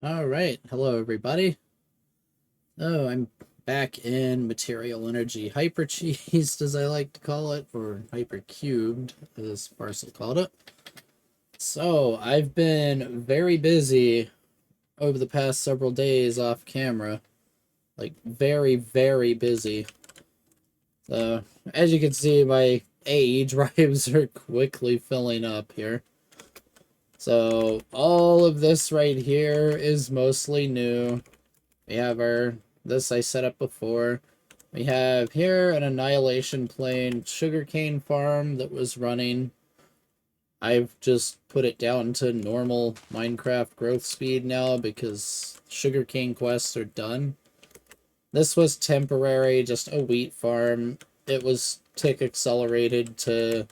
All right, hello everybody. Oh, I'm back in material energy hyper cheesed, as I like to call it, or hyper cubed, as Parcel called it. So I've been very busy over the past several days off camera, like very busy. So as you can see, my AE drives are quickly filling up here. So all of this right here is mostly new. We have this I set up before. We have here an Annihilation Plane sugarcane farm that was running. I've just put it down to normal Minecraft growth speed now because sugarcane quests are done. This was temporary, just a wheat farm. It was tick accelerated to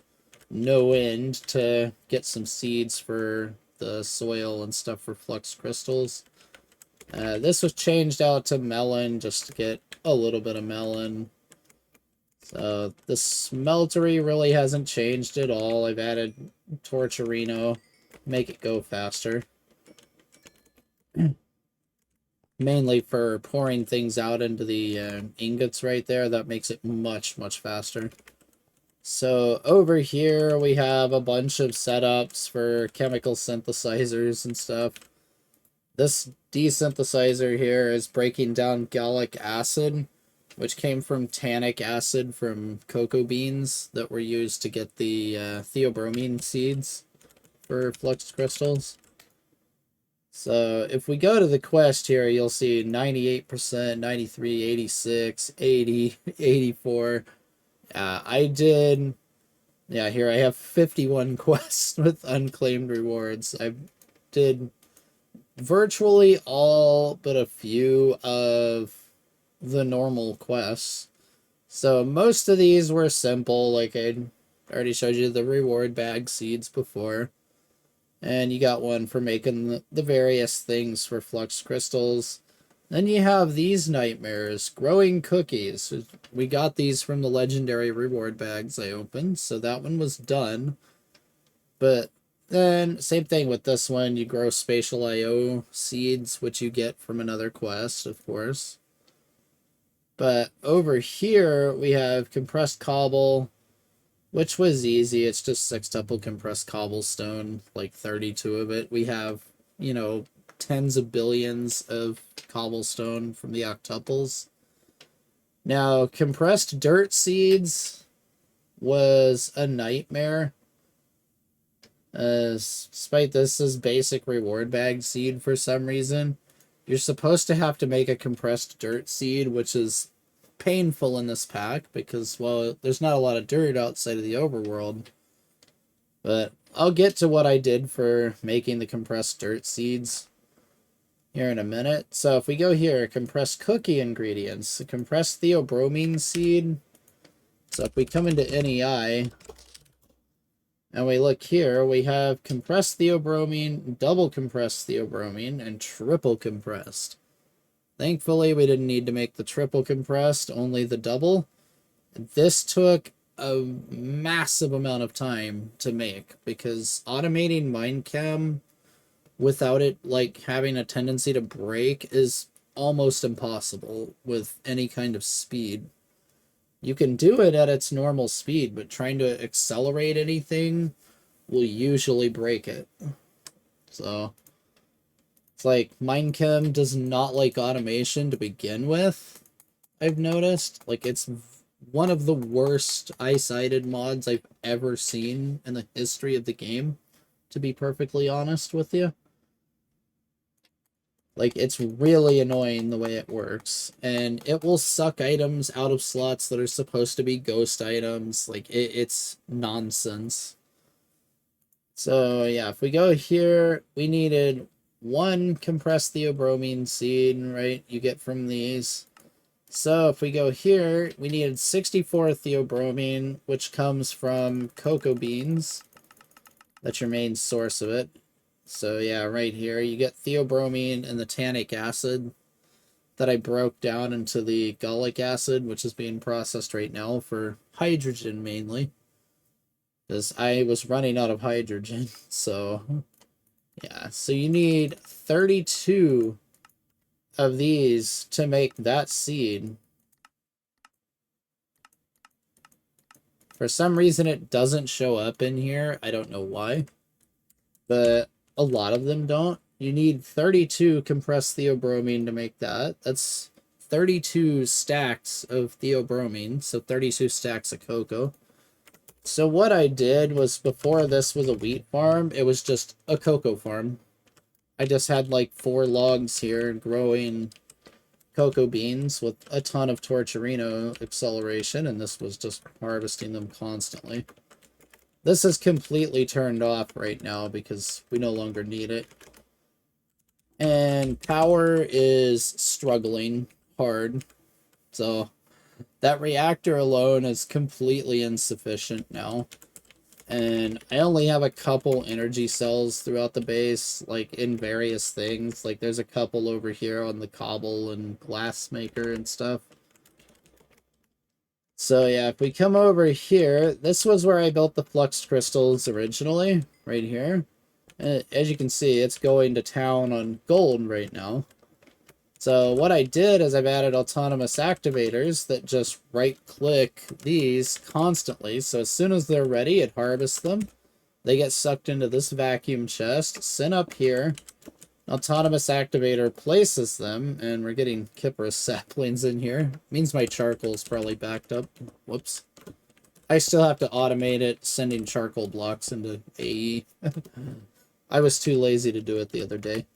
no end to get some seeds for the soil and stuff for flux crystals. This was changed out to melon just to get a little bit of melon. So the smeltery really hasn't changed at all. I've added Torturino, make it go faster. Mainly for pouring things out into the ingots right there. That makes it much faster. So over here we have a bunch of setups for chemical synthesizers and stuff. This desynthesizer here is breaking down gallic acid, which came from tannic acid from cocoa beans that were used to get the theobromine seeds for flux crystals. So if we go to the quest here, you'll see 98%, 93, 86, 80, 84. I did, yeah, here I have 51 quests with unclaimed rewards. I did virtually all but a few of the normal quests. So most of these were simple, like I already showed you the reward bag seeds before. And you got one for making the various things for flux crystals. Then you have these nightmares, growing cookies. We got these from the legendary reward bags I opened, so that one was done. But then, same thing with this one, you grow spatial IO seeds, which you get from another quest, of course. But over here, we have compressed cobble, which was easy. It's just sextuple compressed cobblestone, like 32 of it. We have, tens of billions of cobblestone from the octuples. Now, compressed dirt seeds was a nightmare. Despite this is basic reward bag seed for some reason. You're supposed to have to make a compressed dirt seed, which is painful in this pack because, well, there's not a lot of dirt outside of the overworld. But I'll get to what I did for making the compressed dirt seeds here in a minute. So if we go here, compressed cookie ingredients, a compressed theobromine seed. So if we come into NEI, and we look here, we have compressed theobromine, double compressed theobromine, and triple compressed. Thankfully, we didn't need to make the triple compressed, only the double. This took a massive amount of time to make, because automating Minecam without it, like, having a tendency to break is almost impossible with any kind of speed. You can do it at its normal speed, but trying to accelerate anything will usually break it. So, it's like Minecam does not like automation to begin with, I've noticed. Like, it's one of the worst eye-sided mods I've ever seen in the history of the game, to be perfectly honest with you. Like, it's really annoying the way it works. And it will suck items out of slots that are supposed to be ghost items. Like, it's nonsense. So, yeah, if we go here, we needed one compressed theobromine seed, right? You get from these. So, if we go here, we needed 64 theobromine, which comes from cocoa beans. That's your main source of it. So yeah, right here, you get theobromine and the tannic acid that I broke down into the gallic acid, which is being processed right now for hydrogen mainly. Because I was running out of hydrogen, so Yeah, so you need 32 of these to make that seed. For some reason, it doesn't show up in here. I don't know why, but a lot of them don't. You need 32 compressed theobromine to make that. That's 32 stacks of theobromine, so 32 stacks of cocoa. So what I did was, before this was a wheat farm, it was just a cocoa farm. I just had like 4 logs here growing cocoa beans with a ton of torturino acceleration, and this was just harvesting them constantly. This is completely turned off right now because we no longer need it. And power is struggling hard, so that reactor alone is completely insufficient now. And I only have a couple energy cells throughout the base, like in various things. Like there's a couple over here on the cobble and glass maker and stuff. So yeah, if we come over here, this was where I built the flux crystals originally, right here. And as you can see, it's going to town on gold right now. So what I did is I've added autonomous activators that just right-click these constantly. So as soon as they're ready, it harvests them. They get sucked into this vacuum chest, sent up here. Autonomous activator places them, and we're getting Kypris saplings in here. Means my charcoal's probably backed up. Whoops. I still have to automate it, sending charcoal blocks into AE. I was too lazy to do it the other day.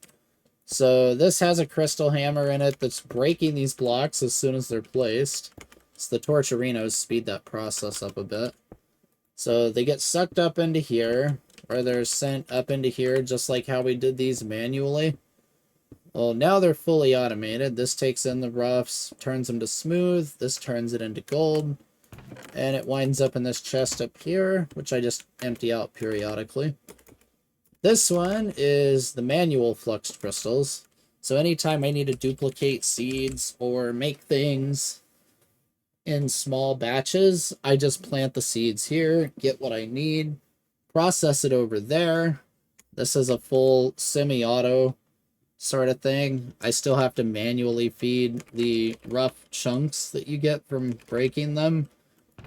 So this has a crystal hammer in it that's breaking these blocks as soon as they're placed. So the torturinos speed that process up a bit. So they get sucked up into here, or they're sent up into here just like how we did these manually. Well, now they're fully automated. This takes in the roughs, turns them to smooth. This turns it into gold. And it winds up in this chest up here, which I just empty out periodically. This one is the manual flux crystals. So anytime I need to duplicate seeds or make things in small batches, I just plant the seeds here, get what I need, process it over there. This is a full semi-auto sort of thing. I still have to manually feed the rough chunks that you get from breaking them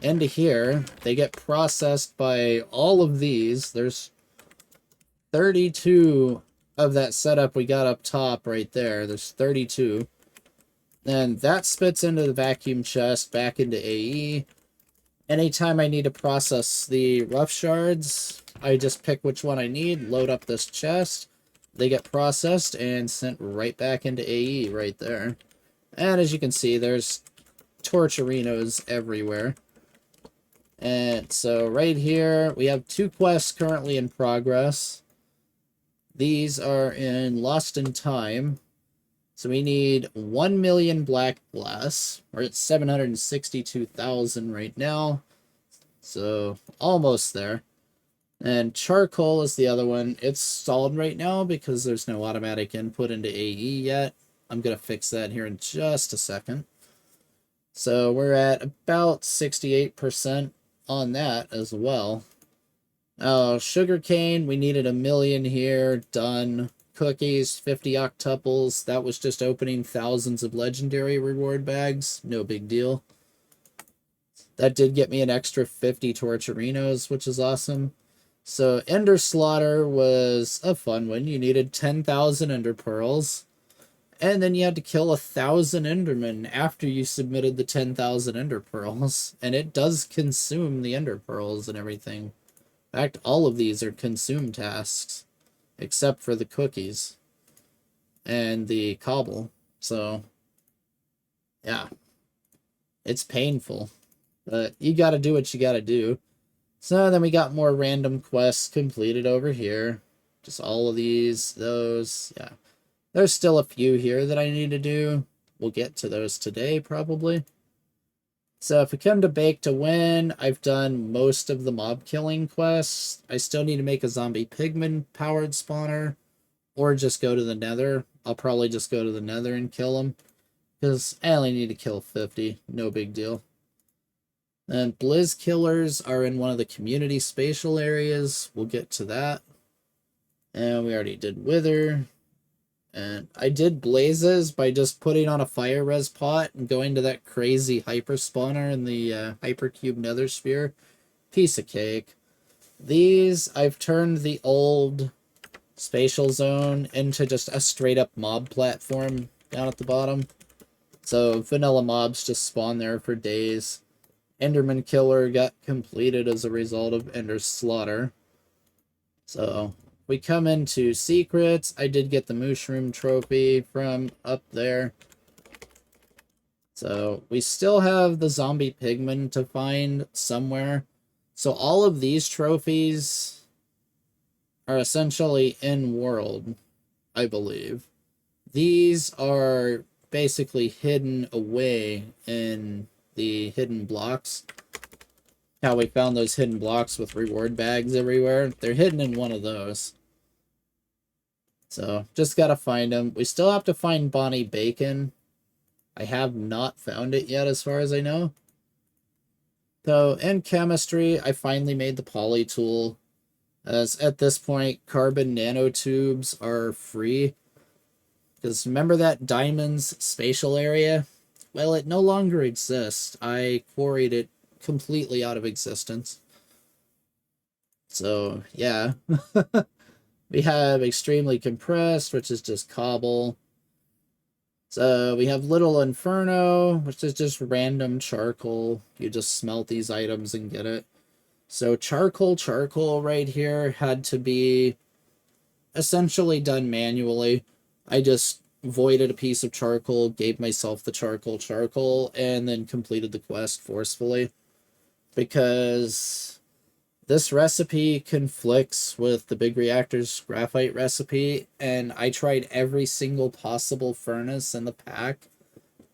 into here. They get processed by all of these. There's 32 of that setup we got up top right there. There's 32. And that spits into the vacuum chest back into AE. Anytime I need to process the rough shards, I just pick which one I need, load up this chest. They get processed and sent right back into AE right there. And as you can see, there's torturinos everywhere. And so right here, we have 2 quests currently in progress. These are in Lost in Time. So we need 1 million black glass. We're at 762,000 right now. So almost there. And charcoal is the other one. It's stalled right now because there's no automatic input into AE yet. I'm going to fix that here in just a second. So we're at about 68% on that as well. Sugarcane, we needed 1 million here, done. Cookies, 50 octuples, that was just opening thousands of legendary reward bags, no big deal. That did get me an extra 50 torturinos, which is awesome. So Ender Slaughter was a fun one. You needed 10,000 Ender Pearls, and then you had to kill 1,000 Endermen after you submitted the 10,000 Ender Pearls, and it does consume the Ender Pearls and everything. In fact, all of these are consume tasks, except for the cookies and the cobble. So, yeah, it's painful, but you gotta do what you gotta do. So then we got more random quests completed over here. Just all of these, those, yeah. There's still a few here that I need to do. We'll get to those today, probably. So if we come to Bake to Win, I've done most of the mob killing quests. I still need to make a zombie pigman powered spawner, or just go to the nether. I'll probably just go to the nether and kill them, because I only need to kill 50, no big deal. And Blizz killers are in one of the community spatial areas. We'll get to that. And we already did wither. And I did blazes by just putting on a fire res pot and going to that crazy hyper spawner in the hypercube nether sphere. Piece of cake. These, I've turned the old spatial zone into just a straight up mob platform down at the bottom. So vanilla mobs just spawn there for days. Enderman Killer got completed as a result of Ender Slaughter. So we come into secrets. I did get the mushroom trophy from up there. So we still have the zombie pigman to find somewhere. So all of these trophies are essentially in-world, I believe. These are basically hidden away in the hidden blocks. How we found those hidden blocks with reward bags everywhere. They're hidden in one of those. So, just gotta find them. We still have to find Bonnie Bacon. I have not found it yet, as far as I know. So, in chemistry, I finally made the poly tool. As at this point, carbon nanotubes are free. Because remember that diamonds spatial area? Well, it no longer exists. I quarried it completely out of existence. So, yeah. We have extremely compressed, which is just cobble. So we have little inferno, which is just random charcoal. You just smelt these items and get it. So charcoal right here had to be essentially done manually. I just voided a piece of charcoal, gave myself the charcoal, and then completed the quest forcefully. Because this recipe conflicts with the Big Reactor's graphite recipe, and I tried every single possible furnace in the pack.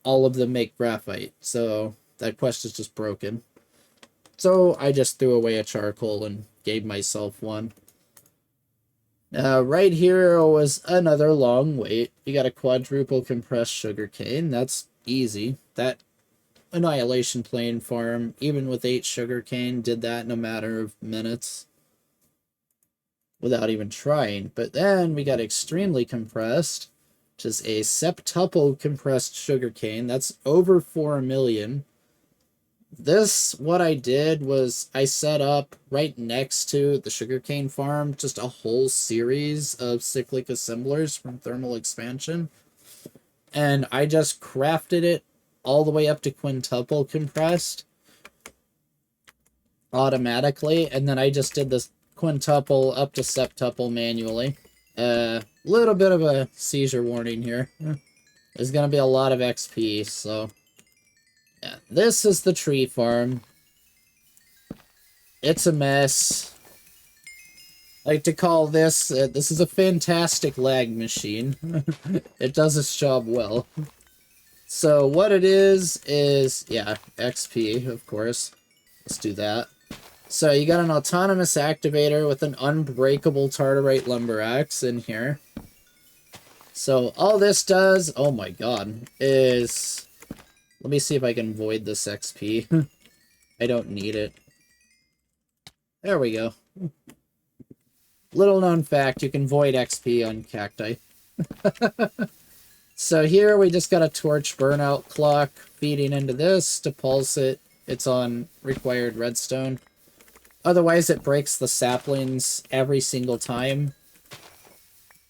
All of them make graphite, so that quest is just broken. So I just threw away a charcoal and gave myself one. Right here was another long wait. You got a quadruple compressed sugarcane. That's easy. That Annihilation Plane farm, even with 8 sugarcane, did that in a matter of minutes without even trying. But then we got extremely compressed, which is a septuple compressed sugarcane. That's over 4 million. This, what I did was I set up right next to the sugarcane farm just a whole series of cyclic assemblers from thermal expansion. And I just crafted it all the way up to quintuple compressed automatically. And then I just did this quintuple up to septuple manually. Little bit of a seizure warning here. There's going to be a lot of XP, so... yeah, this is the tree farm. It's a mess. I like to call this, this is a fantastic lag machine. It does its job well. So what it is, yeah, XP, of course. Let's do that. So you got an autonomous activator with an unbreakable Tartarite lumber axe in here. So all this does, oh my god, is... let me see if I can void this XP. I don't need it. There we go. Little known fact, you can void XP on cacti. So here we just got a torch burnout clock feeding into this to pulse it. It's on required redstone. Otherwise it breaks the saplings every single time.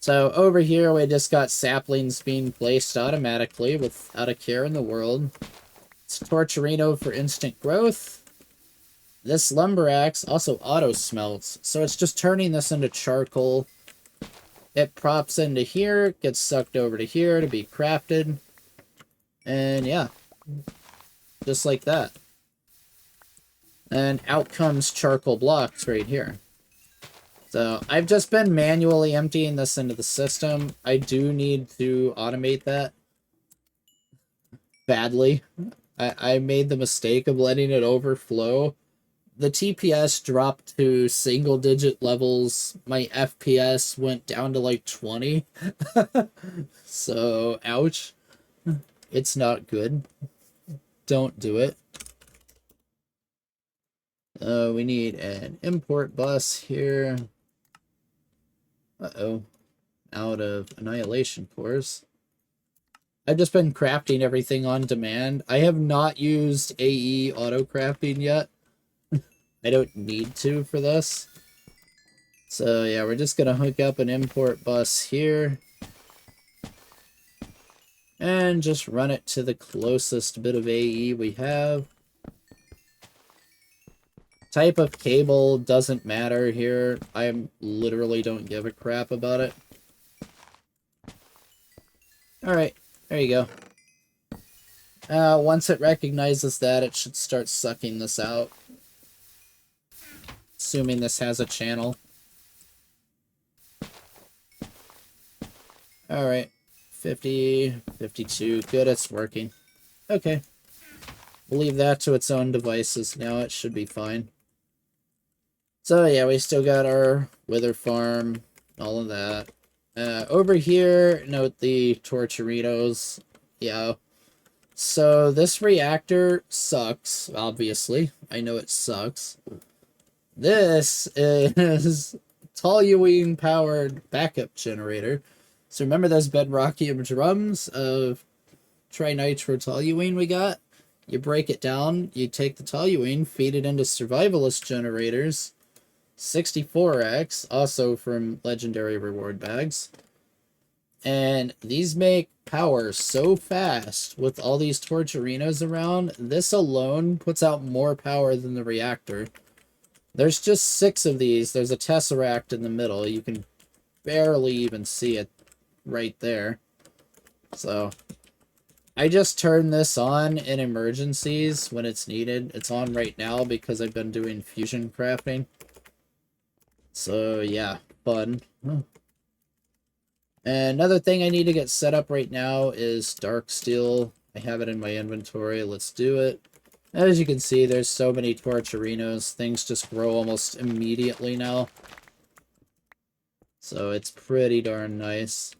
So over here we just got saplings being placed automatically without a care in the world. It's Torturino for instant growth. This lumber axe also auto smelts, so it's just turning this into charcoal. It props into here, gets sucked over to here to be crafted. And yeah, just like that. And out comes charcoal blocks right here. So I've just been manually emptying this into the system. I do need to automate that badly. I made the mistake of letting it overflow. The TPS dropped to single-digit levels. My FPS went down to like 20. So, ouch. It's not good. Don't do it. We need an import bus here. Uh-oh. Out of annihilation cores. I've just been crafting everything on demand. I have not used AE auto crafting yet. I don't need to for this. So yeah, we're just gonna hook up an import bus here. And just run it to the closest bit of AE we have. Type of cable doesn't matter here. I literally don't give a crap about it. Alright, there you go. Once it recognizes that, it should start sucking this out. Assuming this has a channel. Alright, 50, 52, good, it's working. Okay. We'll leave that to its own devices now, it should be fine. So yeah, we still got our wither farm, all of that. Over here, note the torturinos. Yeah. So this reactor sucks, obviously. I know it sucks. This is toluene powered backup generator. So remember those bedrockium drums of trinitrotoluene we got? You break it down, you take the toluene, feed it into survivalist generators. 64x, also from legendary reward bags. And these make power so fast with all these torturinos around. This alone puts out more power than the reactor. There's just 6 of these. There's a tesseract in the middle. You can barely even see it right there. So I just turn this on in emergencies when it's needed. It's on right now because I've been doing fusion crafting. So yeah, fun. And another thing I need to get set up right now is dark steel. I have it in my inventory. Let's do it. As you can see, there's so many torturinos. Things just grow almost immediately now. So it's pretty darn nice.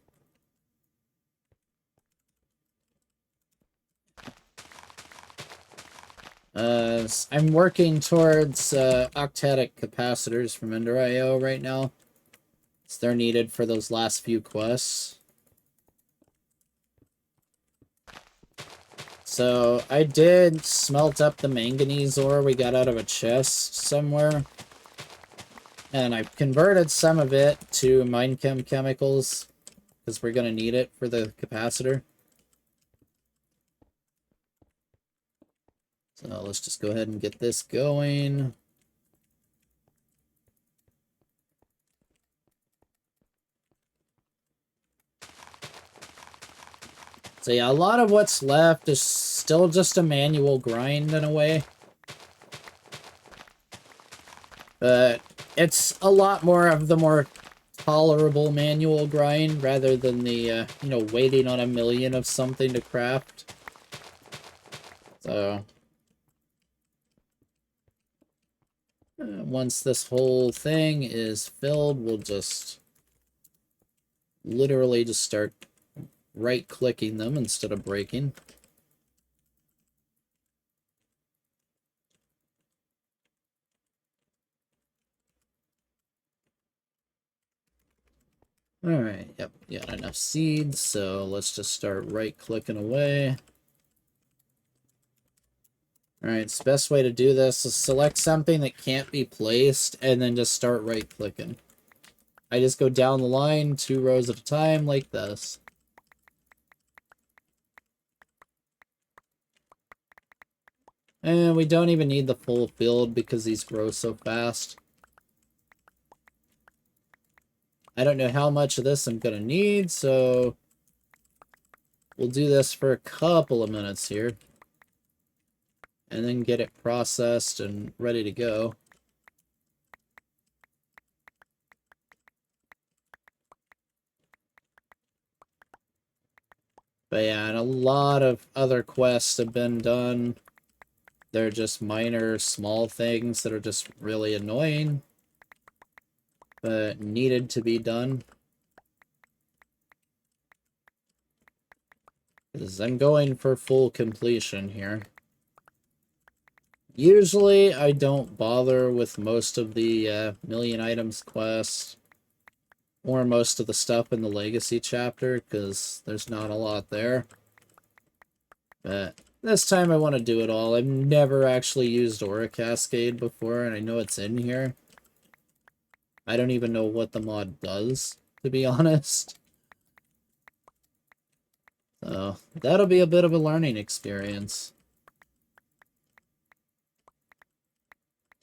I'm working towards octatic capacitors from Ender.io right now. So they're needed for those last few quests. So I did smelt up the manganese ore we got out of a chest somewhere. And I converted some of it to minechem chemicals because we're going to need it for the capacitor. So let's just go ahead and get this going. So yeah, a lot of what's left is still just a manual grind in a way. But it's a lot more of the more tolerable manual grind rather than the, you know, waiting on a million of something to craft. So once this whole thing is filled, we'll just literally just start right-clicking them instead of breaking. Alright, yep, got enough seeds, so let's just start right-clicking away. Alright, so the best way to do this is select something that can't be placed, and then just start right-clicking. I just go down the line, 2 rows at a time, like this. And we don't even need the full field because these grow so fast. I don't know how much of this I'm gonna need, so we'll do this for a couple of minutes here. And then get it processed and ready to go. But yeah, and a lot of other quests have been done. They're just minor, small things that are just really annoying, but needed to be done. Because I'm going for full completion here. Usually, I don't bother with most of the million items quests. or most of the stuff in the Legacy chapter, because there's not a lot there. But this time I want to do it all. I've never actually used Aura Cascade before, and I know it's in here. I don't even know what the mod does, to be honest. So, that'll be a bit of a learning experience.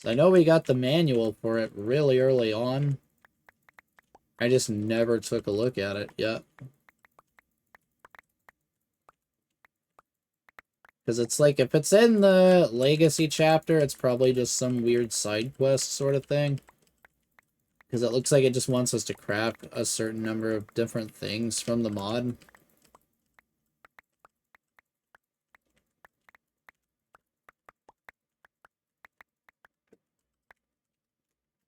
I know we got the manual for it really early on. I just never took a look at it yet. Because it's like, if it's in the Legacy chapter, it's probably just some weird side quest sort of thing. Because it looks like it just wants us to craft a certain number of different things from the mod.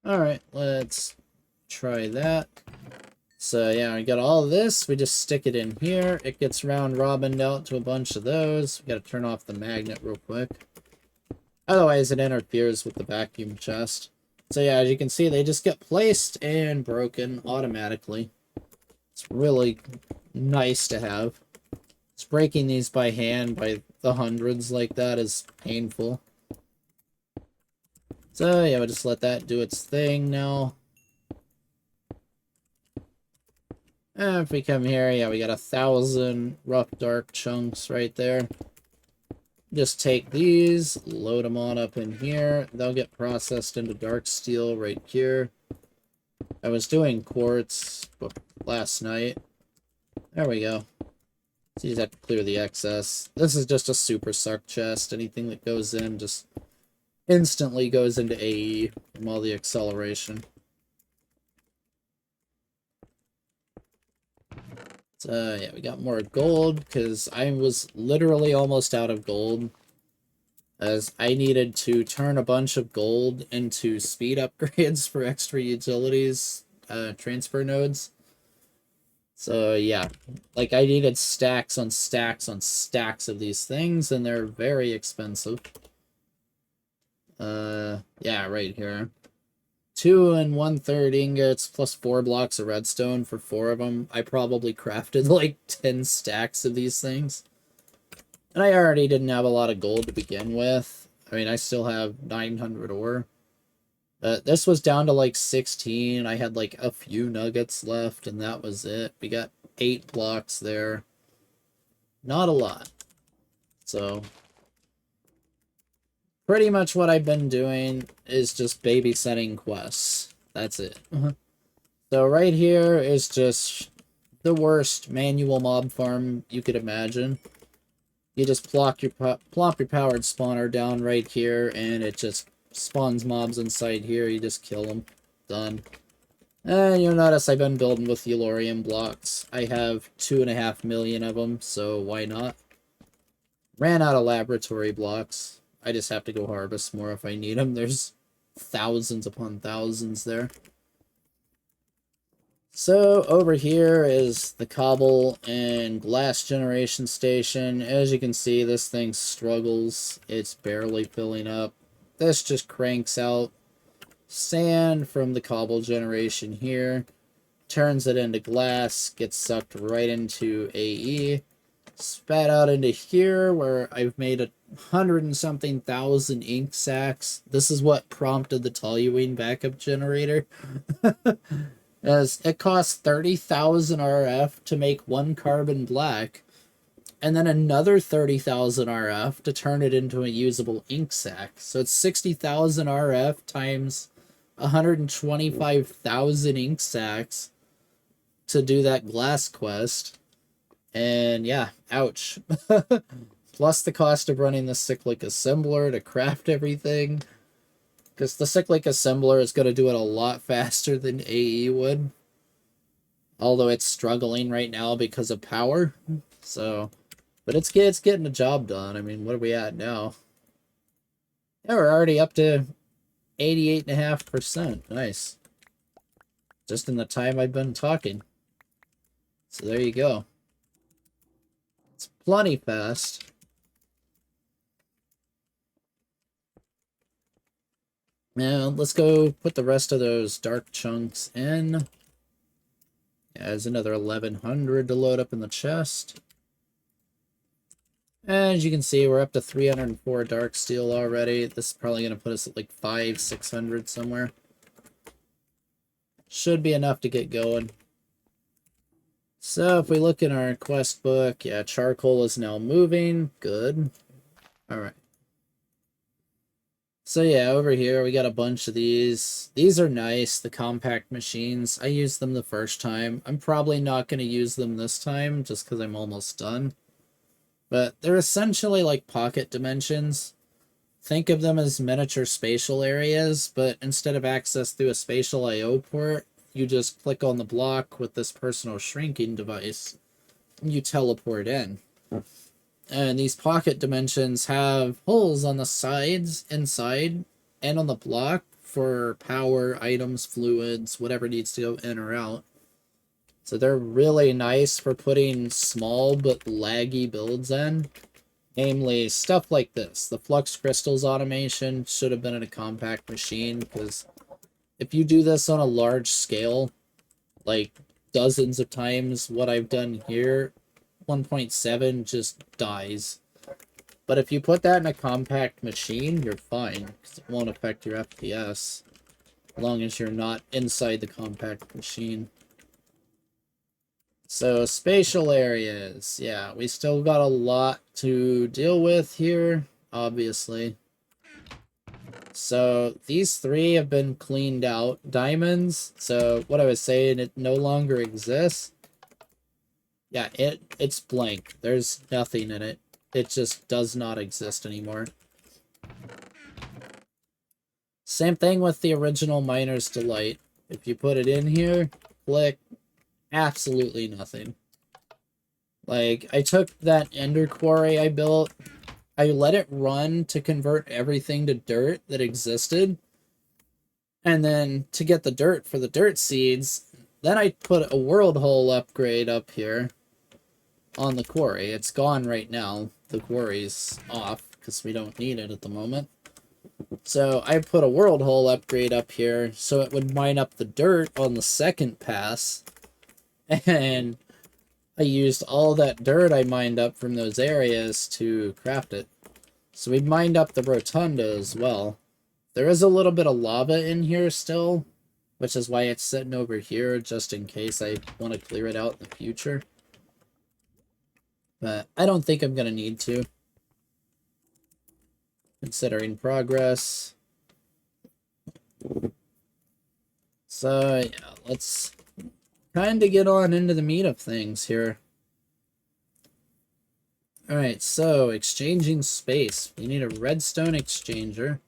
Alright, let's try that. So yeah, we got all of this. We just stick it in here. It gets round robined out to a bunch of those. We gotta turn off the magnet real quick. Otherwise, it interferes with the vacuum chest. So yeah, as you can see, they just get placed and broken automatically. It's really nice to have. It's breaking these by hand by the hundreds like that is painful. So yeah, we'll just let that do its thing now. And if we come here, yeah, we got 1,000 rough dark chunks right there. Just take these, load them on up in here. They'll get processed into dark steel right here. I was doing quartz last night. There we go. So you just have to clear the excess. This is just a super suck chest. Anything that goes in just instantly goes into AE from all the acceleration. So yeah, we got more gold because I was literally almost out of gold, as I needed to turn a bunch of gold into speed upgrades for extra utilities, transfer nodes. So yeah, like I needed stacks on stacks on stacks of these things, and they're very expensive. Yeah, right here. 2 1/3 ingots plus 4 blocks of redstone for 4 of them. I probably crafted like 10 stacks of these things. And I already didn't have a lot of gold to begin with. I mean, I still have 900 ore. But this was down to like 16. I had like a few nuggets left, and that was it. We got 8 blocks there. Not a lot. So, pretty much what I've been doing is just babysitting quests. That's it. So right here is just the worst manual mob farm you could imagine. You just plop your powered spawner down right here, and it just spawns mobs inside here. You just kill them. Done. And you'll notice I've been building with Eulorium blocks. I have 2.5 million of them, so why not? Ran out of laboratory blocks. I just have to go harvest more if I need them. There's thousands upon thousands there. So over here is the cobble and glass generation station. As you can see, this thing struggles. It's barely filling up. This just cranks out sand from the cobble generation here, turns it into glass, gets sucked right into AE, spat out into here where I've made 100 and something thousand ink sacks. This is what prompted the toluene backup generator. As it costs 30,000 RF to make 1 carbon black, and then another 30,000 RF to turn it into a usable ink sac. So it's 60,000 RF times 125,000 ink sacs to do that glass quest. And yeah, ouch. Plus the cost of running the cyclic assembler to craft everything. Because the cyclic assembler is going to do it a lot faster than AE would. Although it's struggling right now because of power. So, but it's getting the job done. I mean, what are we at now? Yeah, we're already up to 88.5%. Nice. Just in the time I've been talking. So there you go. It's plenty fast. Now, let's go put the rest of those dark chunks in. There's another 1100 to load up in the chest. As you can see, we're up to 304 dark steel already. This is probably going to put us at like 600 somewhere. Should be enough to get going. So if we look in our quest book, yeah, charcoal is now moving. Good. Alright. So yeah, over here we got a bunch of these. These are nice, the compact machines. I used them the first time. I'm probably not going to use them this time just because I'm almost done. But they're essentially like pocket dimensions. Think of them as miniature spatial areas, but instead of access through a spatial I/O port, you just click on the block with this personal shrinking device, and you teleport in. And these pocket dimensions have holes on the sides, inside, and on the block for power, items, fluids, whatever needs to go in or out. So they're really nice for putting small but laggy builds in. Namely, stuff like this. The flux crystals automation should have been in a compact machine, because if you do this on a large scale, like dozens of times what I've done here, 1.7 just dies. But if you put that in a compact machine, you're fine, because it won't affect your FPS, as long as you're not inside the compact machine. So, spatial areas. Yeah, we still got a lot to deal with here, obviously. So, these three have been cleaned out. Diamonds, so what I was saying, it no longer exists. Yeah, it's blank. There's nothing in it. It just does not exist anymore. Same thing with the original Miner's Delight. If you put it in here, click, absolutely nothing. Like, I took that ender quarry I built, I let it run to convert everything to dirt that existed, and then to get the dirt for the dirt seeds, then I put a world hole upgrade up here on the quarry. It's gone right now. The quarry's off because we don't need it at the moment. So I put a world hole upgrade up here so it would mine up the dirt on the second pass, and I used all that dirt I mined up from those areas to craft it. So we mined up the rotunda as well. There is a little bit of lava in here still, which is why it's sitting over here, just in case I want to clear it out in the future. But I don't think I'm going to need to, considering progress. So, yeah, let's kind of get on into the meat of things here. Alright, so, exchanging space. We need a redstone exchanger.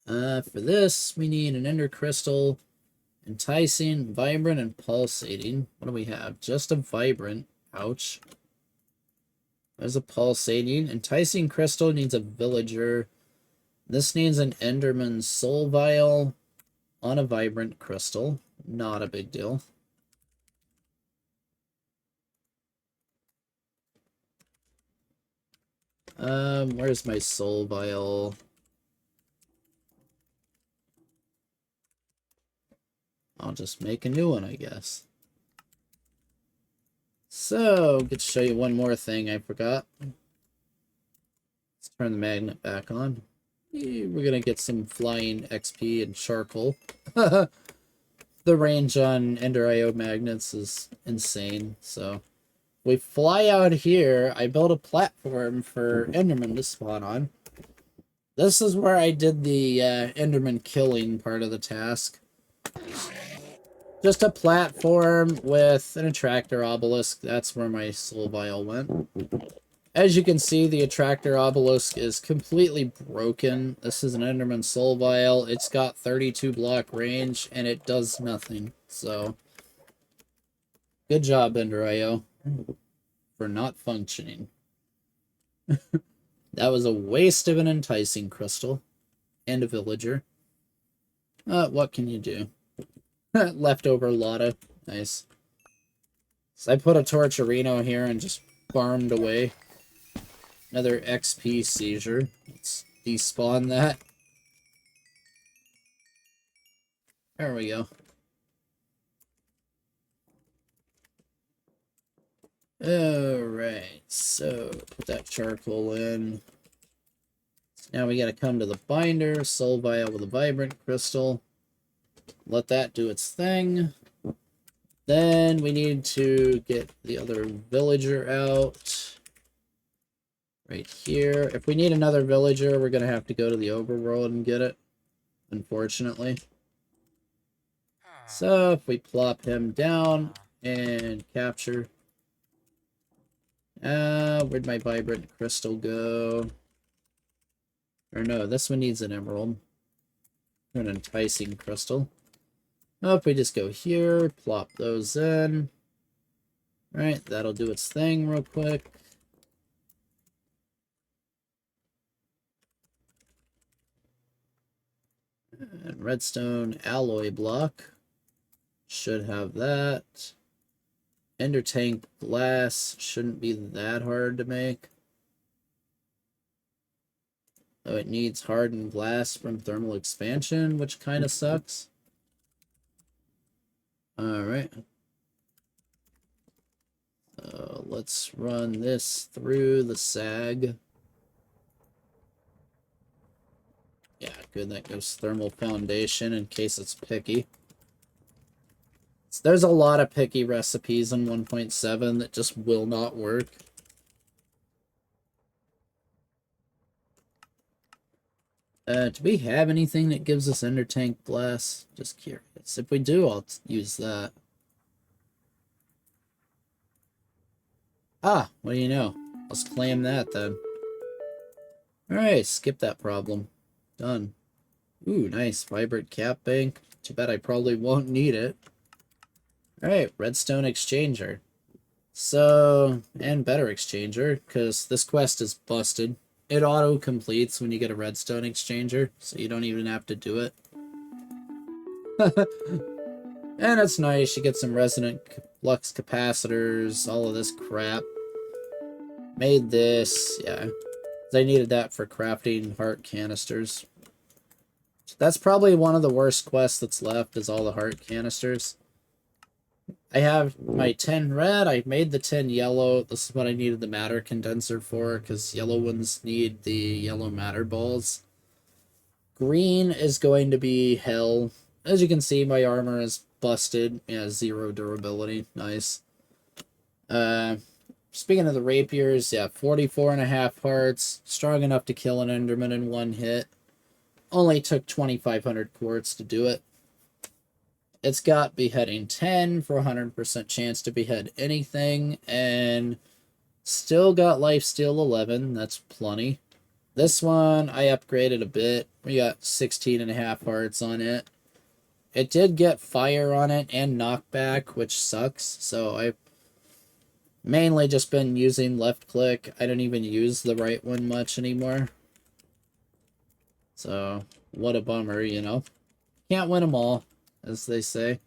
For this, we need an ender crystal, enticing, vibrant, and pulsating. What do we have? Just a vibrant. Ouch. There's a pulsating. Enticing crystal needs a villager. This needs an enderman soul vial on a vibrant crystal. Not a big deal. Where's my soul vial? I'll just make a new one, I guess. So, get to show you one more thing I forgot. Let's turn the magnet back on. We're gonna get some flying XP and charcoal. The range on Ender IO magnets is insane, so... We fly out here. I built a platform for Enderman to spawn on. This is where I did the Enderman killing part of the task. Just a platform with an attractor obelisk. That's where my soul vial went. As you can see, the attractor obelisk is completely broken. This is an Enderman soul vial. It's got 32 block range, and it does nothing. So, good job, Ender IO, for not functioning. That was a waste of an enticing crystal. And a villager. What can you do? Leftover Lotta. Nice. So I put a Torturino here and just farmed away. Another XP seizure. Let's despawn that. There we go. Alright, so put that charcoal in. Now we gotta come to the binder, soul vial with a vibrant crystal. Let that do its thing. Then we need to get the other villager out. Right here. If we need another villager, we're gonna have to go to the overworld and get it, unfortunately. So if we plop him down and capture. Where'd my vibrant crystal go? Or no, this one needs an emerald. An enticing crystal. Oh, if we just go here, plop those in. Right, that'll do its thing real quick. And redstone alloy block. Should have that. Ender tank glass shouldn't be that hard to make. Oh, it needs hardened glass from thermal expansion, which kind of sucks. Alright. Let's run this through the sag. Yeah, good, that goes thermal foundation in case it's picky. So there's a lot of picky recipes in 1.7 that just will not work. Do we have anything that gives us ender tank glass? Just curious. If we do, I'll use that. Ah, what do you know? Let's claim that then. Alright, skip that problem. Done. Ooh, nice. Vibrant cap bank. Too bad I probably won't need it. Alright, redstone exchanger. So, and better exchanger, because this quest is busted. It auto-completes when you get a redstone exchanger, so you don't even have to do it. And it's nice, you get some resonant flux capacitors, all of this crap. Made this, yeah. I needed that for crafting heart canisters. That's probably one of the worst quests that's left, is all the heart canisters. I have my 10 red, I made the 10 yellow. This is what I needed the matter condenser for, because yellow ones need the yellow matter balls. Green is going to be hell. As you can see, my armor is busted. Yeah, 0 durability. Nice. Speaking of the rapiers, yeah, 44.5 hearts. Strong enough to kill an enderman in one hit. Only took 2,500 quartz to do it. It's got beheading 10 for 100% chance to behead anything, and still got lifesteal 11. That's plenty. This one I upgraded a bit. We got 16.5 hearts on it. It did get fire on it and knockback, which sucks. So I've mainly just been using left click. I don't even use the right one much anymore. So what a bummer, you know. Can't win them all, as they say.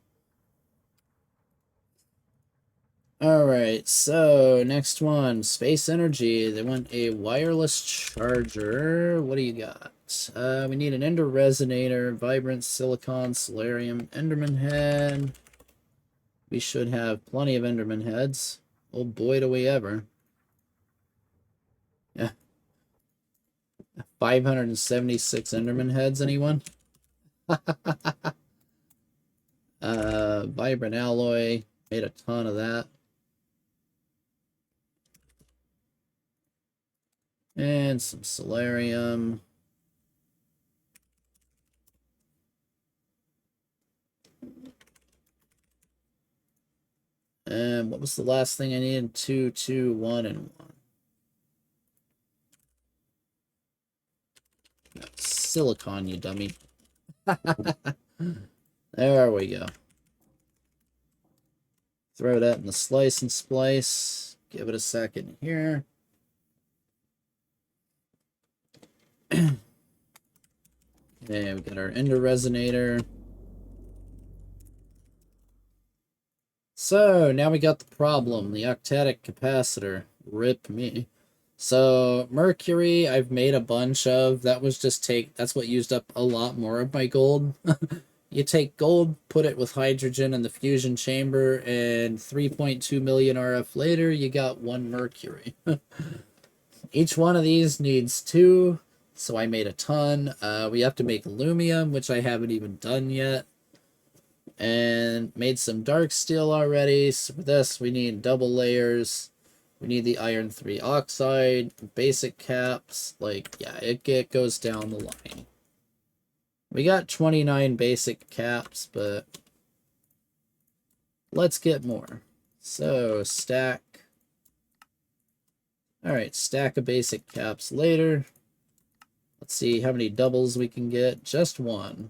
Alright, so next one, space energy. They want a wireless charger. What do you got? We need an ender resonator, vibrant silicon, solarium, enderman head. We should have plenty of enderman heads. Oh boy, do we ever. Yeah. 576 enderman heads, anyone? Vibrant alloy, made a ton of that. And some solarium. And what was the last thing I needed? 2, 2, 1, and 1. No, silicon, you dummy. There we go. Throw that in the slice and splice. Give it a second here. Okay, we got our ender resonator. So, now we got the problem, the octatic capacitor. Rip me. So, mercury, I've made a bunch of. That was just that's what used up a lot more of my gold. You take gold, put it with hydrogen in the fusion chamber, and 3.2 million RF later, you got 1 mercury. Each one of these needs 2, so I made a ton. We have to make aluminum, which I haven't even done yet. And made some dark steel already. So for this, we need double layers. We need the iron 3 oxide, basic caps. Like, yeah, it goes down the line. We got 29 basic caps, but let's get more. So, stack. Alright, stack of basic caps later. Let's see how many doubles we can get. Just 1.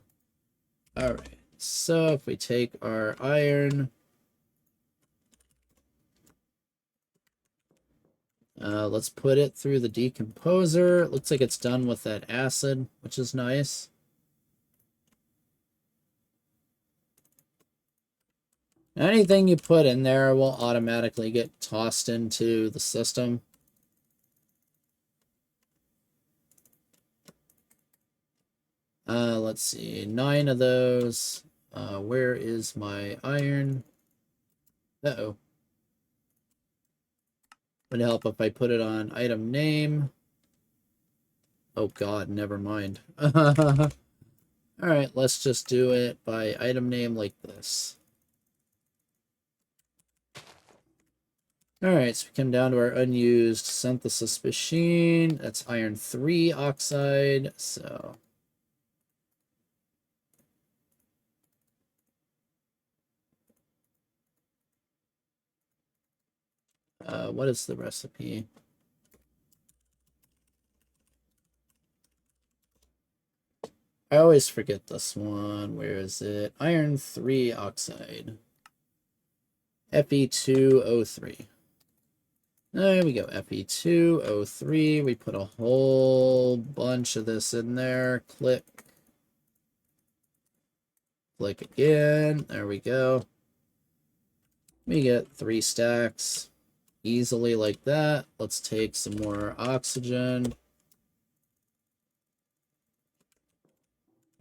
Alright, so if we take our iron, let's put it through the decomposer. It looks like it's done with that acid, which is nice. Anything you put in there will automatically get tossed into the system. Let's see, 9 of those. Where is my iron? Uh-oh. Would help if I put it on item name. Oh god, never mind. Alright, let's just do it by item name like this. Alright, so we come down to our unused synthesis machine. That's iron 3 oxide, so... what is the recipe? I always forget this one. Where is it? Iron 3 oxide. Fe2O3. There we go. Fe2O3. We put a whole bunch of this in there. Click. Click again. There we go. We get 3 stacks. Easily like that. Let's take some more oxygen.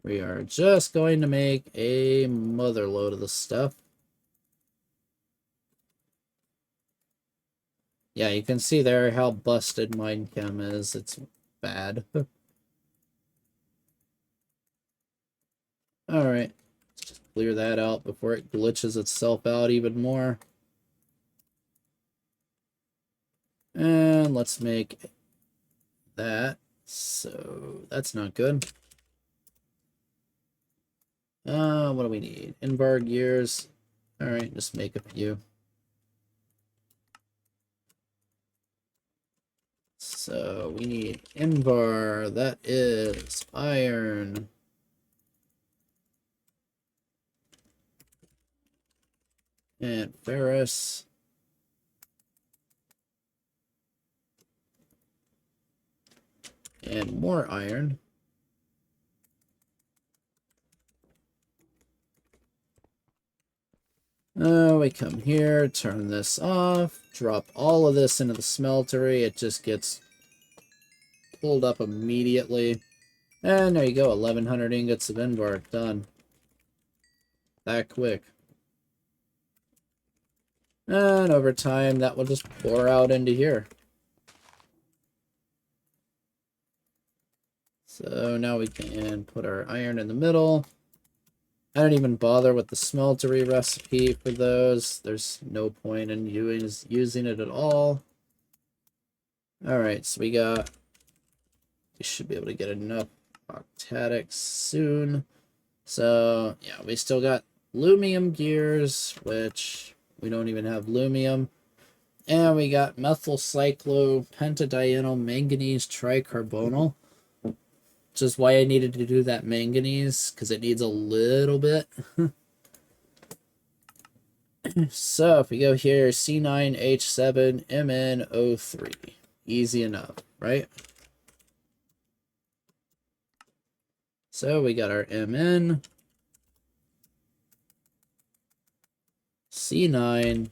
We are just going to make a mother load of this stuff. Yeah, you can see there how busted Minechem is. It's bad. Alright. Let's just clear that out before it glitches itself out even more. And let's make that. So, that's not good. What do we need? Invar gears. Alright, just make a few. So we need Invar, that is iron. And ferrous. And more iron. We come here, turn this off, drop all of this into the smeltery. It just gets pulled up immediately. And there you go, 1100 ingots of Invar, done. That quick. And over time, that will just pour out into here. So now we can put our iron in the middle. I don't even bother with the smeltery recipe for those. There's no point in using it at all. Alright, so we should be able to get enough octatics soon. So, yeah, we still got lumium gears, which we don't even have lumium. And we got methyl cyclopentadienyl manganese tricarbonyl. Which is why I needed to do that manganese, because it needs a little bit. So, if we go here, C9H7MnO3. Easy enough, right? So, we got our Mn. C9.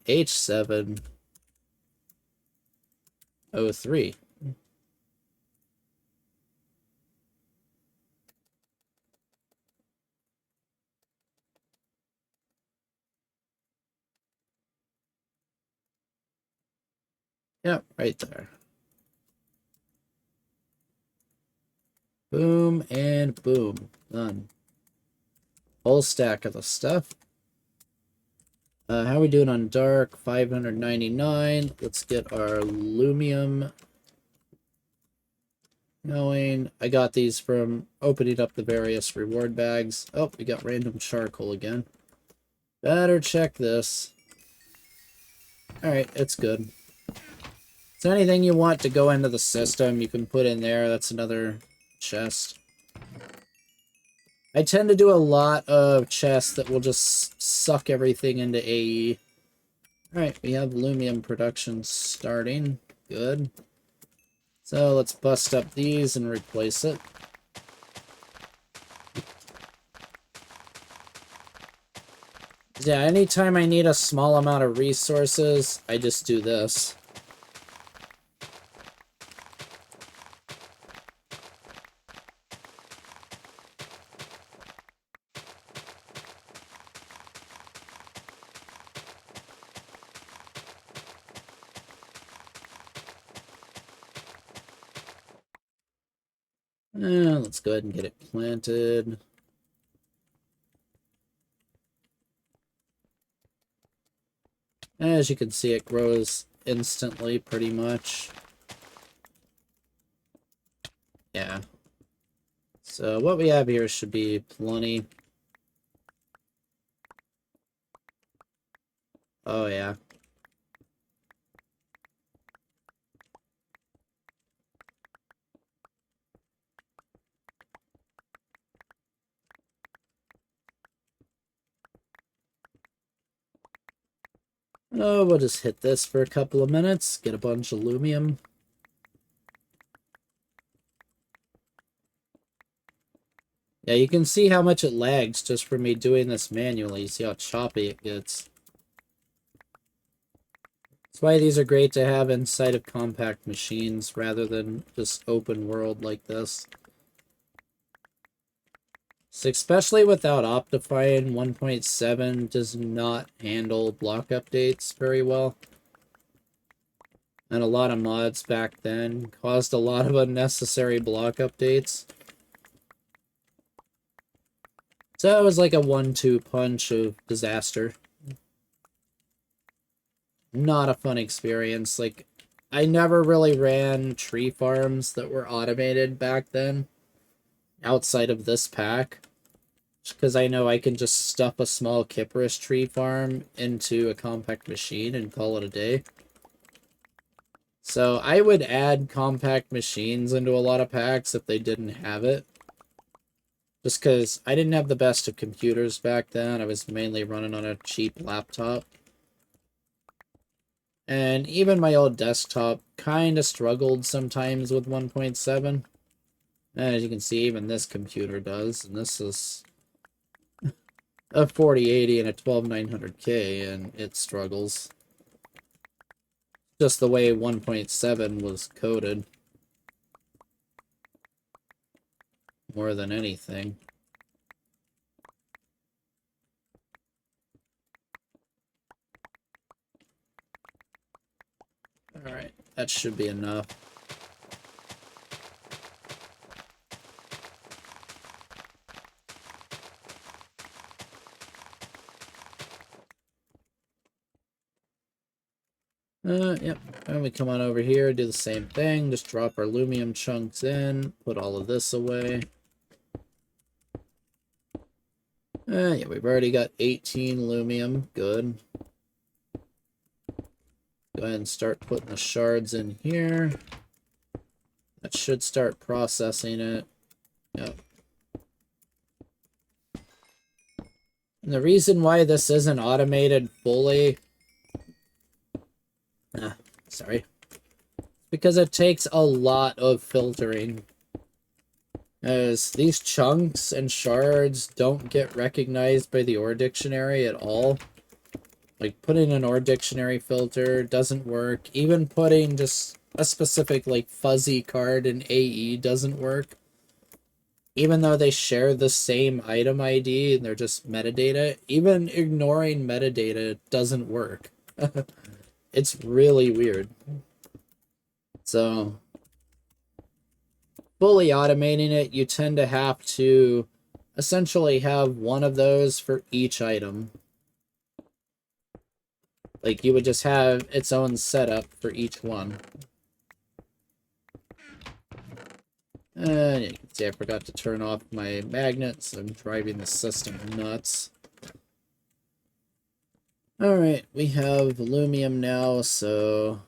H7. O3. Yep, right there. Boom and boom. Done. Whole stack of the stuff. How are we doing on dark? 599. Let's get our lumium going. I got these from opening up the various reward bags. Oh, we got random charcoal again. Better check this. Alright, it's good. So anything you want to go into the system, you can put in there. That's another chest. I tend to do a lot of chests that will just suck everything into AE. Alright, we have lumium production starting. Good. So let's bust up these and replace it. Yeah, anytime I need a small amount of resources, I just do this. Let's go ahead and get it planted. As you can see, it grows instantly, pretty much. Yeah. So what we have here should be plenty. Oh, yeah. Oh, we'll just hit this for a couple of minutes, get a bunch of lumium. Yeah, you can see how much it lags just for me doing this manually. You see how choppy it gets. That's why these are great to have inside of compact machines rather than just open world like this. So especially without Optifine, 1.7 does not handle block updates very well. And a lot of mods back then caused a lot of unnecessary block updates. So it was like a 1-2 punch of disaster. Not a fun experience. Like, I never really ran tree farms that were automated back then, outside of this pack. Because I know I can just stuff a small Cypress tree farm into a compact machine and call it a day. So I would add compact machines into a lot of packs if they didn't have it. Just because I didn't have the best of computers back then. I was mainly running on a cheap laptop. And even my old desktop kind of struggled sometimes with 1.7. And as you can see, even this computer does. And this is a 4080 and a 12900K, and it struggles. Just the way 1.7 was coded. More than anything. Alright, that should be enough. Yep. And we come on over here, do the same thing. Just drop our lumium chunks in, put all of this away. Yeah, we've already got 18 lumium. Good. Go ahead and start putting the shards in here. That should start processing it. Yep. And the reason why this isn't automated fully... sorry. Because it takes a lot of filtering. As these chunks and shards don't get recognized by the ore dictionary at all. Like, putting an ore dictionary filter doesn't work. Even putting just a specific, like, fuzzy card in AE doesn't work. Even though they share the same item ID and they're just metadata, even ignoring metadata doesn't work. It's really weird. So, fully automating it, you tend to have to essentially have one of those for each item. Like, you would just have its own setup for each one. And you can see I forgot to turn off my magnets. I'm driving the system nuts. Alright, we have aluminum now, so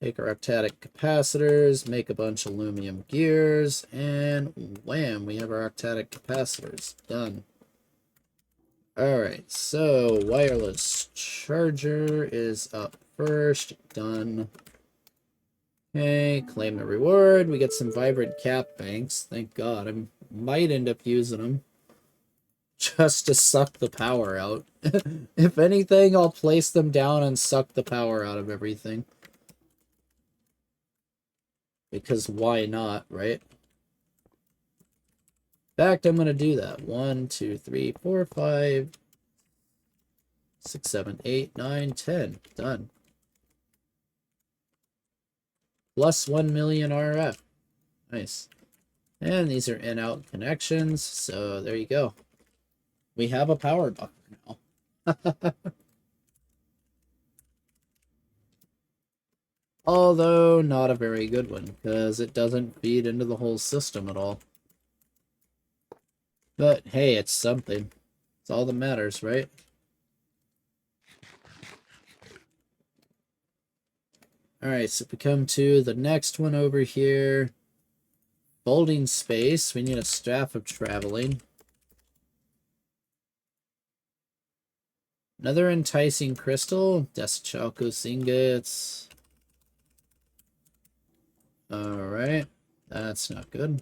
take our octadic capacitors, make a bunch of aluminum gears, and wham, we have our octadic capacitors. Done. Alright, so wireless charger is up first. Done. Okay, claim the reward. We get some vibrant cap banks. Thank God. I might end up using them just to suck the power out. If anything, I'll place them down and suck the power out of everything. Because why not, right? In fact, I'm going to do that. 1, 2, 3, 4, 5, 6, 7, 8, 9, 10. Done. Plus 1 million RF. Nice. And these are in-out connections, so there you go. We have a power buffer now. Although, not a very good one, because it doesn't feed into the whole system at all. But, hey, it's something. It's all that matters, right? Alright, so if we come to the next one over here, folding space, we need a staff of traveling. Another enticing crystal, Deschalcos ingots. Alright, that's not good.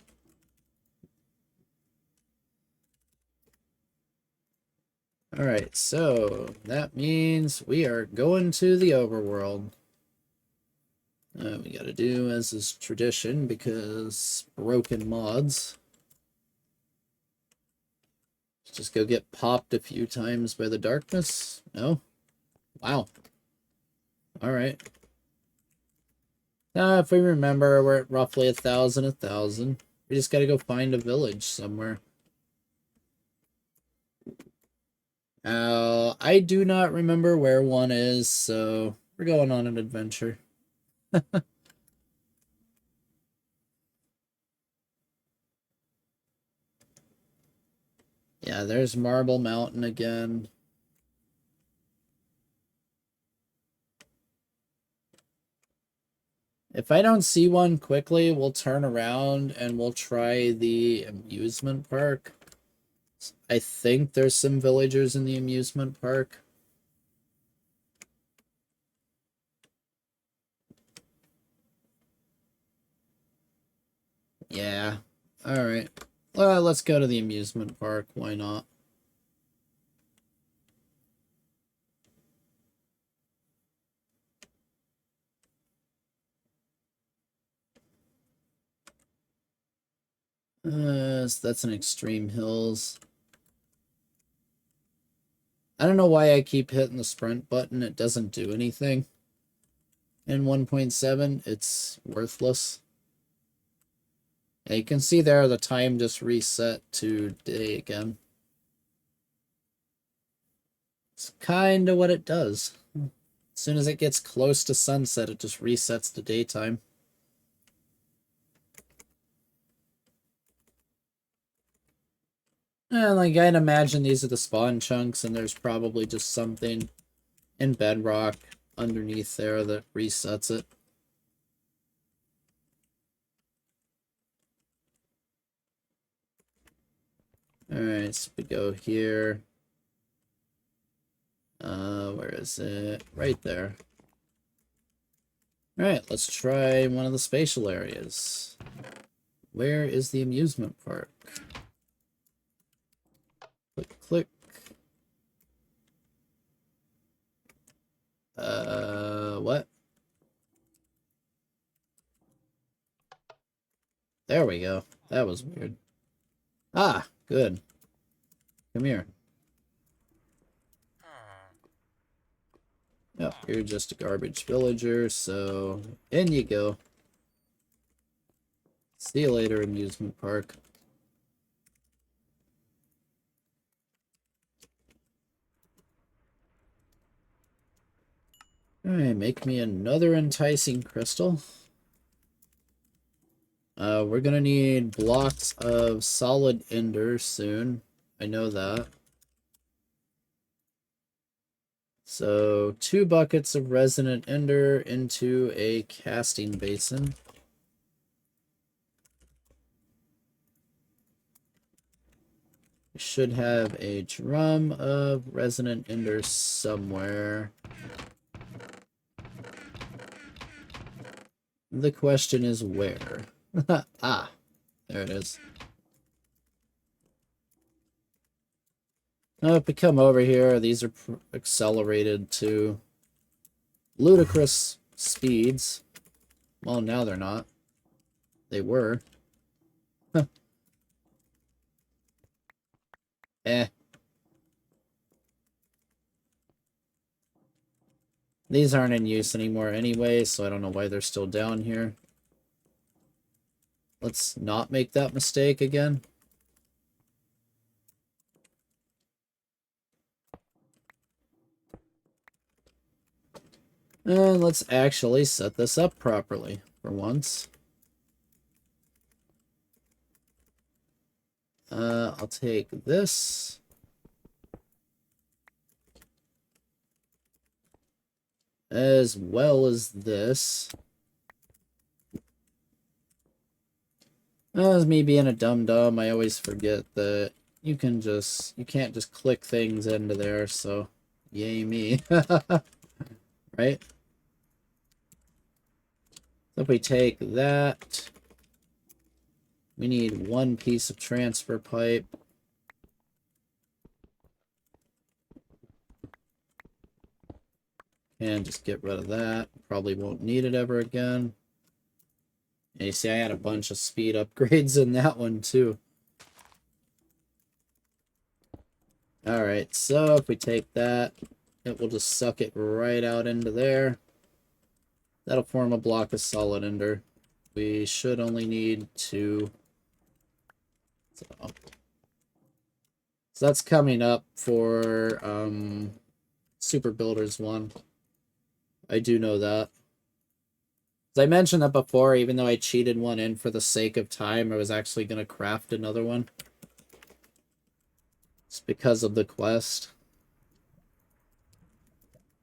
Alright, so that means we are going to the overworld. We gotta do as is tradition because broken mods. Just go get popped a few times by the darkness? No? Wow. Alright. If we remember, we're at roughly 1,000. We just gotta go find a village somewhere. I do not remember where one is, so we're going on an adventure. Yeah, there's Marble Mountain again. If I don't see one quickly, we'll turn around and we'll try the amusement park. I think there's some villagers in the amusement park. Yeah. Alright. Well, let's go to the amusement park. Why not? So that's an Extreme Hills. I don't know why I keep hitting the sprint button. It doesn't do anything. In 1.7, it's worthless. Yeah, you can see there the time just reset to day again. It's kind of what it does. As soon as it gets close to sunset, it just resets to daytime. And like, I'd imagine these are the spawn chunks, and there's probably just something in bedrock underneath there that resets it. Alright, so we go here. Where is it? Right there. Alright, let's try one of the spatial areas. Where is the amusement park? Click, click. What? There we go. That was weird. Ah, good. Come here. Yep, you're just a garbage villager, so in you go. See you later, amusement park. Alright, make me another enticing crystal. We're gonna need blocks of solid ender soon. I know that. So 2 buckets of resonant ender into a casting basin. We should have a drum of resonant ender somewhere. The question is where? Ah, there it is. Now, if we come over here, these are accelerated to ludicrous speeds. Well, now they're not. They were. Eh. These aren't in use anymore anyway, so I don't know why they're still down here. Let's not make that mistake again. And let's actually set this up properly for once. I'll take this. As well as this. As me being a dum-dum, I always forget that you can't just click things into there, so yay me. Right? So if we take that, we need 1 piece of transfer pipe. And just get rid of that. Probably won't need it ever again. And you see I had a bunch of speed upgrades in that one too. Alright, so if we take that, it will just suck it right out into there. That'll form a block of solid ender. We should only need 2. So that's coming up for Super Builders 1. I do know that. As I mentioned that before, even though I cheated one in for the sake of time, I was actually going to craft another one. It's because of the quest.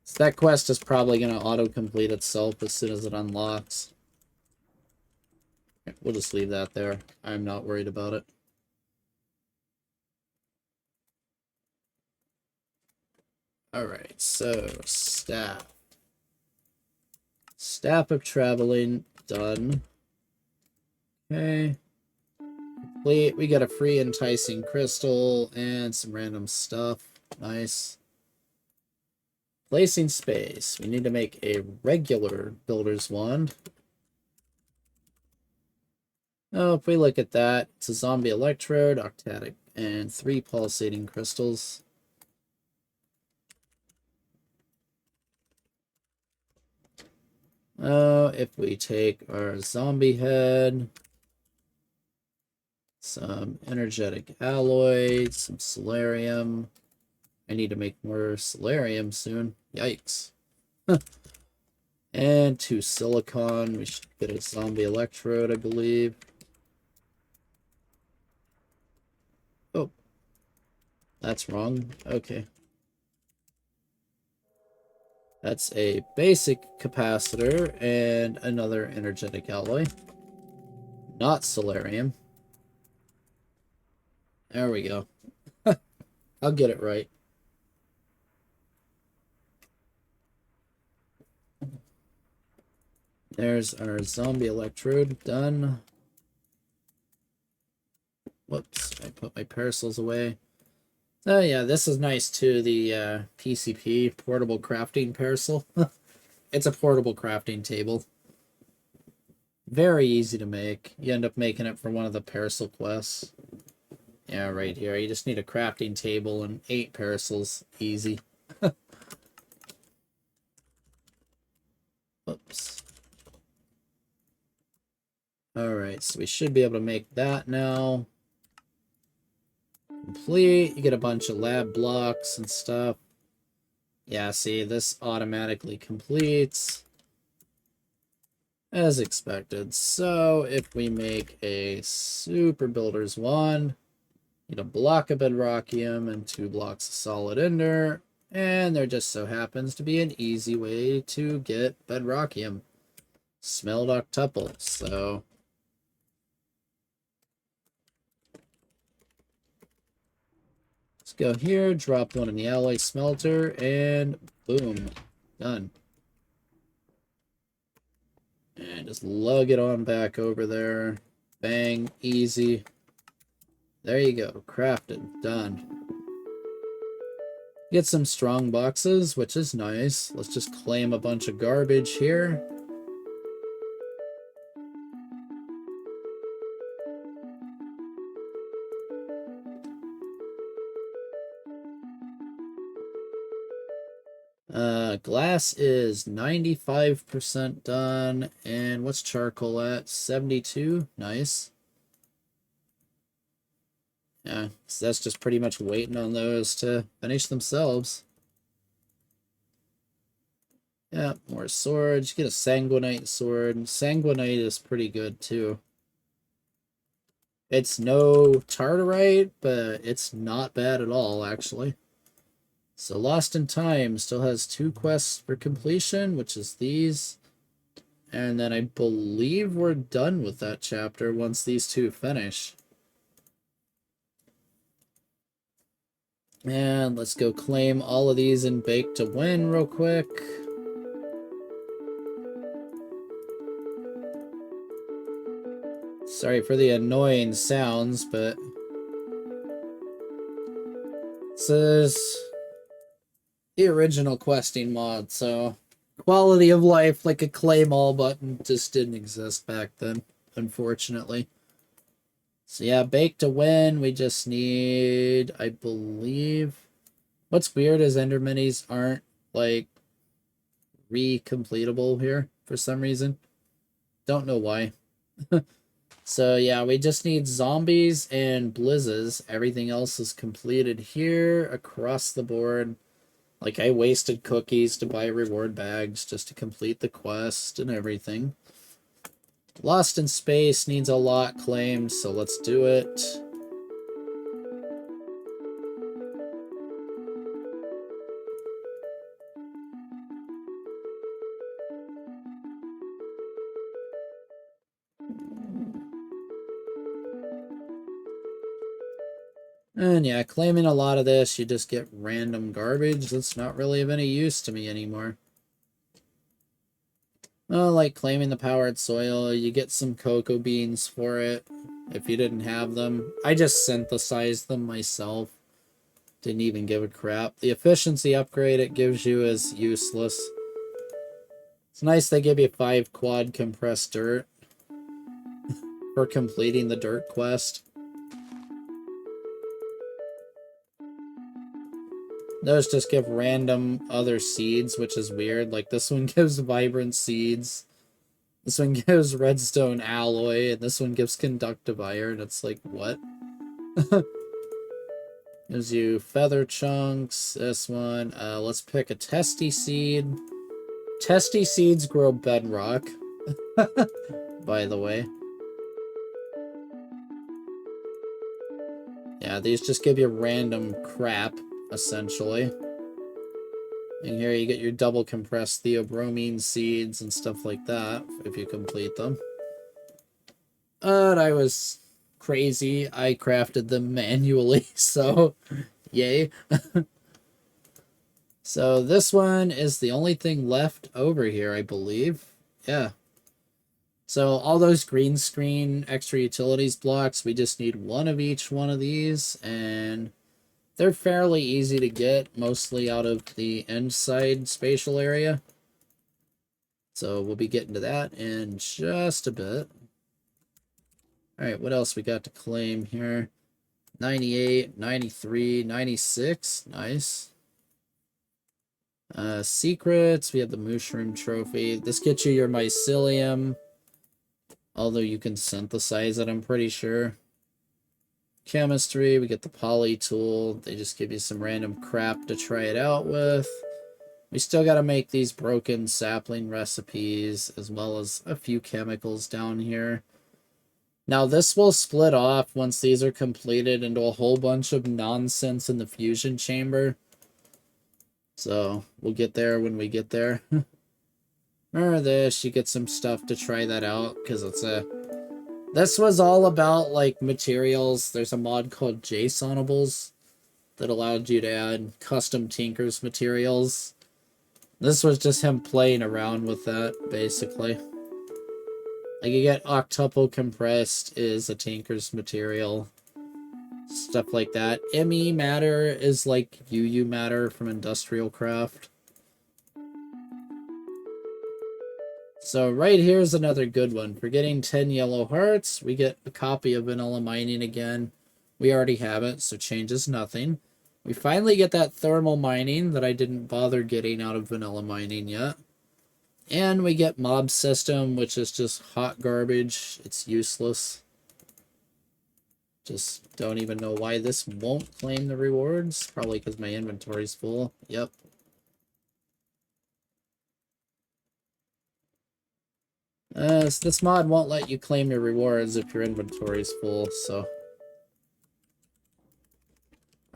So that quest is probably going to auto-complete itself as soon as it unlocks. We'll just leave that there. I'm not worried about it. Alright, so staff. Staff of traveling, done. Okay. Complete. We got a free enticing crystal and some random stuff. Nice. Placing space. We need to make a regular builder's wand. Oh, if we look at that, it's a zombie electrode, octatic, and 3 pulsating crystals. If we take our zombie head, some energetic alloy, some solarium. I need to make more solarium soon. Yikes. And 2 silicon. We should get a zombie electrode, I believe. Oh. That's wrong. Okay. That's a basic capacitor and another energetic alloy. Not solarium. There we go. I'll get it right. There's our zombie electrode. Done. Whoops, I put my parcels away. Oh yeah, this is nice too, the PCP, portable crafting parcel. It's a portable crafting table. Very easy to make. You end up making it for one of the parcel quests. Yeah, right here. You just need a crafting table and 8 parcels. Easy. Oops. Alright, so we should be able to make that now. Complete. You get a bunch of lab blocks and stuff. Yeah, see, this automatically completes. As expected. So, if we make a Super Builder's Wand, need a block of bedrockium and 2 blocks of solid ender. And there just so happens to be an easy way to get bedrockium. Smelled octuple. So let's go here, drop one in the alloy smelter, and boom. Done. And just lug it on back over there. Bang. Easy. There you go. Crafted. Done. Get some strong boxes, which is nice. Let's just claim a bunch of garbage here. Glass is 95% done. And what's charcoal at? 72. Nice. Yeah, so that's just pretty much waiting on those to finish themselves. Yeah, more swords. Get a sanguinite sword. Sanguinite is pretty good too. It's no tartarite, but it's not bad at all, actually. So Lost in Time still has 2 quests for completion, which is these. And then I believe we're done with that chapter once these 2 finish. And let's go claim all of these in Bake to Win real quick. Sorry for the annoying sounds, but this is the original questing mod, so quality of life, like a claim all button, just didn't exist back then, unfortunately. So yeah, Bake to Win, we just need, I believe... What's weird is Ender Minis aren't, like, recompletable here for some reason. Don't know why. So yeah, we just need zombies and blizzes. Everything else is completed here across the board. Like, I wasted cookies to buy reward bags just to complete the quest and everything. Lost in Space needs a lot claimed, so let's do it. And yeah, claiming a lot of this, you just get random garbage that's not really of any use to me anymore. Oh, like claiming the powered soil, you get some cocoa beans for it if you didn't have them. I just synthesized them myself. Didn't even give a crap. The efficiency upgrade it gives you is useless. It's nice they give you 5 quad compressed dirt for completing the dirt quest. Those just give random other seeds, which is weird. Like, this one gives vibrant seeds. This one gives redstone alloy, and this one gives conductive iron. It's like, what? Gives you feather chunks. This one. Let's pick a testy seed. Testy seeds grow bedrock, by the way. Yeah, these just give you random crap, essentially. And here you get your double compressed theobromine seeds and stuff like that, if you complete them. But I was crazy. I crafted them manually, so yay. So this one is the only thing left over here, I believe. Yeah. So all those green screen extra utilities blocks, we just need 1 of each one of these, and they're fairly easy to get, mostly out of the inside spatial area. So we'll be getting to that in just a bit. Alright, what else we got to claim here? 98, 93, 96. Nice. Secrets, we have the mushroom trophy. This gets you your mycelium, although you can synthesize it, I'm pretty sure. Chemistry, we get the poly tool. They just give you some random crap to try it out with. We still got to make these broken sapling recipes, as well as a few chemicals down here. Now this will split off once these are completed into a whole bunch of nonsense in the fusion chamber. So we'll get there when we get there. Remember this, you get some stuff to try that out, because it's a... This was all about, like, materials. There's a mod called JSONables that allowed you to add custom Tinker's materials. This was just him playing around with that, basically. Like, you get octuple compressed is a Tinker's material. Stuff like that. ME matter is like UU matter from Industrial Craft. So right here's another good one. For getting 10 yellow hearts, we get a copy of vanilla mining again. We already have it, so changes nothing. We finally get that thermal mining that I didn't bother getting out of vanilla mining yet. And we get mob system, which is just hot garbage. It's useless. Just don't even know why this won't claim the rewards. Probably because my inventory's full. Yep. So this mod won't let you claim your rewards if your inventory's full, so...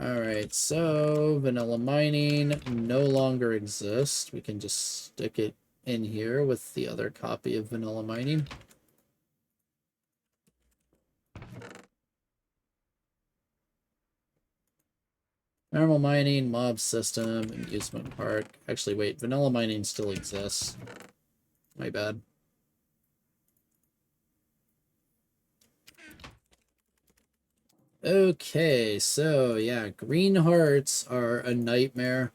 Alright, so vanilla mining no longer exists. We can just stick it in here with the other copy of vanilla mining. Normal mining, mob system, amusement park. Actually, wait, vanilla mining still exists. My bad. Okay, so yeah, green hearts are a nightmare.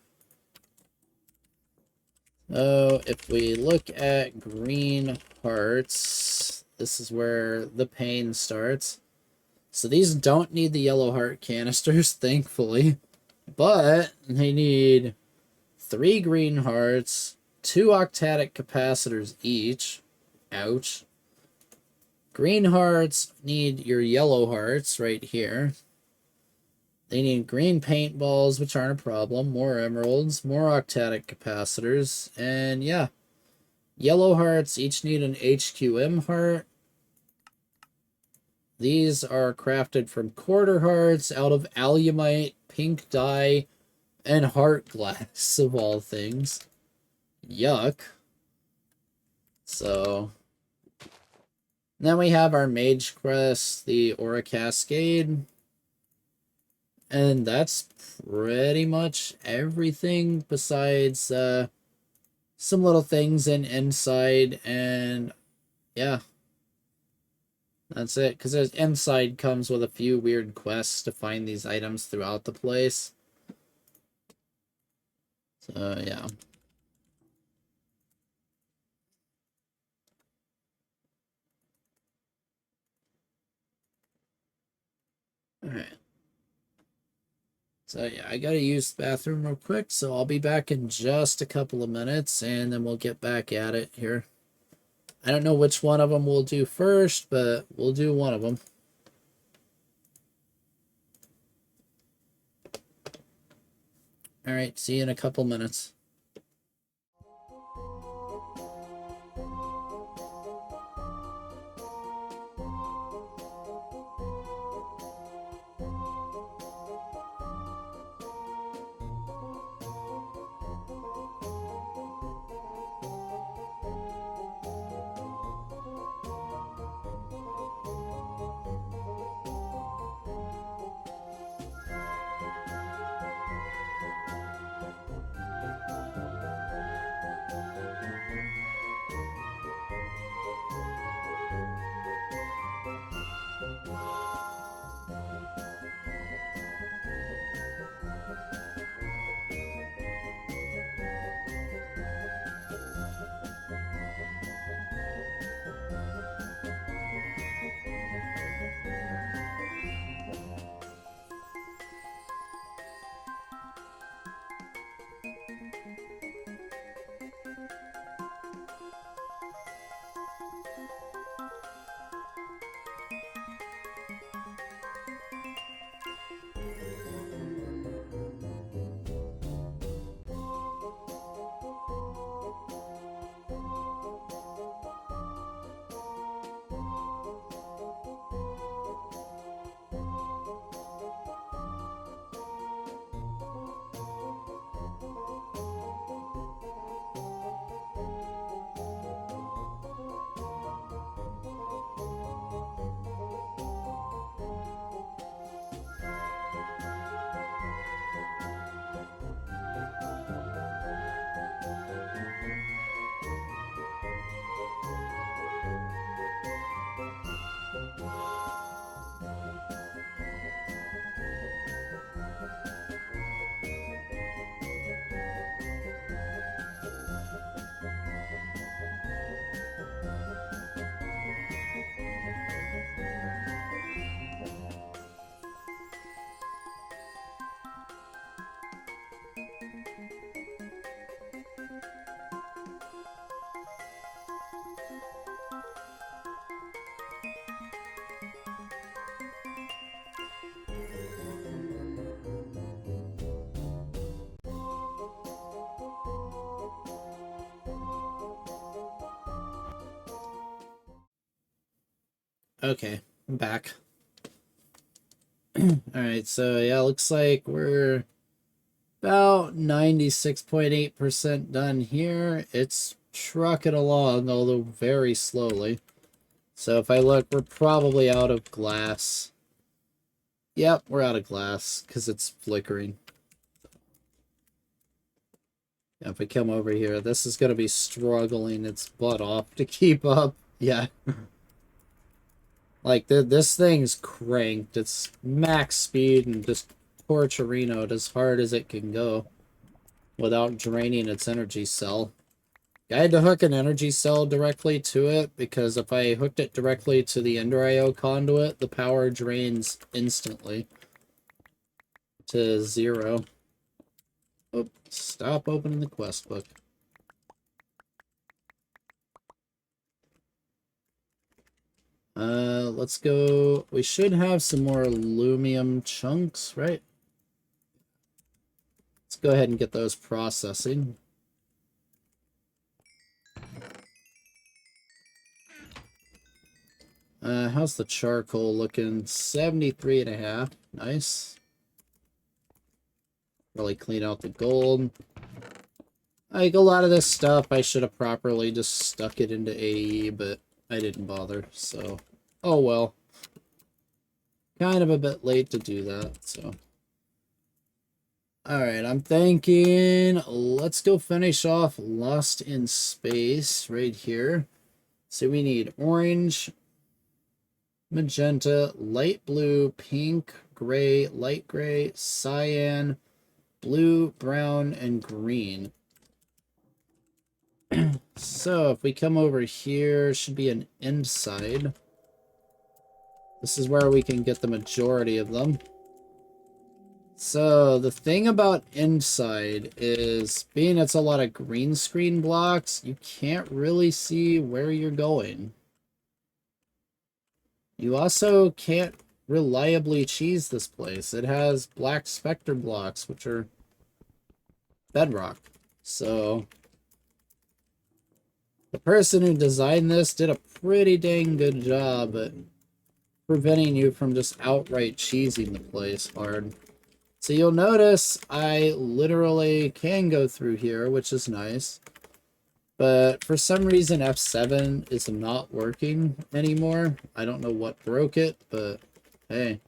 Oh, if we look at green hearts, this is where the pain starts. So these don't need the yellow heart canisters, thankfully. But they need 3 green hearts, 2 octadic capacitors each. Ouch. Green hearts need your yellow hearts right here. They need green paintballs, which aren't a problem. More emeralds, more octadic capacitors. And yeah, yellow hearts each need an HQM heart. These are crafted from quarter hearts out of alumite, pink dye, and heart glass, of all things. Yuck. So... Then we have our Mage Crest, the Aura Cascade. And that's pretty much everything besides some little things in inside, and yeah. That's it, because inside comes with a few weird quests to find these items throughout the place. So yeah. Alright. So yeah, I gotta use the bathroom real quick, so I'll be back in just a couple of minutes, and then we'll get back at it here. I don't know which one of them we'll do first, but we'll do one of them. Alright, see you in a couple minutes. Okay, I'm back. Alright, so yeah, looks like we're about 96.8% done here. It's trucking along, although very slowly. So if I look, we're probably out of glass. Yep, we're out of glass because it's flickering. If we come over here, this is going to be struggling its butt off to keep up. Yeah. Like, this thing's cranked. It's max speed and just torturino as hard as it can go without draining its energy cell. I had to hook an energy cell directly to it because if I hooked it directly to the Ender IO conduit, the power drains instantly to 0. Oh, stop opening the quest book. Let's go. We should have some more aluminum chunks, right? Let's go ahead and get those processing. How's the charcoal looking? 73.5. Nice. Really clean out the gold. Like, a lot of this stuff, I should have properly just stuck it into AE, but I didn't bother, so... Oh well. Kind of a bit late to do that, so... Alright, I'm thinking... Let's go finish off Lost in Space right here. So we need orange, magenta, light blue, pink, gray, light gray, cyan, blue, brown, and green. So if we come over here, should be an inside. This is where we can get the majority of them. So the thing about inside is, being it's a lot of green screen blocks, you can't really see where you're going. You also can't reliably cheese this place. It has black specter blocks, which are bedrock. So the person who designed this did a pretty dang good job at preventing you from just outright cheesing the place hard. So you'll notice I literally can go through here, which is nice. But for some reason F7 is not working anymore. I don't know what broke it, but hey.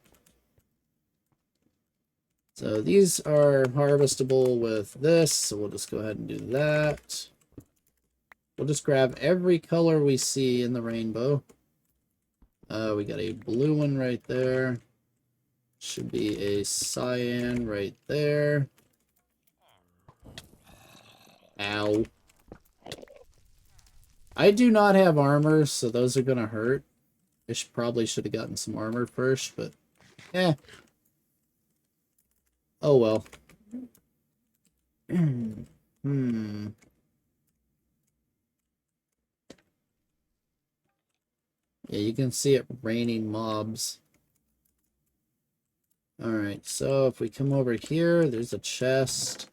So these are harvestable with this, so we'll just go ahead and do that. We'll just grab every color we see in the rainbow. We got a blue one right there. Should be a cyan right there. Ow. I do not have armor, so those are gonna hurt. I probably should have gotten some armor first, but eh. Oh well. Yeah, you can see it raining mobs. Alright, so if we come over here, there's a chest.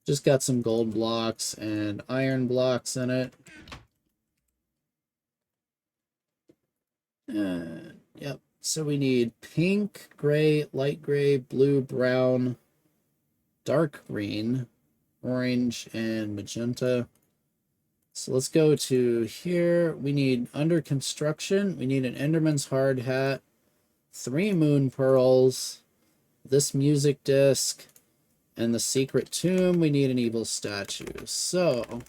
Just got some gold blocks and iron blocks in it. Yep, so we need pink, gray, light gray, blue, brown, dark green, orange, and magenta. So let's go to here. We need under construction. We need an Enderman's hard hat, 3 moon pearls, this music disc, and the secret tomb. We need an evil statue. So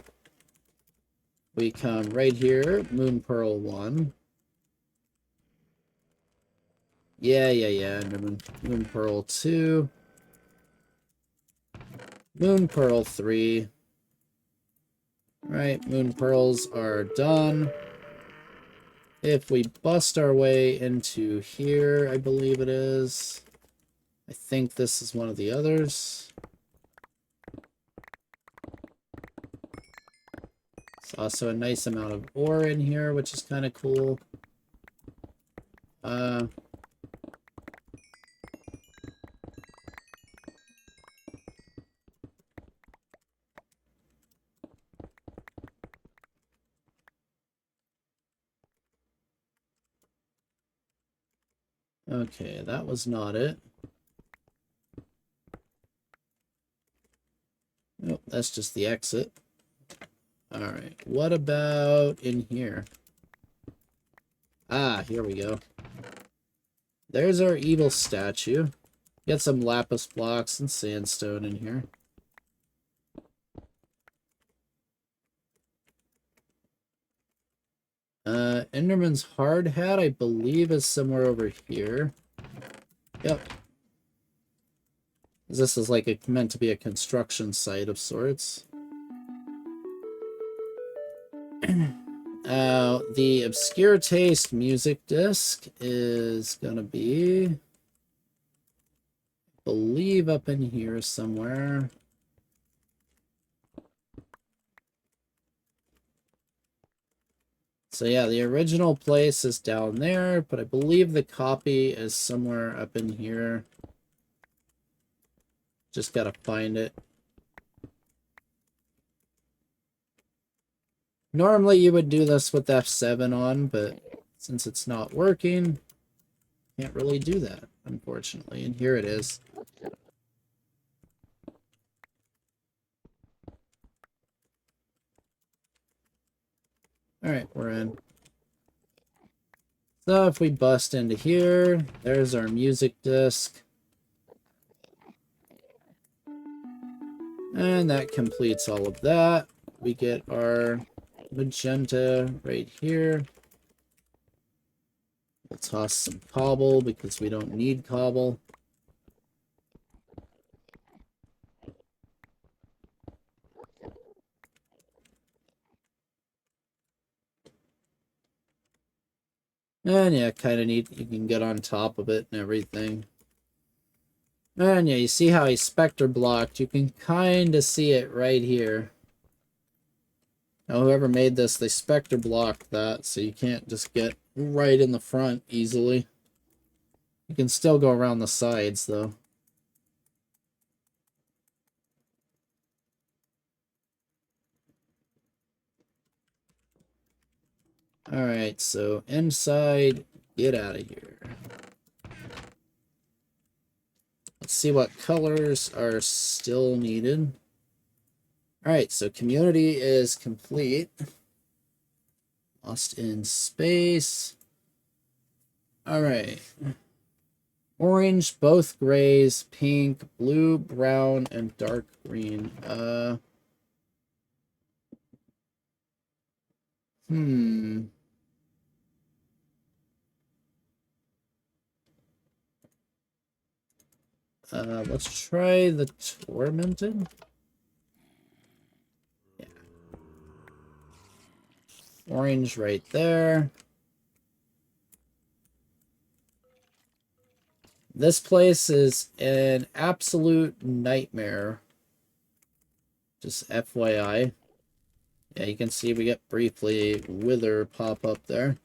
we come right here, moon pearl 1. Yeah, Enderman. Moon pearl 2. Moon pearl 3. Right, moon pearls are done. If we bust our way into here, I believe it is. I think this is one of the others. There's also a nice amount of ore in here, which is kind of cool. Okay, that was not it. Nope, that's just the exit. Alright, what about in here? Ah, here we go. There's our evil statue. Get some lapis blocks and sandstone in here. Enderman's hard hat, I believe, is somewhere over here. Yep. This is like meant to be a construction site of sorts. The Obscure Taste music disc is gonna be, I believe, up in here somewhere. So yeah, the original place is down there, but I believe the copy is somewhere up in here. Just gotta find it. Normally you would do this with F7 on, but since it's not working, can't really do that, unfortunately. And here it is. Alright, we're in. So if we bust into here, there's our music disc. And that completes all of that. We get our magenta right here. We'll toss some cobble because we don't need cobble. And yeah, kind of neat. You can get on top of it and everything. And yeah, you see how he's specter blocked. You can kind of see it right here. Now, whoever made this, they specter blocked that, so you can't just get right in the front easily. You can still go around the sides, though. Alright, so inside, get out of here. Let's see what colors are still needed. Alright, so community is complete. Lost in space. Alright. Orange, both grays, pink, blue, brown, and dark green. Let's try the tormented. Yeah. Orange right there. This place is an absolute nightmare. Just FYI. Yeah, you can see we get briefly wither pop up there.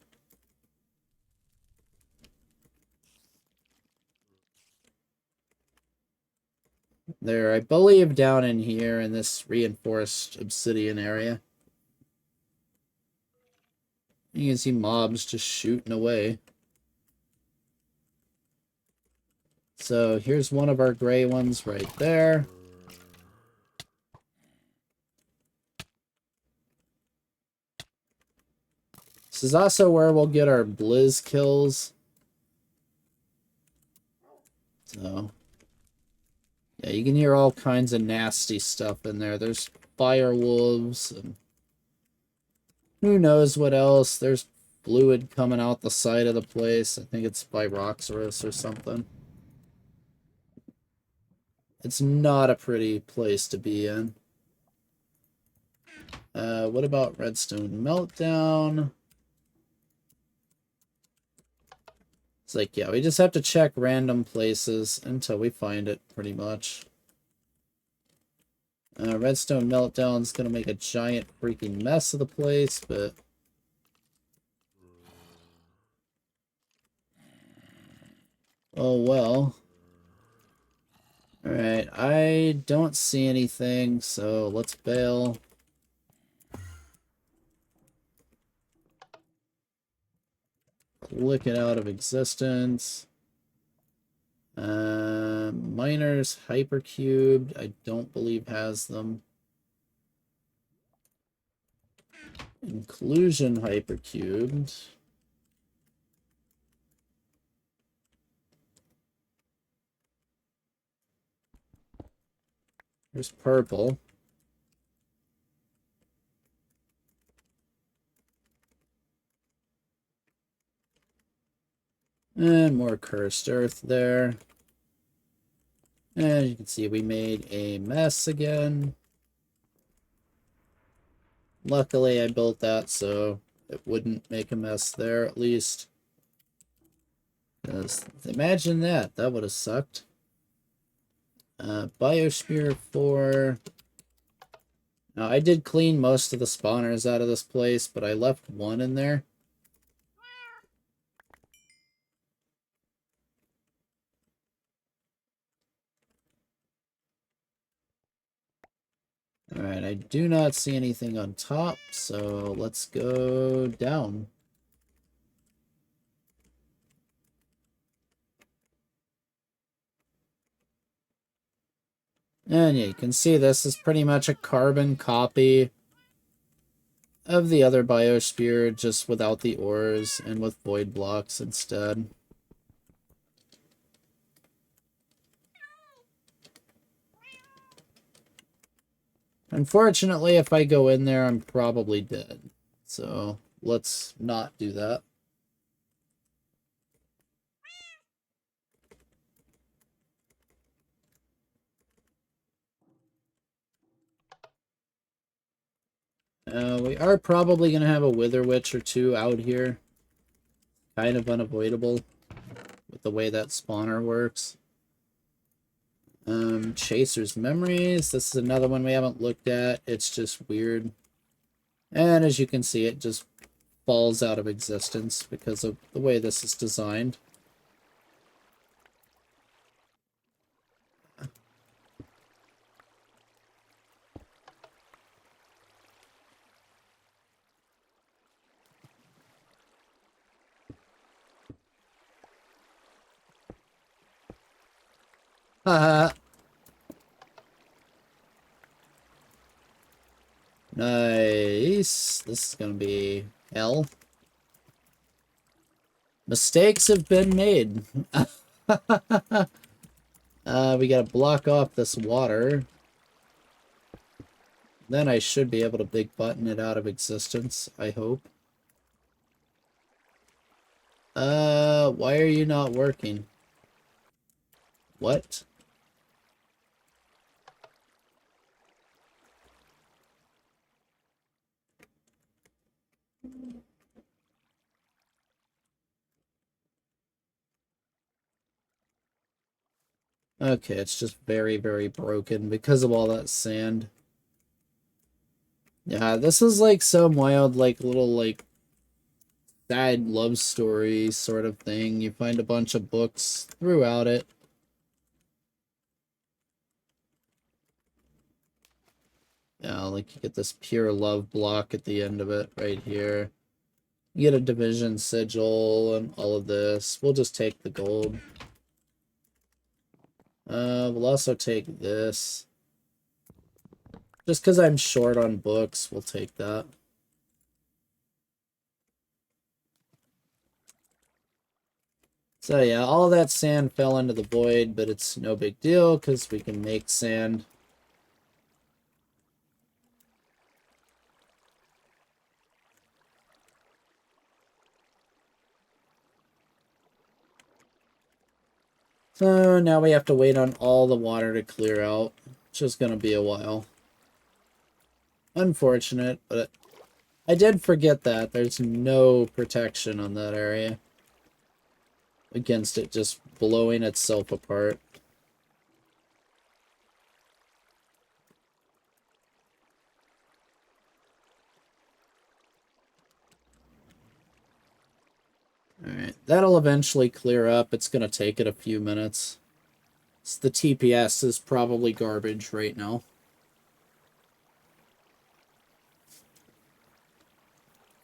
They're, I believe, down in here in this reinforced obsidian area. You can see mobs just shooting away. So here's one of our gray ones right there. This is also where we'll get our blizz kills. So, yeah, you can hear all kinds of nasty stuff in there. There's fire wolves and who knows what else. There's fluid coming out the side of the place. I think it's Pyroxorus or something. It's not a pretty place to be in. What about Redstone Meltdown? It's like, yeah, we just have to check random places until we find it, pretty much. Redstone Meltdown's gonna make a giant freaking mess of the place, but... oh well. Alright, I don't see anything, so let's bail. Click it out of existence. Miners hypercubed, I don't believe has them. Inclusion hypercubed. There's purple. And more cursed earth there. And you can see we made a mess again. Luckily, I built that so it wouldn't make a mess there, at least. Imagine that. That would have sucked. Biosphere 4. Now, I did clean most of the spawners out of this place, but I left one in there. Alright, I do not see anything on top, so let's go down. And yeah, you can see this is pretty much a carbon copy of the other biosphere, just without the ores and with void blocks instead. Unfortunately, if I go in there, I'm probably dead. So let's not do that. We are probably going to have a Wither Witch or two out here. Kind of unavoidable with the way that spawner works. Chaser's Memories. This is another one we haven't looked at. It's just weird. And as you can see, it just falls out of existence because of the way this is designed. Haha. Nice. This is gonna be hell. Mistakes have been made. We gotta block off this water. Then I should be able to big button it out of existence, I hope. Why are you not working? What? Okay, it's just very, very broken because of all that sand. Yeah, this is like some wild, like, little, like, sad love story sort of thing. You find a bunch of books throughout it. Yeah, like, you get this pure love block at the end of it right here. You get a division sigil and all of this. We'll just take the gold. We'll also take this. Just because I'm short on books, we'll take that. So yeah, all that sand fell into the void, but it's no big deal because we can make sand. So now we have to wait on all the water to clear out, which is going to be a while. Unfortunate, but I did forget that there's no protection on that area against it just blowing itself apart. Alright, that'll eventually clear up. It's going to take it a few minutes. So the TPS is probably garbage right now.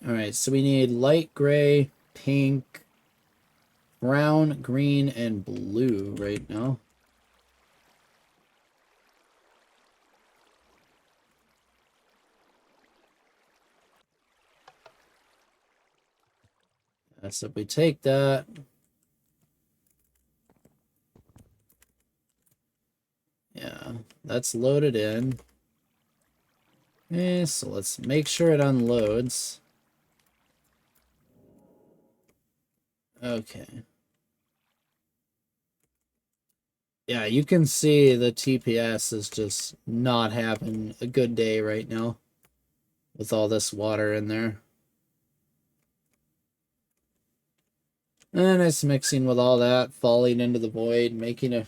Alright, so we need light gray, pink, brown, green, and blue right now. So if we take that, yeah, that's loaded in. Okay, so let's make sure it unloads. Okay. Yeah, you can see the TPS is just not having a good day right now with all this water in there. And it's mixing with all that, falling into the void, making a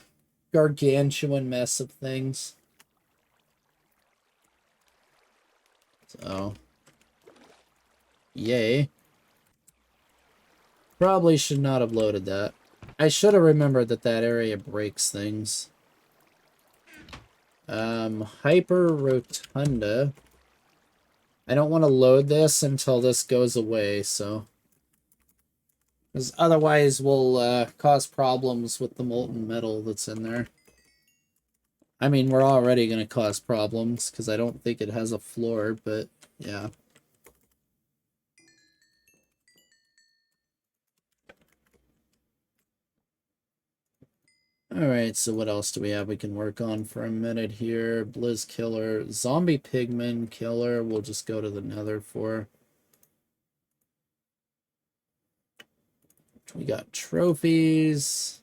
gargantuan mess of things. So, yay. Probably should not have loaded that. I should have remembered that that area breaks things. Hyper Rotunda. I don't want to load this until this goes away, so... Because otherwise we'll cause problems with the molten metal that's in there. I mean, we're already going to cause problems, because I don't think it has a floor, but yeah. Alright, so what else do we have we can work on for a minute here? Blizz Killer, Zombie Pigman Killer, we'll just go to the Nether for. We got trophies,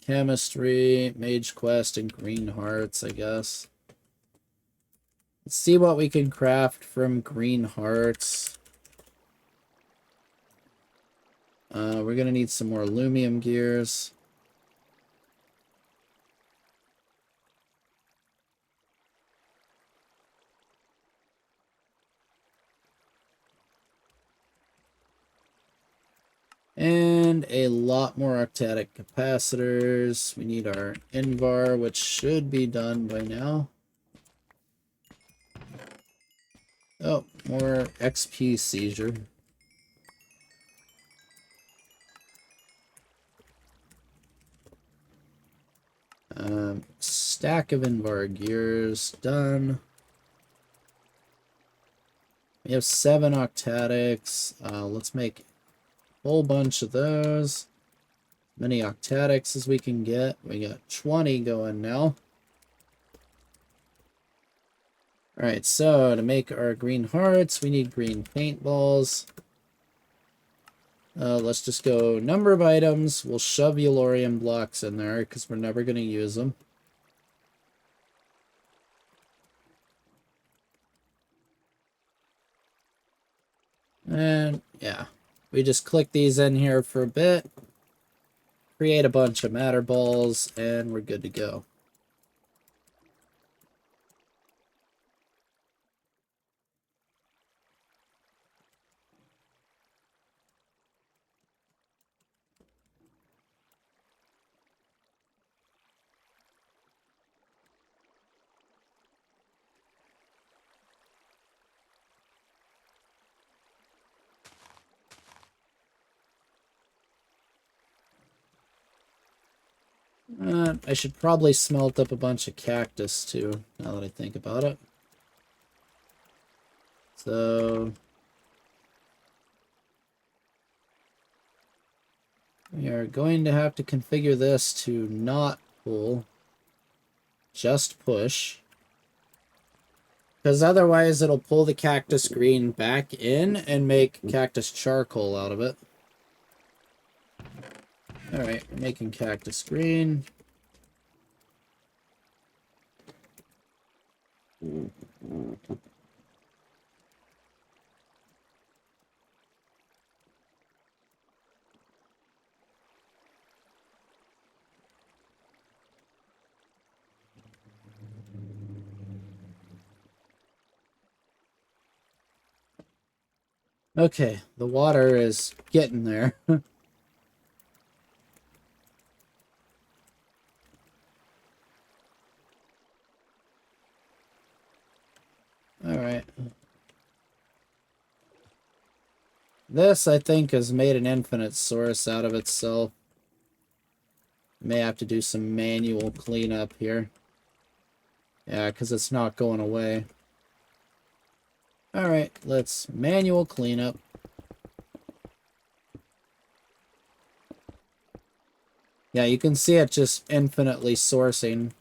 chemistry, mage quest, and green hearts, I guess. Let's see what we can craft from green hearts. We're gonna need some more aluminum gears. And a lot more octadic capacitors. We need our Invar, which should be done by now. Oh, more XP seizure. Stack of Invar gears done. We have 7 octadics. Let's make a whole bunch of those. Many octadics as we can get. We got 20 going now. Alright, so to make our green hearts, we need green paintballs. Let's just go number of items. We'll shove Eulorium blocks in there because we're never going to use them. And yeah, we just click these in here for a bit, create a bunch of matter balls, and we're good to go. I should probably smelt up a bunch of cactus too, now that I think about it. So we are going to have to configure this to not pull, just push. Because otherwise it'll pull the cactus green back in and make cactus charcoal out of it. Alright, we're making cactus green. Okay, the water is getting there. Alright. This, I think, has made an infinite source out of itself. May have to do some manual cleanup here. Yeah, because it's not going away. Alright, let's manual cleanup. Yeah, you can see it just infinitely sourcing.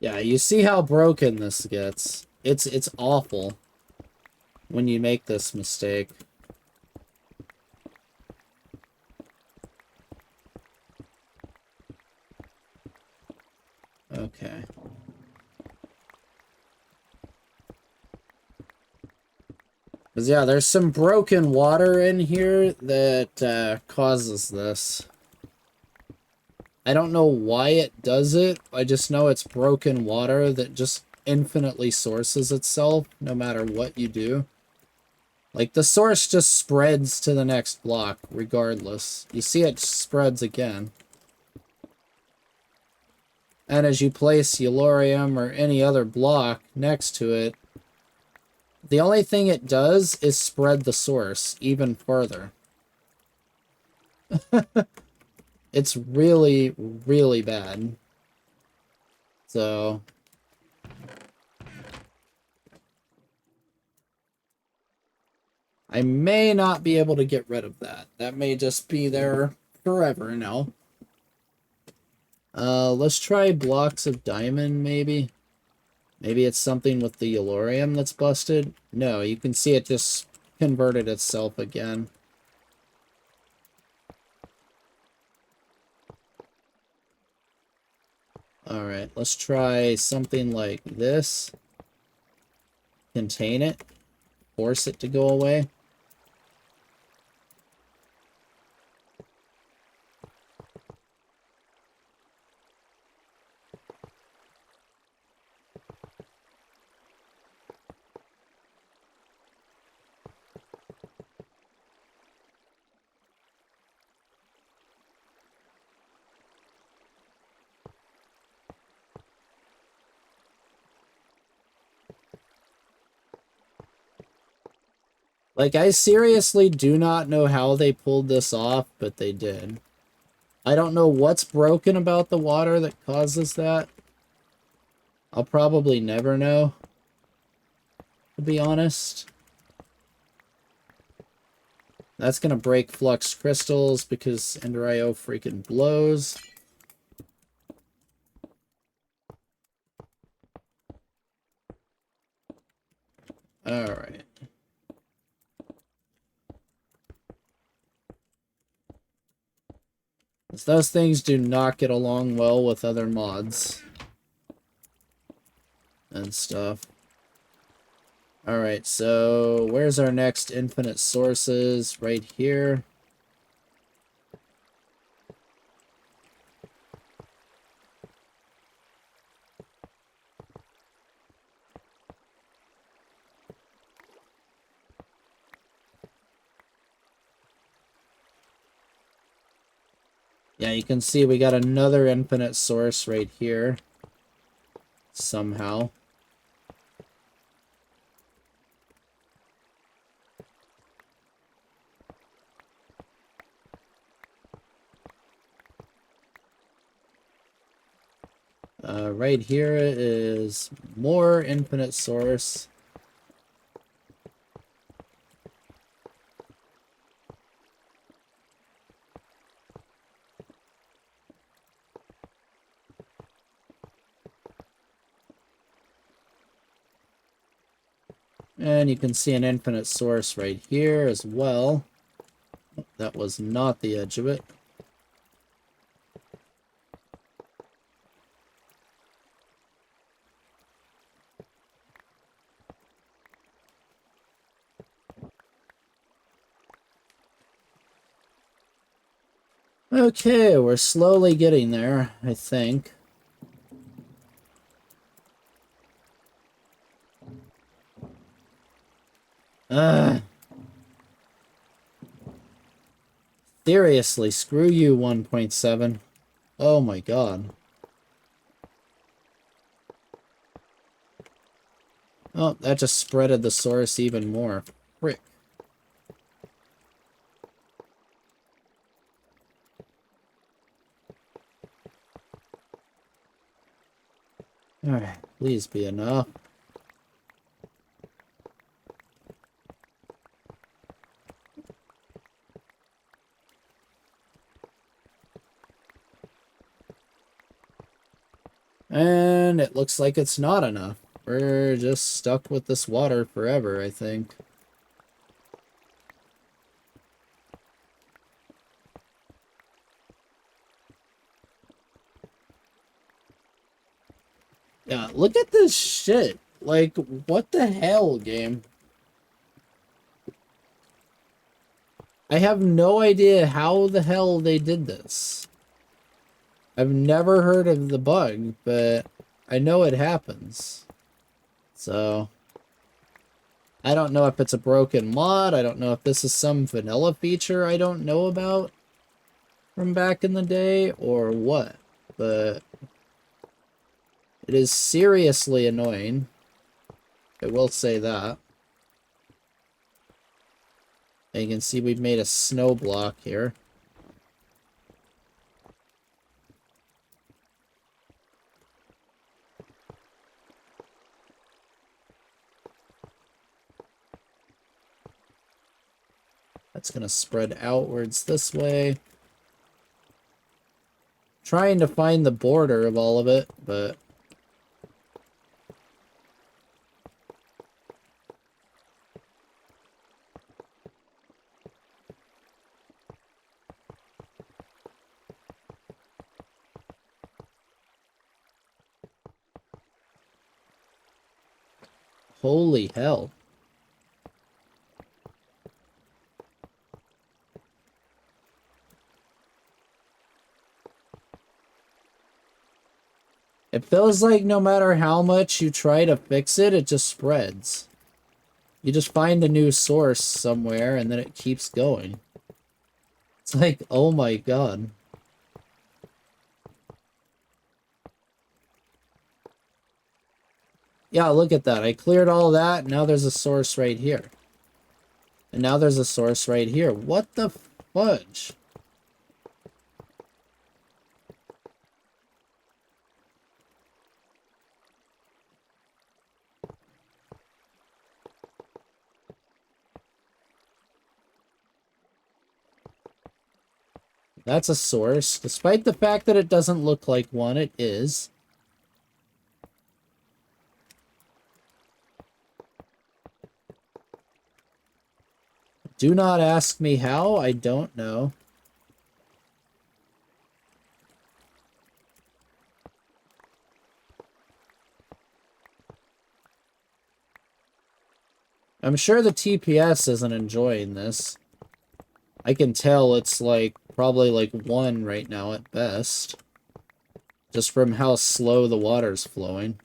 Yeah, you see how broken this gets. It's awful when you make this mistake. Okay. Because, yeah, there's some broken water in here that causes this. I don't know why it does it. I just know it's broken water that just infinitely sources itself no matter what you do. Like, the source just spreads to the next block regardless. You see it spreads again. And as you place Eulorium or any other block next to it, the only thing it does is spread the source even further. It's really, really bad. So... I may not be able to get rid of that. That may just be there forever now. Let's try blocks of diamond, maybe. Maybe it's something with the Eulorium that's busted. No, you can see it just converted itself again. Alright, let's try something like this. Contain it. Force it to go away. Like, I seriously do not know how they pulled this off, but they did. I don't know what's broken about the water that causes that. I'll probably never know, to be honest. That's gonna break flux crystals because Ender IO freaking blows. Alright. Those things do not get along well with other mods. And stuff. Alright, so where's our next infinite sources? Right here. Yeah, you can see we got another infinite source right here. Somehow. Right here is more infinite source. And you can see an infinite source right here as well. That was not the edge of it. Okay, we're slowly getting there, I think. Ugh. Seriously, screw you, 1.7. Oh my god. Oh, that just spreaded the source even more. Frick. Alright, please be enough. And it looks like it's not enough. We're just stuck with this water forever, I think. Yeah, look at this shit. Like, what the hell, game? I have no idea how the hell they did this. I've never heard of the bug, but I know it happens. So, I don't know if it's a broken mod. I don't know if this is some vanilla feature I don't know about from back in the day or what, but it is seriously annoying. I will say that. And you can see we've made a snow block here. That's going to spread outwards this way. Trying to find the border of all of it, but holy hell. It feels like no matter how much you try to fix it, it just spreads. You just find a new source somewhere and then it keeps going. It's like, oh my god. Yeah, look at that. I cleared all that. Now there's a source right here. And now there's a source right here. What the fudge? That's a source. Despite the fact that it doesn't look like one, it is. Do not ask me how. I don't know. I'm sure the TPS isn't enjoying this. I can tell it's like probably like 1 right now at best. Just from how slow the water's flowing.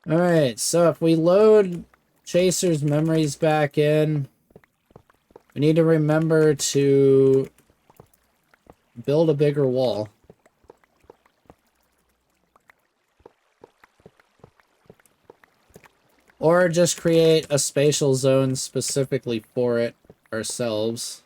Alright, so if we load Chaser's memories back in, we need to remember to build a bigger wall. Or just create a spatial zone specifically for it ourselves.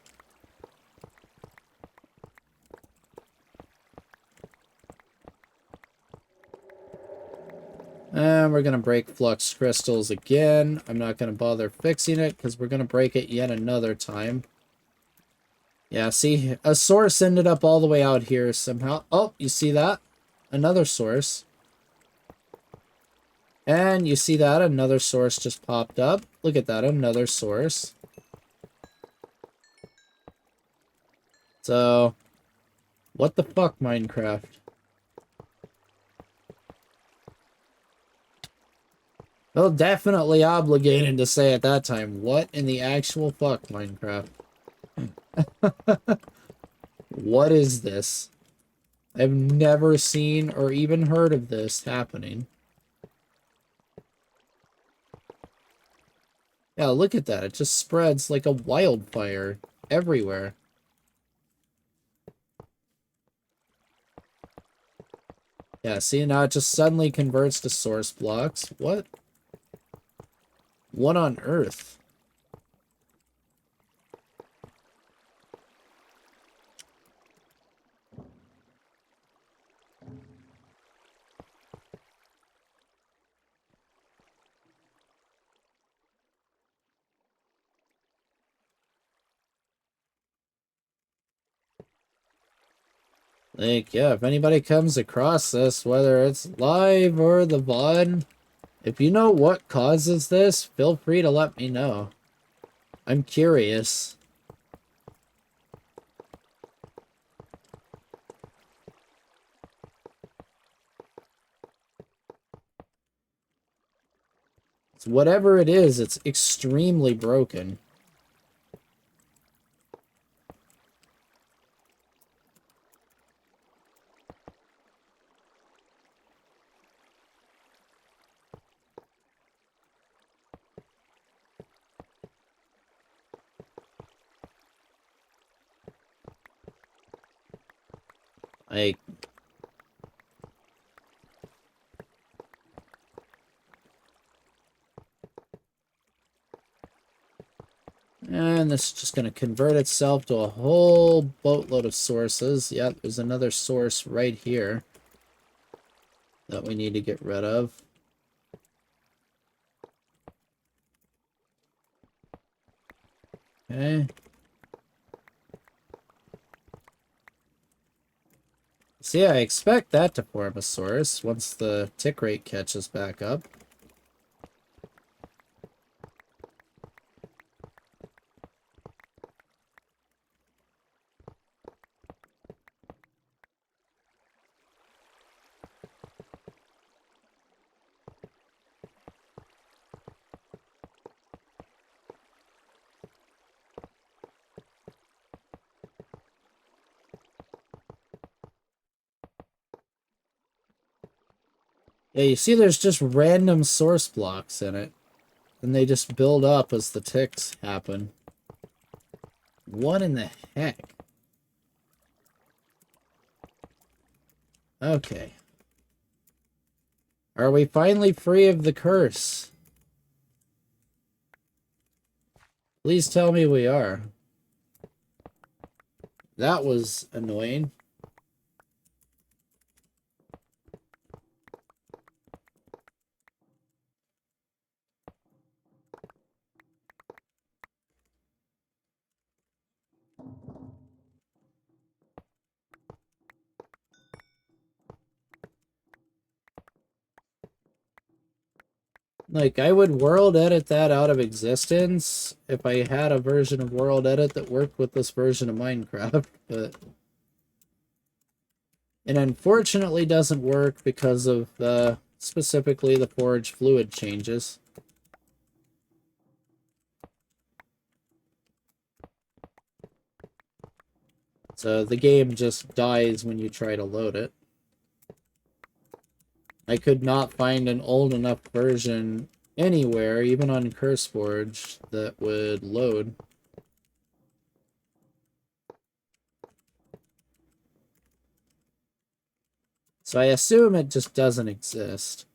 And we're going to break flux crystals again. I'm not going to bother fixing it because we're going to break it yet another time. Yeah, see, a source ended up all the way out here somehow. Oh, you see that? Another source. And you see that? Another source just popped up. Look at that, another source. So, what the fuck, Minecraft? Well, definitely obligated to say at that time, what in the actual fuck, Minecraft? What is this? I've never seen or even heard of this happening. Yeah, look at that. It just spreads like a wildfire everywhere. Yeah, see, now it just suddenly converts to source blocks. What? What on earth? Like, yeah, if anybody comes across this, whether it's live or the VoD, if you know what causes this, feel free to let me know. I'm curious. So whatever it is, it's extremely broken. Like, and this is just going to convert itself to a whole boatload of sources. Yep, there's another source right here that we need to get rid of. Okay. See, I expect that to form a source once the tick rate catches back up. Yeah, you see there's just random source blocks in it. And they just build up as the ticks happen. What in the heck? Okay. Are we finally free of the curse? Please tell me we are. That was annoying. Like, I would world edit that out of existence if I had a version of world edit that worked with this version of Minecraft, but it unfortunately doesn't work because of, specifically the forge fluid changes. So the game just dies when you try to load it. I could not find an old enough version anywhere, even on CurseForge, that would load. So I assume it just doesn't exist.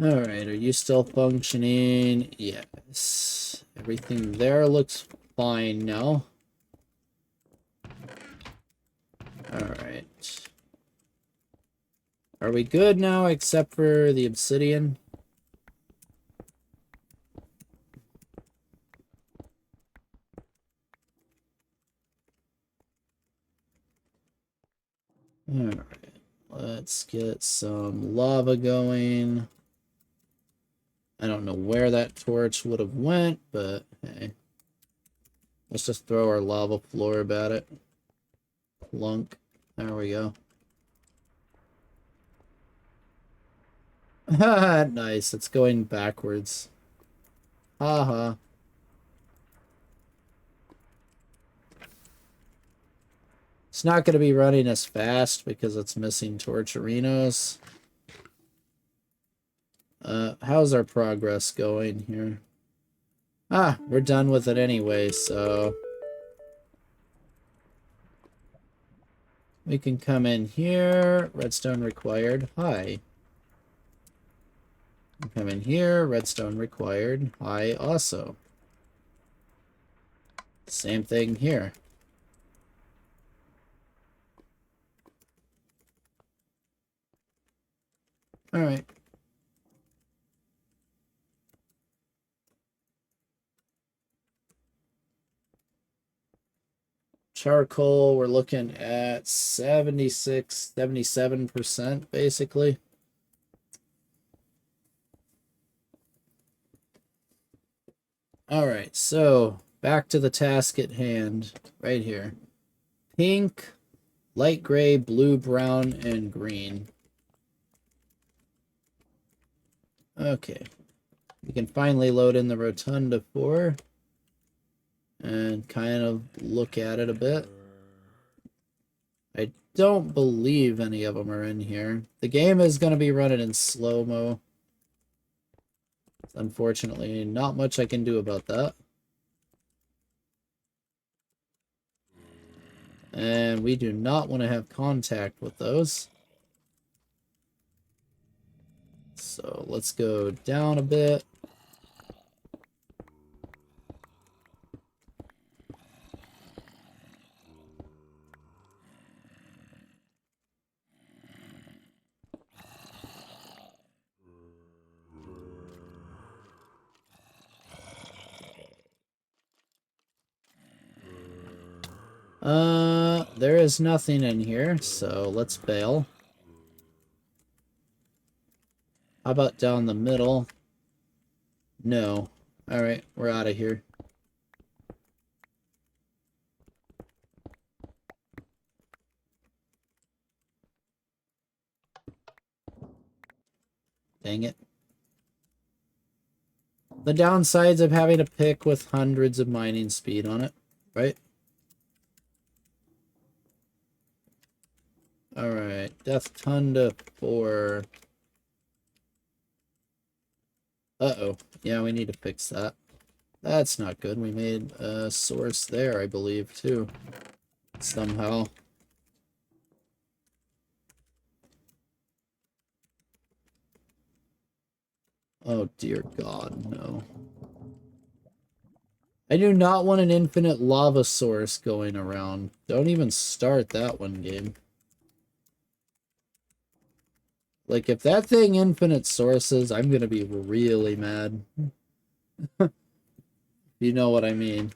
Alright, are you still functioning? Yes. Everything there looks fine now. Alright. Are we good now, except for the obsidian? Alright. Let's get some lava going. I don't know where that torch would have went, but hey. Let's just throw our lava floor at it. Plunk. There we go. Nice, it's going backwards. Haha. It's not going to be running as fast because it's missing torcherinos. How's our progress going here? Ah, we're done with it anyway, so... we can come in here. Redstone required. Hi. Come in here. Redstone required. Hi also. Same thing here. Alright. Charcoal, we're looking at 76, 77% basically. Alright, so back to the task at hand, right here. Pink, light gray, blue, brown, and green. Okay. We can finally load in the Rotunda 4 and kind of look at it a bit. I don't believe any of them are in here. The game is going to be running in slow-mo. Unfortunately, not much I can do about that. And we do not want to have contact with those. So let's go down a bit. There is nothing in here, so let's bail. How about down the middle? No. Alright, we're out of here. Dang it. The downsides of having to pick with hundreds of mining speed on it, right? Alright, Death Tunda 4. Uh-oh. Yeah, we need to fix that. That's not good. We made a source there, I believe, too. Somehow. Oh, dear God, no. I do not want an infinite lava source going around. Don't even start that one, game. Like, if that thing infinite sources, I'm gonna be really mad. You know what I mean.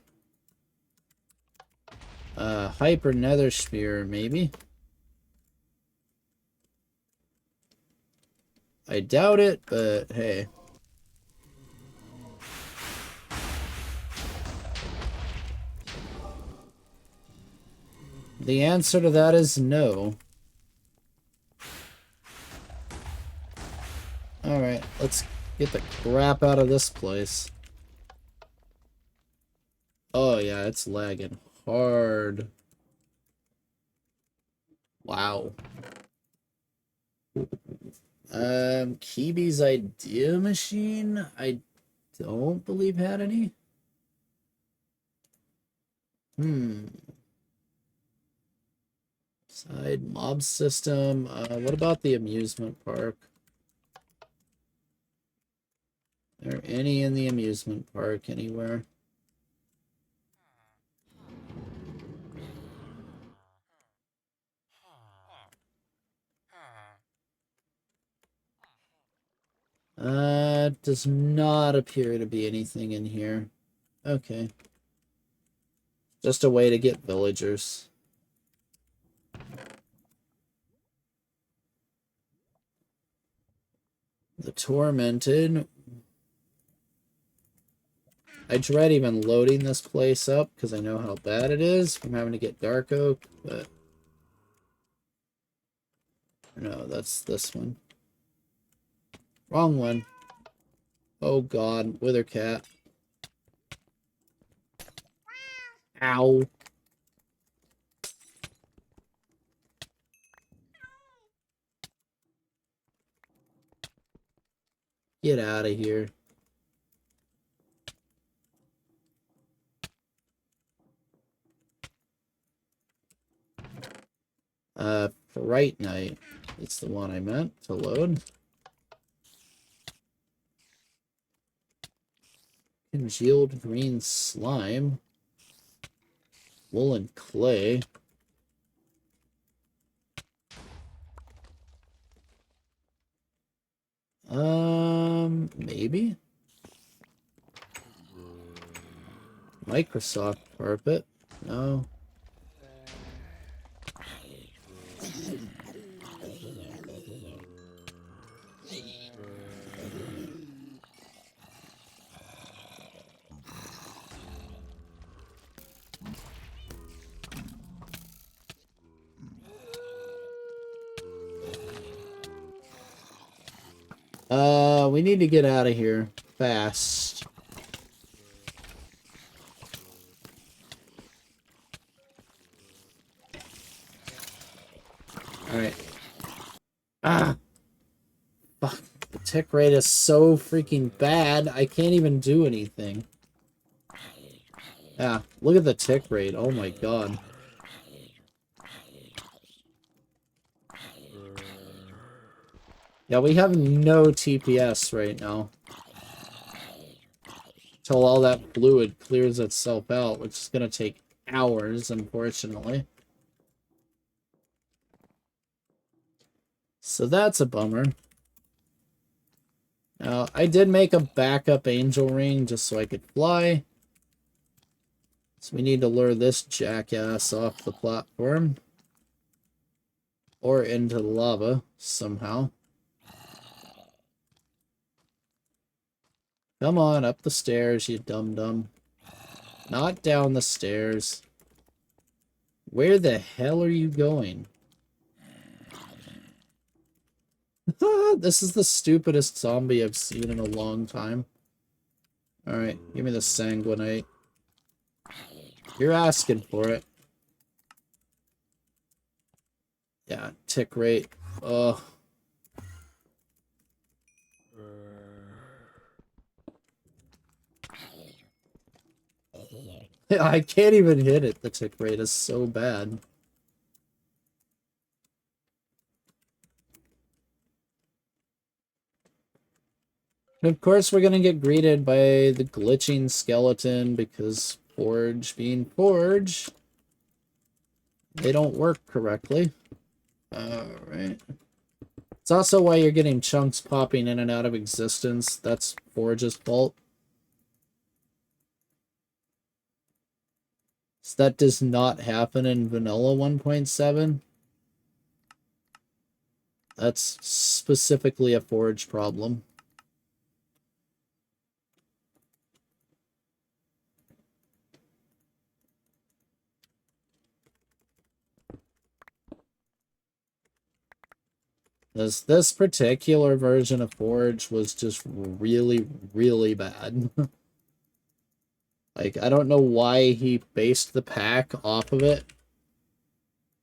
Hyper Nether Sphere, maybe? I doubt it, but hey. The answer to that is no. Alright, let's get the crap out of this place. Oh yeah, it's lagging hard. Wow. Kibi's Idea Machine? I don't believe had any. Side mob system. What about the amusement park? Are there any in the amusement park anywhere? Does not appear to be anything in here. Okay. Just a way to get villagers. The Tormented. I dread even loading this place up because I know how bad it is from having to get dark oak, but no, that's this one. Wrong one. Oh god, wither cat. Ow. Get out of here. Fright Night. It's the one I meant to load. Congealed green slime. Woolen clay. Maybe? Microsoft carpet? No. We need to get out of here fast. Alright. Ah! Fuck. The tick rate is so freaking bad, I can't even do anything. Yeah, look at the tick rate. Oh my god. Yeah, we have no TPS right now. Till all that fluid clears itself out, which is gonna take hours, unfortunately. So that's a bummer. Now, I did make a backup angel ring just so I could fly. So we need to lure this jackass off the platform. Or into the lava, somehow. Come on, up the stairs, you dum-dum. Not down the stairs. Where the hell are you going? This is the stupidest zombie I've seen in a long time. Alright, give me the sanguinite. You're asking for it. Yeah, tick rate. Ugh. I can't even hit it. The tick rate is so bad. And of course, we're gonna get greeted by the glitching skeleton because Forge being Forge, they don't work correctly. Alright. It's also why you're getting chunks popping in and out of existence. That's Forge's fault. So that does not happen in Vanilla 1.7. That's specifically a Forge problem. This particular version of Forge was just really, really bad. Like, I don't know why he based the pack off of it.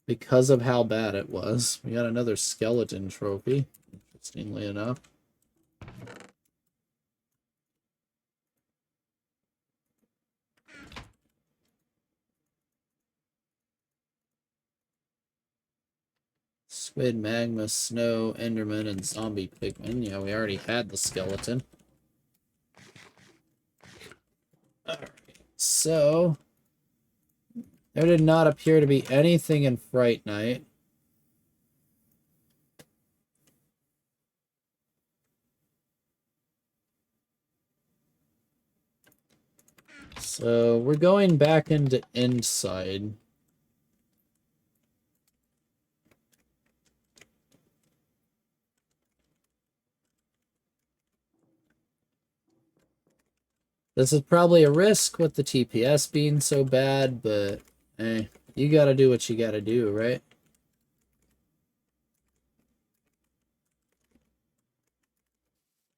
Because of how bad it was. We got another skeleton trophy, interestingly enough. Squid, magma, snow, enderman, and zombie pigman. Yeah, we already had the skeleton. Alright, so... there did not appear to be anything in Fright Night. So, we're going back into Inside. This is probably a risk with the TPS being so bad, but hey, you gotta do what you gotta do, right?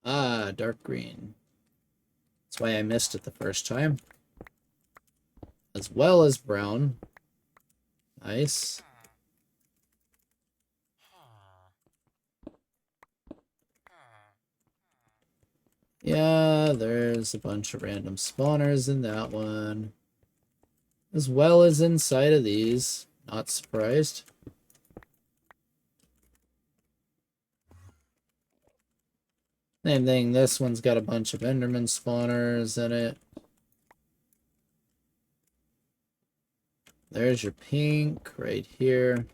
Ah, dark green. That's why I missed it the first time. As well as brown. Nice. Yeah, there's a bunch of random spawners in that one. As well as inside of these. Not surprised. Same thing, this one's got a bunch of Enderman spawners in it. There's your pink right here.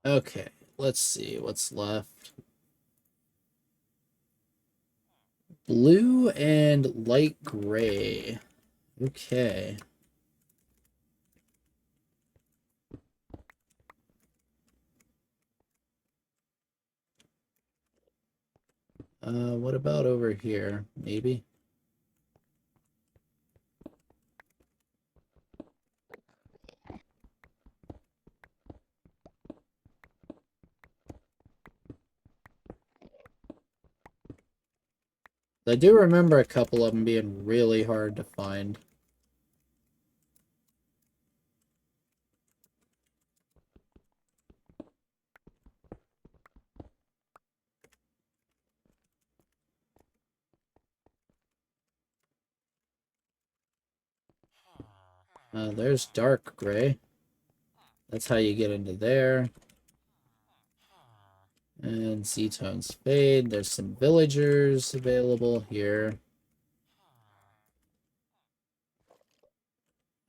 Okay, let's see what's left. Blue and light gray. Okay. What about over here? Maybe? I do remember a couple of them being really hard to find. There's dark gray. That's how you get into there. And Z-tones fade. There's some villagers available here.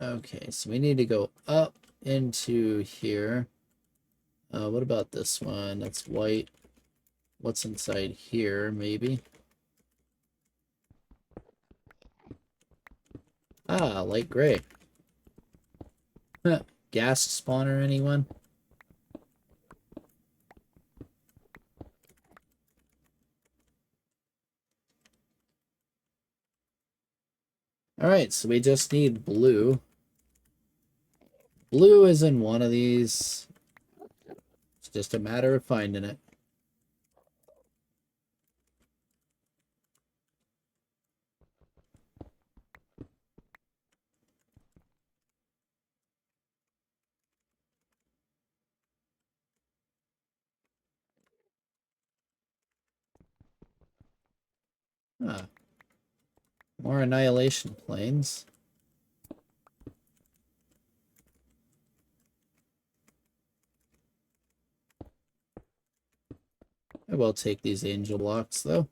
Okay, so we need to go up into here. What about this one? That's white. What's inside here, maybe? Ah, light gray. Gas spawner, anyone? Alright, so we just need blue. Blue is in one of these. It's just a matter of finding it. Ah, more annihilation planes. I will take these angel blocks, though.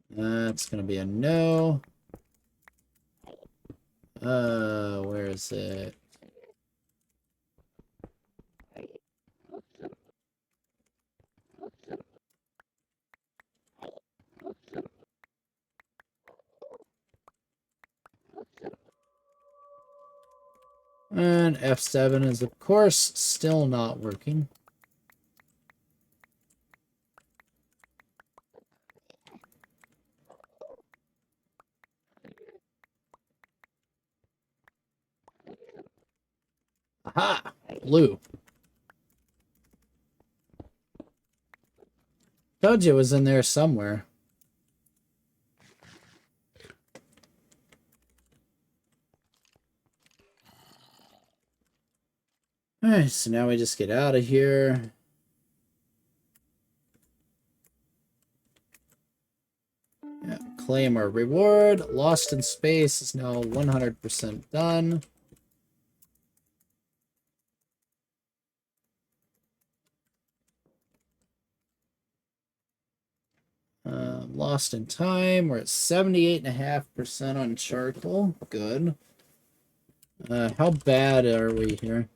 That's gonna be a no. Where is it? And F7 is, of course, still not working. Aha! Blue. Told you it was in there somewhere. Alright, so now we just get out of here. Yeah, claim our reward. Lost in Space is now 100% done. Lost in Time, we're at 78.5% on charcoal. Good. How bad are we here?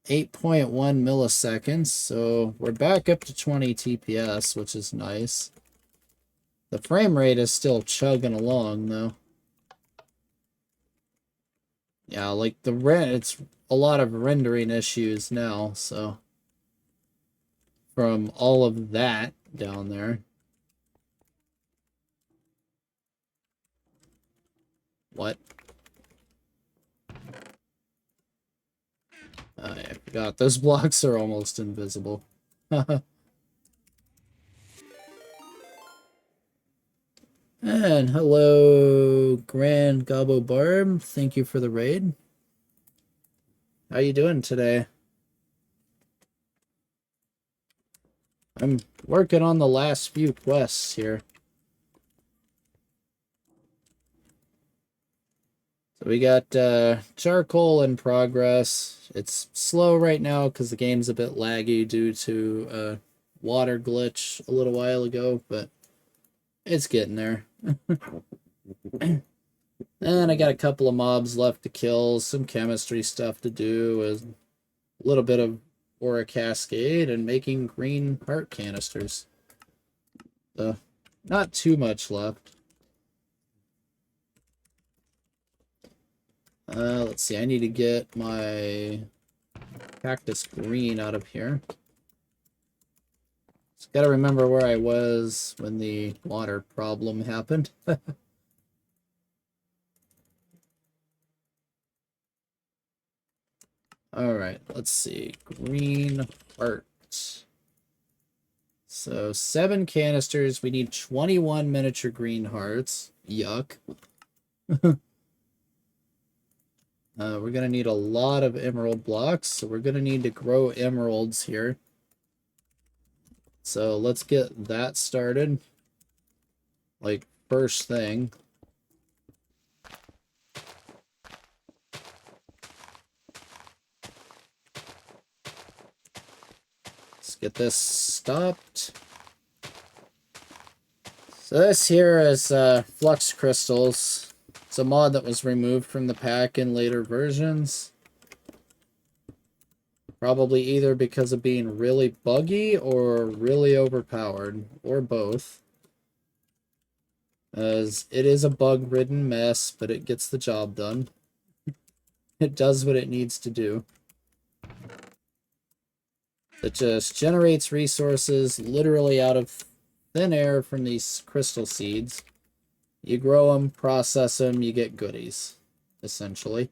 8.1 milliseconds, so we're back up to 20 TPS, which is nice. The frame rate is still chugging along, though. Yeah, like it's a lot of rendering issues now, so from all of that down there. What? I forgot. Those blocks are almost invisible. And hello, Grand Gobbo Barb. Thank you for the raid. How you doing today? I'm working on the last few quests here. So we got charcoal in progress. It's slow right now because the game's a bit laggy due to a water glitch a little while ago, but it's getting there. And I got a couple of mobs left to kill, some chemistry stuff to do, a little bit of Aura Cascade, and making green heart canisters. So, not too much left. Let's see, I need to get my cactus green out of here. Just gotta remember where I was when the water problem happened. Alright, let's see. Green heart. So 7 canisters. We need 21 miniature green hearts. Yuck. We're going to need a lot of emerald blocks, so we're going to need to grow emeralds here. So let's get that started. Like, first thing. Let's get this stopped. So this here is flux crystals. It's a mod that was removed from the pack in later versions. Probably either because of being really buggy or really overpowered, or both. As it is a bug-ridden mess, but it gets the job done. It does what it needs to do. It just generates resources literally out of thin air from these crystal seeds. You grow them, process them, you get goodies, essentially.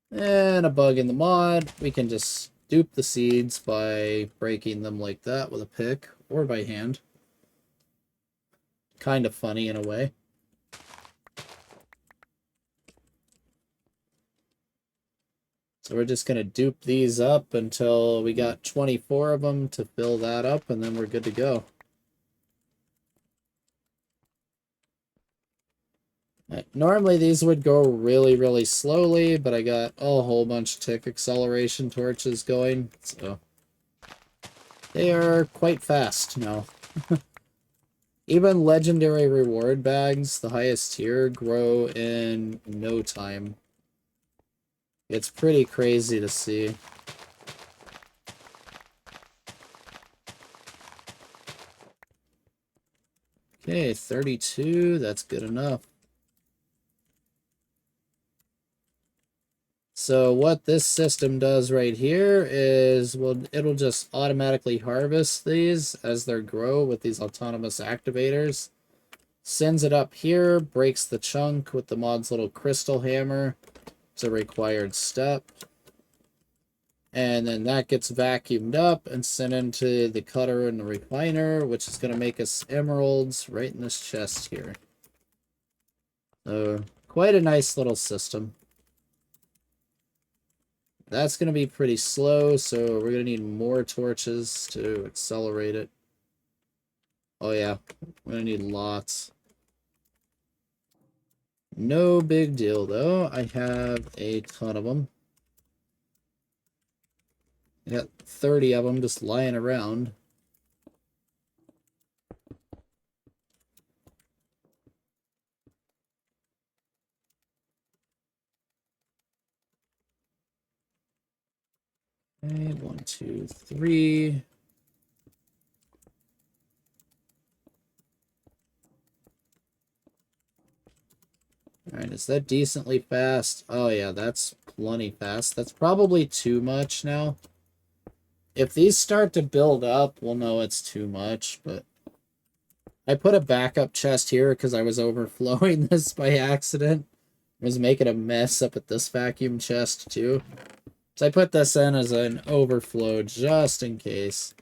And a bug in the mod, we can just dupe the seeds by breaking them like that with a pick or by hand. Kind of funny in a way. So we're just going to dupe these up until we got 24 of them to fill that up, and then we're good to go. Normally these would go really, really slowly, but I got a whole bunch of tick acceleration torches going, so they are quite fast now. Even legendary reward bags, the highest tier, grow in no time. It's pretty crazy to see. Okay, 32, that's good enough. So what this system does right here is, well, it'll just automatically harvest these as they grow with these autonomous activators. Sends it up here, breaks the chunk with the mod's little crystal hammer. It's a required step. And then that gets vacuumed up and sent into the cutter and the refiner, which is going to make us emeralds right in this chest here. So, quite a nice little system. That's going to be pretty slow, so we're going to need more torches to accelerate it. Oh yeah, we're going to need lots. No big deal, though. I have a ton of them. I got 30 of them just lying around. Okay, 1, 2, 3. Alright, is that decently fast? Oh yeah, that's plenty fast. That's probably too much now. If these start to build up, we'll know it's too much, but I put a backup chest here because I was overflowing this by accident. I was making a mess up at this vacuum chest too. So I put this in as an overflow just in case.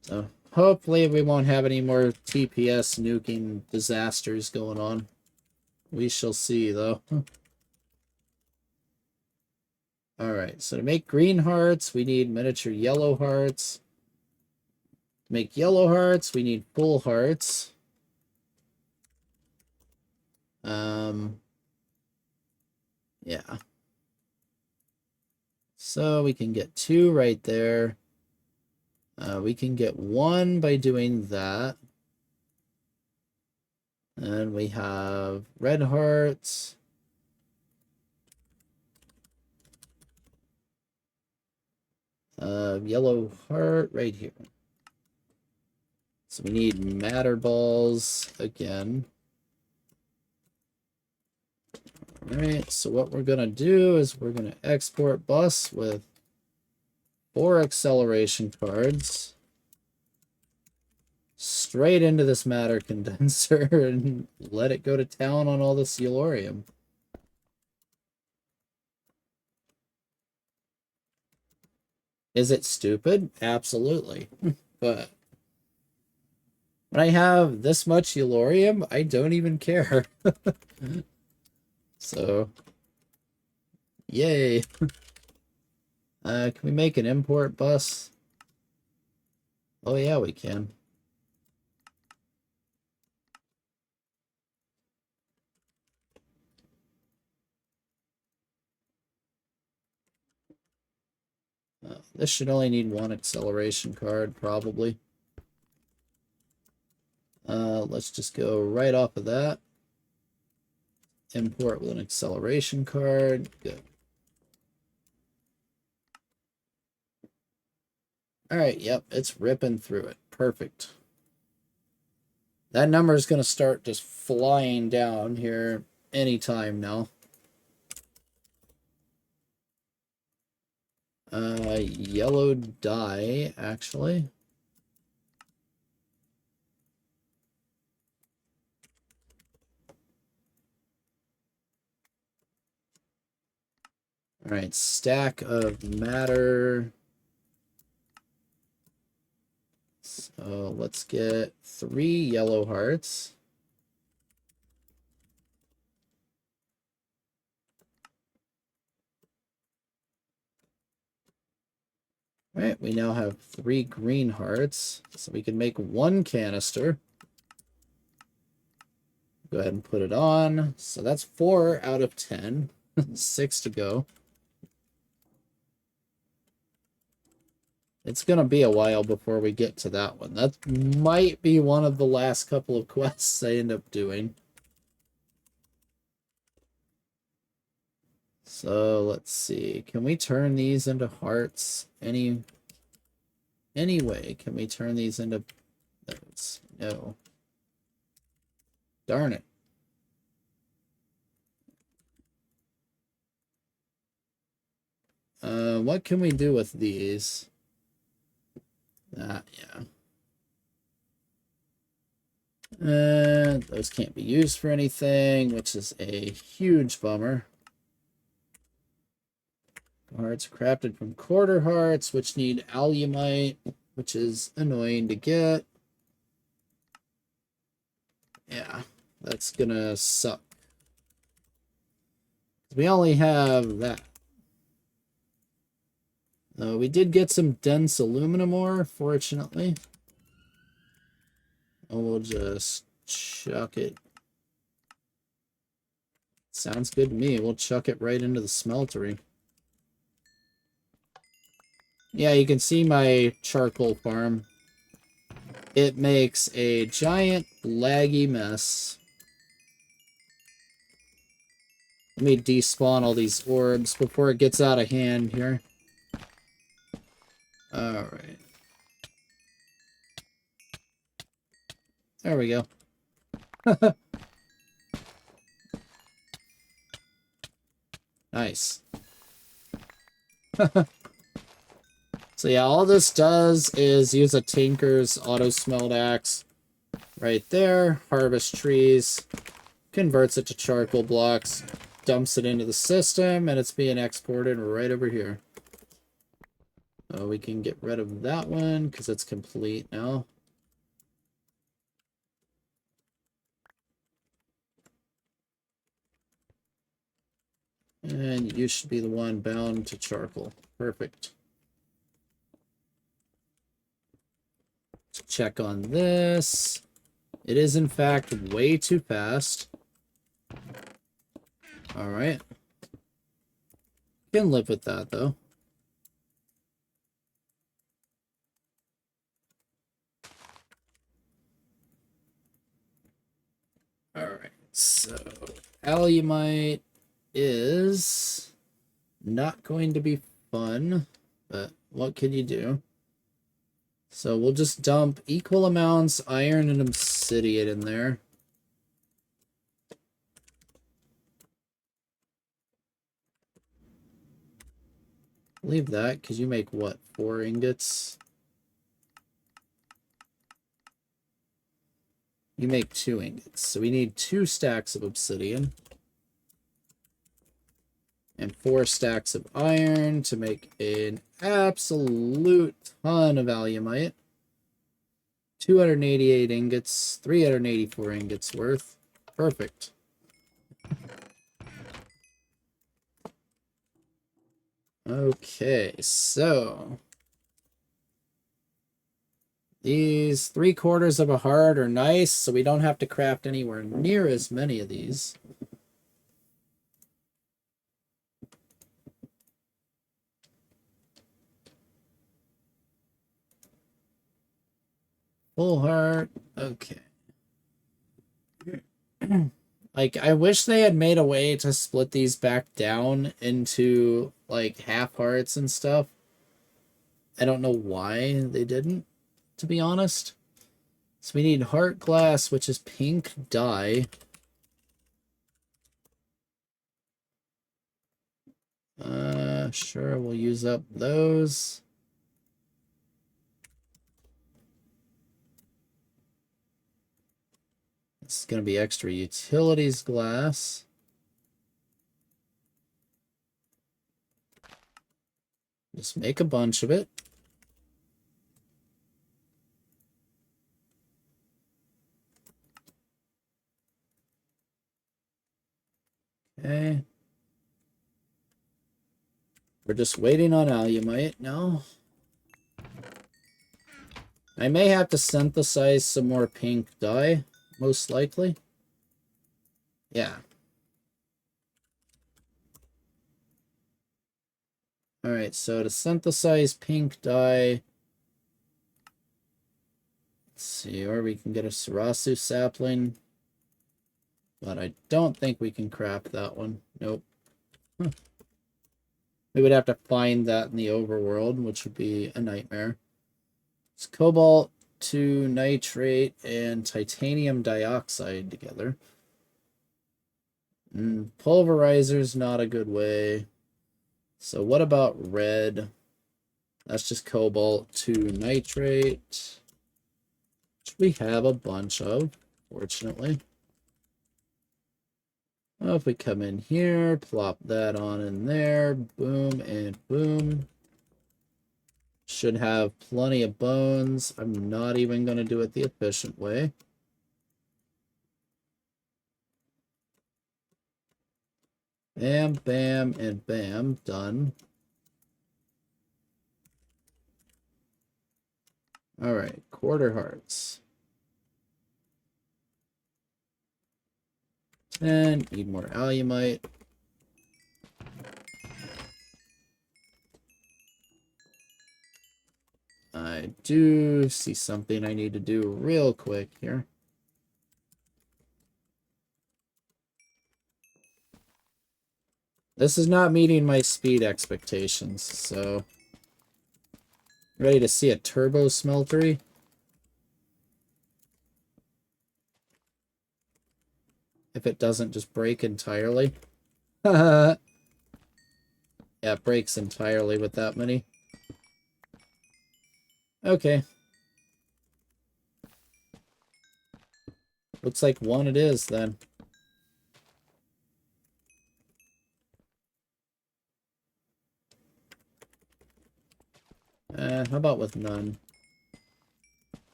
So hopefully we won't have any more TPS nuking disasters going on. We shall see, though. Alright, so to make green hearts, we need miniature yellow hearts. To make yellow hearts, we need full hearts. Yeah. So we can get 2 right there. We can get 1 by doing that. And we have red hearts. Yellow heart right here. So we need matter balls again. Alright, so what we're going to do is we're going to export bus with 4 acceleration cards straight into this matter condenser and let it go to town on all this Yellorium. Is it stupid? Absolutely. But when I have this much Yellorium, I don't even care. So, yay. Can we make an import bus? Oh yeah, we can. This should only need 1 acceleration card, probably. Let's just go right off of that. Import with an acceleration card. Good. Alright, yep, it's ripping through it. Perfect. That number is going to start just flying down here anytime now. Yellow dye, actually. Alright, stack of matter. So let's get 3 yellow hearts. Alright, we now have 3 green hearts, so we can make 1 canister. Go ahead and put it on. So that's 4 out of 10. 6 to go. It's going to be a while before we get to that one. That might be one of the last couple of quests I end up doing. So let's see. Can we turn these into hearts? Anyway, can we turn these into those? No. Darn it. What can we do with these? Yeah. Those can't be used for anything, which is a huge bummer. Hearts crafted from quarter hearts, which need alumite, which is annoying to get. Yeah, that's gonna suck. We only have that. We did get some dense aluminum ore, fortunately. We'll just chuck it. Sounds good to me. We'll chuck it right into the smeltery. Yeah, you can see my charcoal farm. It makes a giant laggy mess. Let me despawn all these orbs before it gets out of hand here. Alright. There we go. Nice. So yeah, all this does is use a Tinker's auto-smelt axe right there, harvest trees, converts it to charcoal blocks, dumps it into the system, and it's being exported right over here. We can get rid of that one because it's complete now. And you should be the one bound to charcoal. Perfect. Let's check on this. It is, in fact, way too fast. Alright. Can live with that, though. Alright, so alumite is not going to be fun, but what can you do? So we'll just dump equal amounts iron and obsidian in there. Leave that, because you make what, 4 ingots? You make 2 ingots, so we need 2 stacks of obsidian. And 4 stacks of iron to make an absolute ton of alumite. 288 ingots, 384 ingots worth. Perfect. Okay, so these 3/4 of a heart are nice, so we don't have to craft anywhere near as many of these. Full heart, okay. Like, I wish they had made a way to split these back down into, like, half hearts and stuff. I don't know why they didn't, to be honest. So we need heart glass, which is pink dye. Sure, we'll use up those. This is going to be extra utilities glass. Just make a bunch of it. Okay. We're just waiting on alumite now. I may have to synthesize some more pink dye, most likely. Yeah. Alright, so to synthesize pink dye, let's see, or we can get a Sarasu sapling, but I don't think we can craft that one. Nope. We would have to find that in the overworld, which would be a nightmare. It's cobalt to nitrate and titanium dioxide together. Pulverizer's not a good way. So what about red? That's just cobalt to nitrate, which we have a bunch of, fortunately. Well, if we come in here, plop that on in there, boom and boom. Should have plenty of bones. I'm not even going to do it the efficient way. Bam, bam, and bam. Done. Alright, quarter hearts. 10, need more alumite. I do see something I need to do real quick here. This is not meeting my speed expectations, so... Ready to see a turbo smeltery? If it doesn't just break entirely. Yeah, it breaks entirely with that many. Okay. Looks like one it is, then. How about with none?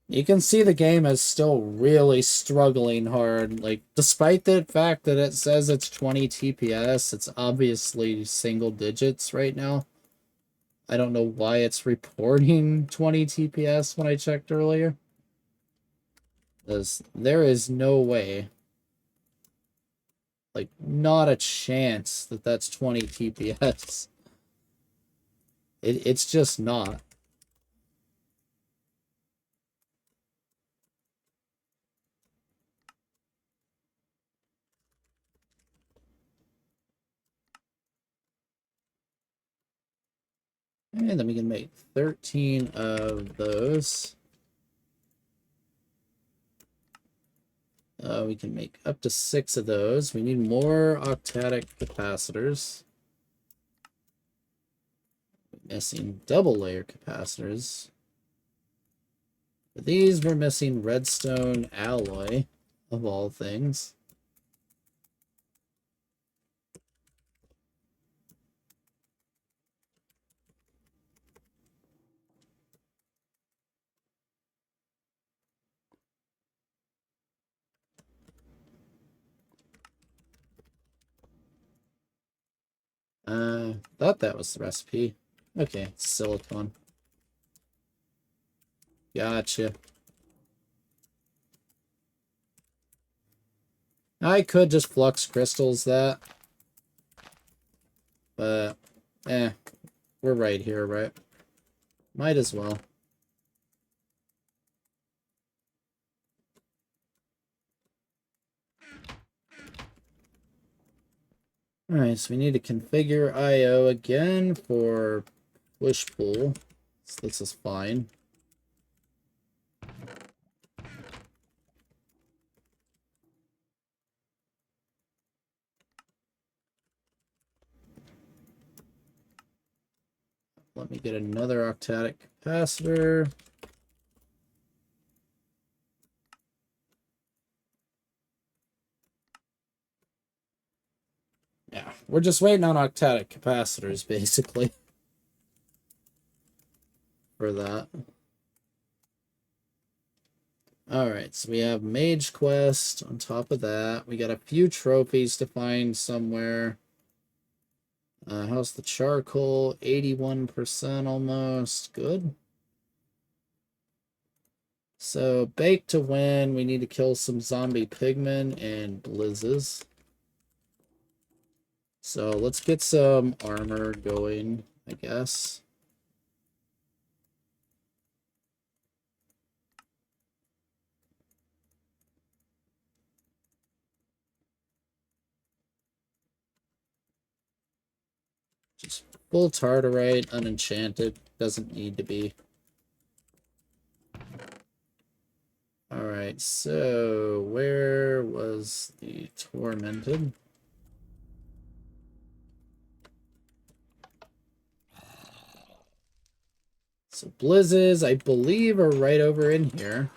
You can see the game is still really struggling hard. Like, despite the fact that it says it's 20 TPS, it's obviously single digits right now. I don't know why it's reporting 20 TPS when I checked earlier. There is no way. Like, not a chance that that's 20 TPS. It's just not. And then we can make 13 of those. We can make up to 6 of those. We need more octadic capacitors. Missing double layer capacitors. For these, we're missing redstone alloy, of all things. Thought that was the recipe. Okay, it's silicon. Gotcha. I could just flux crystals that. But, we're right here, right? Might as well. Alright, so we need to configure I/O again for push-pull. So this is fine. Let me get another octadic capacitor. Yeah, we're just waiting on octadic capacitors, basically, for that. Alright, so we have Mage Quest on top of that. We got a few trophies to find somewhere. How's the charcoal? 81% almost. Good. So, bake to win. We need to kill some zombie pigmen and blizzes. So, let's get some armor going, I guess. Just full tartarite, unenchanted. Doesn't need to be. Alright, so where was the tormented? So blizzes, I believe, are right over in here.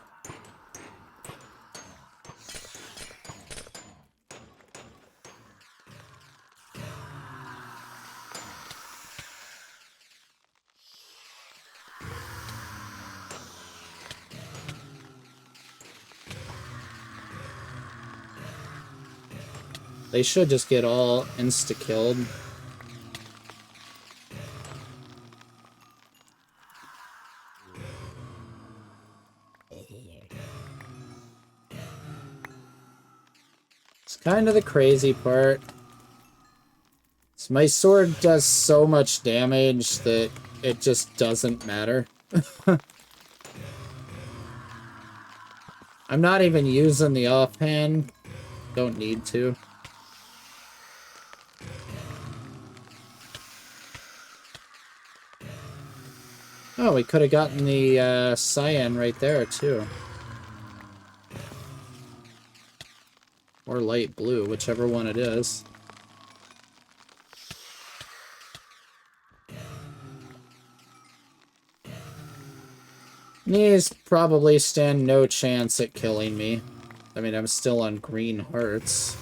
They should just get all insta-killed. It's kind of the crazy part. So my sword does so much damage that it just doesn't matter. I'm not even using the offhand. Don't need to. Oh, we could have gotten the cyan right there, too. Or light blue, whichever one it is. These probably stand no chance at killing me. I mean, I'm still on green hearts.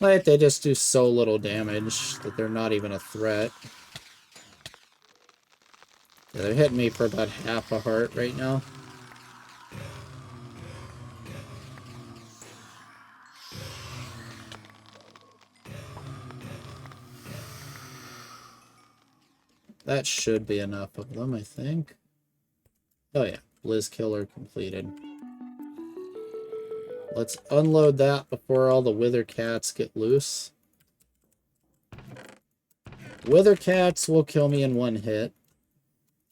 Like, they just do so little damage that they're not even a threat. Yeah, they're hitting me for about half a heart right now. That should be enough of them, I think. Oh yeah, Blizz Killer completed. Let's unload that before all the Wither Cats get loose. Wither Cats will kill me in one hit.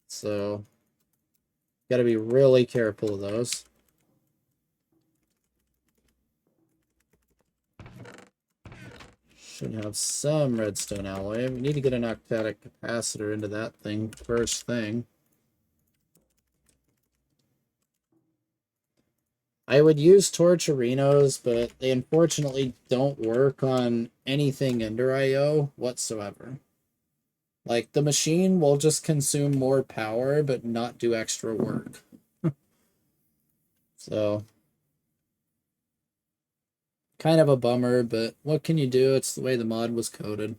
So, gotta be really careful of those. Should have some redstone alloy. We need to get an octadic capacitor into that thing first thing. I would use torcherinos, but they unfortunately don't work on anything Ender IO whatsoever. Like, the machine will just consume more power, but not do extra work. So, kind of a bummer, but what can you do? It's the way the mod was coded.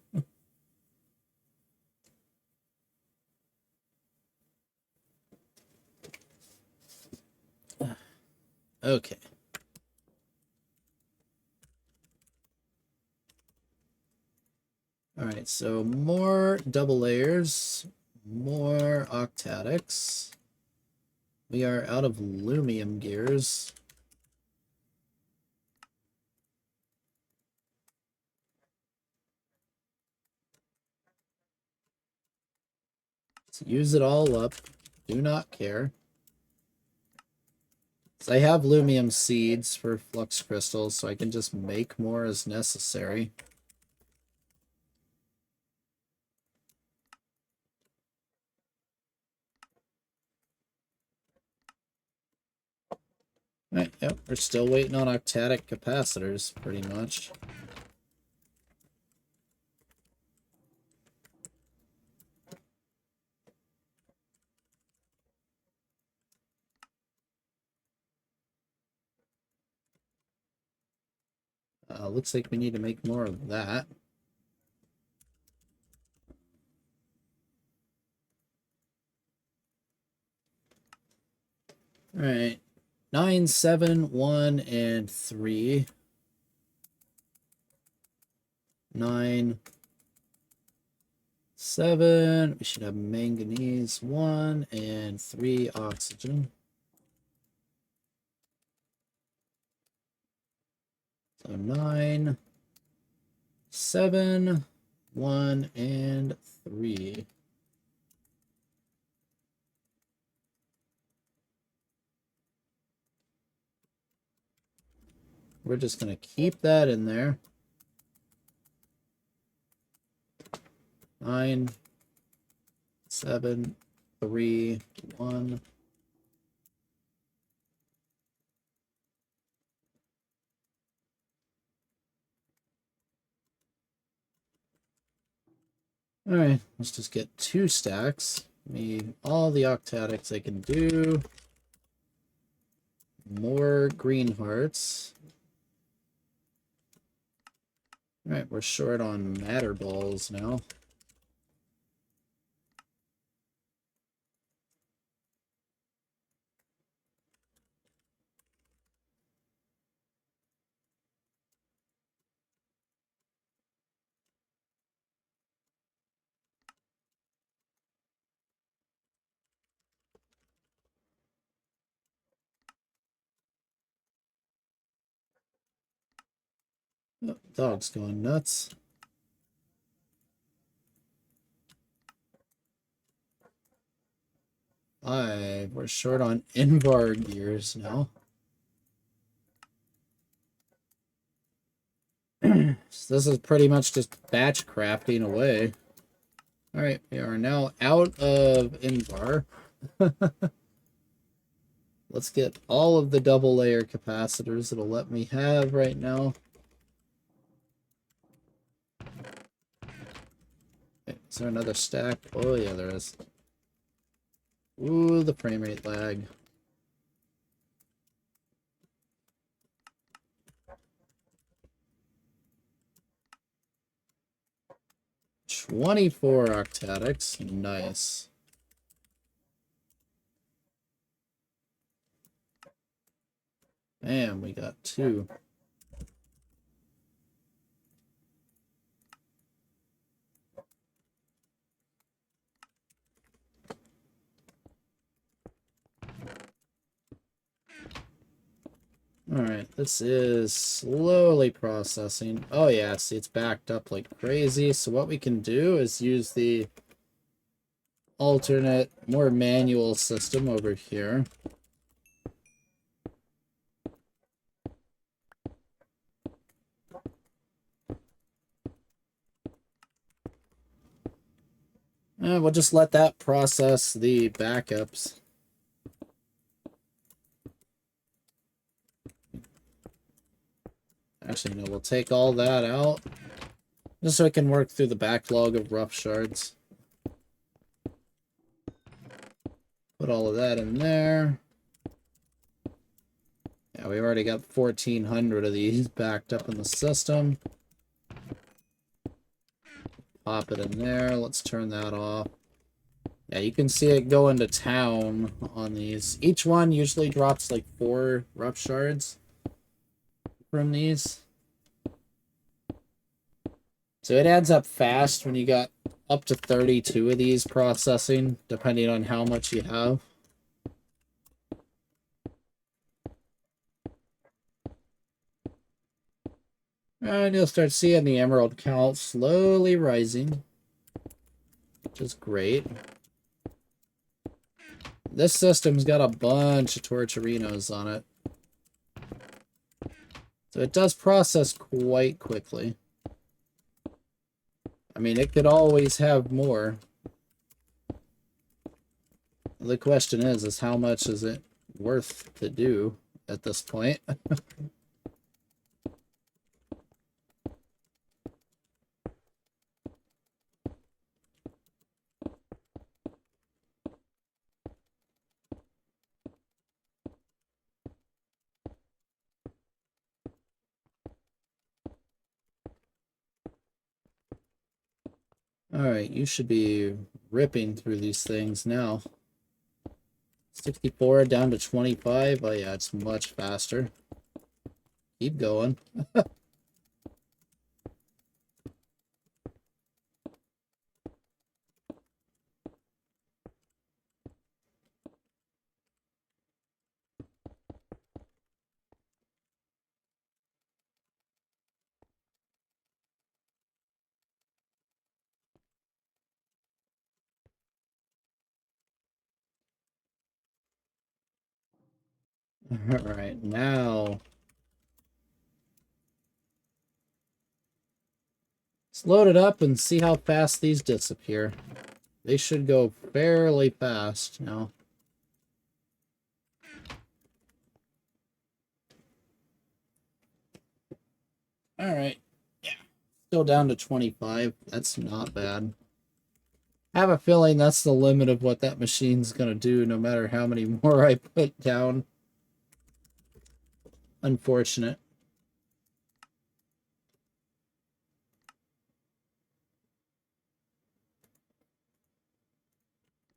Okay. Alright, so more double layers, more octadics. We are out of lumium gears. Let's use it all up. Do not care. So I have lumium seeds for flux crystals, so I can just make more as necessary. Right, yep, we're still waiting on octadic capacitors, pretty much. Looks like we need to make more of that. Alright. 9, 7, 1, and 3. 9, 7. We should have manganese 1 and 3 oxygen. So 9, 7, 1, and 3. We're just going to keep that in there. 9, 7, 3, 1. Alright, let's just get 2 stacks. Need all the octadics I can do. More green hearts. Alright, we're short on matter balls now. Oh, dog's going nuts. 5. We're short on Invar gears now. So this is pretty much just batch crafting away. Alright, we are now out of Invar. Let's get all of the double layer capacitors it'll let me have right now. Okay, is there another stack? Oh yeah, there is. Ooh, the frame rate lag. "24 octadics. Nice. Man, we got 2. Alright, this is slowly processing. Oh yeah, see, it's backed up like crazy. So what we can do is use the alternate, more manual system over here. And we'll just let that process the backups. Actually, no, we'll take all that out. Just so I can work through the backlog of rough shards. Put all of that in there. Yeah, we already got 1,400 of these backed up in the system. Pop it in there. Let's turn that off. Yeah, you can see it go into town on these. Each one usually drops like 4 rough shards from these. So it adds up fast when you got up to 32 of these processing, depending on how much you have. And you'll start seeing the emerald count slowly rising, which is great. This system's got a bunch of torcherinos on it. So it does process quite quickly. I mean, it could always have more. The question is how much is it worth to do at this point? Alright, you should be ripping through these things now. 64 down to 25. Oh yeah, it's much faster. Keep going. Alright, now let's load it up and see how fast these disappear. They should go fairly fast now. Alright, yeah. Still down to 25. That's not bad. I have a feeling that's the limit of what that machine's gonna do, no matter how many more I put down. Unfortunate.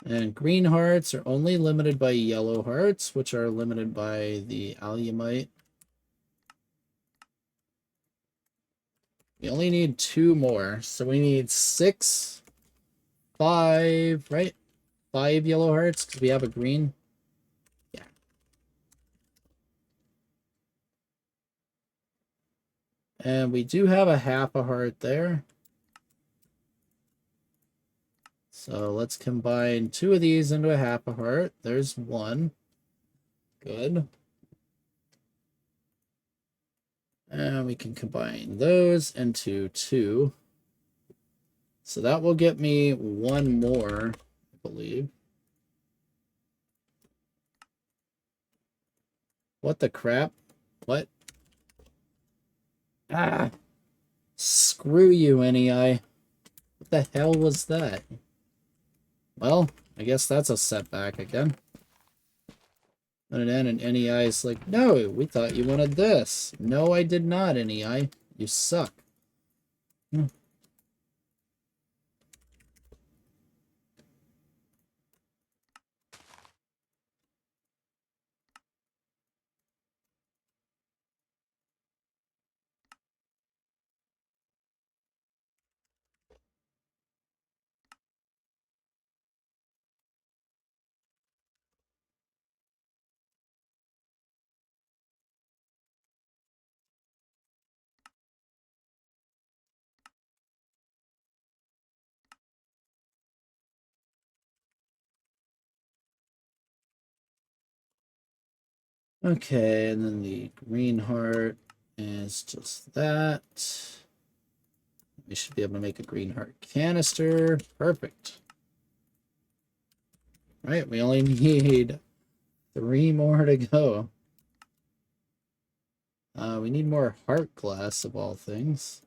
And green hearts are only limited by yellow hearts, which are limited by the alumite. We only need 2 more, so we need 6, 5, right? 5 yellow hearts, because we have a green. Yeah. And we do have a half a heart there. So let's combine 2 of these into a half a heart. There's 1. Good. And we can combine those into 2. So that will get me 1 more, I believe. What the crap? What? Ah! Screw you, NEI. What the hell was that? Well, I guess that's a setback again. And then an NEI is like, no, we thought you wanted this. No, I did not, NEI. You suck. Okay, and then the green heart is just that. We should be able to make a green heart canister. Perfect. All right, we only need 3 more to go. We need more heart glass of all things.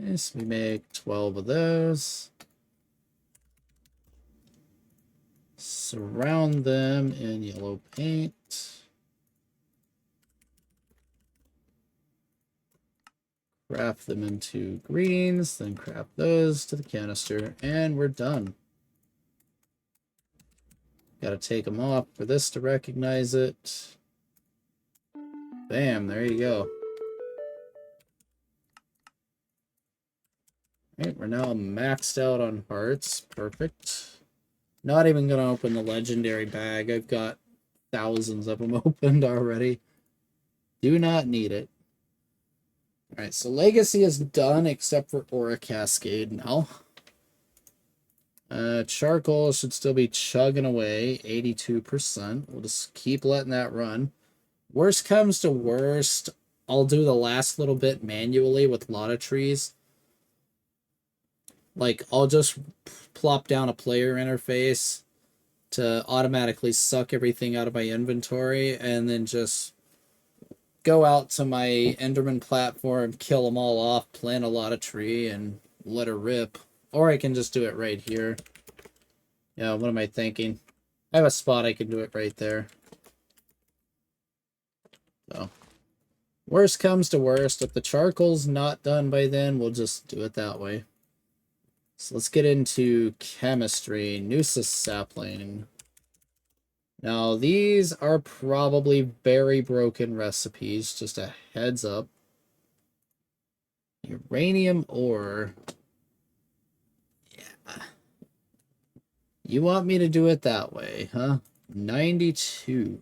Yes, we make 12 of those. Surround them in yellow paint. Craft them into greens, then craft those to the canister, and we're done. Gotta take them off for this to recognize it. Bam, there you go. Alright, we're now maxed out on hearts. Perfect. Not even gonna open the legendary bag. I've got thousands of them opened already. Do not need it. Alright, so Legacy is done except for Aura Cascade now. Charcoal should still be chugging away, 82%. We'll just keep letting that run. Worst comes to worst, I'll do the last little bit manually with a lot of trees. Like, I'll just plop down a player interface to automatically suck everything out of my inventory, and then just go out to my Enderman platform, kill them all off, plant a lot of tree, and let her rip. Or I can just do it right here. Yeah, what am I thinking? I have a spot I can do it right there. So, worst comes to worst, if the charcoal's not done by then, we'll just do it that way. So let's get into chemistry. Noosa sapling. Now, these are probably very broken recipes, just a heads up. Uranium ore. Yeah. You want me to do it that way, huh? 92.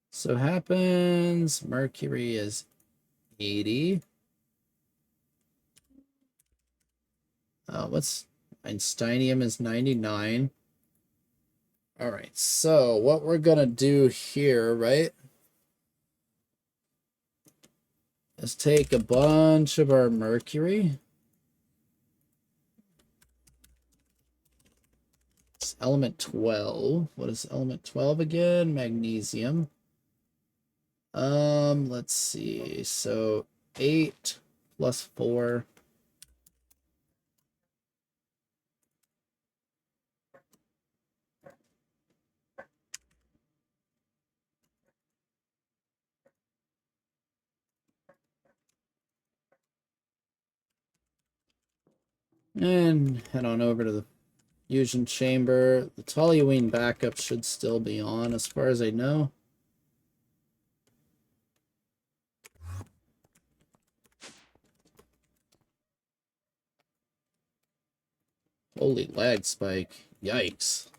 So happens, mercury is 80. What's Einsteinium is 99. All right, so what we're gonna do here, right, is take a bunch of our mercury. It's element 12. What is element 12 again? Magnesium. Let's see. So 8 plus 4. And head on over to the fusion chamber. The toluene backup should still be on as far as I know. Holy lag spike. Yikes.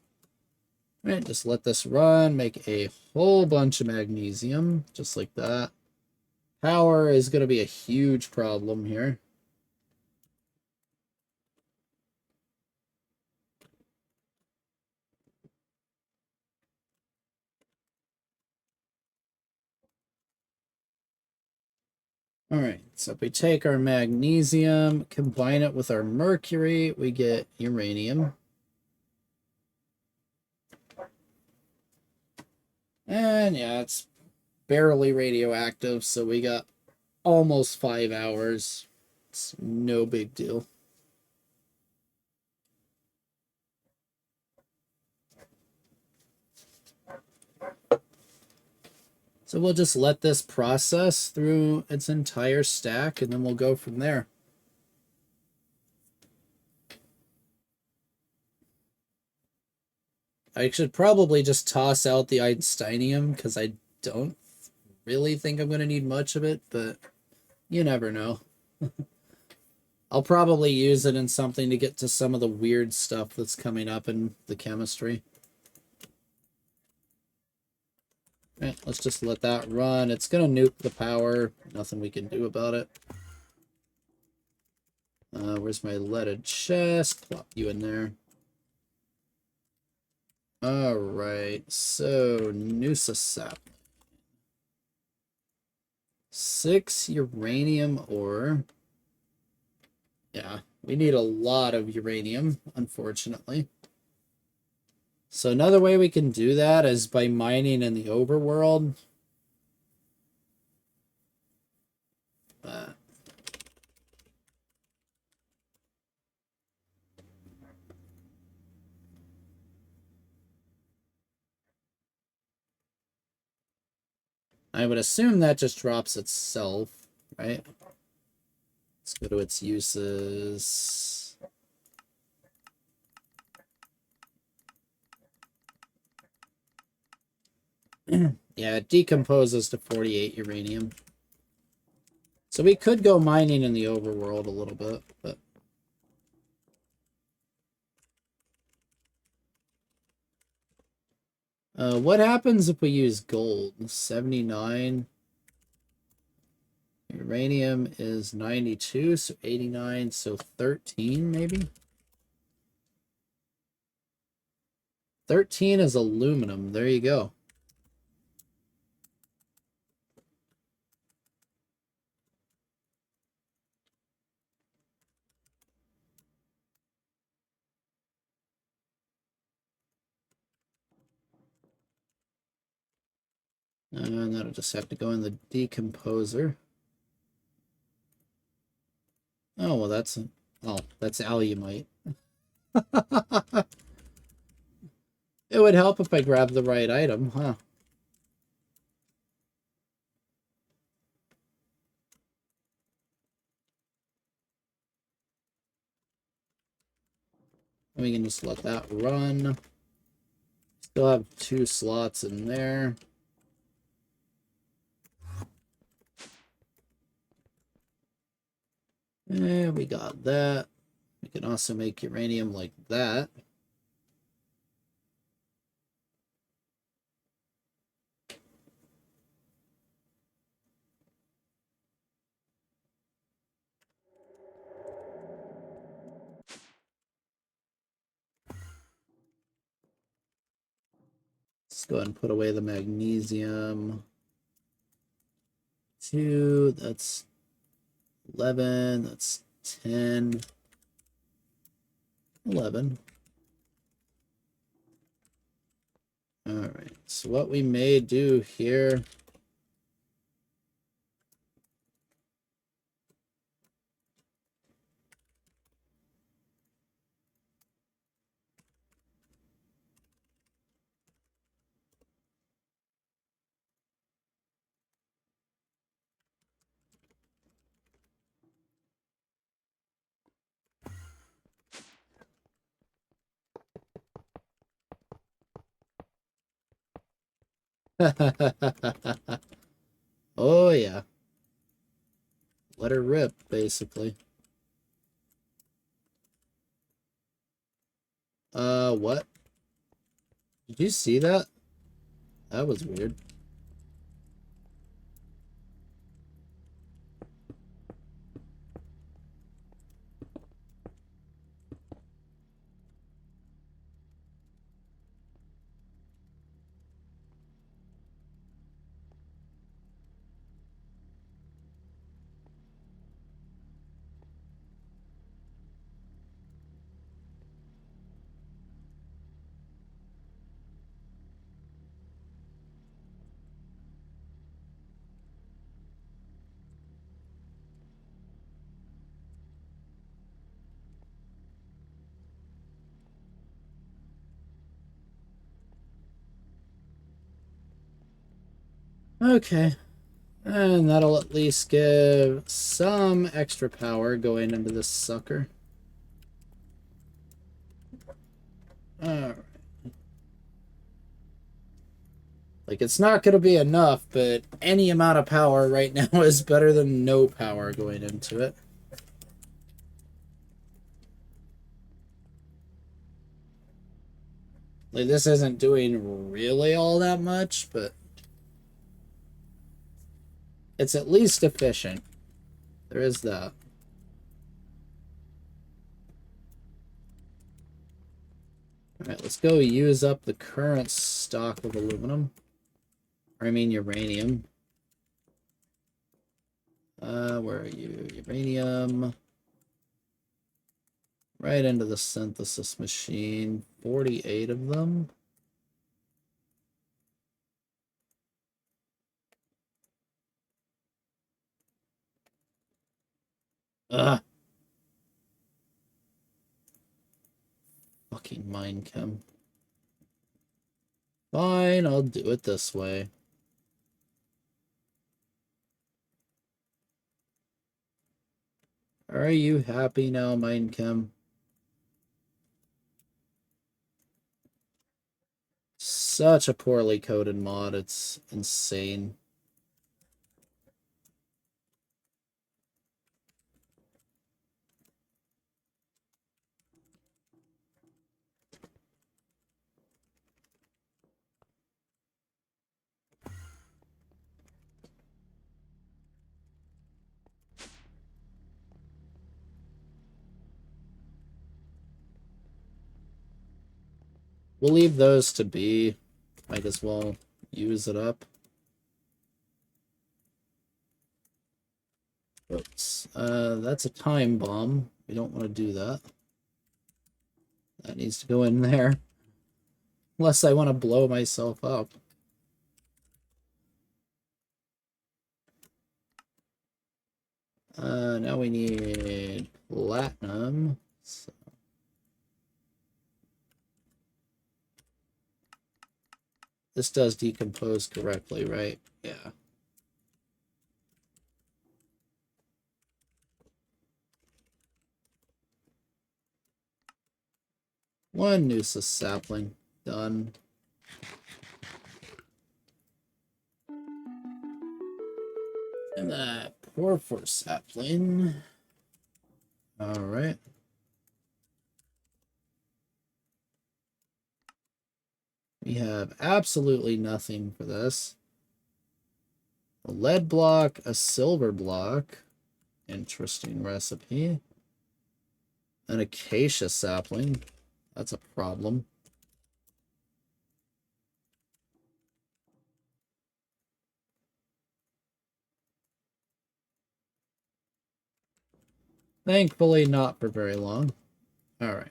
Alright, just let this run. Make a whole bunch of magnesium. Just like that. Power is going to be a huge problem here. Alright, so if we take our magnesium, combine it with our mercury, we get uranium. And yeah, it's barely radioactive, so we got almost 5 hours. It's no big deal. So we'll just let this process through its entire stack, and then we'll go from there. I should probably just toss out the Einsteinium, because I don't really think I'm going to need much of it, but you never know. I'll probably use it in something to get to some of the weird stuff that's coming up in the chemistry. Right, let's just let that run. It's going to nuke the power. Nothing we can do about it. Where's my leaded chest? Plop you in there. Alright, so Nusasap. 6 uranium ore. Yeah, we need a lot of uranium, unfortunately. So another way we can do that is by mining in the overworld. But I would assume that just drops itself, right? Let's go to its uses. Yeah, it decomposes to 48 uranium. So we could go mining in the overworld a little bit, but... what happens if we use gold? 79. Uranium is 92, so 89, so 13 maybe? 13 is aluminum. There you go. And that'll just have to go in the decomposer. Oh, well, that's alumite. It would help if I grabbed the right item, huh? We can just let that run. Still have 2 slots in there. And we got that. We can also make uranium like that. Let's go ahead and put away the magnesium. 2, that's 11, that's 10, 11. All right, so what we may do here... Oh, yeah. Let her rip, basically. What? Did you see that? That was weird. Okay. And that'll at least give some extra power going into this sucker. Alright. Like, it's not going to be enough, but any amount of power right now is better than no power going into it. Like, this isn't doing really all that much, but it's at least efficient. There is that. Alright, let's go use up the current stock of aluminum. Or I mean uranium. Where are you? Uranium. Right into the synthesis machine. 48 of them. Ugh. Fucking mind chem. Fine, I'll do it this way. Are you happy now, mind chem? Such a poorly coded mod, it's insane. We'll leave those to be. Might as well use it up. Oops. That's a time bomb. We don't want to do that. That needs to go in there. Unless I want to blow myself up. Now we need platinum. So this does decompose correctly, right? Yeah. One noose of sapling. Done. And that pour for sapling. Alright. We have absolutely nothing for this. A lead block, a silver block. Interesting recipe. An acacia sapling. That's a problem. Thankfully, not for very long. Alright.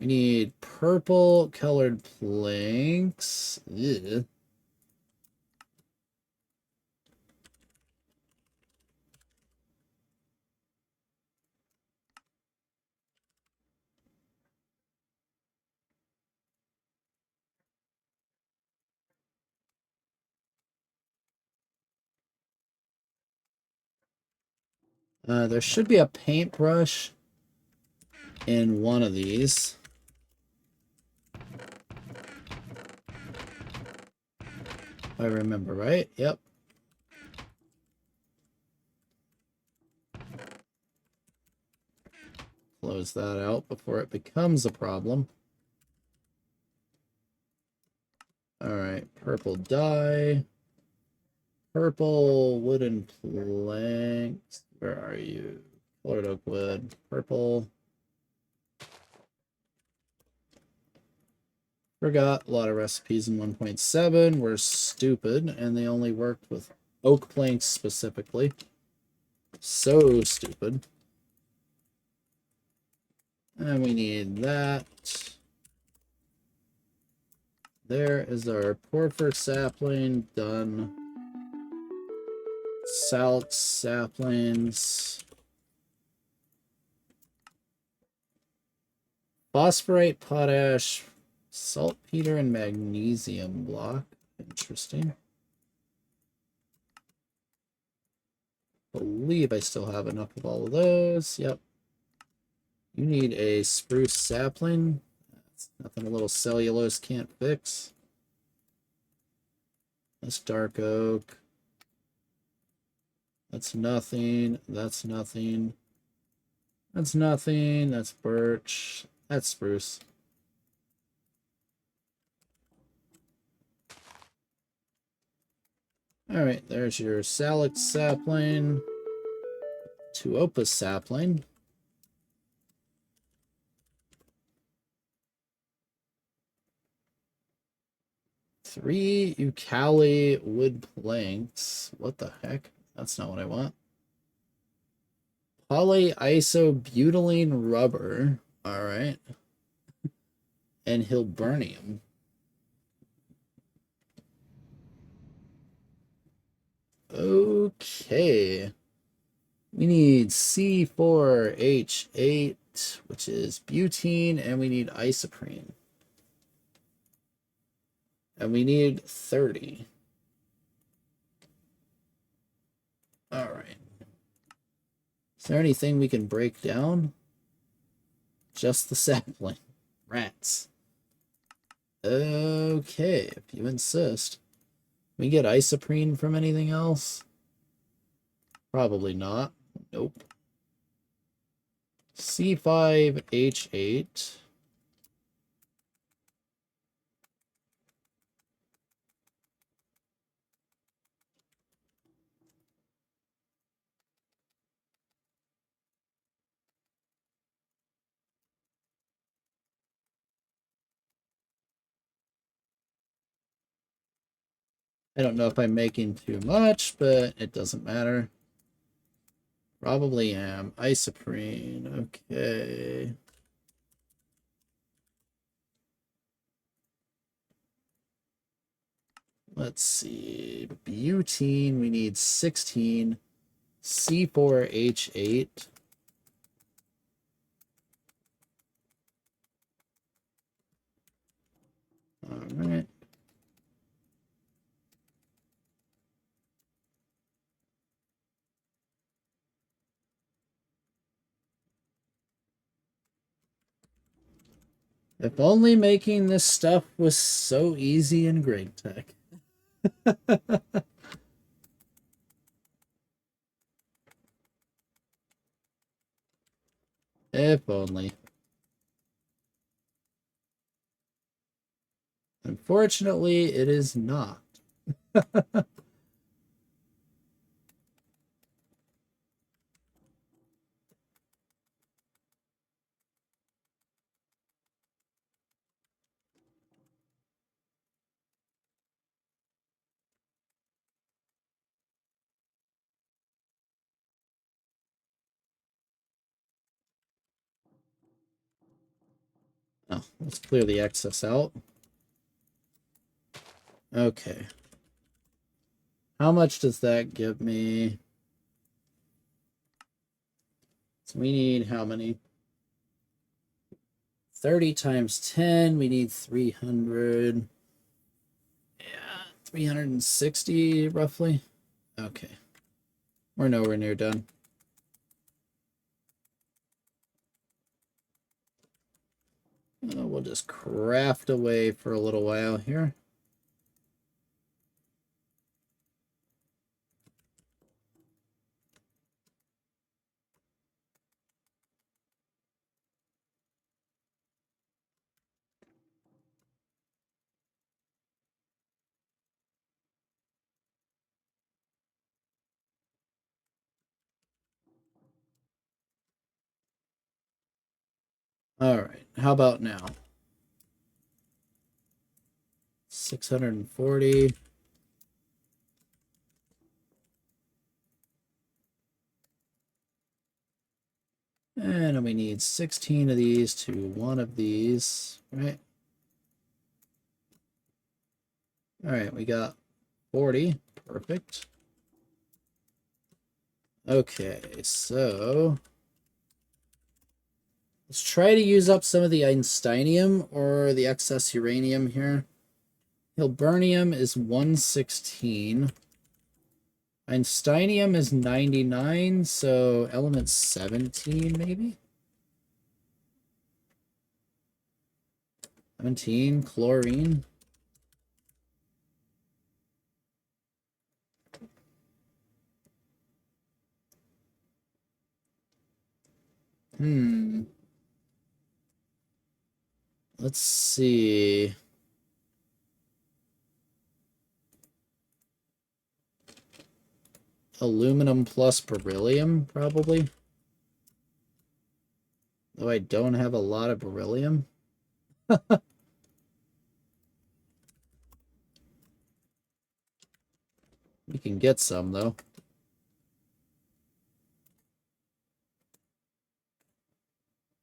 We need purple colored planks. Ew. There should be a paintbrush in one of these. If I remember right. Yep. close that out before it becomes a problem. Alright, purple dye. Purple wooden planks. Where are you? Colored oak wood. Purple. Forgot a lot of recipes in 1.7 were stupid, and they only worked with oak planks specifically. So stupid. And we need that. There is our porphyr sapling done. Salt saplings. Phosphorite, potash, saltpeter, and magnesium block. Interesting. Believe I still have enough of all of those. Yep. You need a spruce sapling. That's nothing a little cellulose can't fix. That's dark oak. That's nothing. That's nothing. That's nothing. That's birch. That's spruce. Alright, there's your salix sapling. Tuopa sapling. 3 eucaly wood planks. What the heck? That's not what I want. Polyisobutylene rubber. Alright. And hilbernium. Okay. We need C4H8, which is butene, and we need isoprene. And we need 30. Alright. Is there anything we can break down? Just the sapling. Rats. Okay, if you insist. We get isoprene from anything else? Probably not. Nope. C5H8. I don't know if I'm making too much, but it doesn't matter. Probably am. Isoprene. Okay. Let's see. Butene, we need 16. C4H8. All right. If only making this stuff was so easy in Greg Tech. If only. Unfortunately, it is not. Oh, let's clear the excess out. Okay. How much does that give me? So we need how many? 30 times 10, we need 300. Yeah, 360 roughly. Okay. We're nowhere near done. We'll just craft away for a little while here. Alright, how about now? 640. And we need 16 of these to one of these, right? Alright, we got 40. Perfect. Okay, so let's try to use up some of the Einsteinium or the excess uranium here. Hilbernium is 116. Einsteinium is 99, so element 17 maybe? 17, chlorine. Let's see. Aluminum plus beryllium, probably. Though I don't have a lot of beryllium. We can get some, though.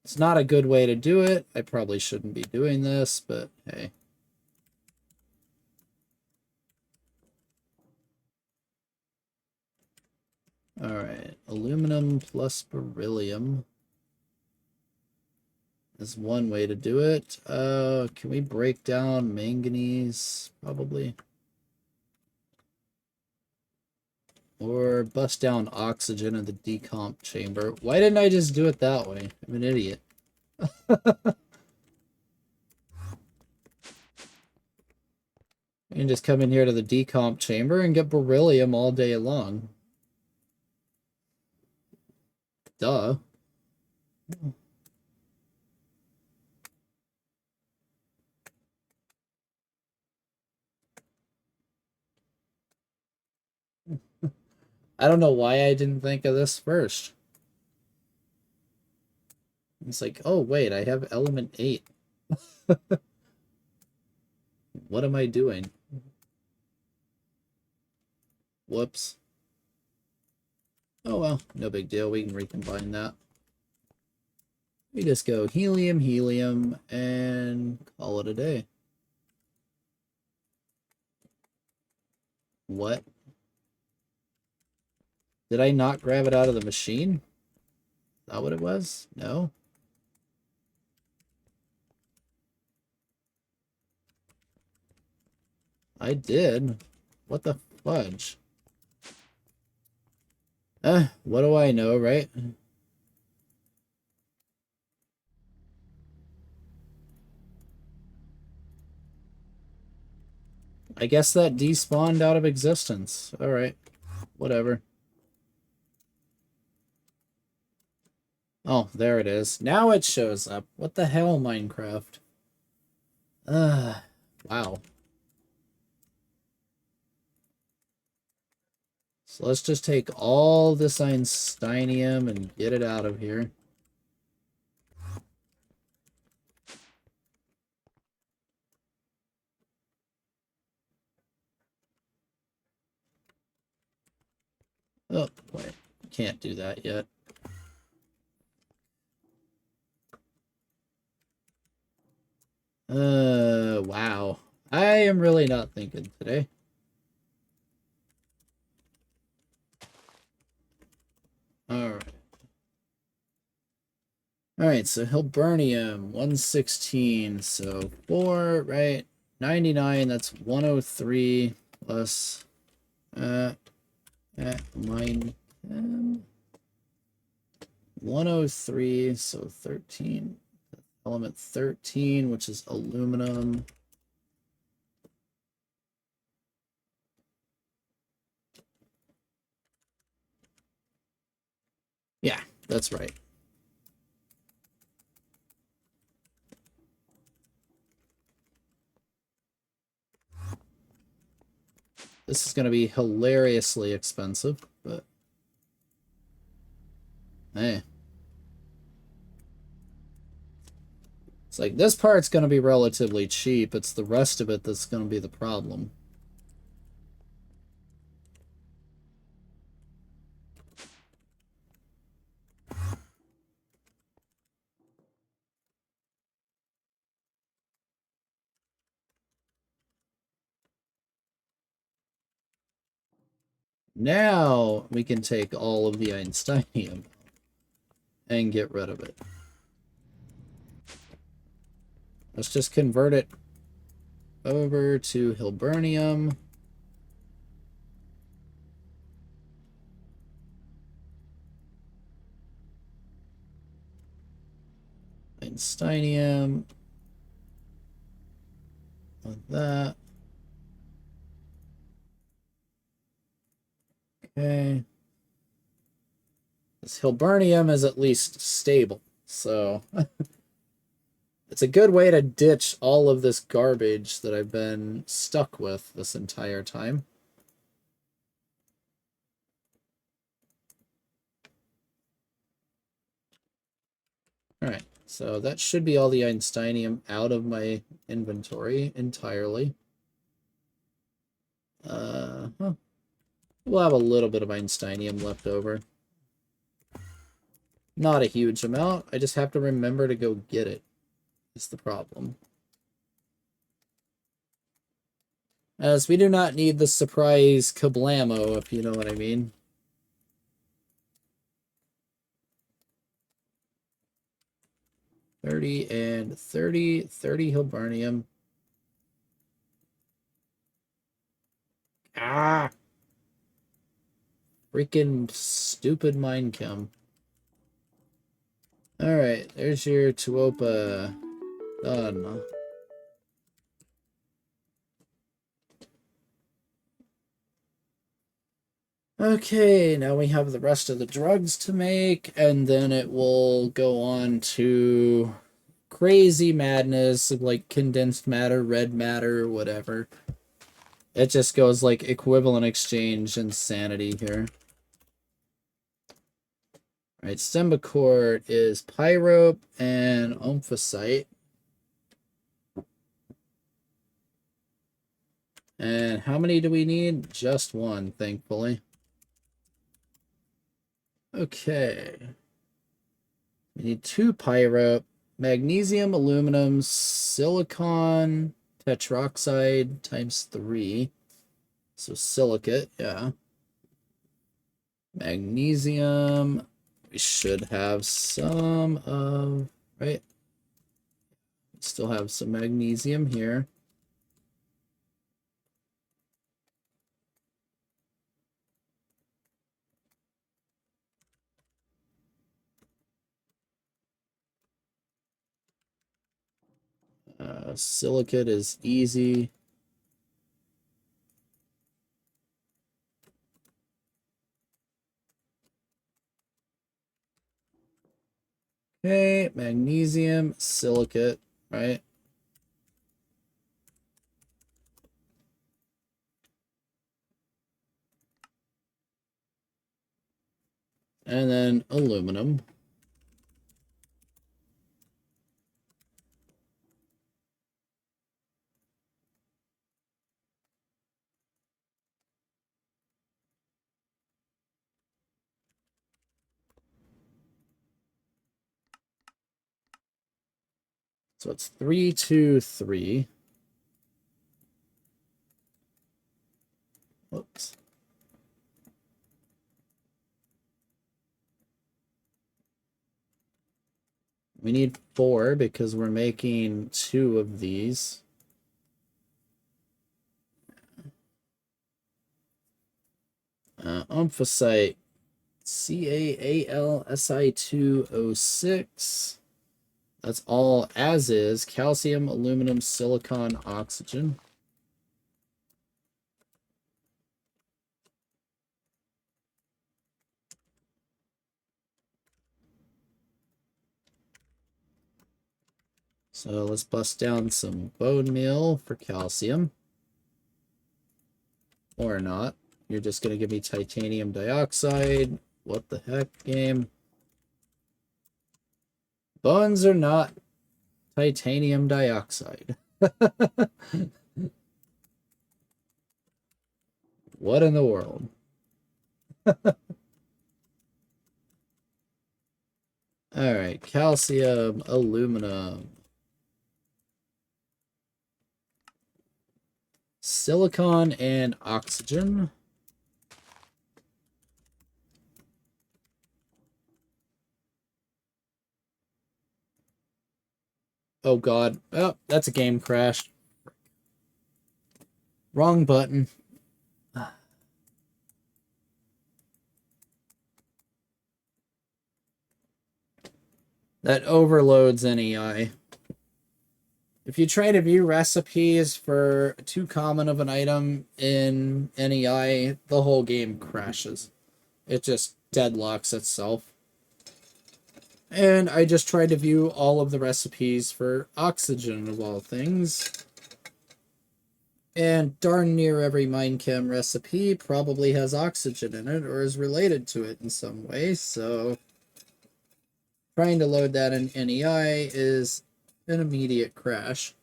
It's not a good way to do it. I probably shouldn't be doing this, but hey. Alright, aluminum plus beryllium is one way to do it. Can we break down manganese? Probably. Or bust down oxygen in the decomp chamber. Why didn't I just do it that way? I'm an idiot. You can just come in here to the decomp chamber and get beryllium all day long. Duh. I don't know why I didn't think of this first. It's like, oh wait, I have element 8. What am I doing? Whoops. Oh well, no big deal. We can recombine that. We just go helium, helium, and call it a day. What? Did I not grab it out of the machine? Is that what it was? No? I did. What the fudge? What do I know, right? I guess that despawned out of existence. Alright. Whatever. Oh, there it is. Now it shows up. What the hell, Minecraft? Wow. So let's just take all this Einsteinium and get it out of here. Oh, wait. Can't do that yet. Wow. I am really not thinking today. Alright. Alright, so Hilbernium, 116, so 4, right? 99, that's 103 plus mine 103, so 13. Element 13, which is aluminum. Yeah, that's right. This is going to be hilariously expensive, but hey. It's like, this part's going to be relatively cheap. It's the rest of it that's going to be the problem. Now we can take all of the Einsteinium and get rid of it. Let's just convert it over to Hilbernium. Einsteinium. Like that. Okay. This Hilbernium is at least stable, so it's a good way to ditch all of this garbage that I've been stuck with this entire time. Alright, so that should be all the Einsteinium out of my inventory entirely. We'll have a little bit of Einsteinium left over. Not a huge amount. I just have to remember to go get it. Is the problem. As we do not need the surprise kablamo, if you know what I mean. $30 and $30. 30 Hilbernium. Ah! Freaking stupid mind chem. Alright, there's your Tuopa. Done. Okay, now we have the rest of the drugs to make, and then it will go on to crazy madness of like condensed matter, red matter, whatever. It just goes like equivalent exchange insanity here. Alright, Stembacort is pyrope and omphacite. And how many do we need? Just one, thankfully. Okay. We need 2 pyrope, magnesium, aluminum, silicon, tetroxide times 3. So silicate, yeah. Magnesium. We should have some of, right? Still have some magnesium here. Silicate is easy. Okay, magnesium, silicate, right? And then aluminum. So it's 3, 2, 3. Whoops. We need 4 because we're making 2 of these. Omphacite, CaAlSi2O6. That's all as is. Calcium, aluminum, silicon, oxygen. So let's bust down some bone meal for calcium. Or not. You're just going to give me titanium dioxide. What the heck, game? Bones are not Titanium dioxide. What in the world? Alright, calcium, aluminum, silicon, and oxygen. Oh god. Oh, that's a game crash. Wrong button. That overloads NEI. If you try to view recipes for too common of an item in NEI, the whole game crashes. It just deadlocks itself. And I just tried to view all of the recipes for oxygen of all things. And darn near every Minechem recipe probably has oxygen in it or is related to it in some way, so trying to load that in NEI is an immediate crash.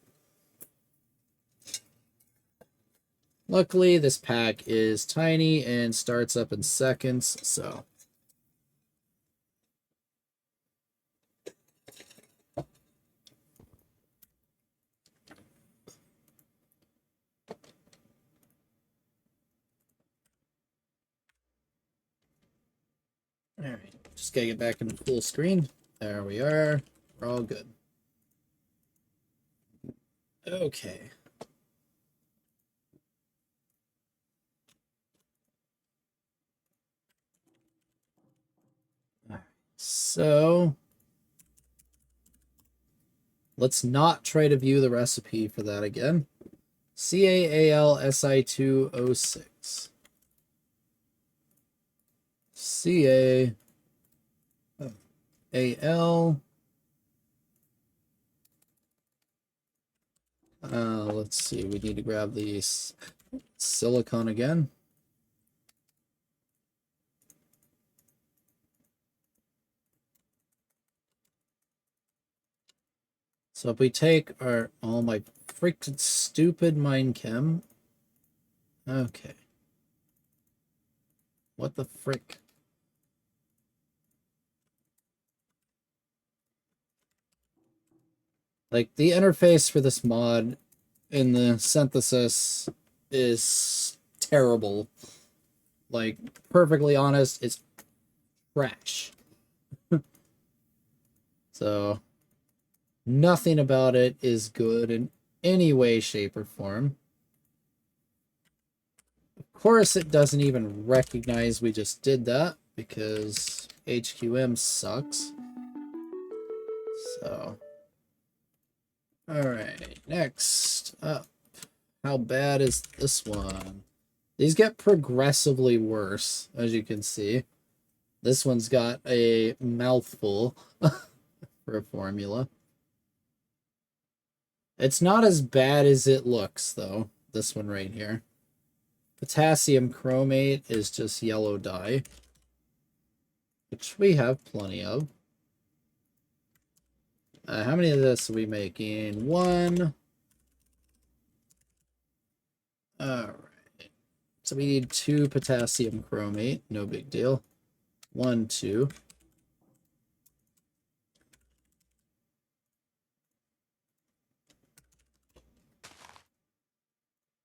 Luckily, this pack is tiny and starts up in seconds, so... Alright, just gotta get back into full screen. There we are. We're all good. Okay. So, let's not try to view the recipe for that again. CAALSI206. CAAL. Let's see, we need to grab the silicon again. So if we take our, oh my freaking stupid Minechem. Okay. What the frick? Like, the interface for this mod in the synthesis is terrible. Like, perfectly honest, it's trash. So, nothing about it is good in any way, shape, or form. Of course, it doesn't even recognize we just did that, because HQM sucks. So... Alright, next up. How bad is this one? These get progressively worse, as you can see. This one's got a mouthful for a formula. It's not as bad as it looks, though. This one right here. Potassium chromate is just yellow dye, which we have plenty of. How many of this are we making? One. Alright. So we need 2 potassium chromate. No big deal. 1, 2.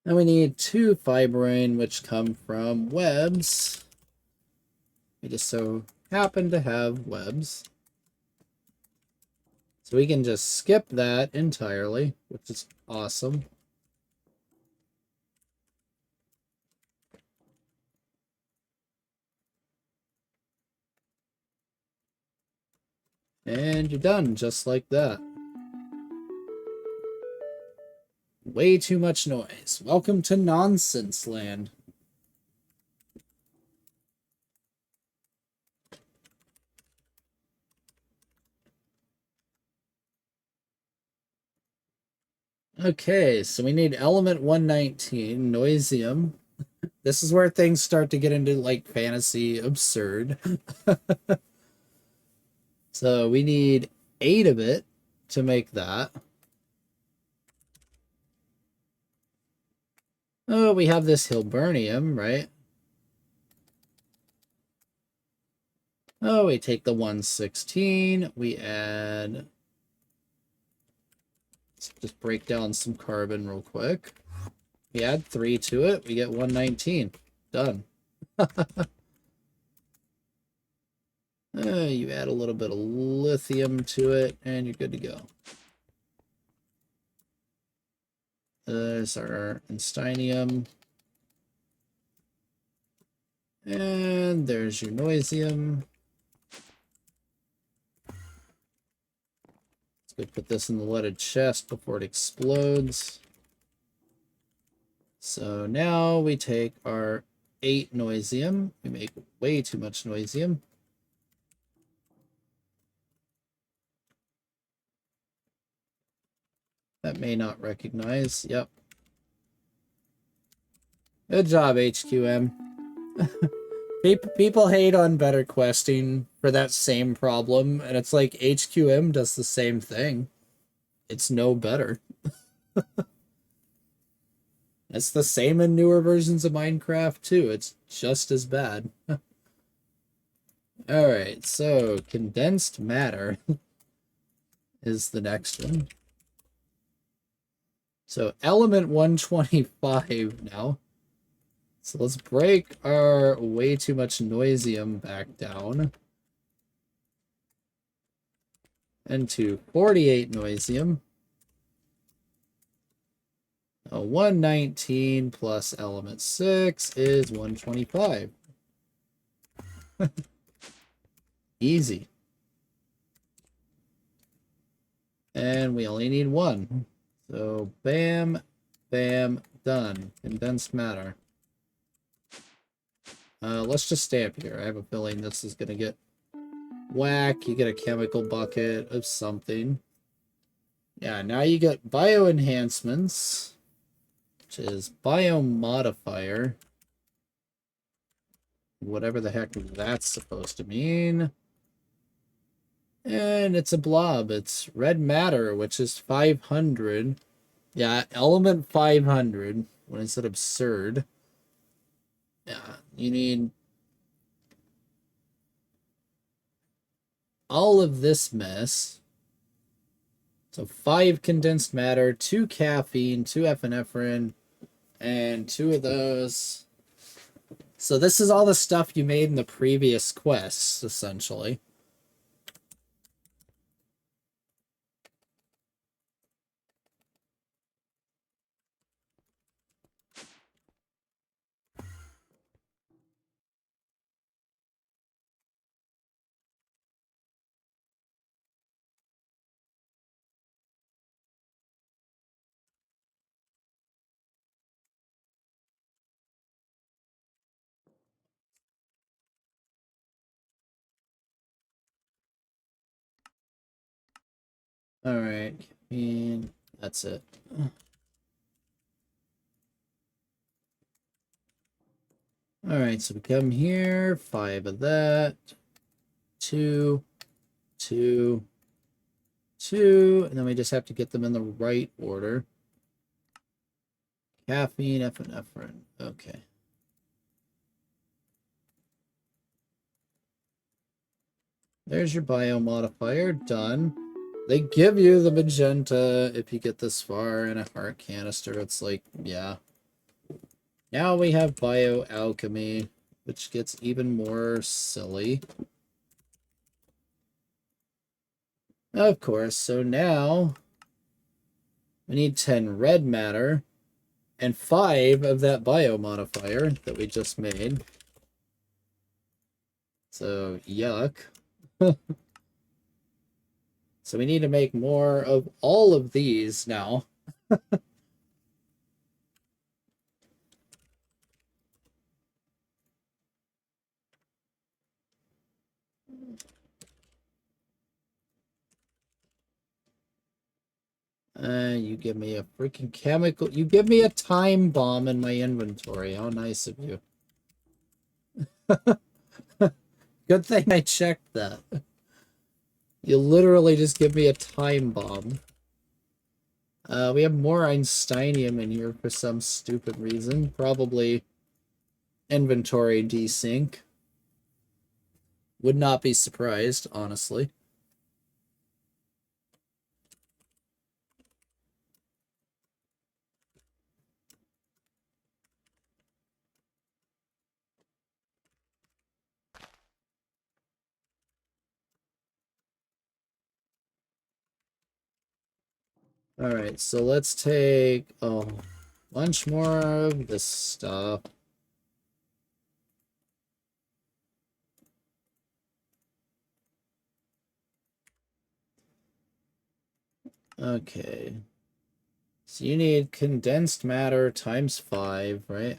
And we need 2 fibrin, which come from webs. We just so happen to have webs. So we can just skip that entirely, which is awesome. And you're done, just like that. Way too much noise. Welcome to Nonsense Land. Okay, so we need element 119, Noisium. This is where things start to get into, like, fantasy absurd. So we need 8 of it to make that. Oh, we have this Hilburnium, right? Oh, we take the 116, we add... Let's just break down some carbon real quick. We add 3 to it, we get 119. Done. You add a little bit of lithium to it, and you're good to go. There's our Einsteinium. And there's your Noisium. Let's go put this in the leaded chest before it explodes. So now we take our 8 Noisium. We make way too much Noisium. That may not recognize. Yep. Good job, HQM. People hate on better questing for that same problem, and it's like HQM does the same thing. It's no better. It's the same in newer versions of Minecraft, too. It's just as bad. Alright, so condensed matter is the next one. So element 125 now. So let's break our way too much Noisium back down into 48 Noisium. 119 plus element 6 is 125. Easy. And we only need 1. So bam, bam, done. Condensed matter. Let's just stay up here. I have a feeling this is going to get whack. You get a chemical bucket of something. Yeah, now you get bio enhancements, which is biomodifier. Whatever the heck that's supposed to mean. And it's a blob. It's red matter, which is 500. Yeah, element 500. When is it absurd? Yeah, you need all of this mess. So 5 condensed matter, 2 caffeine, 2 epinephrine, and 2 of those. So this is all the stuff you made in the previous quests, essentially. Alright, and that's it. Alright, so we come here, 5 of that, 2, 2, 2, and then we just have to get them in the right order. Caffeine, epinephrine, okay. There's your biomodifier, done. They give you the magenta if you get this far in a heart canister. It's like, yeah. Now we have bioalchemy, which gets even more silly. Of course, so now we need 10 red matter and 5 of that biomodifier that we just made. So, yuck. So we need to make more of all of these now. You give me a freaking chemical. You give me a time bomb in my inventory. How nice of you. Good thing I checked that. You literally just give me a time bomb. We have more Einsteinium in here for some stupid reason. Probably inventory desync. Would not be surprised, honestly. Alright, so let's take a bunch more of this stuff. Okay. So you need condensed matter times 5, right?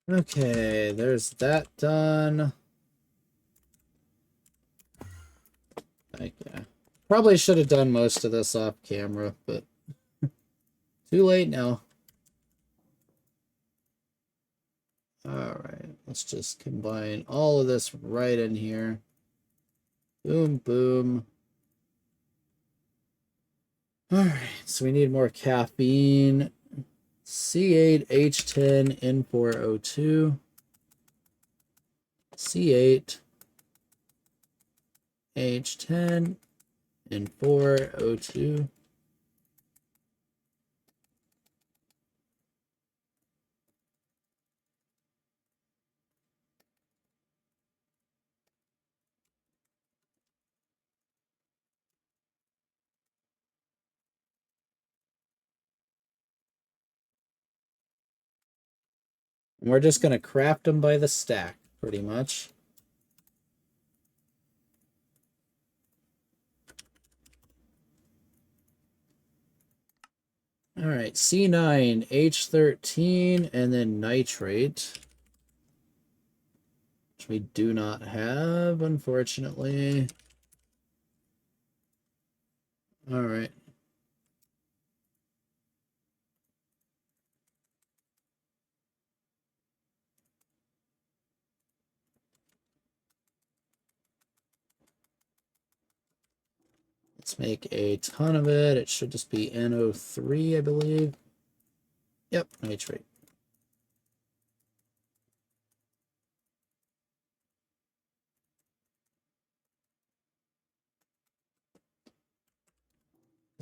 Okay, there's that done. Yeah. Probably should have done most of this off camera, but too late now. Alright, let's just combine all of this right in here. Boom, boom. Alright, so we need more caffeine. C8H10 N4O2. C8H10 N4O2. And we're just going to craft them by the stack, pretty much. All right, C9, H13, and then nitrate, which we do not have, unfortunately. All right. Let's make a ton of it. It should just be NO3, I believe. Yep, nitrate.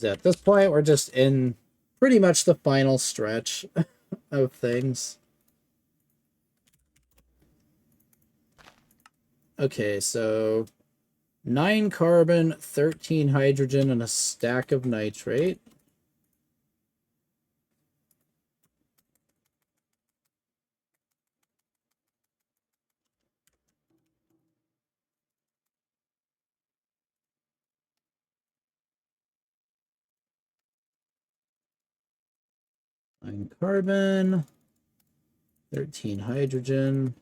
At this point, we're just in pretty much the final stretch of things. Okay, so 9 carbon, 13 hydrogen, and a stack of nitrate. Nine carbon, 13 hydrogen.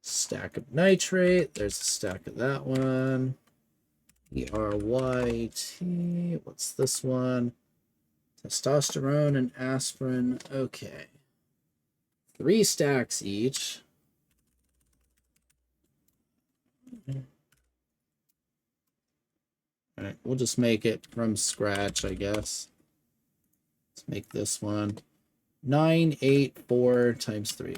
Stack of nitrate. There's a stack of that one. ERYT. What's this one? Testosterone and aspirin. Okay. 3 stacks each. Alright, we'll just make it from scratch, I guess. Let's make this one. 984 times 3.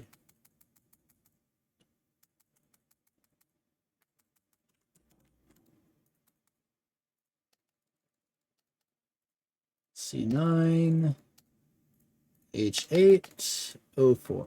C9 H8 O4.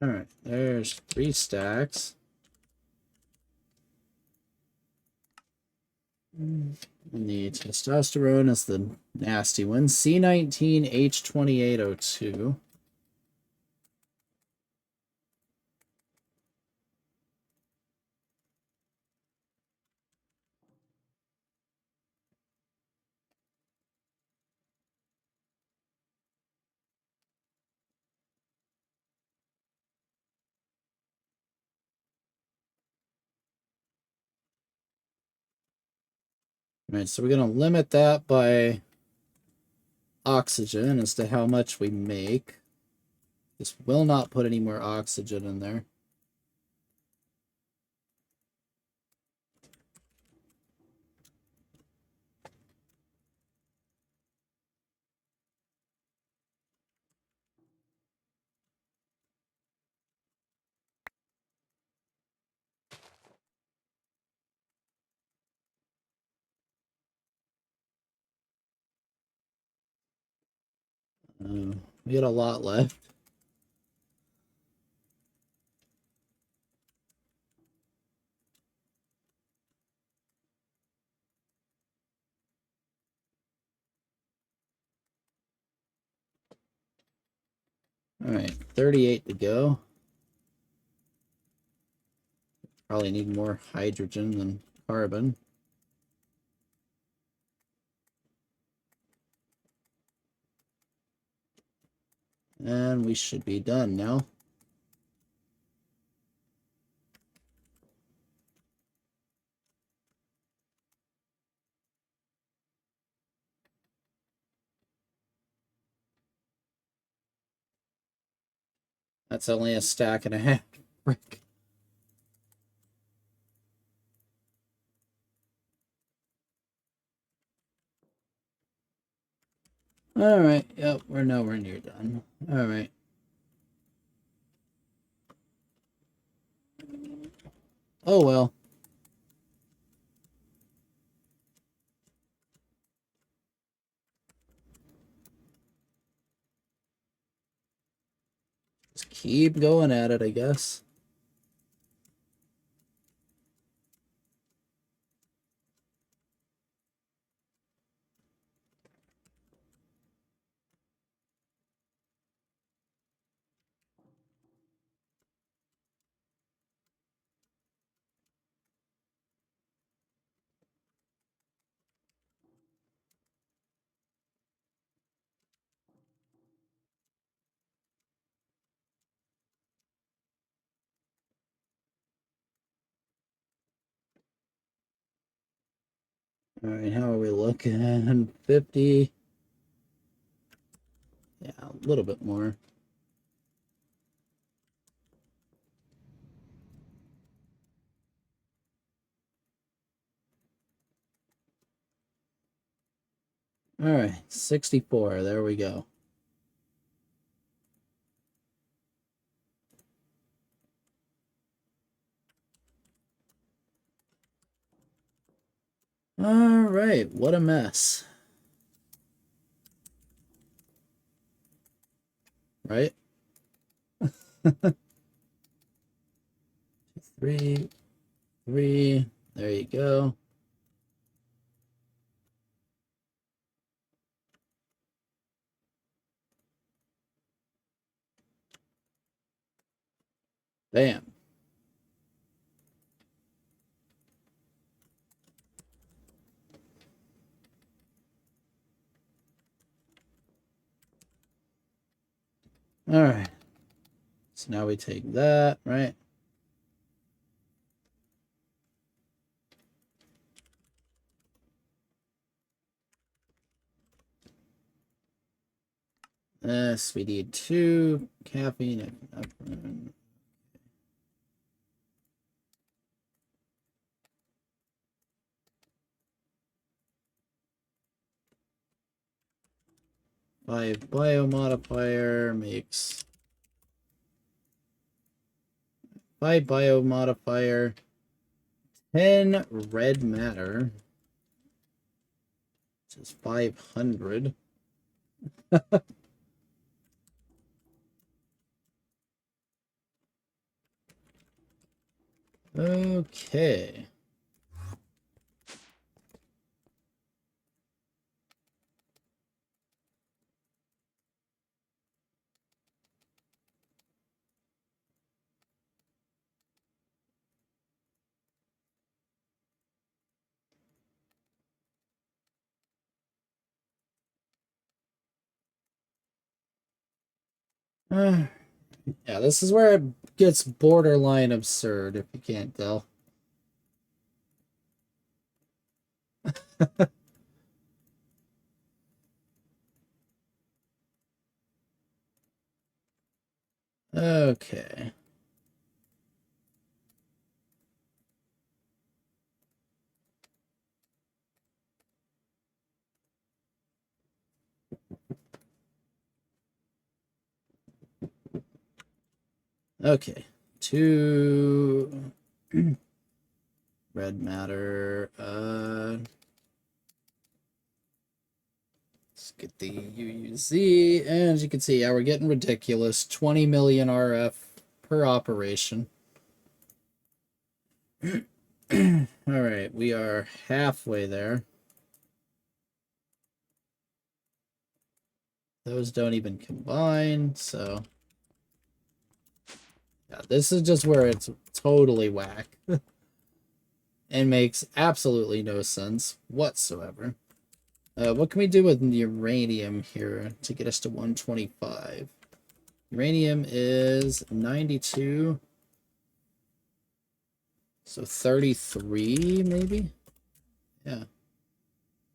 Alright, there's 3 stacks. And the testosterone is the nasty one. C19H2802. Alright, so we're going to limit that by oxygen as to how much we make. This will not put any more oxygen in there. We got a lot left. Alright, 38 to go. Probably need more hydrogen than carbon. And we should be done now. That's only a stack and a half. Frick. Alright, yep, we're nowhere near done. Alright. Oh well. Just keep going at it, I guess. Alright, how are we looking? 50. Yeah, a little bit more. Alright, 64. There we go. Alright, what a mess. Right? 3, 3. There you go. Bam. Alright. So now we take that, right? Yes, we need 2 caffeine and 5 biomodifier makes 5 biomodifier, 10 red matter, which is 500. Okay. Yeah, this is where it gets borderline absurd, if you can't tell. Okay. Okay. 2 red matter. Let's get the UUZ, and as you can see, yeah, we're getting ridiculous. 20 million RF per operation. Alright, we are halfway there. Those don't even combine, so... Yeah, this is just where it's totally whack. And makes absolutely no sense whatsoever. What can we do with uranium here to get us to 125? Uranium is 92. So 33, maybe? Yeah.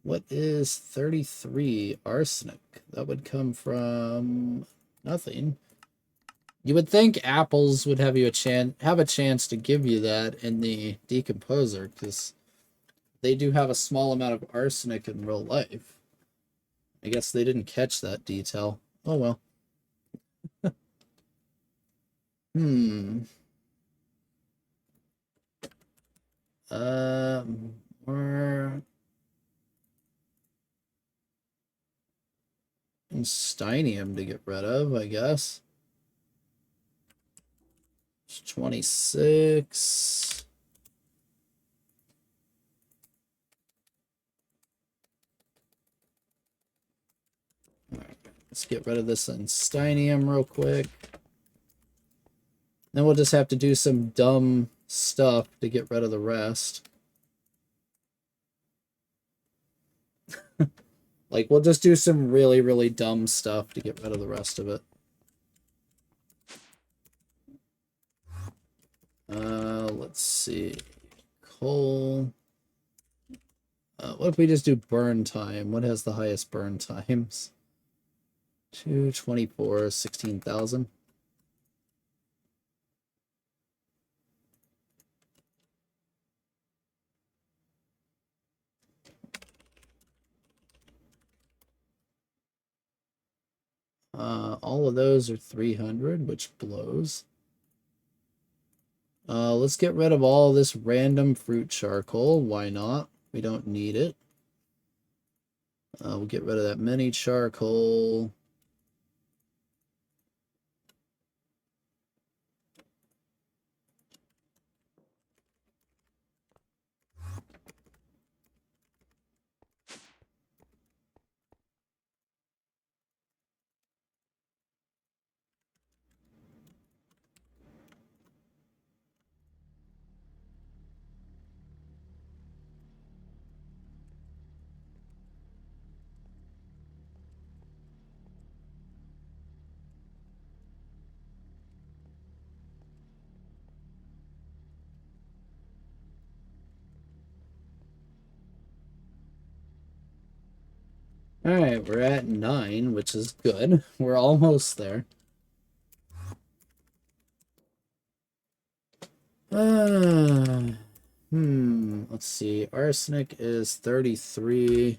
What is 33 arsenic? That would come from nothing. You would think apples would have a chance to give you that in the decomposer, because they do have a small amount of arsenic in real life. I guess they didn't catch that detail. Oh well. Hmm. More Steinium to get rid of, I guess. It's 26. All right, let's get rid of this Steinium real quick. Then we'll just have to do some dumb stuff to get rid of the rest. Like, we'll just do some really, really dumb stuff to get rid of the rest of it. Let's see. Coal. What if we just do burn time? What has the highest burn times? 224, 16,000. All of those are 300, which blows. Let's get rid of all this random fruit charcoal. Why not? We don't need it. We'll get rid of that mini charcoal. Alright, we're at 9, which is good. We're almost there. Let's see. Arsenic is 33.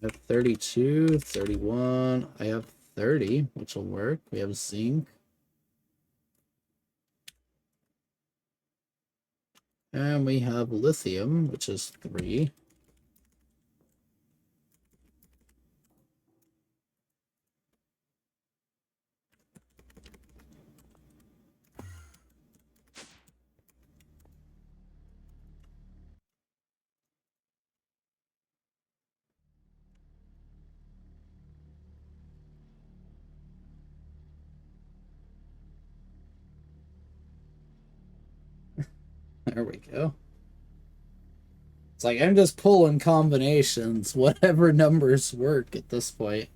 I have 32, 31. I have 30, which will work. We have zinc. And we have lithium, which is 3. There we go. It's like I'm just pulling combinations, whatever numbers work at this point.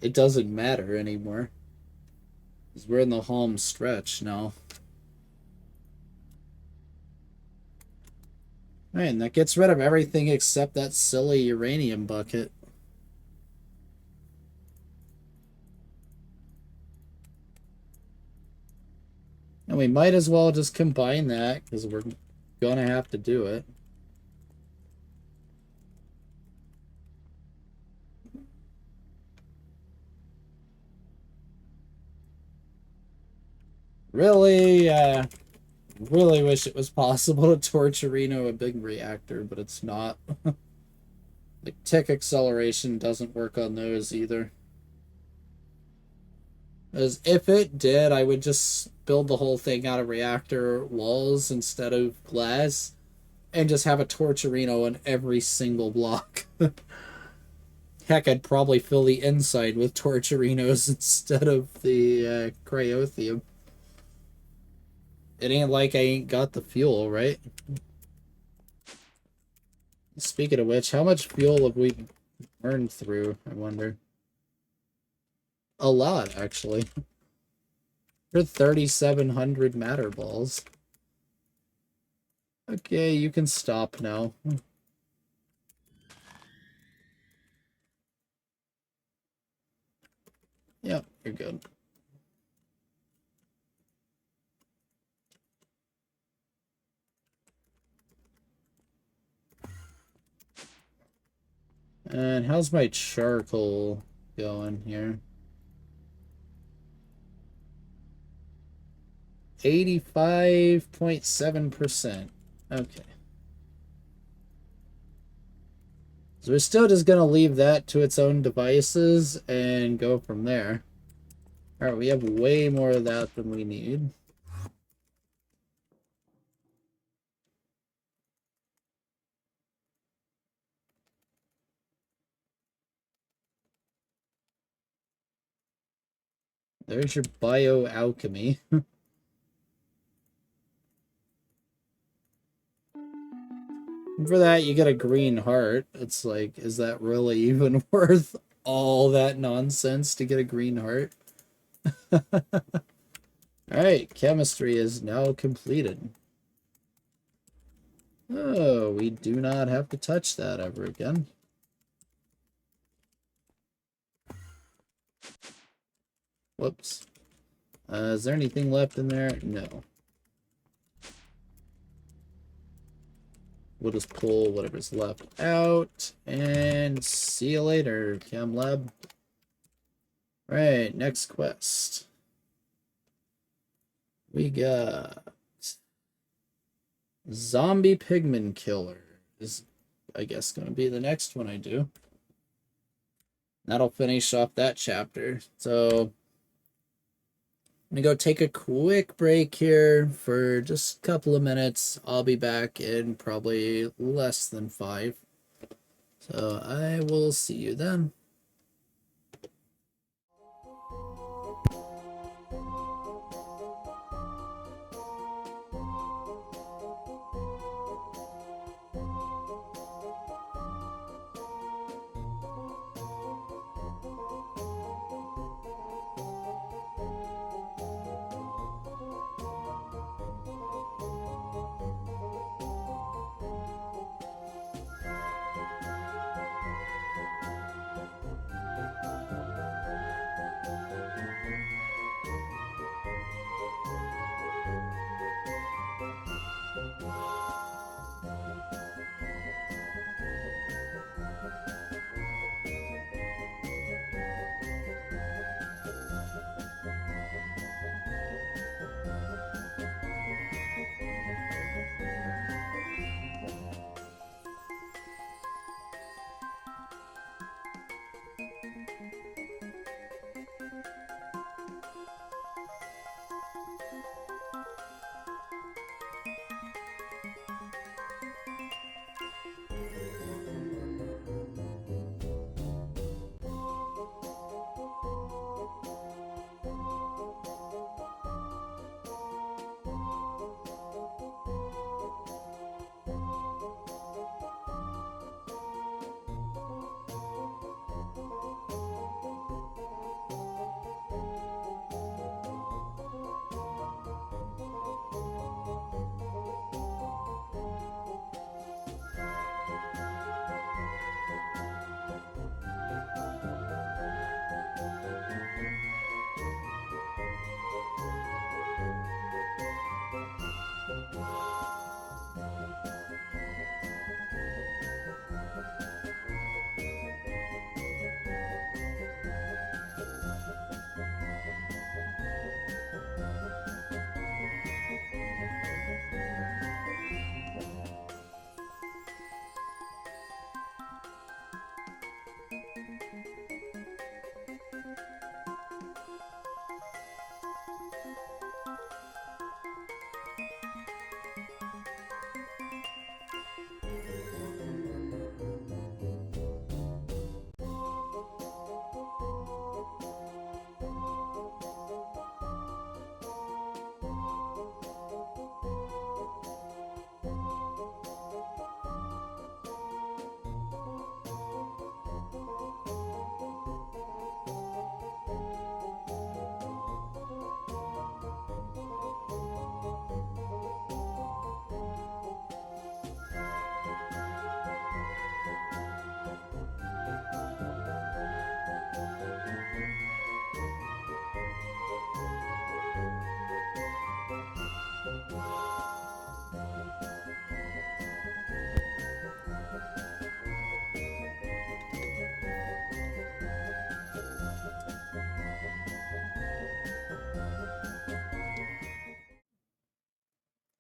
It doesn't matter anymore. Because we're in the home stretch now. Alright, and that gets rid of everything except that silly uranium bucket. And we might as well just combine that, because we're gonna have to do it. Really, really wish it was possible to torturino a big reactor, but it's not. Like, tick acceleration doesn't work on those either. As if it did, I would just build the whole thing out of reactor walls instead of glass, and just have a torturino on every single block. Heck, I'd probably fill the inside with torturinos instead of the cryothium. It ain't like I ain't got the fuel, right? Speaking of which, how much fuel have we burned through, I wonder? A lot, actually. For 3,700 matter balls. Okay, you can stop now. Yep, you're good. And how's my charcoal going here? 85.7%. Okay. So we're still just going to leave that to its own devices and go from there. Alright, we have way more of that than we need. There's your bioalchemy. For that, you get a green heart. It's like, is that really even worth all that nonsense to get a green heart? Alright, chemistry is now completed. Oh, we do not have to touch that ever again. Whoops. Is there anything left in there? No. We'll just pull whatever's left out. And see you later, Chem Lab. Right, next quest. We got Zombie Pigman Killer is, I guess, going to be the next one I do. That'll finish off that chapter. So I'm going to go take a quick break here for just a couple of minutes. I'll be back in probably less than 5. So I will see you then.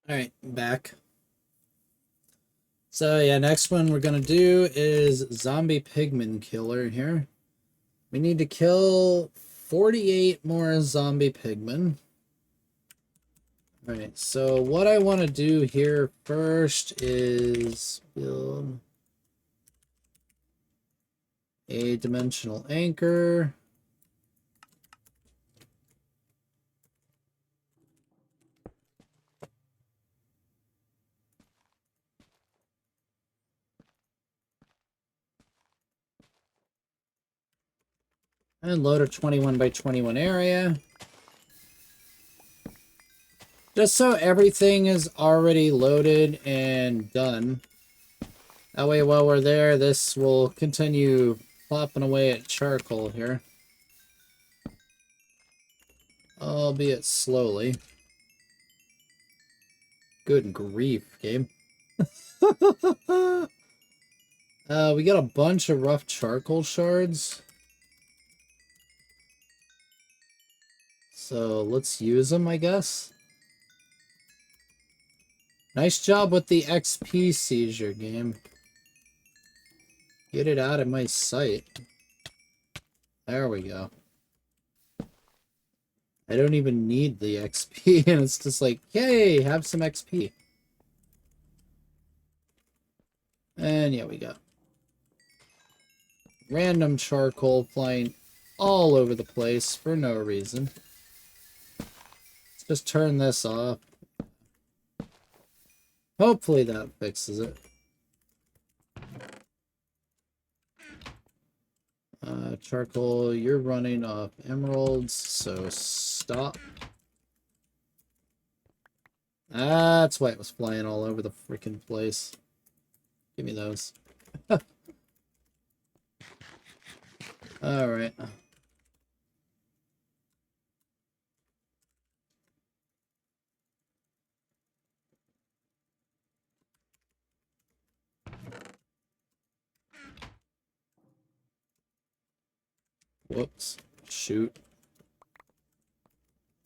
Alright, back. So yeah, next one we're gonna do is zombie pigman killer here. We need to kill 48 more zombie pigmen. Alright, so what I want to do here first is build a dimensional anchor. And load a 21 by 21 area. Just so everything is already loaded and done. That way while we're there, this will continue plopping away at charcoal here. Albeit slowly. Good grief, game. We got a bunch of rough charcoal shards. So let's use them, I guess. Nice job with the XP seizure, game. Get it out of my sight. There we go. I don't even need the XP, and it's just like, yay, have some XP. And yeah, we got random charcoal flying all over the place for no reason. Let's just turn this off. Hopefully that fixes it. Charcoal, you're running off emeralds, so stop. That's why it was flying all over the freaking place. Give me those. Alright. Whoops. Shoot.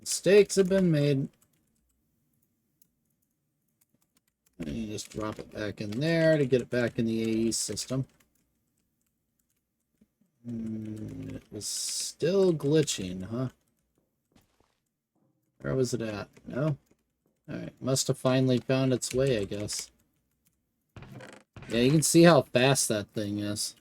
Mistakes have been made. And you just drop it back in there to get it back in the AE system. It was still glitching, huh? Where was it at? No? Alright, must have finally found its way, I guess. Yeah, you can see how fast that thing is.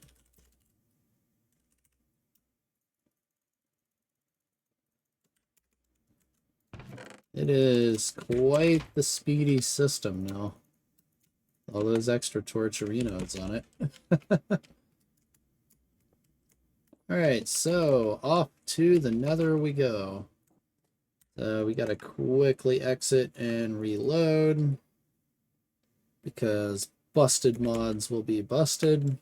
It is quite the speedy system now. All those extra torture nodes on it. Alright, so off to the nether we go. We gotta quickly exit and reload. Because busted mods will be busted.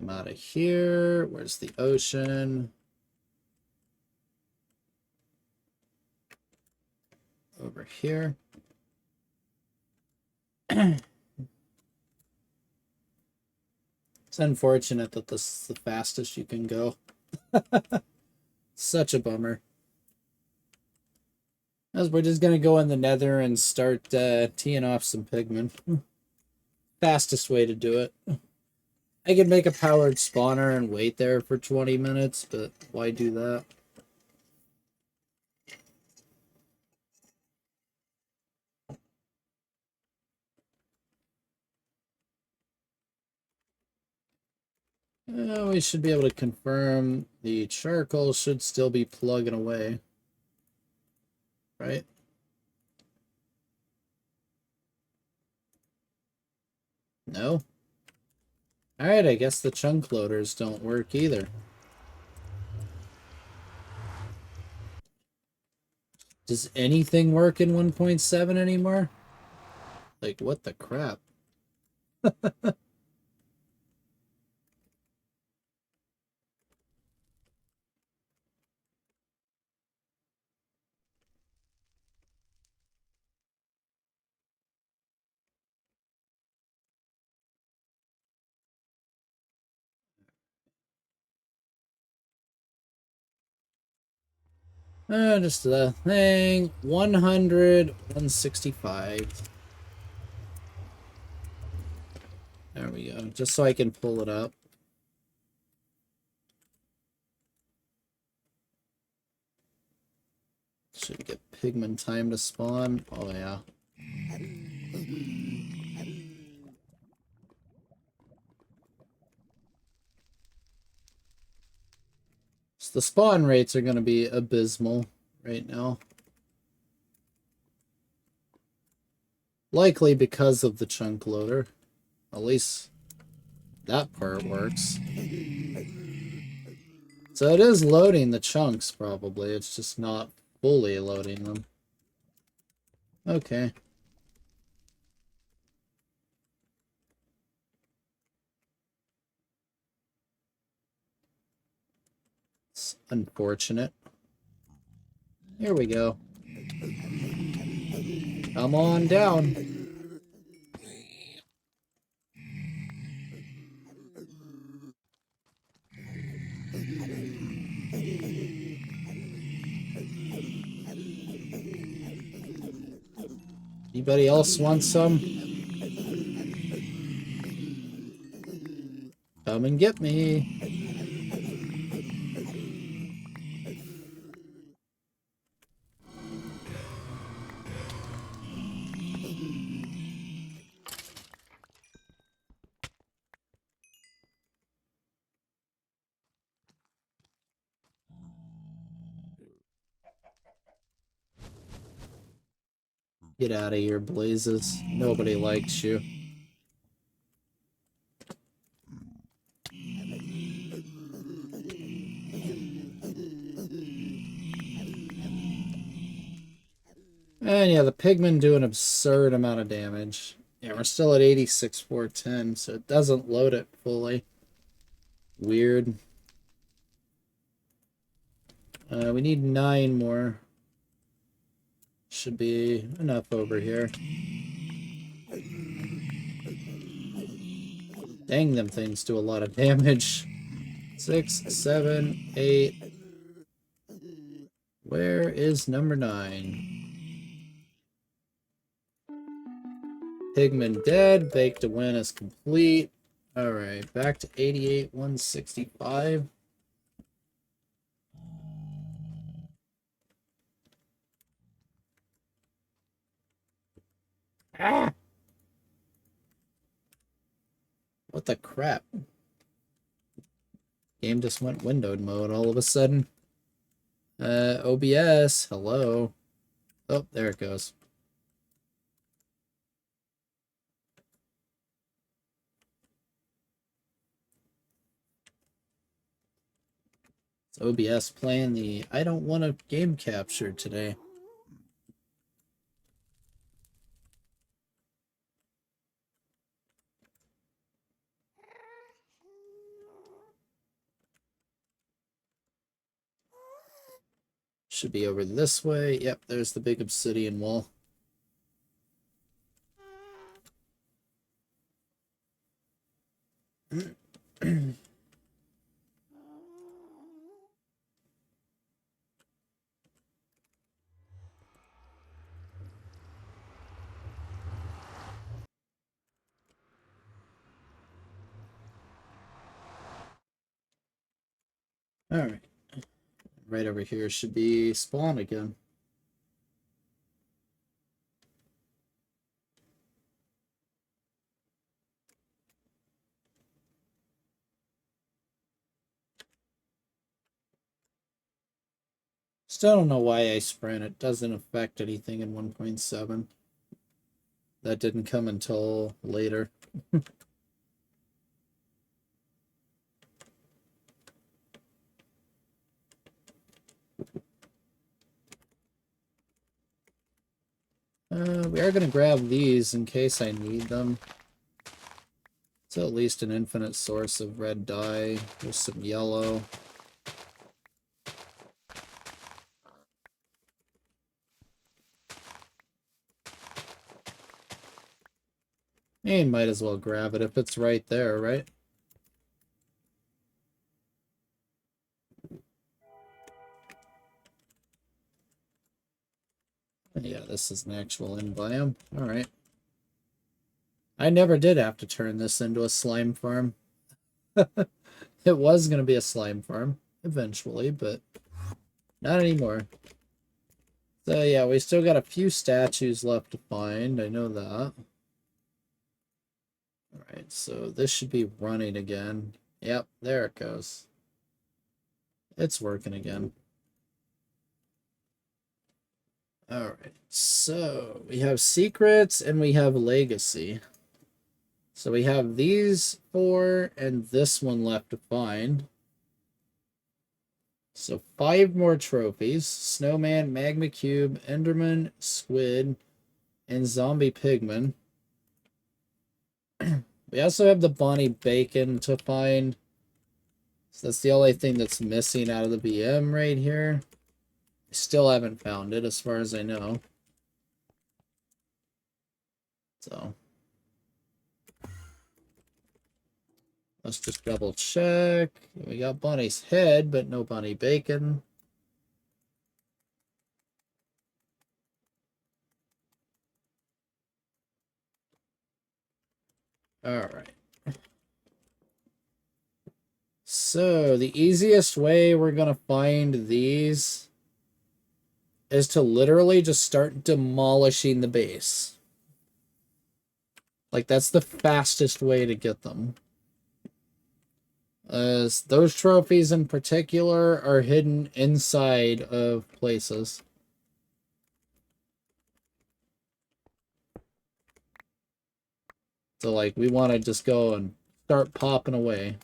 I'm out of here. Where's the ocean? Over here. It's unfortunate that this is the fastest you can go. Such a bummer. As we're just gonna go in the nether and start teeing off some pigmen. Fastest way to do it. I could make a powered spawner and wait there for 20 minutes, but why do that? We should be able to confirm the charcoal should still be plugging away. Right? No? Alright, I guess the chunk loaders don't work either. Does anything work in 1.7 anymore? Like, what the crap? Just the thing. 100, 165. There we go. Just so I can pull it up. Should get pigment time to spawn. Oh, yeah. So the spawn rates are going to be abysmal right now. Likely because of the chunk loader. At least that part works. So it is loading the chunks, probably. It's just not fully loading them. Okay. It's unfortunate. Here we go. Come on down. Anybody else want some? Come and get me. Get out of here, Blazes. Nobody likes you. And yeah, the pigmen do an absurd amount of damage. Yeah, we're still at 86, 410, so it doesn't load it fully. Weird. We need 9 more. Should be enough over here. Dang, them things do a lot of damage. 6, 7, 8. Where is number 9? Pigman dead. Bake to win is complete. Alright, back to 88, 165. Ah! What the crap? Game just went windowed mode all of a sudden. OBS, hello. Oh, there it goes. It's OBS playing the I don't want a game capture today. Should be over this way. Yep, there's the big obsidian wall. Alright. Right over here should be spawn again. Still don't know why I sprint. It doesn't affect anything in 1.7. That didn't come until later. We are going to grab these in case I need them. It's at least an infinite source of red dye. There's some yellow. And might as well grab it if it's right there, right? Yeah, this is an actual end biome. Alright. I never did have to turn this into a slime farm. It was going to be a slime farm eventually, but not anymore. So yeah, we still got a few statues left to find. I know that. Alright, so this should be running again. Yep, there it goes. It's working again. Alright, so we have secrets and we have legacy. So we have these 4 and this one left to find. So 5 more trophies. Snowman, Magma Cube, Enderman, Squid, and Zombie Pigman. We also have the Bonnie Bacon to find. So that's the only thing that's missing out of the BM right here. Still haven't found it as far as I know. So let's just double check. We got Bonnie's head, but no Bonnie Bacon. Alright. So the easiest way we're going to find these is to literally just start demolishing the base. Like, that's the fastest way to get them. As those trophies in particular are hidden inside of places. So, like, we want to just go and start popping away.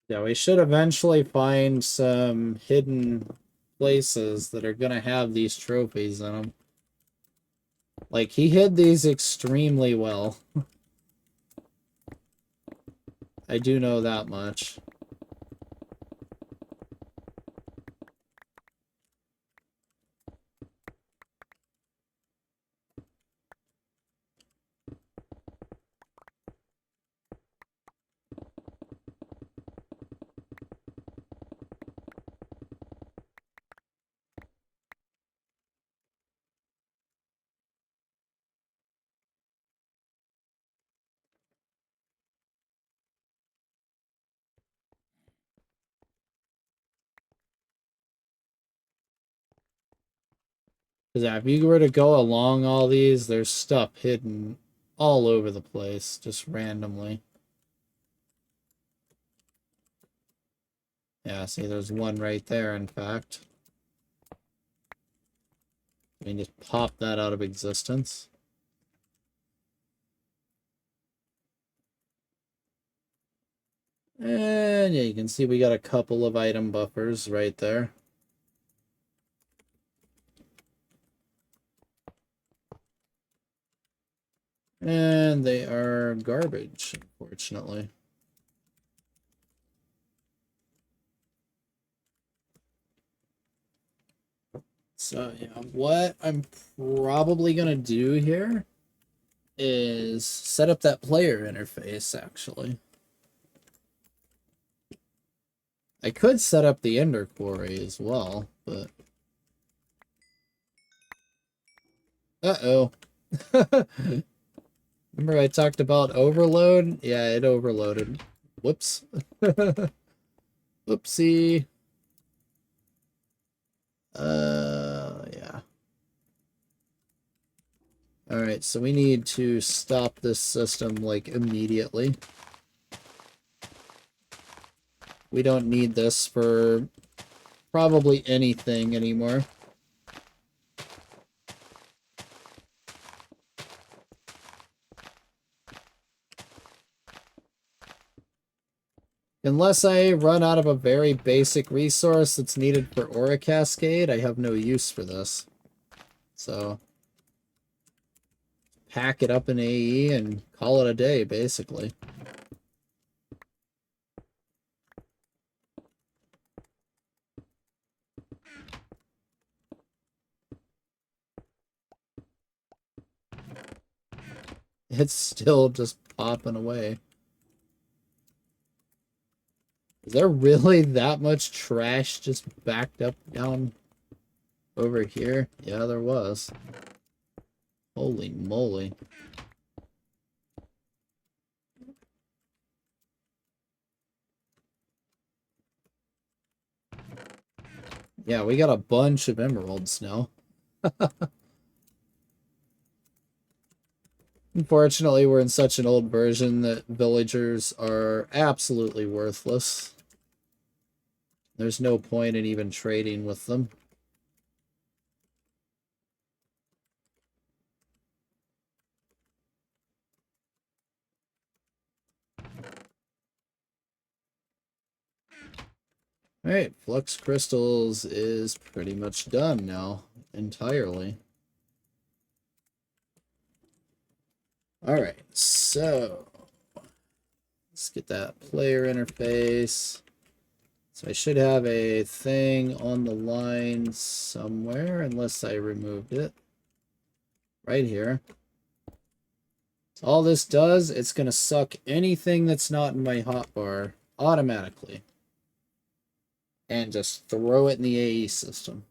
Yeah, we should eventually find some hidden places that are going to have these trophies in them. Like, he hid these extremely well. I do know that much. Because if you were to go along all these, there's stuff hidden all over the place, just randomly. Yeah, see, there's one right there, in fact. We can just pop that out of existence. And yeah, you can see we got a couple of item buffers right there. And they are garbage, unfortunately. So, yeah, what I'm probably going to do here is set up that player interface, actually. I could set up the Ender Quarry as well, but... Uh-oh. Remember I talked about overload? Yeah, it overloaded. Whoops. Whoopsie. Yeah. Alright, so we need to stop this system, like, immediately. We don't need this for probably anything anymore. Unless I run out of a very basic resource that's needed for Aura Cascade, I have no use for this. So, pack it up in AE and call it a day, basically. It's still just popping away. Is there really that much trash just backed up down over here? Yeah, there was. Holy moly. Yeah, we got a bunch of emeralds now. Unfortunately, we're in such an old version that villagers are absolutely worthless. There's no point in even trading with them. Alright, Flux Crystals is pretty much done now, entirely. Alright, so let's get that player interface. So I should have a thing on the line somewhere, unless I removed it. Right here. So all this does, it's going to suck anything that's not in my hotbar automatically. And just throw it in the AE system.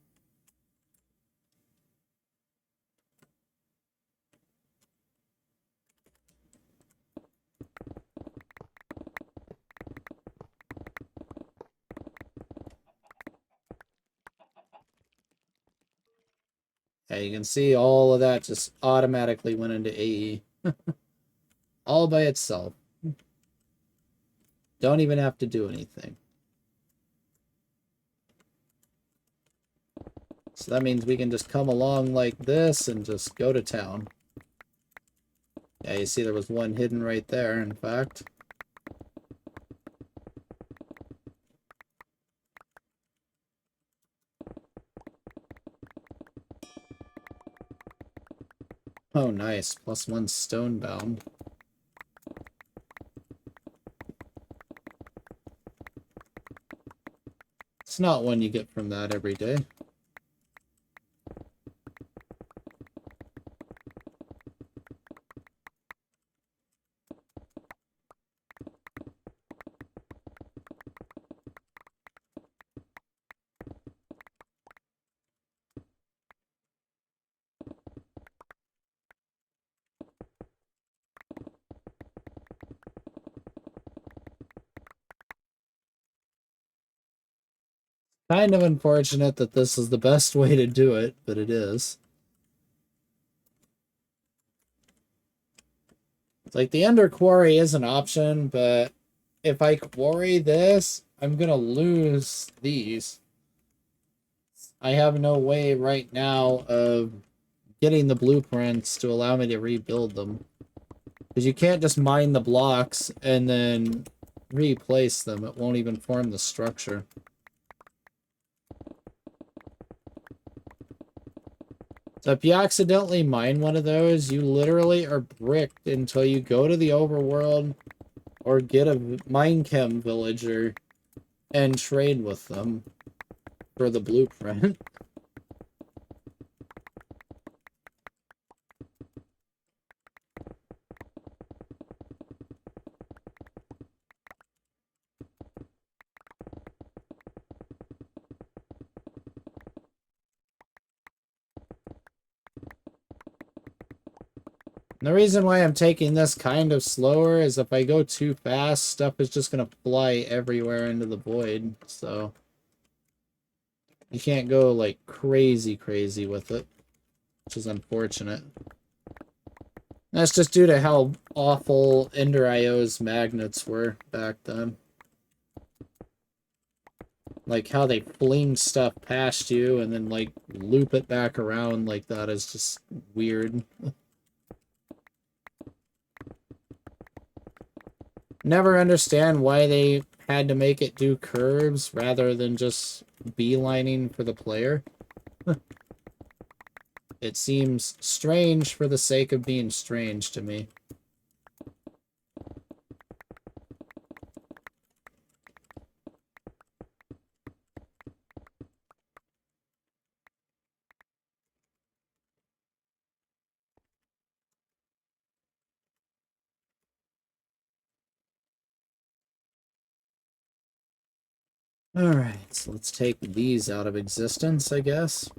Yeah, you can see all of that just automatically went into AE. All by itself. Don't even have to do anything. So that means we can just come along like this and just go to town. Yeah, you see there was one hidden right there, in fact. Oh, nice. +1 stone bound. It's not one you get from that every day. Kind of unfortunate that this is the best way to do it, but it is. It's like the Ender Quarry is an option, but if I quarry this, I'm gonna lose these. I have no way right now of getting the blueprints to allow me to rebuild them. Because you can't just mine the blocks and then replace them. It won't even form the structure. So if you accidentally mine one of those, you literally are bricked until you go to the overworld or get a minechem villager and trade with them for the blueprint. And the reason why I'm taking this kind of slower is if I go too fast, stuff is just going to fly everywhere into the void. So you can't go like crazy with it, which is unfortunate. That's just due to how awful Ender IO's magnets were back then. Like how they fling stuff past you and then like loop it back around like that is just weird. Never understand why they had to make it do curves rather than just beelining for the player. It seems strange for the sake of being strange to me. Alright, so let's take these out of existence, I guess.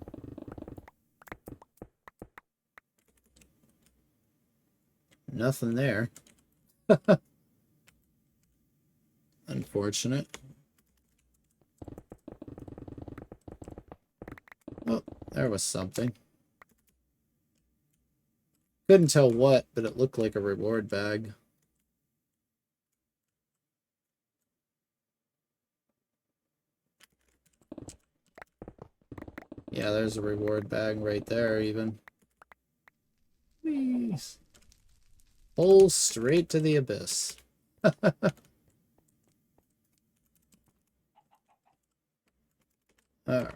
Nothing there. Unfortunate. Oh, there was something. Couldn't tell what, but it looked like a reward bag. Yeah, there's a reward bag right there, even. Please. Pull straight to the abyss. Alright.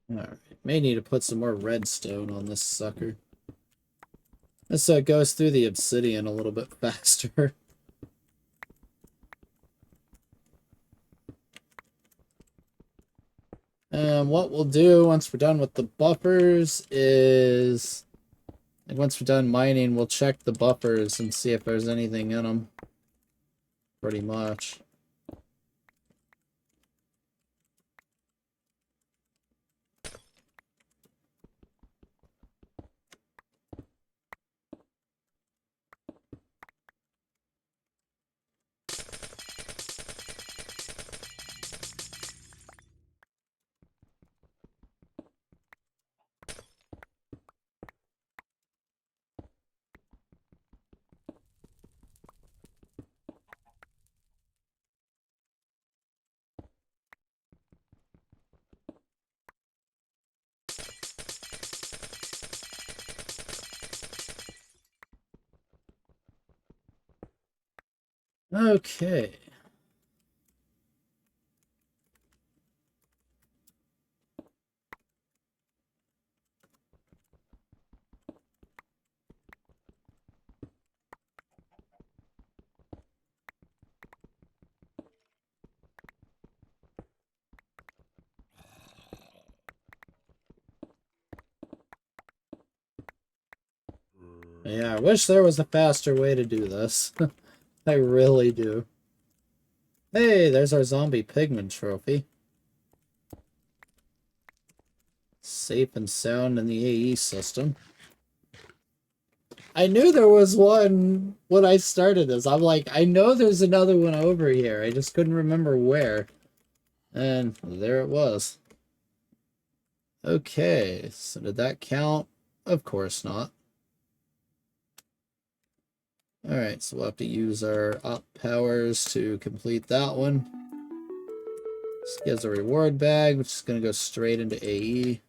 Alright. May need to put some more redstone on this sucker. So it goes through the obsidian a little bit faster. And what we'll do once we're done with the buffers is... Like once we're done mining, we'll check the buffers and see if there's anything in them. Pretty much. Okay. Yeah, I wish there was a faster way to do this. I really do. Hey, there's our zombie pigman trophy. Safe and sound in the AE system. I knew there was one when I started this. I'm like, I know there's another one over here. I just couldn't remember where. And there it was. Okay, so did that count? Of course not. Alright, so we'll have to use our op powers to complete that one. This gives a reward bag, which is going to go straight into AE.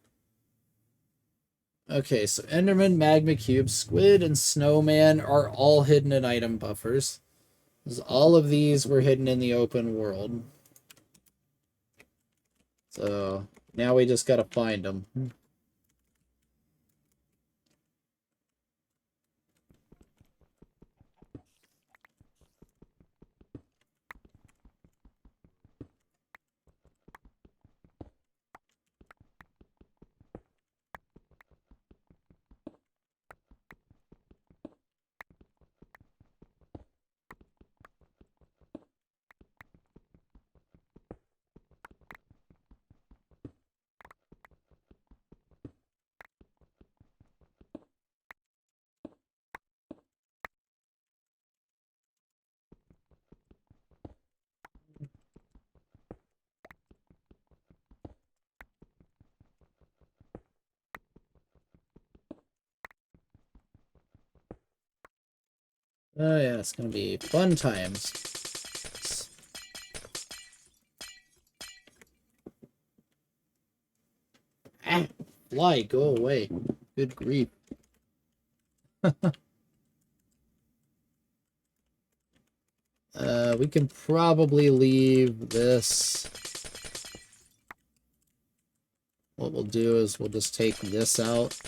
Okay, so Enderman, Magma Cube, Squid, and Snowman are all hidden in item buffers. Because all of these were hidden in the open world. So, now we just gotta find them. Oh yeah, it's gonna be fun times. Ah, fly, go away. Good grief. We can probably leave this. What we'll do is we'll just take this out.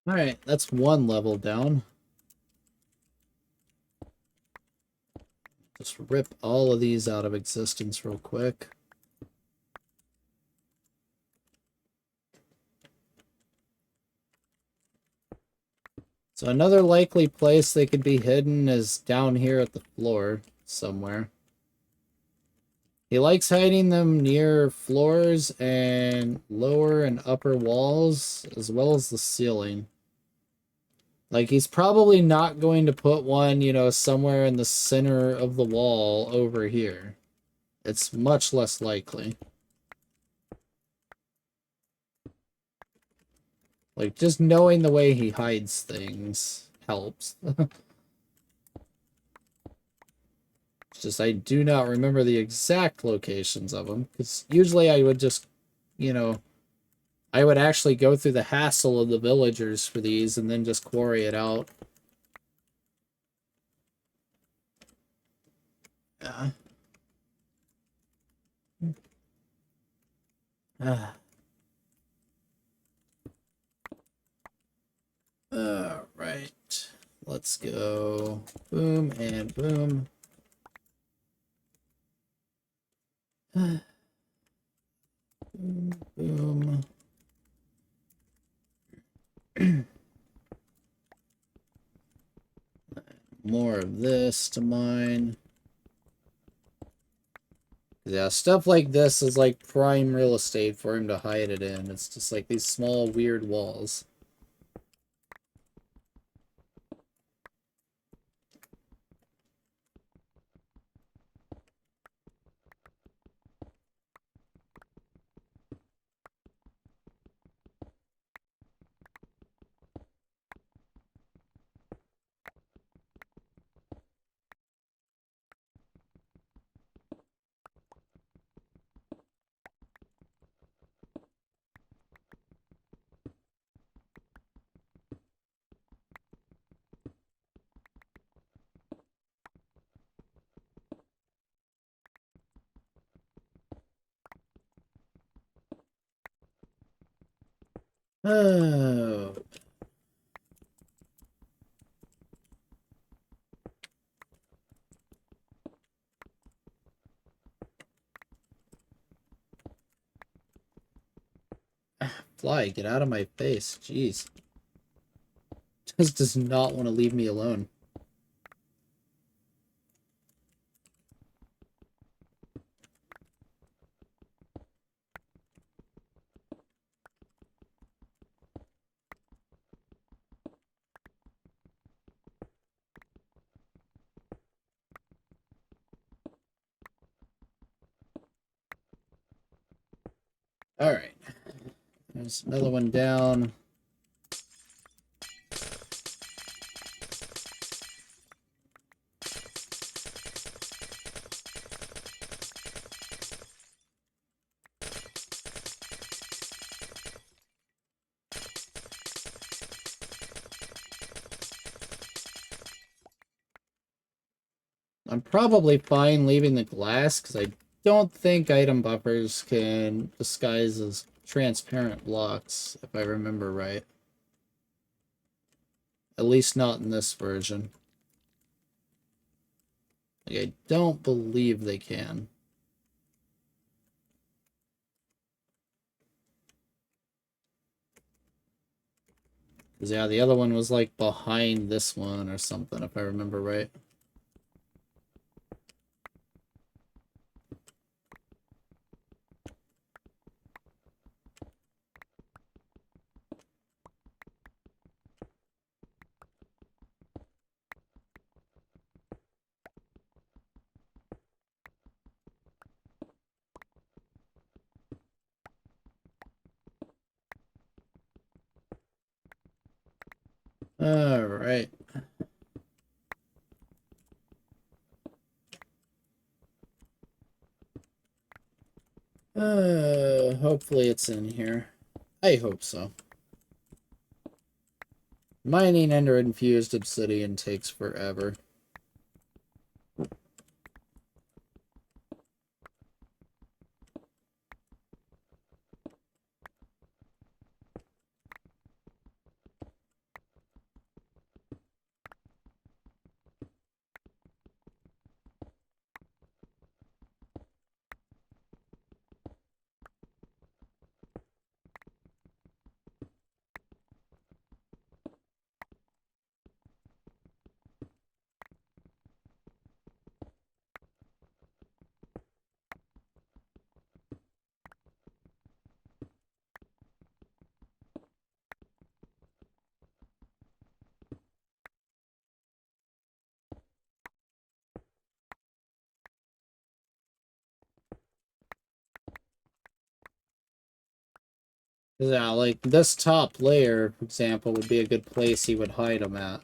Alright, that's one level down. Just rip all of these out of existence real quick. So another likely place they could be hidden is down here at the floor somewhere. He likes hiding them near floors and lower and upper walls, as well as the ceiling. Like, he's probably not going to put one, you know, somewhere in the center of the wall over here. It's much less likely. Like, just knowing the way he hides things helps. It's just, I do not remember the exact locations of them, because usually I would just, you know, I would actually go through the hassle of the villagers for these and then just quarry it out. Yeah. Alright. Let's go. Boom and boom. Boom, boom. More of this to mine. Yeah, stuff like this is like prime real estate for him to hide it in. It's just like these small weird walls. Oh. Fly, get out of my face. Jeez. Just does not want to leave me alone. Alright. There's another one down. I'm probably fine leaving the glass, because I don't think item buffers can disguise as transparent blocks, if I remember right. At least not in this version. Like, I don't believe they can. Because, yeah, the other one was, like, behind this one or something, if I remember right. Alright. Hopefully it's in here. I hope so. Mining ender infused obsidian takes forever. Yeah, like this top layer, for example, would be a good place he would hide them at.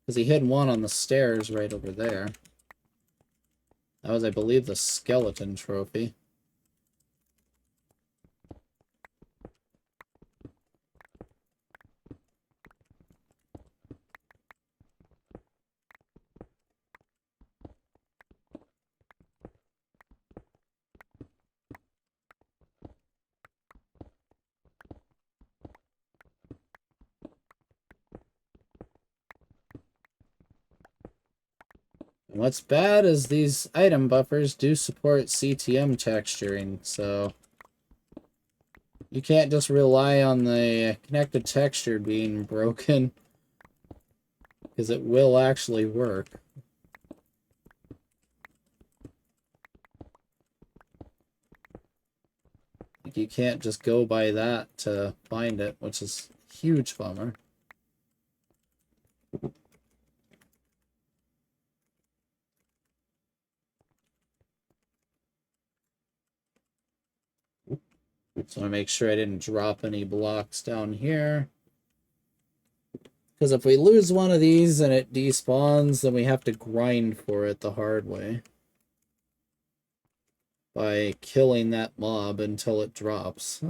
Because he hid one on the stairs right over there. That was, I believe, the skeleton trophy. And what's bad is these item buffers do support CTM texturing, so you can't just rely on the connected texture being broken, because it will actually work. Like, you can't just go by that to find it, which is a huge bummer. So I want to make sure I didn't drop any blocks down here. Because if we lose one of these and it despawns, then we have to grind for it the hard way. By killing that mob until it drops.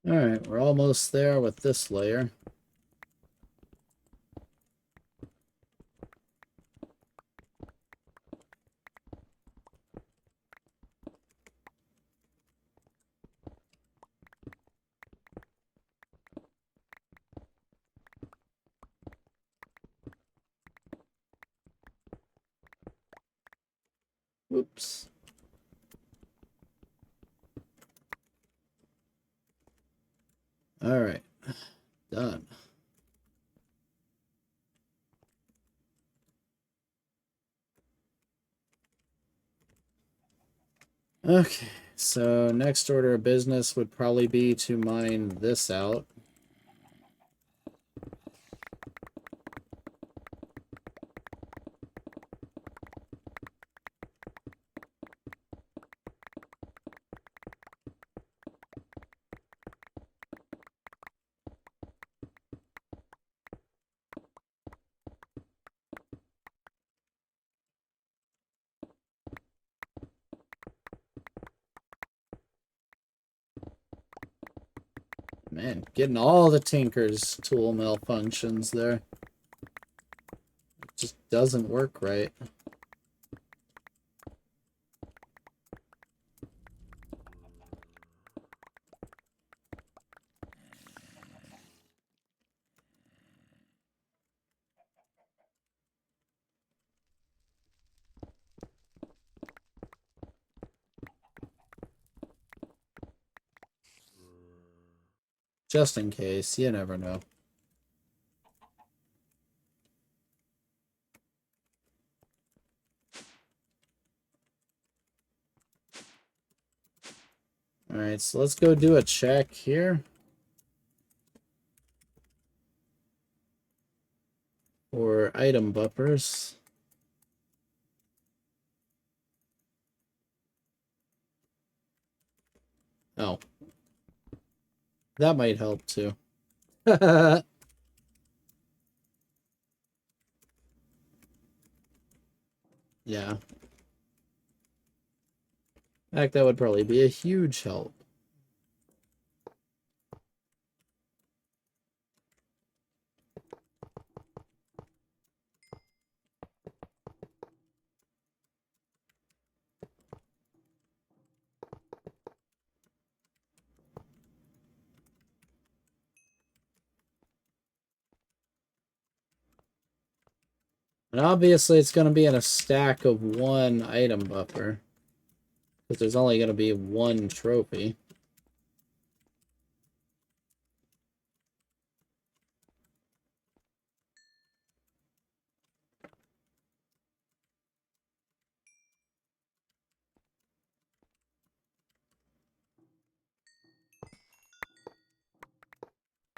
Alright, we're almost there with this layer. Oops. Alright, done. Okay, so next order of business would probably be to mine this out. Man, getting all the Tinker's tool malfunctions there. It just doesn't work right. Just in case, you never know. Alright, so let's go do a check here. For item buffers. Oh. That might help too. Yeah. In fact, that would probably be a huge help. And obviously it's going to be in a stack of one item buffer. Because there's only going to be one trophy.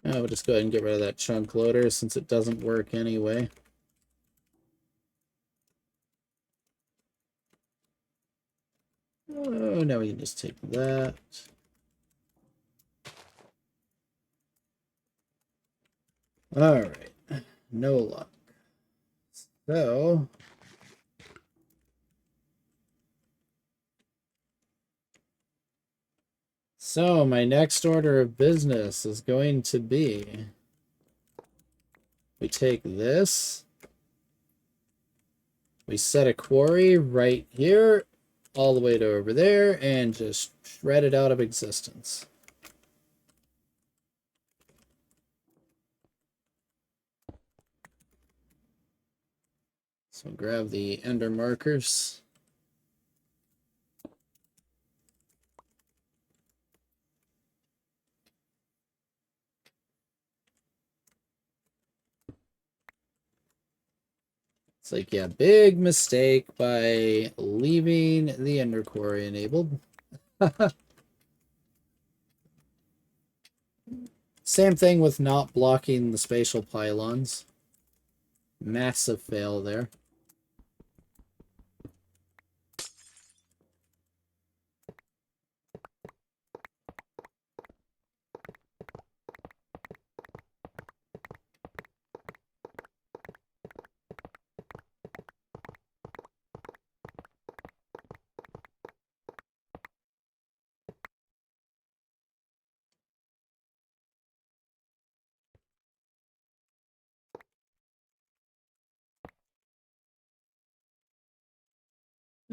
We'll just go ahead and get rid of that chunk loader since it doesn't work anyway. Oh, now we can just take that. Alright. No luck. So my next order of business is going to be, we take this, we set a quarry right here, all the way to over there, and just shred it out of existence. So grab the ender markers. It's like, yeah, big mistake by leaving the ender quarry enabled. Same thing with not blocking the spatial pylons. Massive fail there.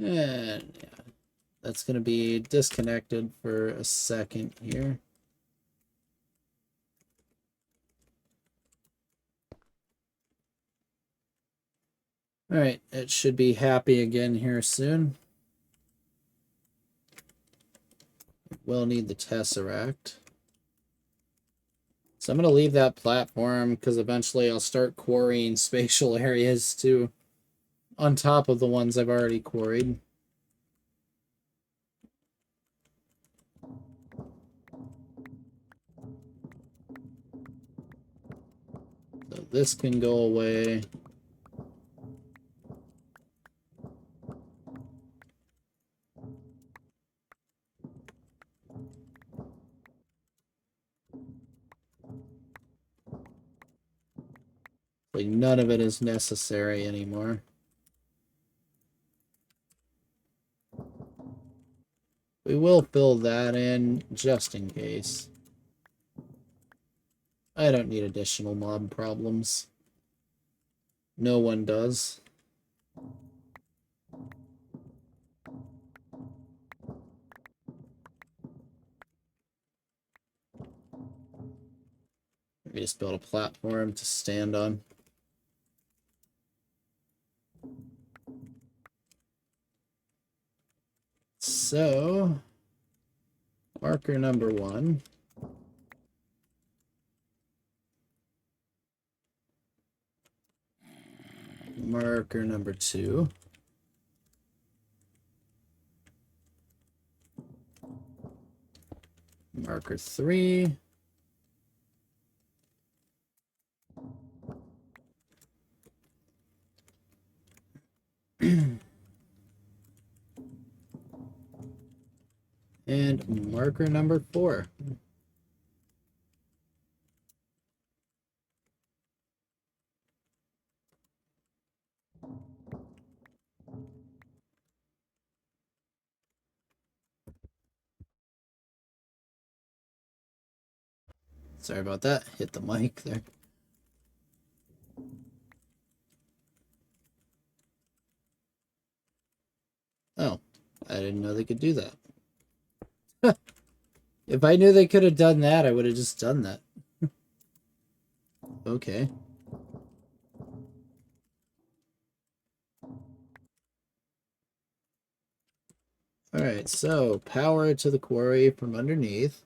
And yeah, that's going to be disconnected for a second here. Alright, it should be happy again here soon. We'll need the Tesseract. So I'm going to leave that platform because eventually I'll start quarrying spatial areas too, on top of the ones I've already quarried. So this can go away. Like, none of it is necessary anymore. We will fill that in just in case. I don't need additional mob problems. No one does. Maybe just build a platform to stand on. So, marker number 1. Marker number 2. Marker 3. And marker number 4. Sorry about that. Hit the mic there. Oh, I didn't know they could do that. If I knew they could have done that, I would have just done that. Okay. Alright, so power to the quarry from underneath.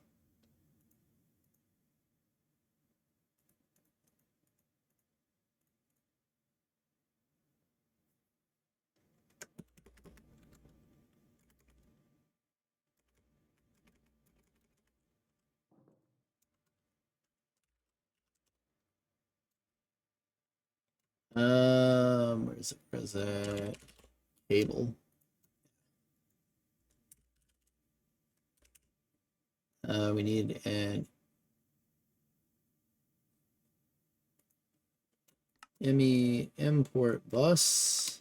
Where is it? Where's that cable? We need an ME import bus.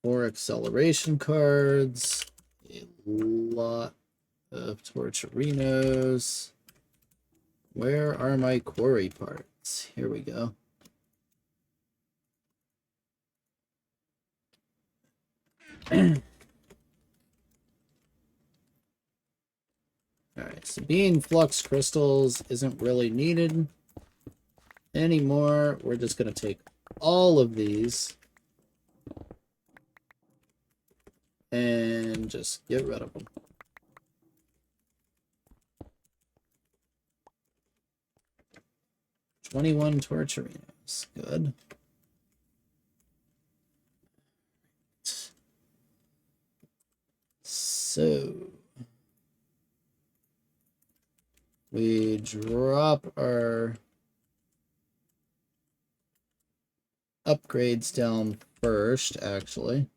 Four acceleration cards. A lot of torcherinos. Where are my quarry parts? Here we go. Alright, so being flux crystals isn't really needed anymore. We're just going to take all of these and just get rid of them. $21 torcherinos. Good. So we drop our upgrades down first, actually.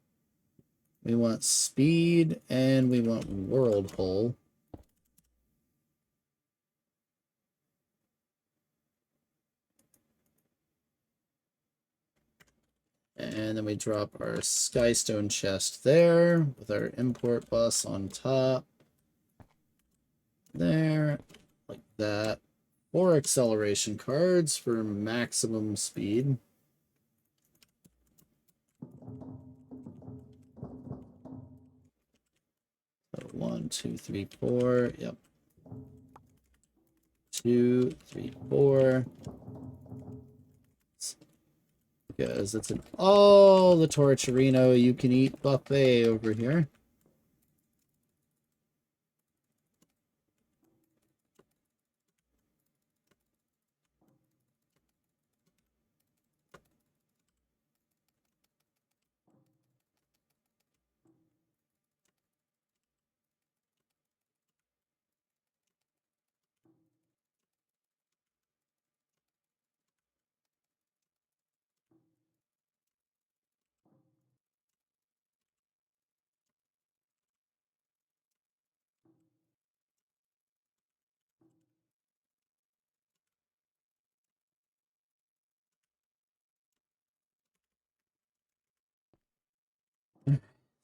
We want speed and we want world hole. And then we drop our skystone chest there with our import bus on top. There, like that. 4 acceleration cards for maximum speed. So 1, 2, 3, 4. Yep. 2, 3, 4. Because it's an all the torcherino you can eat buffet over here.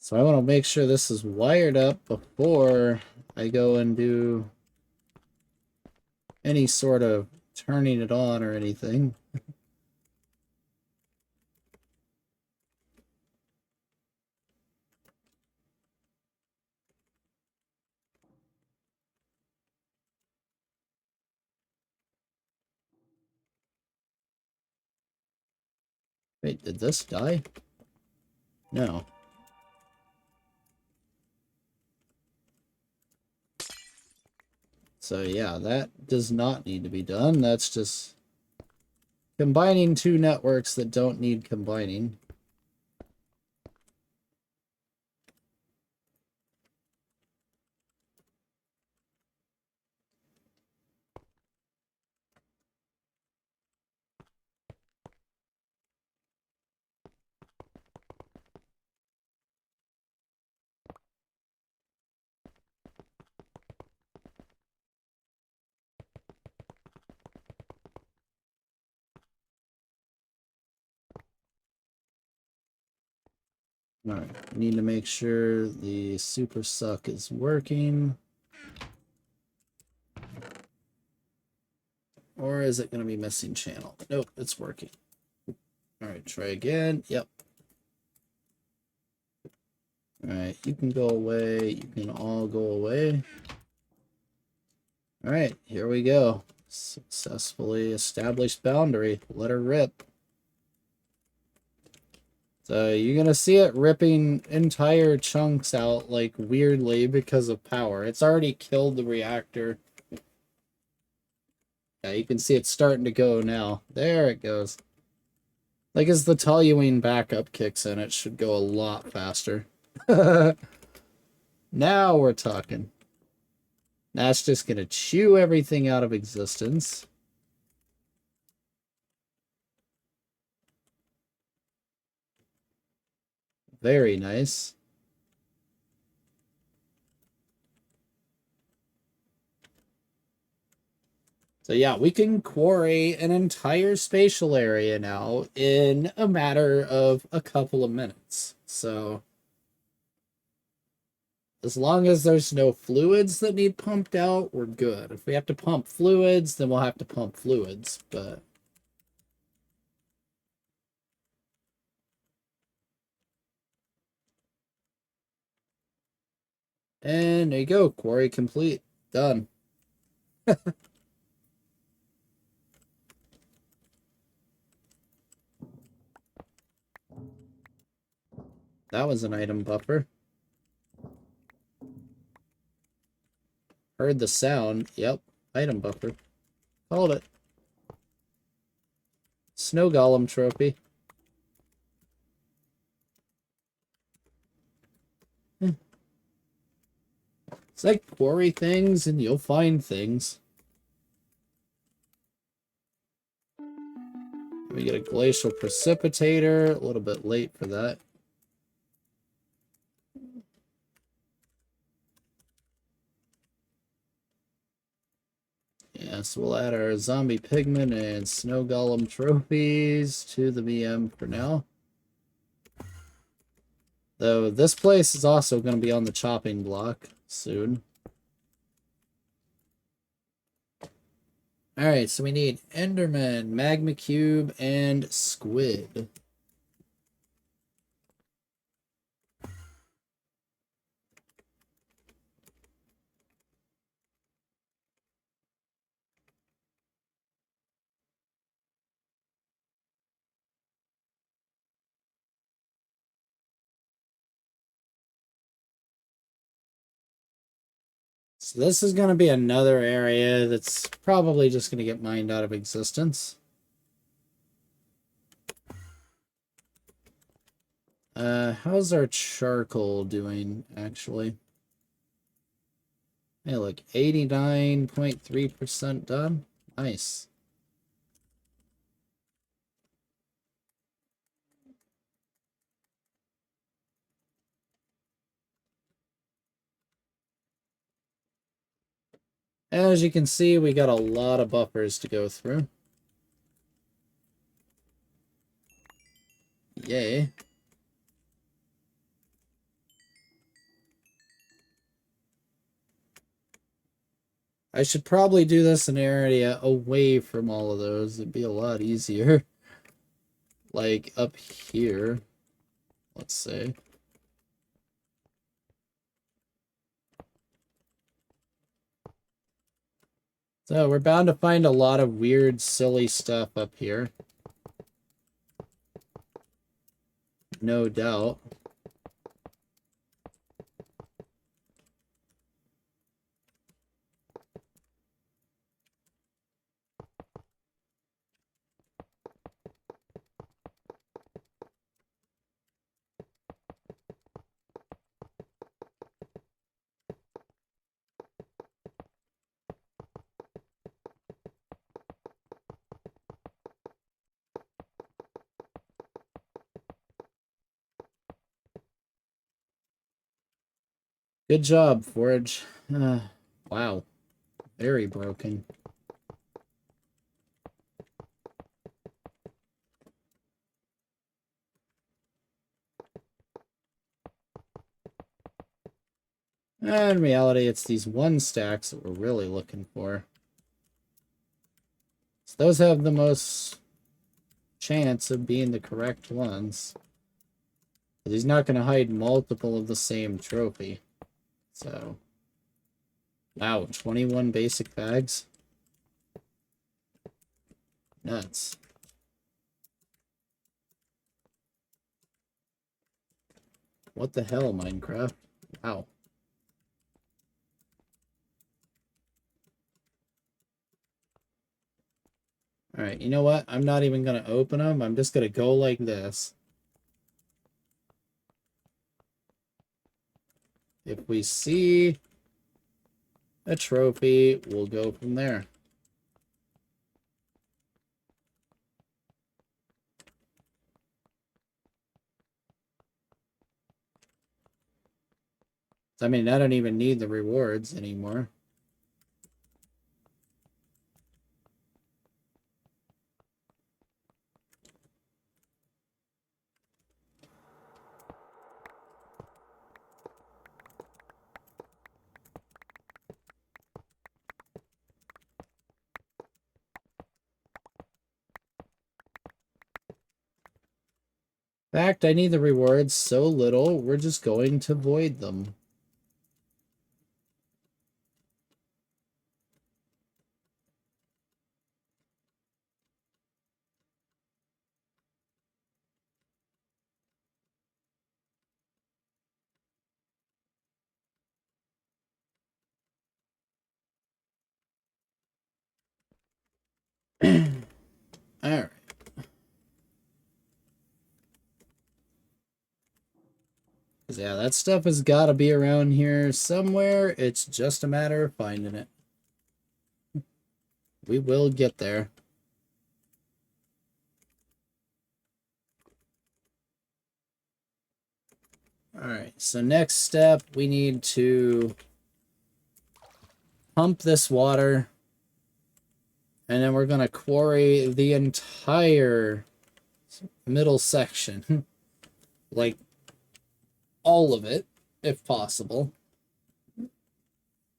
So I want to make sure this is wired up before I go and do any sort of turning it on or anything. Wait, did this die? No. So yeah, that does not need to be done. That's just combining two networks that don't need combining. Alright, need to make sure the super suck is working. Or is it going to be missing channel? Nope, it's working. Alright, try again. Yep. Alright, you can go away. You can all go away. Alright, here we go. Successfully established boundary. Let her rip. So you're going to see it ripping entire chunks out, like, weirdly because of power. It's already killed the reactor. Yeah, you can see it's starting to go now. There it goes. Like, as the toluene backup kicks in, it should go a lot faster. Now we're talking. That's just going to chew everything out of existence. Very nice. So yeah, we can quarry an entire spatial area now in a matter of a couple of minutes. So as long as there's no fluids that need pumped out, we're good. If we have to pump fluids, then we'll have to pump fluids, but... And there you go, quarry complete. Done. That was an item buffer. Heard the sound. Yep, item buffer. Called it. Snow Golem trophy. It's like quarry things and you'll find things. We get a glacial precipitator. A little bit late for that. Yeah, so we'll add our zombie pigment and snow golem trophies to the VM for now. Though this place is also going to be on the chopping block soon. Alright, so we need Enderman, Magma Cube, and Squid. So this is going to be another area that's probably just going to get mined out of existence. How's our charcoal doing, actually? Hey, look, 89.3% done. Nice. As you can see, we got a lot of buffers to go through. Yay. I should probably do this in an area away from all of those. It'd be a lot easier. Like up here, let's say. So we're bound to find a lot of weird, silly stuff up here. No doubt. Good job, Forge. Wow. Very broken. In reality, it's these 1 stacks that we're really looking for. So those have the most chance of being the correct ones. But he's not going to hide multiple of the same trophy. So, wow, 21 basic bags? Nuts. What the hell, Minecraft? Wow. Alright, you know what? I'm not even going to open them. I'm just going to go like this. If we see a trophy, we'll go from there. I mean, I don't even need the rewards anymore. In fact, I need the rewards so little, we're just going to void them. Alright. Yeah, that stuff has got to be around here somewhere. It's just a matter of finding it. We will get there. Alright, so next step, we need to pump this water. And then we're going to quarry the entire middle section. Like, all of it, if possible.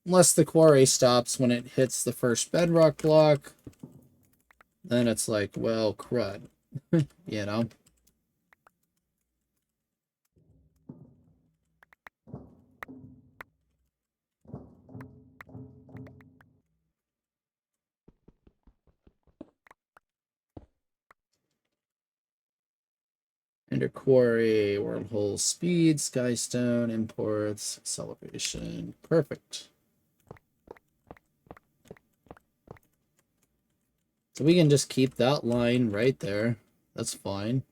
Unless the quarry stops when it hits the first bedrock block. Then it's like, well, crud. You know? Ender quarry, wormhole speed, skystone, imports, acceleration. Perfect. So we can just keep that line right there. That's fine.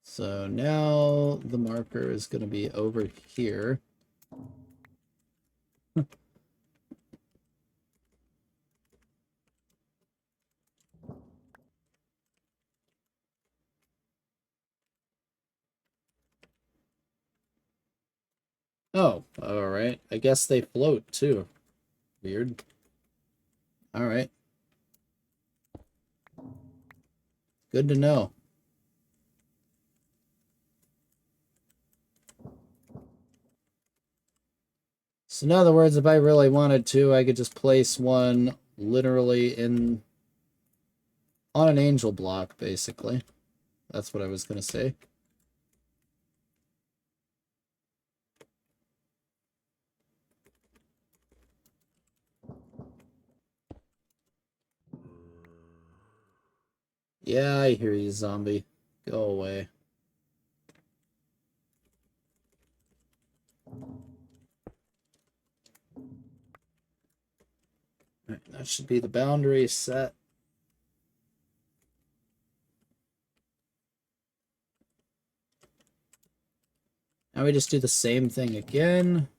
So now the marker is going to be over here. Oh, alright. I guess they float too. Weird. Alright. Good to know. So in other words, if I really wanted to, I could just place one literally on an angel block, basically. That's what I was going to say. Yeah, I hear you, zombie. Go away. Right, that should be the boundary set. Now we just do the same thing again.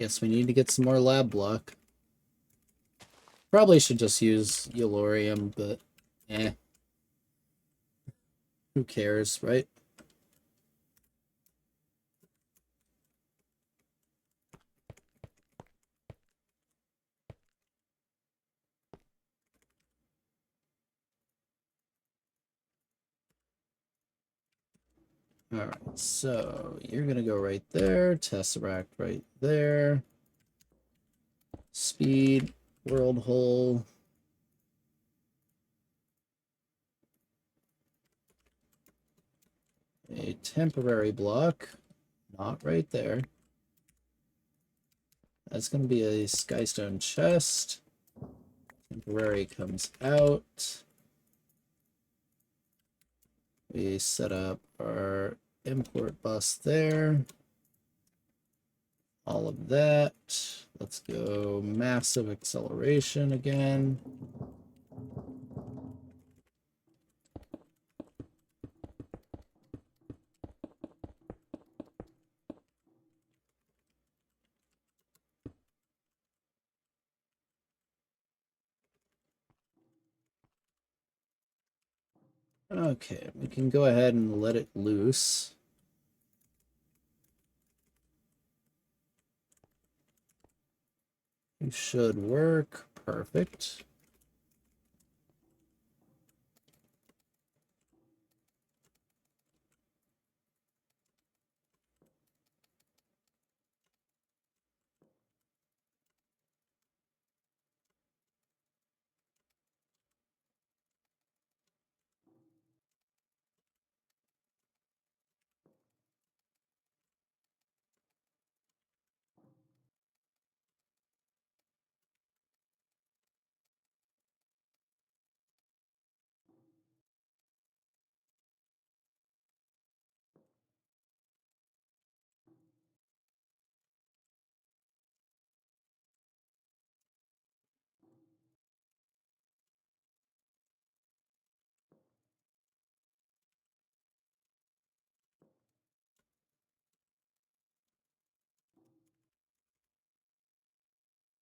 Yes, we need to get some more lab block. Probably should just use Yellorium, but eh. Who cares, right? Alright, so you're gonna go right there, Tesseract right there. Speed, world hole. A temporary block, not right there. That's gonna be a skystone chest. Temporary comes out. We set up our import bus there. All of that. Let's go massive acceleration again. Okay, we can go ahead and let it loose. It should work. Perfect.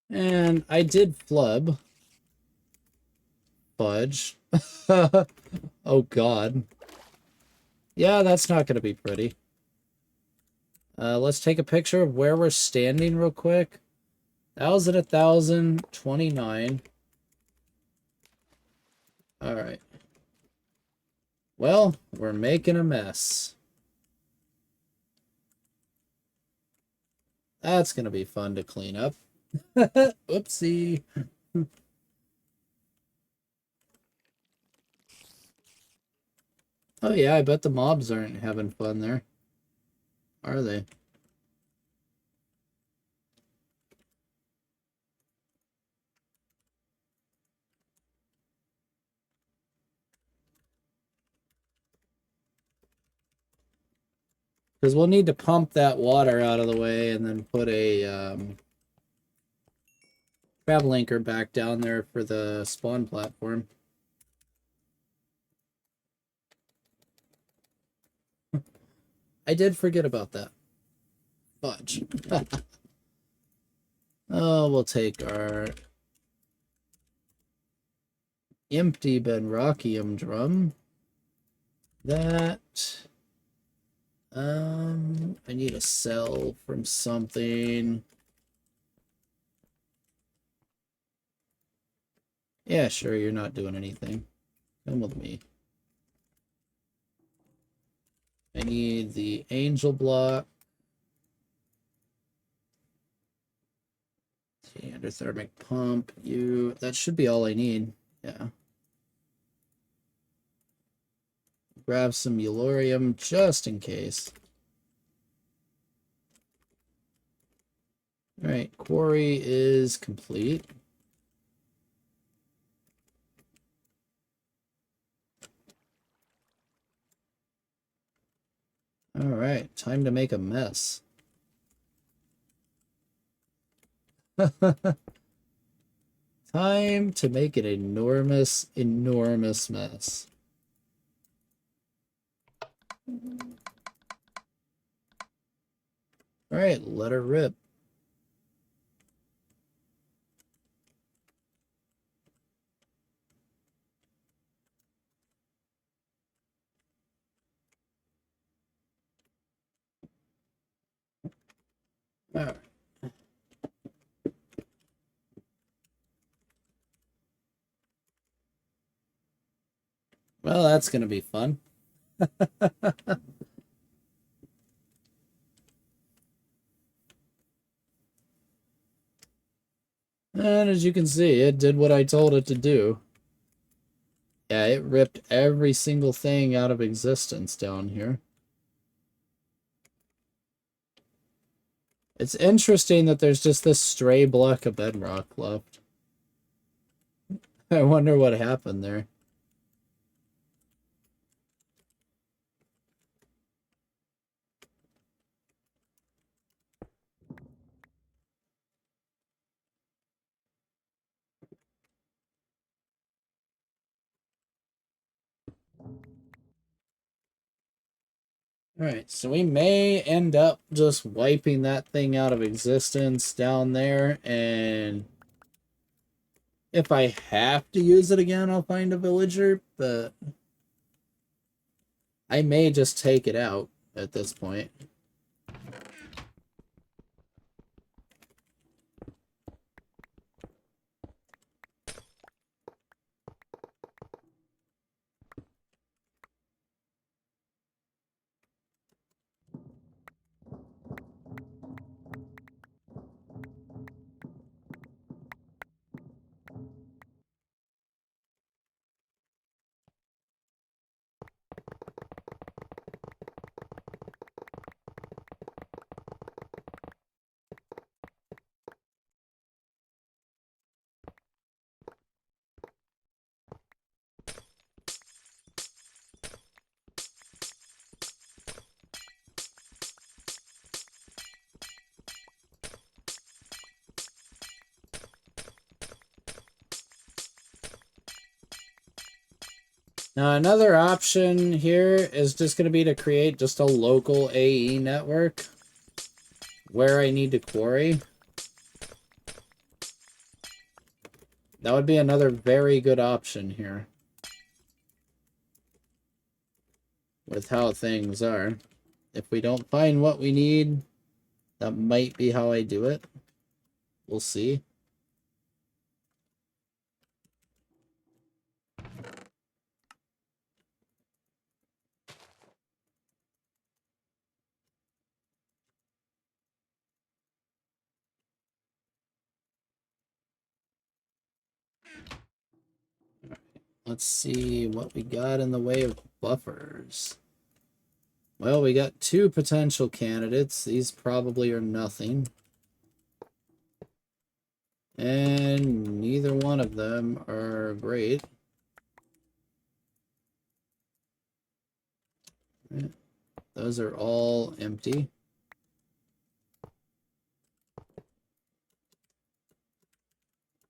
And I did flub. Fudge. Oh god. Yeah, that's not going to be pretty. Let's take a picture of where we're standing real quick. 1,029. Alright. Well, we're making a mess. That's going to be fun to clean up. Oopsie. Oh yeah, I bet the mobs aren't having fun there. Are they? Because we'll need to pump that water out of the way and then put a travel anchor back down there for the spawn platform. I did forget about that. Fudge. Oh, we'll take our empty Benrockium drum. That. I need a sell from something. Yeah, sure, you're not doing anything. Come with me. I need the angel block. The endothermic pump. That should be all I need. Yeah. Grab some Eulorium just in case. Alright, quarry is complete. Alright, time to make a mess. Time to make an enormous, enormous mess. Alright, let her rip. Alright. Well, that's going to be fun. And as you can see, it did what I told it to do. Yeah, it ripped every single thing out of existence down here. It's interesting that there's just this stray block of bedrock left. I wonder what happened there. Alright, so we may end up just wiping that thing out of existence down there, and if I have to use it again, I'll find a villager, but I may just take it out at this point. Now, another option here is just going to be to create just a local AE network where I need to quarry. That would be another very good option here with how things are. If we don't find what we need, that might be how I do it. We'll see. Let's see what we got in the way of buffers. Well, we got two potential candidates. These probably are nothing. And neither one of them are great. Those are all empty.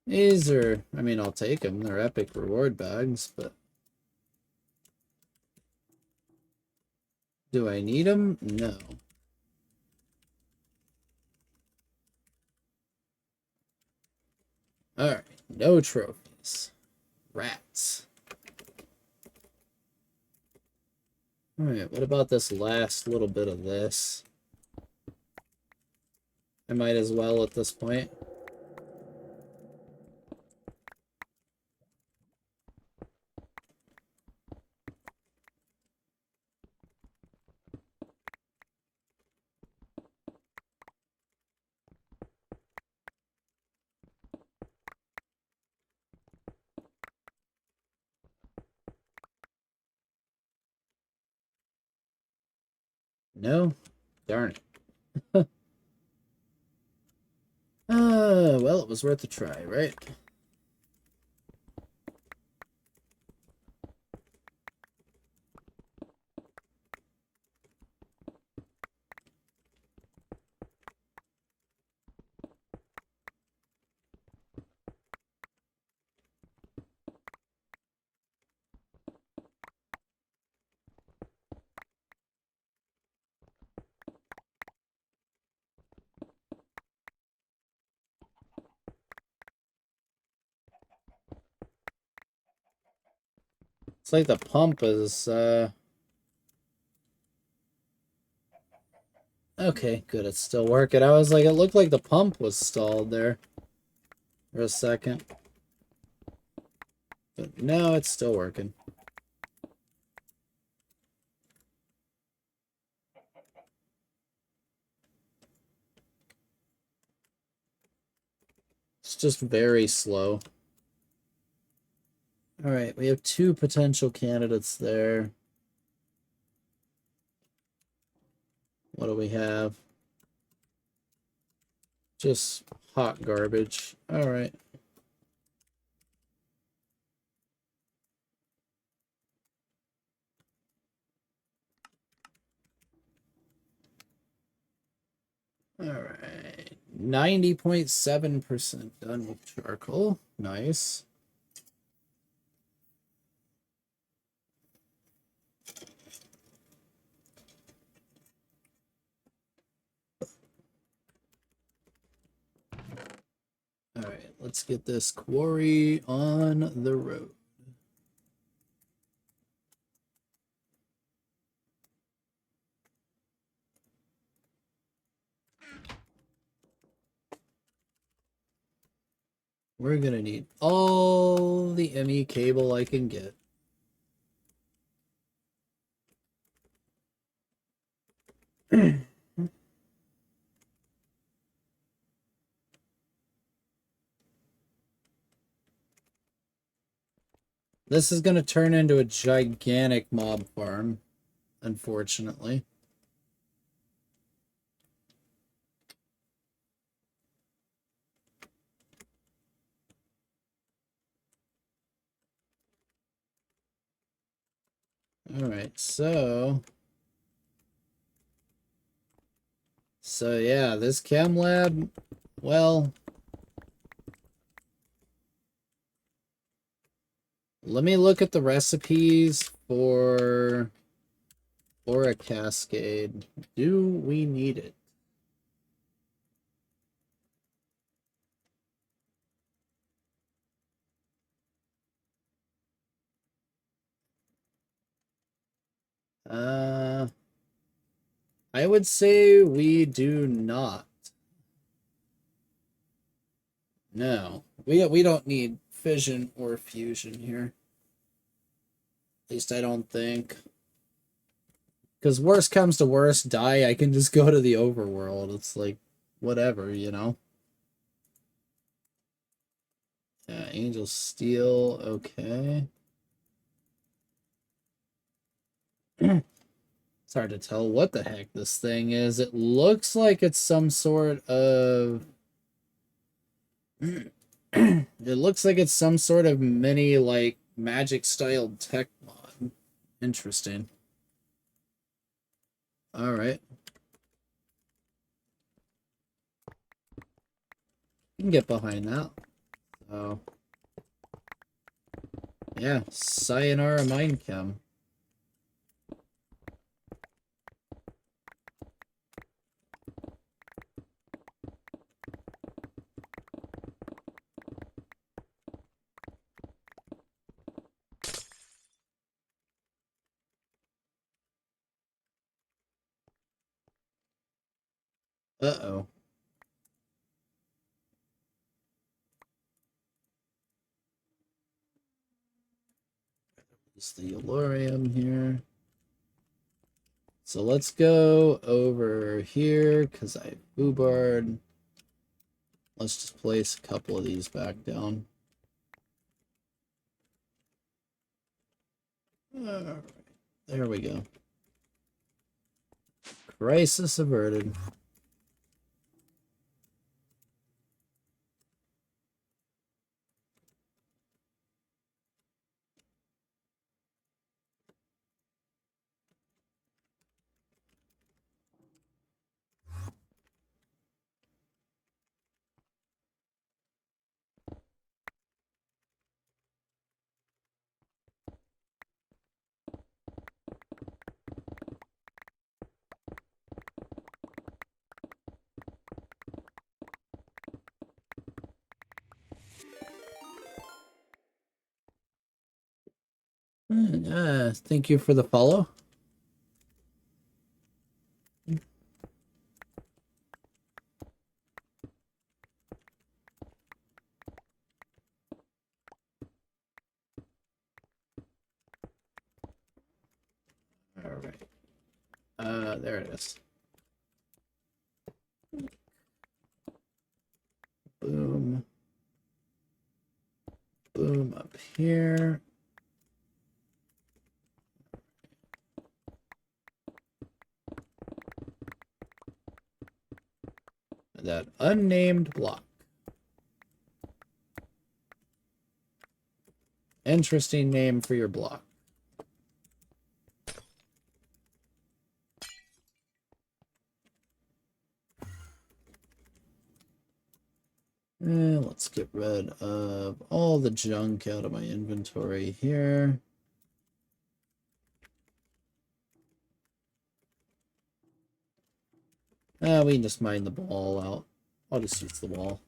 These are, I mean, I'll take them. They're epic reward bags, but do I need them? No. Alright, no trophies. Rats. Alright, what about this last little bit of this? I might as well at this point. No? Darn it. Well, it was worth a try, right? It's like the pump is, okay, good, it's still working. I was like, it looked like the pump was stalled there for a second. But no, it's still working. It's just very slow. Alright, we have 2 potential candidates there. What do we have? Just hot garbage. Alright. Alright. 90.7% done with charcoal. Nice. Alright, let's get this quarry on the road. We're gonna need all the ME cable I can get. This is gonna turn into a gigantic mob farm, unfortunately. Alright, so yeah, this chem lab, well, let me look at the recipes for a cascade. Do we need it? I would say we do not. No, we don't need fission or fusion here. At least I don't think. Because worst comes to worst, I can just go to the overworld. It's like, whatever, you know? Yeah, Angel Steel, okay. It's hard to tell what the heck this thing is. It looks like it's some sort of... It looks like it's some sort of mini, like, magic-styled tech mod. Interesting. Alright. You can get behind that. So... yeah, sayonara mine chem. Uh-oh. Is the Elorium here. So let's go over here, because I boobarred. Let's just place a couple of these back down. Alright, there we go. Crisis averted. Thank you for the follow. Alright. There it is. Boom. Boom up here. That unnamed block. Interesting name for your block. Let's get rid of all the junk out of my inventory here. We can just mine the ball out. I'll just use the wall.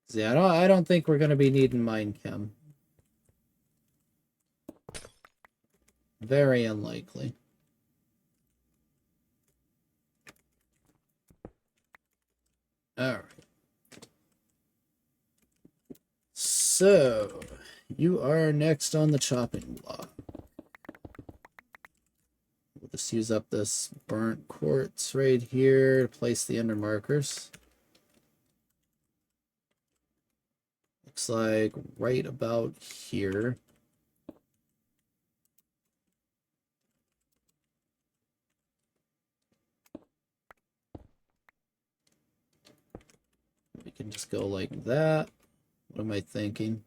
Yeah, I don't think we're gonna be needing mine chem. Very unlikely. Alright. So, you are next on the chopping block. We'll just use up this burnt quartz right here to place the ender markers. Looks like right about here. We can just go like that. What am I thinking?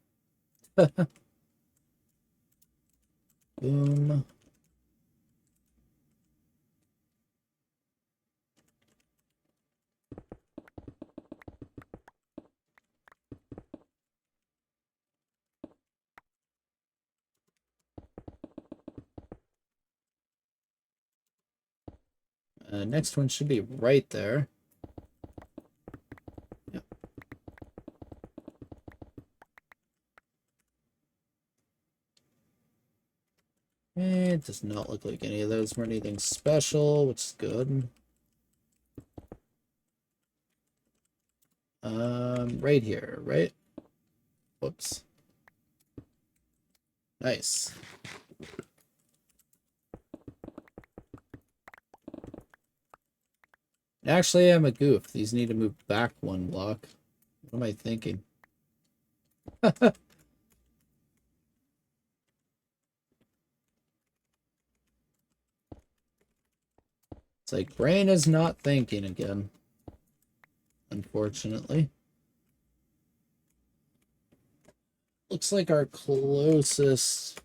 Boom. Next one should be right there. Yep. It does not look like any of those were anything special, which is good. Right here, right? Whoops. Nice. Actually, I'm a goof. These need to move back one block. What am I thinking? It's like brain is not thinking again. Unfortunately. Looks like our closest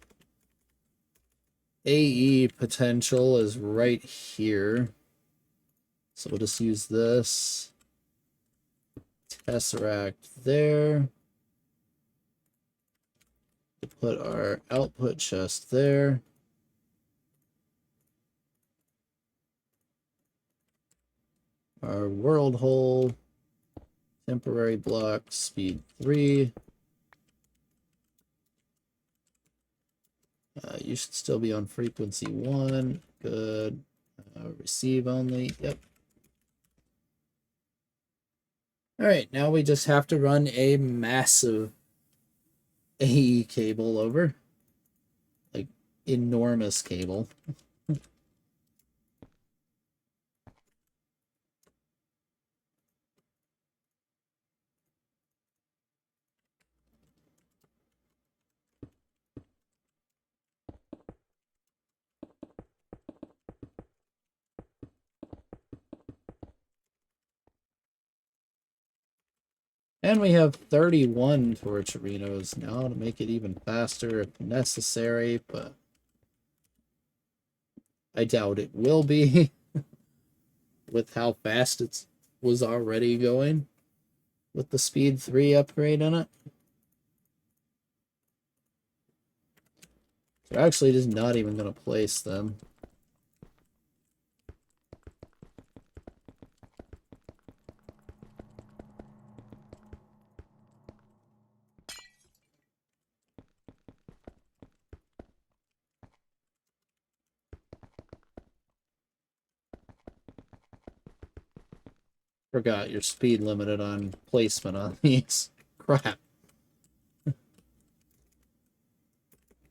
AE potential is right here. So we'll just use this. Tesseract there. We'll put our output chest there. Our world hole. Temporary block, speed 3. You should still be on frequency 1. Good. Receive only. Yep. Alright, now we just have to run a massive AE cable over. Like, enormous cable. And we have 31 torcherinos now to make it even faster if necessary, but I doubt it will be with how fast it was already going with the speed 3 upgrade in it. So we're actually just not even going to place them. Forgot your speed limited on placement on these. Crap. It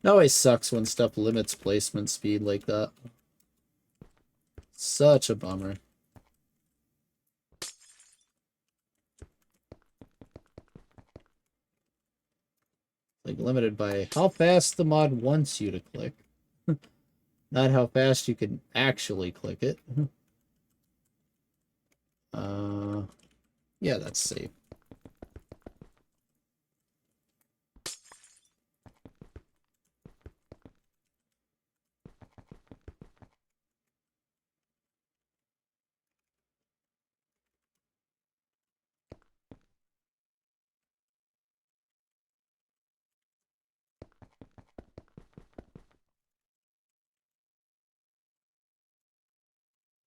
always sucks when stuff limits placement speed like that. Such a bummer. Like limited by how fast the mod wants you to click. Not how fast you can actually click it. Yeah, that's safe.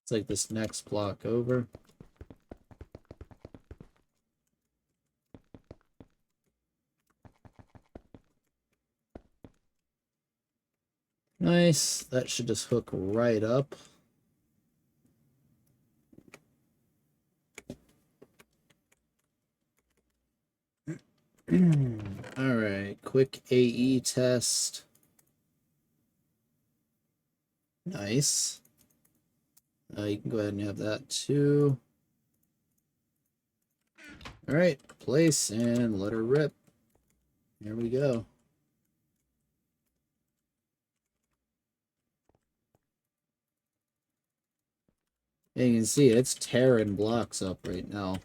It's like this next block over. Nice. That should just hook right up. Alright, quick AE test. Nice. You can go ahead and have that too. Alright, place and let her rip. Here we go. And you can see it's tearing blocks up right now.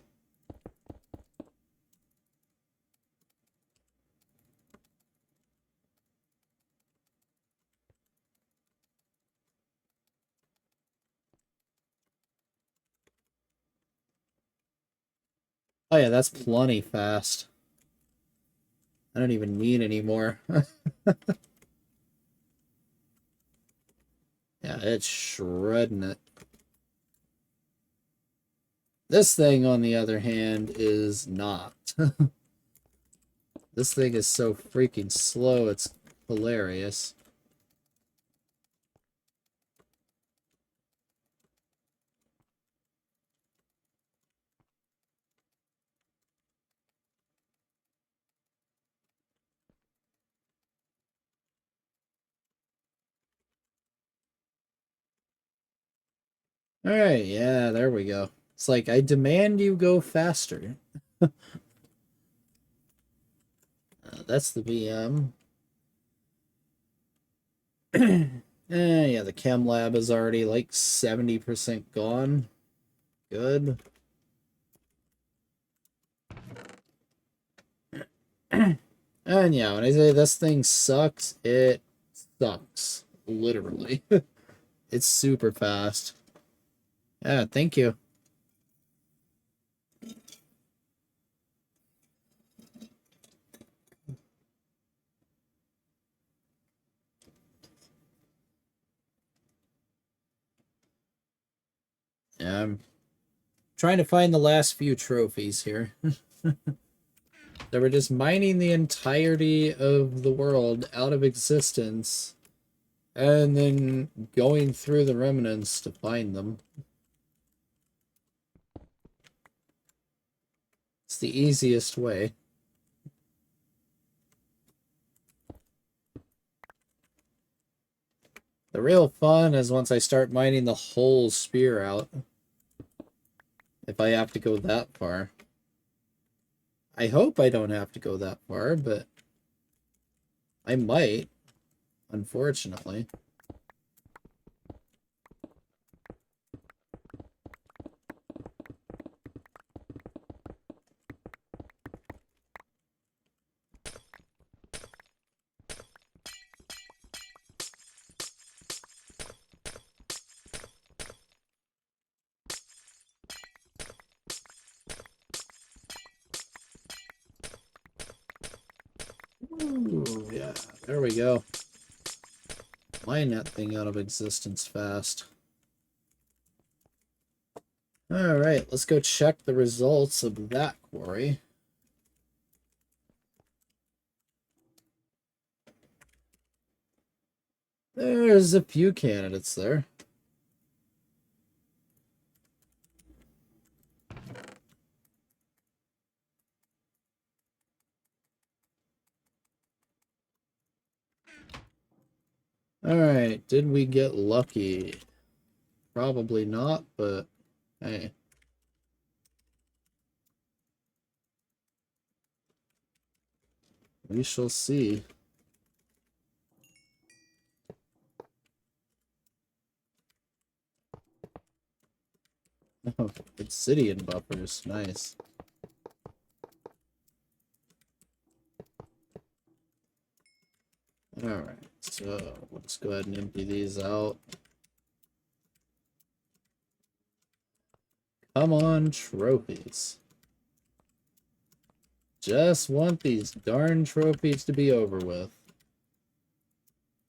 Oh yeah, that's plenty fast. I don't even need any more. Yeah, it's shredding it. This thing, on the other hand, is not. This thing is so freaking slow, it's hilarious. Alright, yeah, there we go. It's like, I demand you go faster. That's the VM. Yeah, the chem lab is already like 70% gone. Good. And yeah, when I say this thing sucks, it sucks. Literally. It's super fast. Yeah, thank you. Yeah, I'm trying to find the last few trophies here. They were just mining the entirety of the world out of existence and then going through the remnants to find them. It's the easiest way. The real fun is once I start mining the whole spear out. If I have to go that far. I hope I don't have to go that far, but I might, unfortunately. Ooh, yeah, there we go. Mine that thing out of existence fast. Alright, let's go check the results of that quarry. There's a few candidates there. Alright, did we get lucky? Probably not, but hey. We shall see. Oh, obsidian buffers, nice. Alright, so let's go ahead and empty these out. Come on, trophies. Just want these darn trophies to be over with.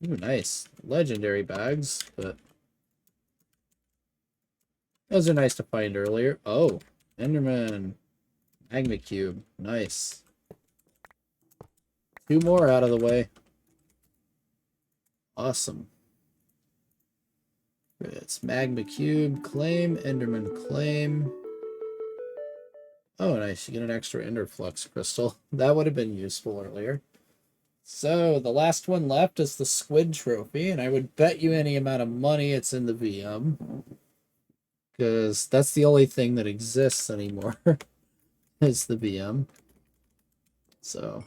Ooh, nice. Legendary bags, but those are nice to find earlier. Oh, Enderman. Magma Cube. Nice. 2 more out of the way. Awesome. It's Magma Cube, claim, Enderman claim. Oh, nice. You get an extra Ender Flux crystal. That would have been useful earlier. So, the last one left is the Squid Trophy, and I would bet you any amount of money it's in the VM. Because that's the only thing that exists anymore, is the VM. So...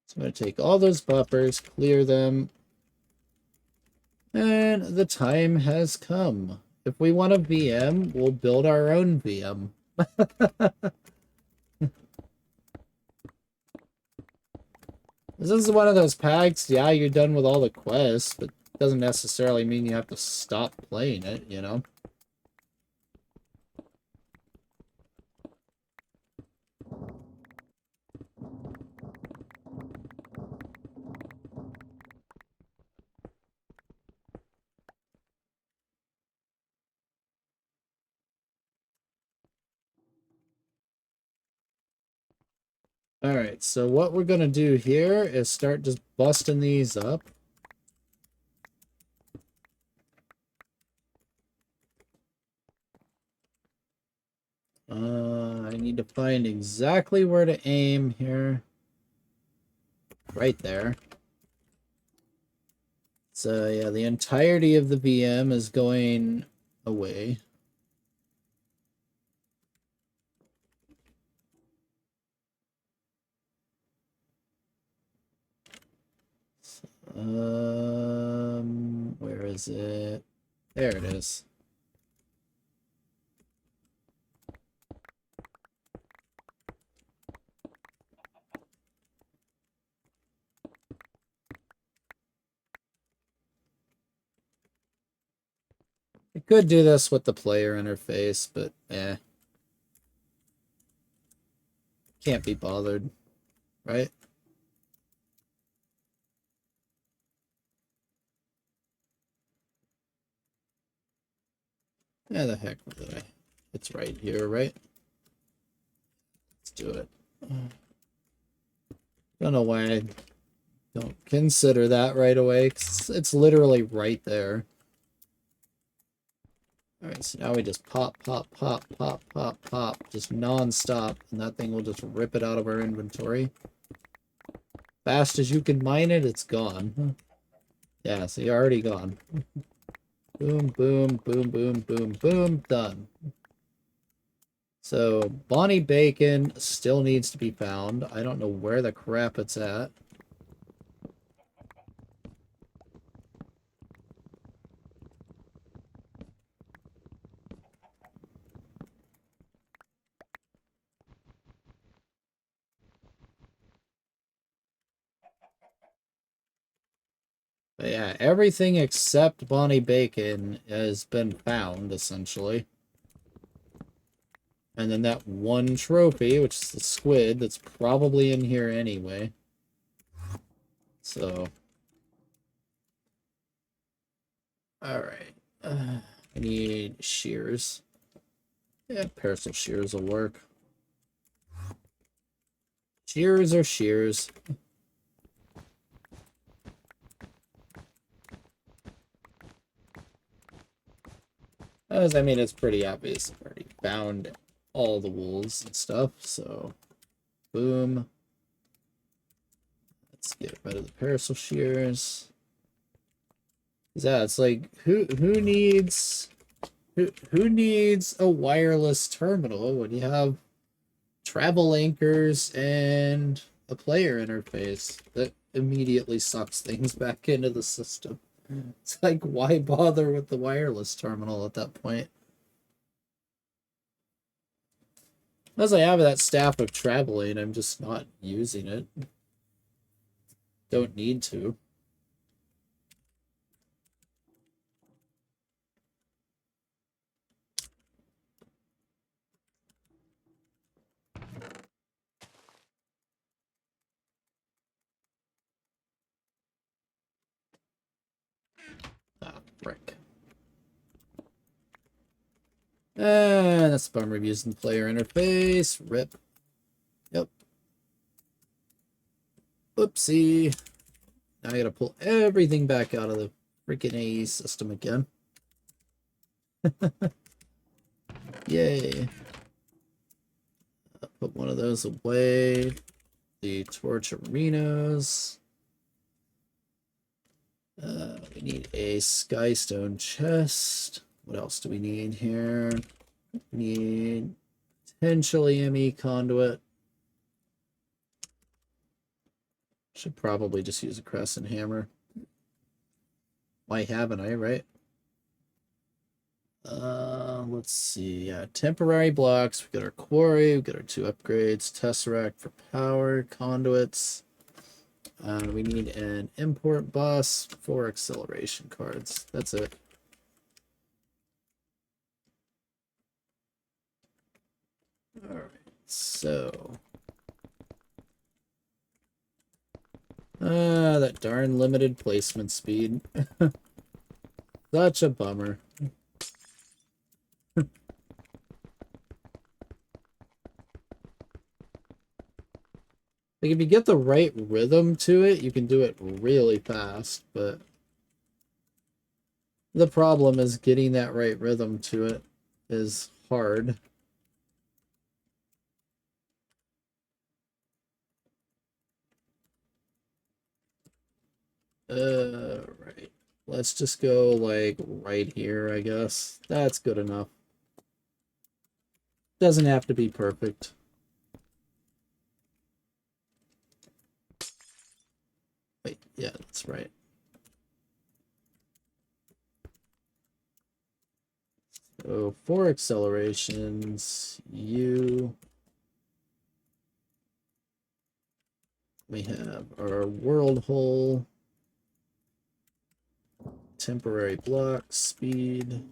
So I'm going to take all those buffers, clear them, and the time has come. If we want a VM, we'll build our own VM. This is one of those packs, yeah, you're done with all the quests, but it doesn't necessarily mean you have to stop playing it, you know? Alright, so what we're gonna do here is start just busting these up. I need to find exactly where to aim here. Right there. So yeah, the entirety of the VM is going away. Where is it? There it is. I could do this with the player interface, but can't be bothered, right? Yeah, the heck with it. It's right here, right? Let's do it. Don't know why I don't consider that right away, 'cause it's literally right there. Alright, so now we just pop, pop, pop, pop, pop, pop, just non-stop, and that thing will just rip it out of our inventory. Fast as you can mine it, it's gone. Yeah, so you're already gone. Boom, boom, boom, boom, boom, boom, done. So, Bonnie Bacon still needs to be found. I don't know where the crap it's at. But yeah, everything except Bonnie Bacon has been found, essentially. And then that one trophy, which is the squid, that's probably in here anyway. So. Alright. I need shears. Yeah, parcel shears will work. Shears or shears. As I mean, it's pretty obvious. I've already found all the wolves and stuff, so boom. Let's get rid of the parasol shears. Yeah, it's like who needs a wireless terminal when you have travel anchors and a player interface that immediately sucks things back into the system? It's like, why bother with the wireless terminal at that point? As I have that staff of traveling, I'm just not using it. Don't need to. Ah, frick. That's the bummer of using the player interface. Rip. Yep. Oopsie. Now I gotta pull everything back out of the freaking AE system again. Yay. I'll put one of those away. The torcherinos. We need a skystone chest. What else do we need here? We need potentially ME conduit. Should probably just use a crescent hammer. Why haven't I, right? Let's see. Yeah, temporary blocks. We got our quarry. We got our 2 upgrades. Tesseract for power. Conduits. We need an import bus, 4 acceleration cards. That's it. Alright, so. That darn limited placement speed. Such a bummer. Like, if you get the right rhythm to it, you can do it really fast, but the problem is getting that right rhythm to it is hard. Right. Let's just go, like, right here, I guess. That's good enough. Doesn't have to be perfect. Wait, yeah, that's right. So 4 accelerations. We have our world hole. Temporary block, speed.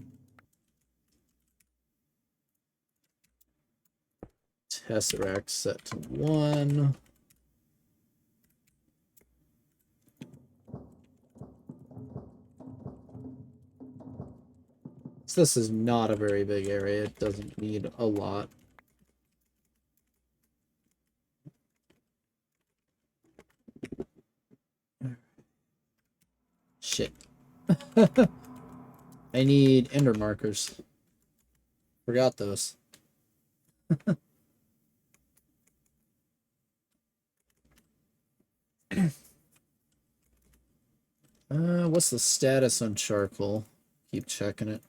Tesseract set to 1. So this is not a very big area. It doesn't need a lot. Shit. I need ender markers. Forgot those. What's the status on charcoal? Keep checking it.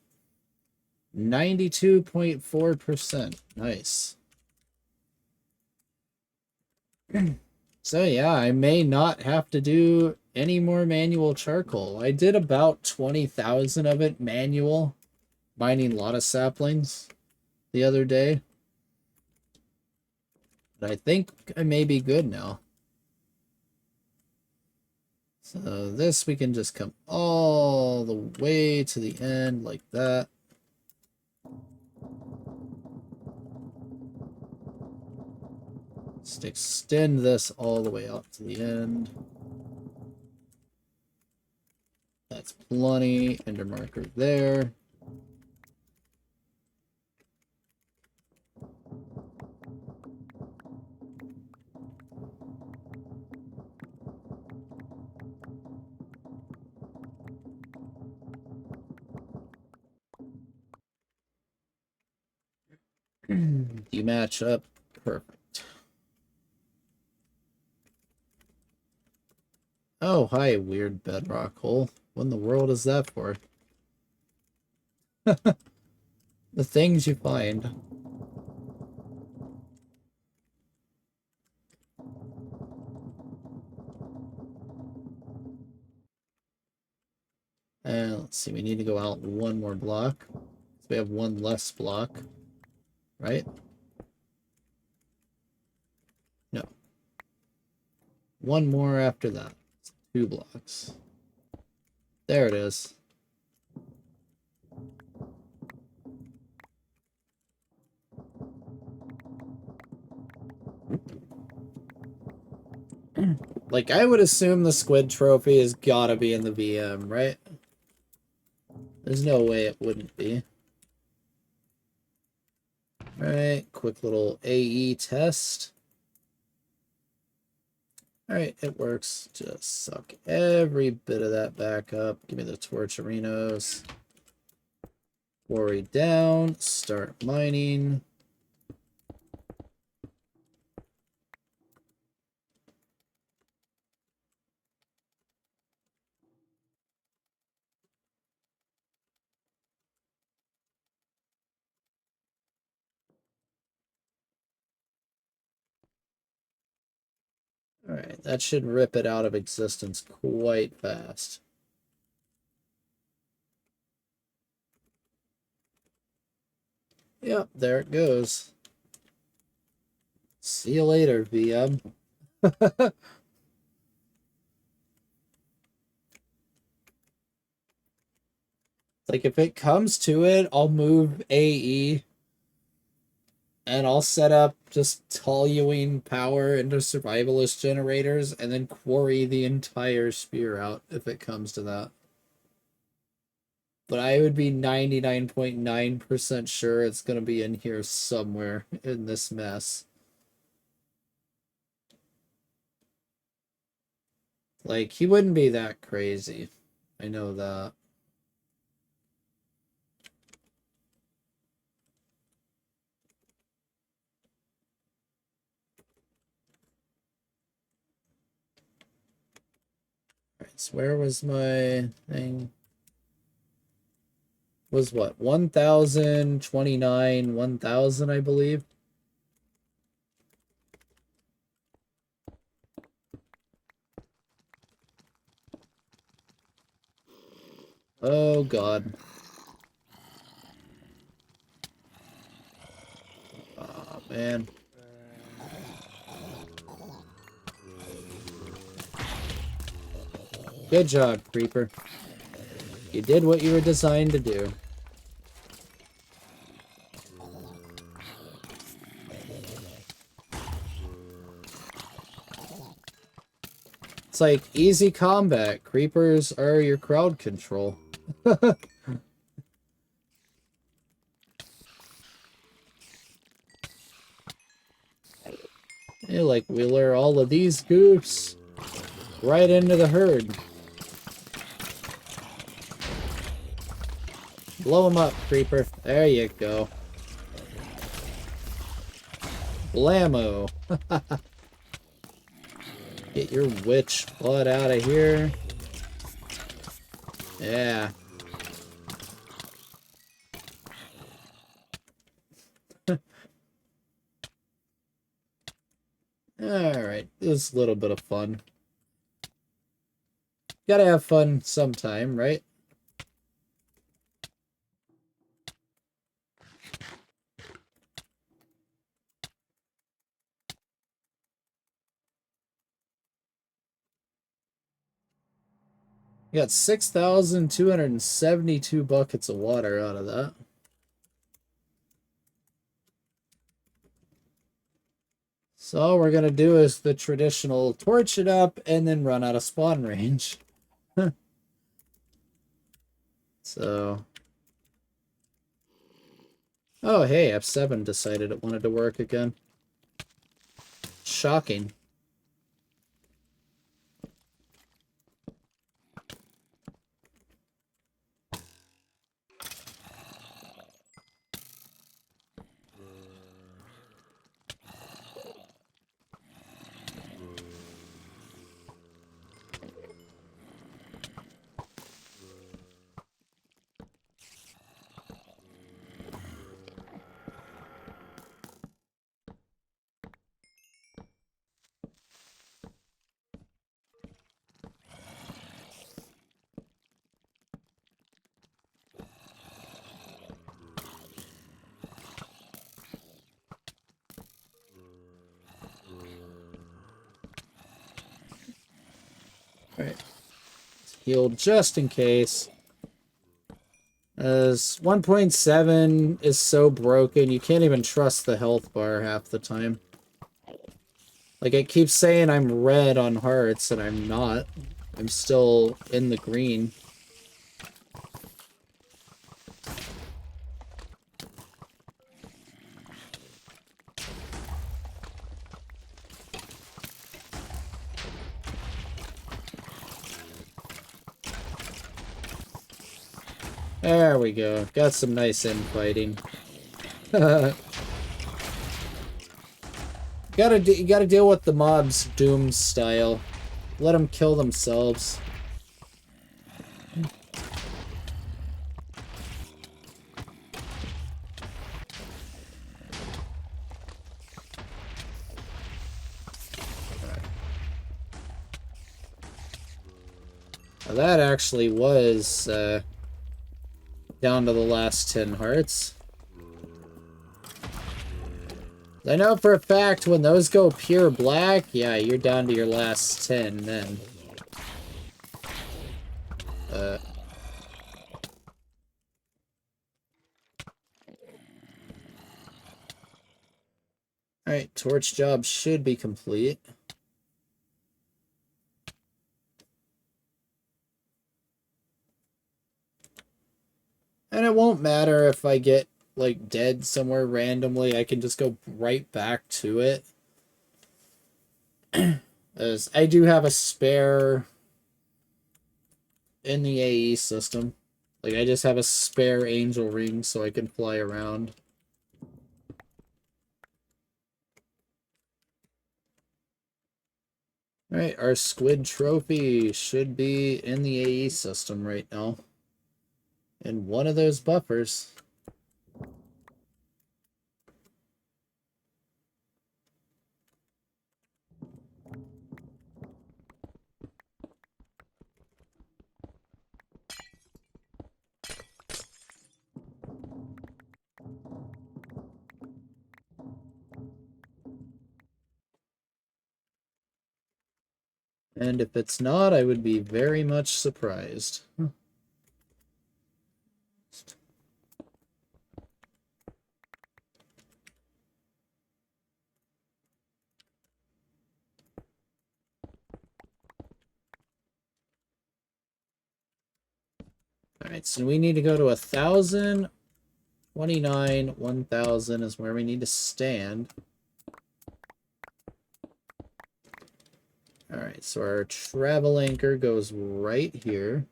92.4%. Nice. So yeah, I may not have to do any more manual charcoal. I did about 20,000 of it manual, mining a lot of saplings the other day. But I think I may be good now. So this we can just come all the way to the end like that. Just extend this all the way out to the end. That's plenty. Ender marker there. You match up. Perfect. Oh, hi, weird bedrock hole. What in the world is that for? The things you find. And let's see, we need to go out one more block. So we have one less block, right? No. One more after that. 2 blocks. There it is. Like, I would assume the squid trophy has gotta be in the VM, right? There's no way it wouldn't be. Alright, quick little AE test. Alright, it works. Just suck every bit of that back up. Give me the torcherinos. Quarry down. Start mining. Alright, that should rip it out of existence quite fast. Yep, there it goes. See you later, VM. Like, if it comes to it, I'll move AE and I'll set up just toluene power into survivalist generators and then quarry the entire spear out if it comes to that. But I would be 99.9% sure it's going to be in here somewhere in this mess. Like, he wouldn't be that crazy. I know that. Alright, so where was my thing? Was what? 1,029, 1,000, I believe. Oh, God. Oh, man. Good job, Creeper. You did what you were designed to do. It's like easy combat. Creepers are your crowd control. Hey, like, we lure all of these goofs right into the herd. Blow them up, creeper. There you go. Blammo. Get your witch blood out of here. Yeah. Alright, this is a little bit of fun. Gotta have fun sometime, right? We got 6,272 buckets of water out of that. So all we're gonna do is the traditional torch it up and then run out of spawn range. So... Oh, hey, F7 decided it wanted to work again. Shocking. Alright. Heal just in case. As 1.7 is so broken, you can't even trust the health bar half the time. Like, it keeps saying I'm red on hearts, and I'm not. I'm still in the green. There we go. Got some nice infighting. You gotta deal with the mobs Doom style. Let them kill themselves. Now that actually was down to the last 10 hearts. I know for a fact when those go pure black, yeah, you're down to your last 10 then. Alright, torch job should be complete. And it won't matter if I get, like, dead somewhere randomly. I can just go right back to it. As I do have a spare in the AE system. Like, I just have a spare angel ring so I can fly around. Alright, our squid trophy should be in the AE system right now. In one of those buffers. And if it's not, I would be very much surprised. Alright, so we need to go to 1,000. 29, 1,000 is where we need to stand. Alright, so our travel anchor goes right here.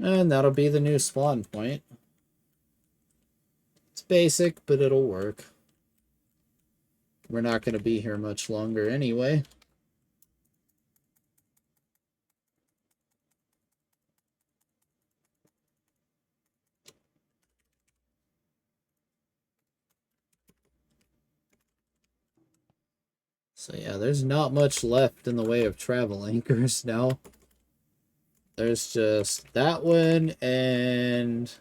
And that'll be the new spawn point. It's basic, but it'll work. We're not going to be here much longer anyway. So yeah, there's not much left in the way of travel anchors now. There's just that one, and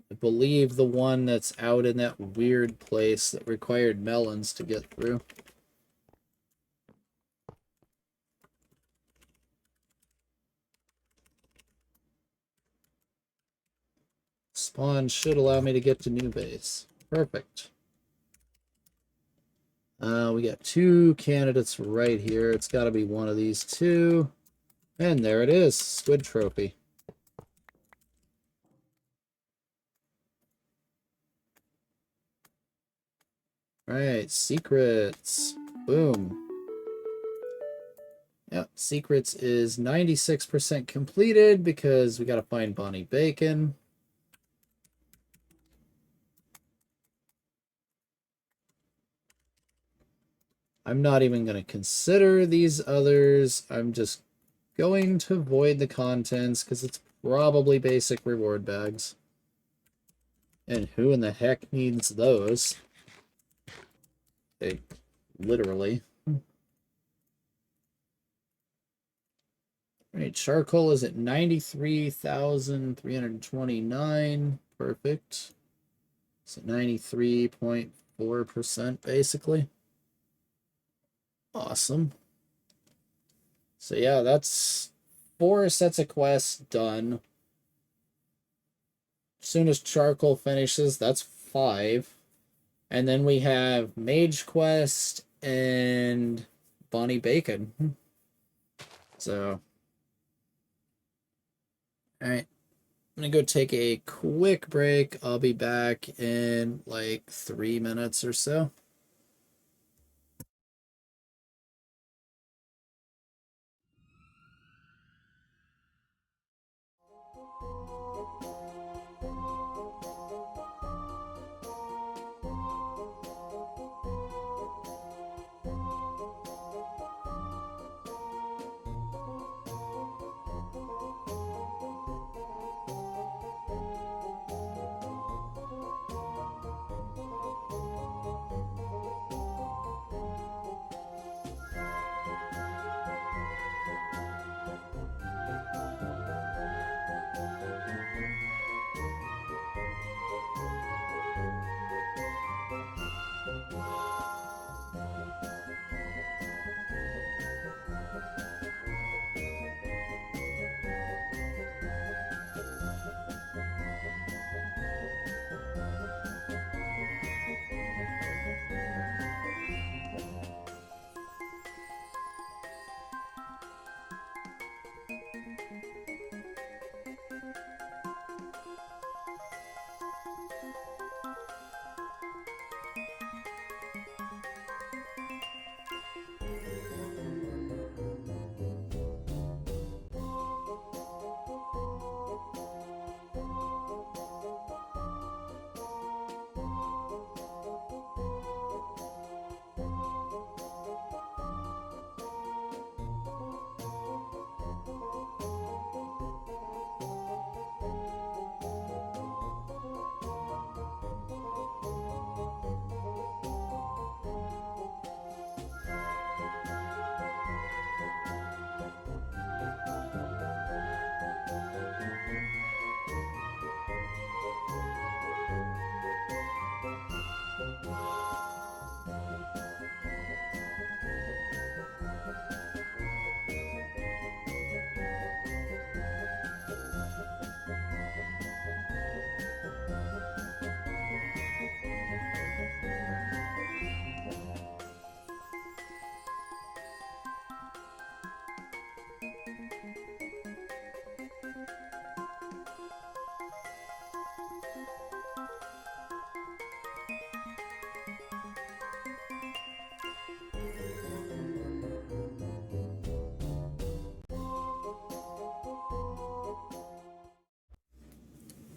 I believe the one that's out in that weird place that required melons to get through. Spawn should allow me to get to new base. Perfect. We got 2 candidates right here. It's got to be one of these 2. And there it is. Squid trophy. Alright, secrets. Boom. Yep, secrets is 96% completed because we got to find Bonnie Bacon. I'm not even going to consider these others. I'm just going to void the contents because it's probably basic reward bags. And who in the heck needs those? They literally. Alright, charcoal is at 93,329. Perfect. It's at 93.4% basically. Awesome. So yeah, that's 4 sets of quests done. As soon as charcoal finishes, that's 5. And then we have Mage Quest and Bonnie Bacon. So, alright. I'm gonna go take a quick break. I'll be back in like 3 minutes or so.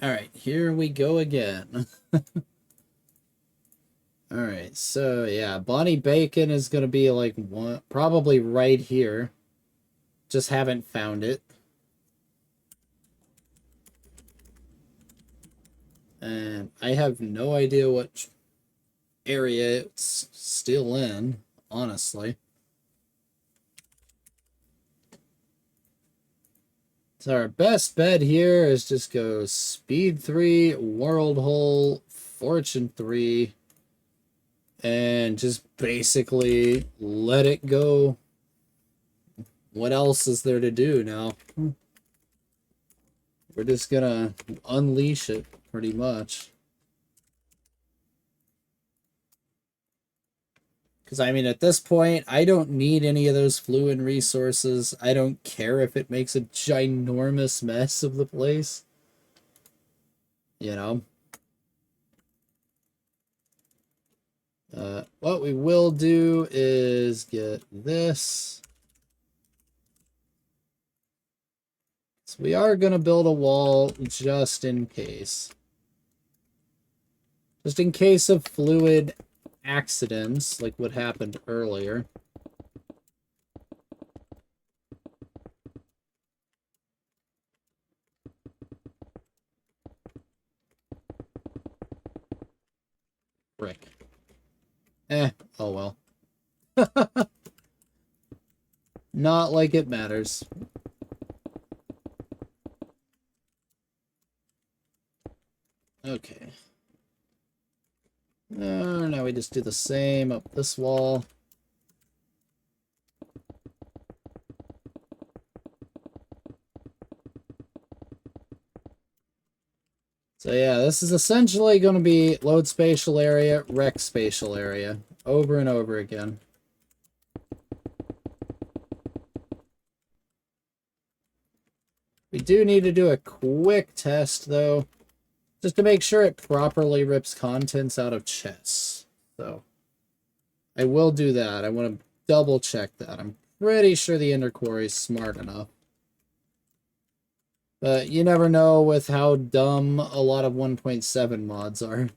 Alright, here we go again. Alright, so yeah, Bonnie Bacon is gonna be like one, probably right here. Just haven't found it. And I have no idea what area it's still in, honestly. So our best bet here is just go speed 3, world hole, fortune 3, and just basically let it go. What else is there to do now? We're just gonna unleash it, pretty much. Because, I mean, at this point, I don't need any of those fluid resources. I don't care if it makes a ginormous mess of the place. You know? What we will do is get this. So we are going to build a wall just in case. Just in case of fluid accidents, like what happened earlier. Frick. Oh well. Not like it matters. Okay. Now we just do the same up this wall. So yeah, this is essentially going to be load spatial area, rec spatial area, over and over again. We do need to do a quick test, though, just to make sure it properly rips contents out of chests. So I will do that. I want to double check that. I'm pretty sure the Ender Quarry is smart enough. But you never know with how dumb a lot of 1.7 mods are.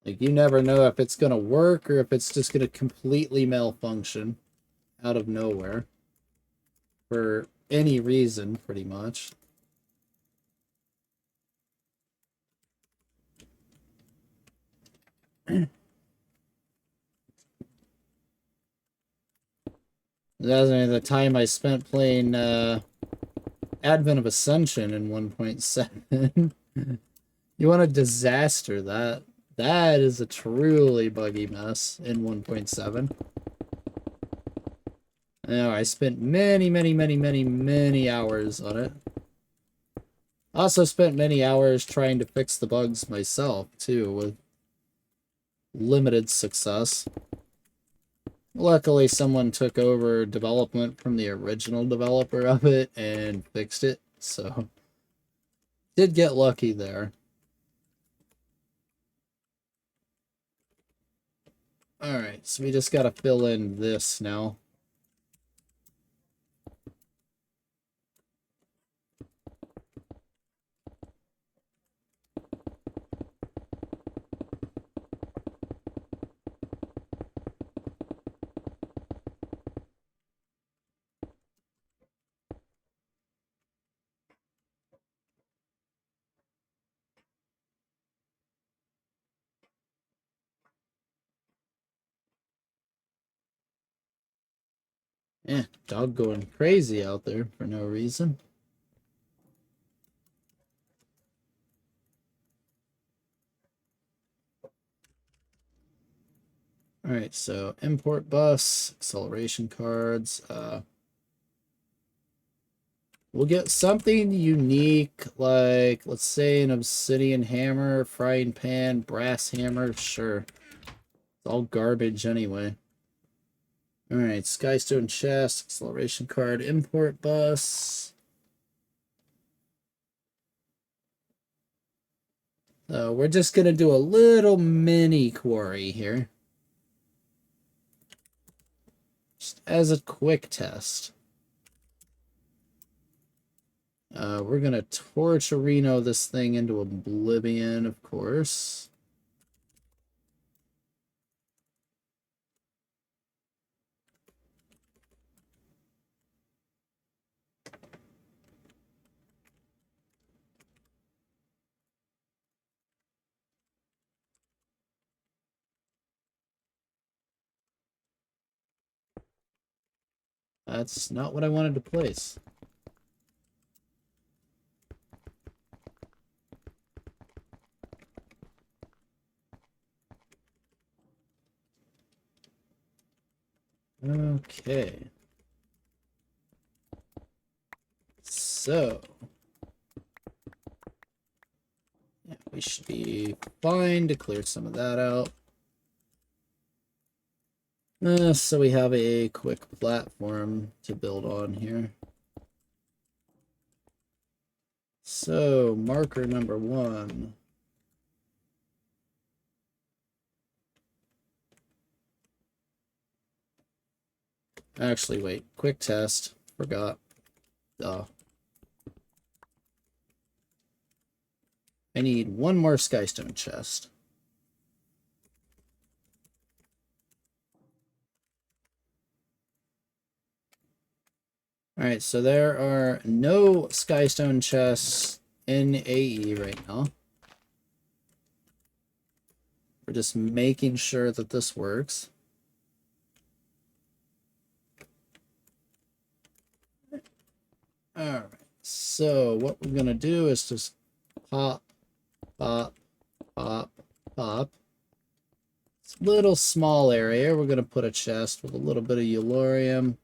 Like, you never know if it's going to work or if it's just going to completely malfunction out of nowhere. For any reason, pretty much. That's the time I spent playing Advent of Ascension in 1.7. You want a disaster, that is a truly buggy mess in 1.7. Now, I spent many hours on it. Also spent many hours trying to fix the bugs myself, too, with limited success. Luckily, someone took over development from the original developer of it and fixed it, so did get lucky there. Alright, so we just gotta fill in this now. Dog going crazy out there for no reason. Alright, so import bus, acceleration cards, we'll get something unique, like, let's say an obsidian hammer, frying pan, brass hammer, sure. It's all garbage anyway. Alright, skystone chest, acceleration card, import bus. So we're just going to do a little mini quarry here. Just as a quick test. We're going to torturino this thing into oblivion, of course. That's not what I wanted to place. Okay. So, yeah, we should be fine to clear some of that out. So we have a quick platform to build on here. So, marker number 1. Actually, wait. Quick test. Forgot. I need one more skystone chest. Alright, so there are no skystone chests in AE right now. We're just making sure that this works. Alright, so what we're going to do is just pop, pop, pop, pop. This little small area, we're going to put a chest with a little bit of Eulorium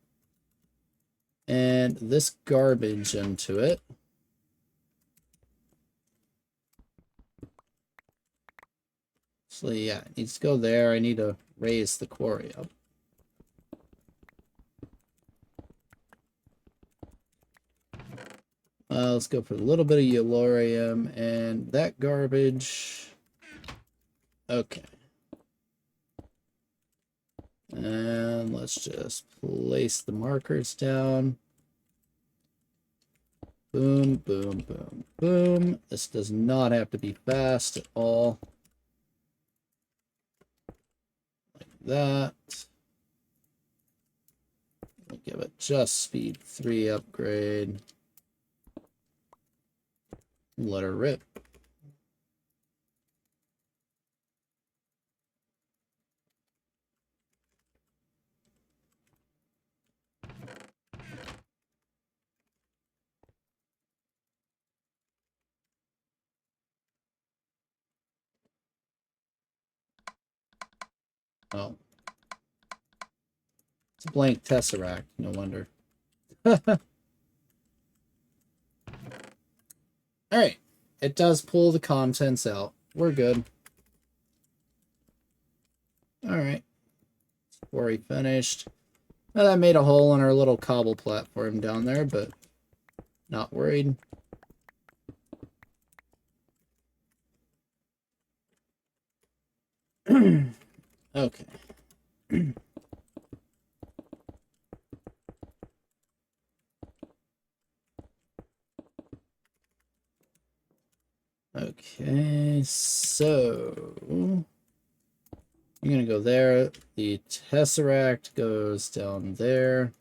and this garbage into it. So yeah, it needs to go there. I need to raise the quarry up. Let's go for a little bit of Eulorium and that garbage. Okay. And let's just place the markers down. Boom, boom, boom, boom. This does not have to be fast at all. Like that. We'll give it just speed 3 upgrade. Let her rip. Oh. It's a blank tesseract, no wonder. Alright. It does pull the contents out. We're good. Alright. Quarry finished. Well, that made a hole in our little cobble platform down there, but not worried. Okay. Okay, so I'm gonna go there. The tesseract goes down there.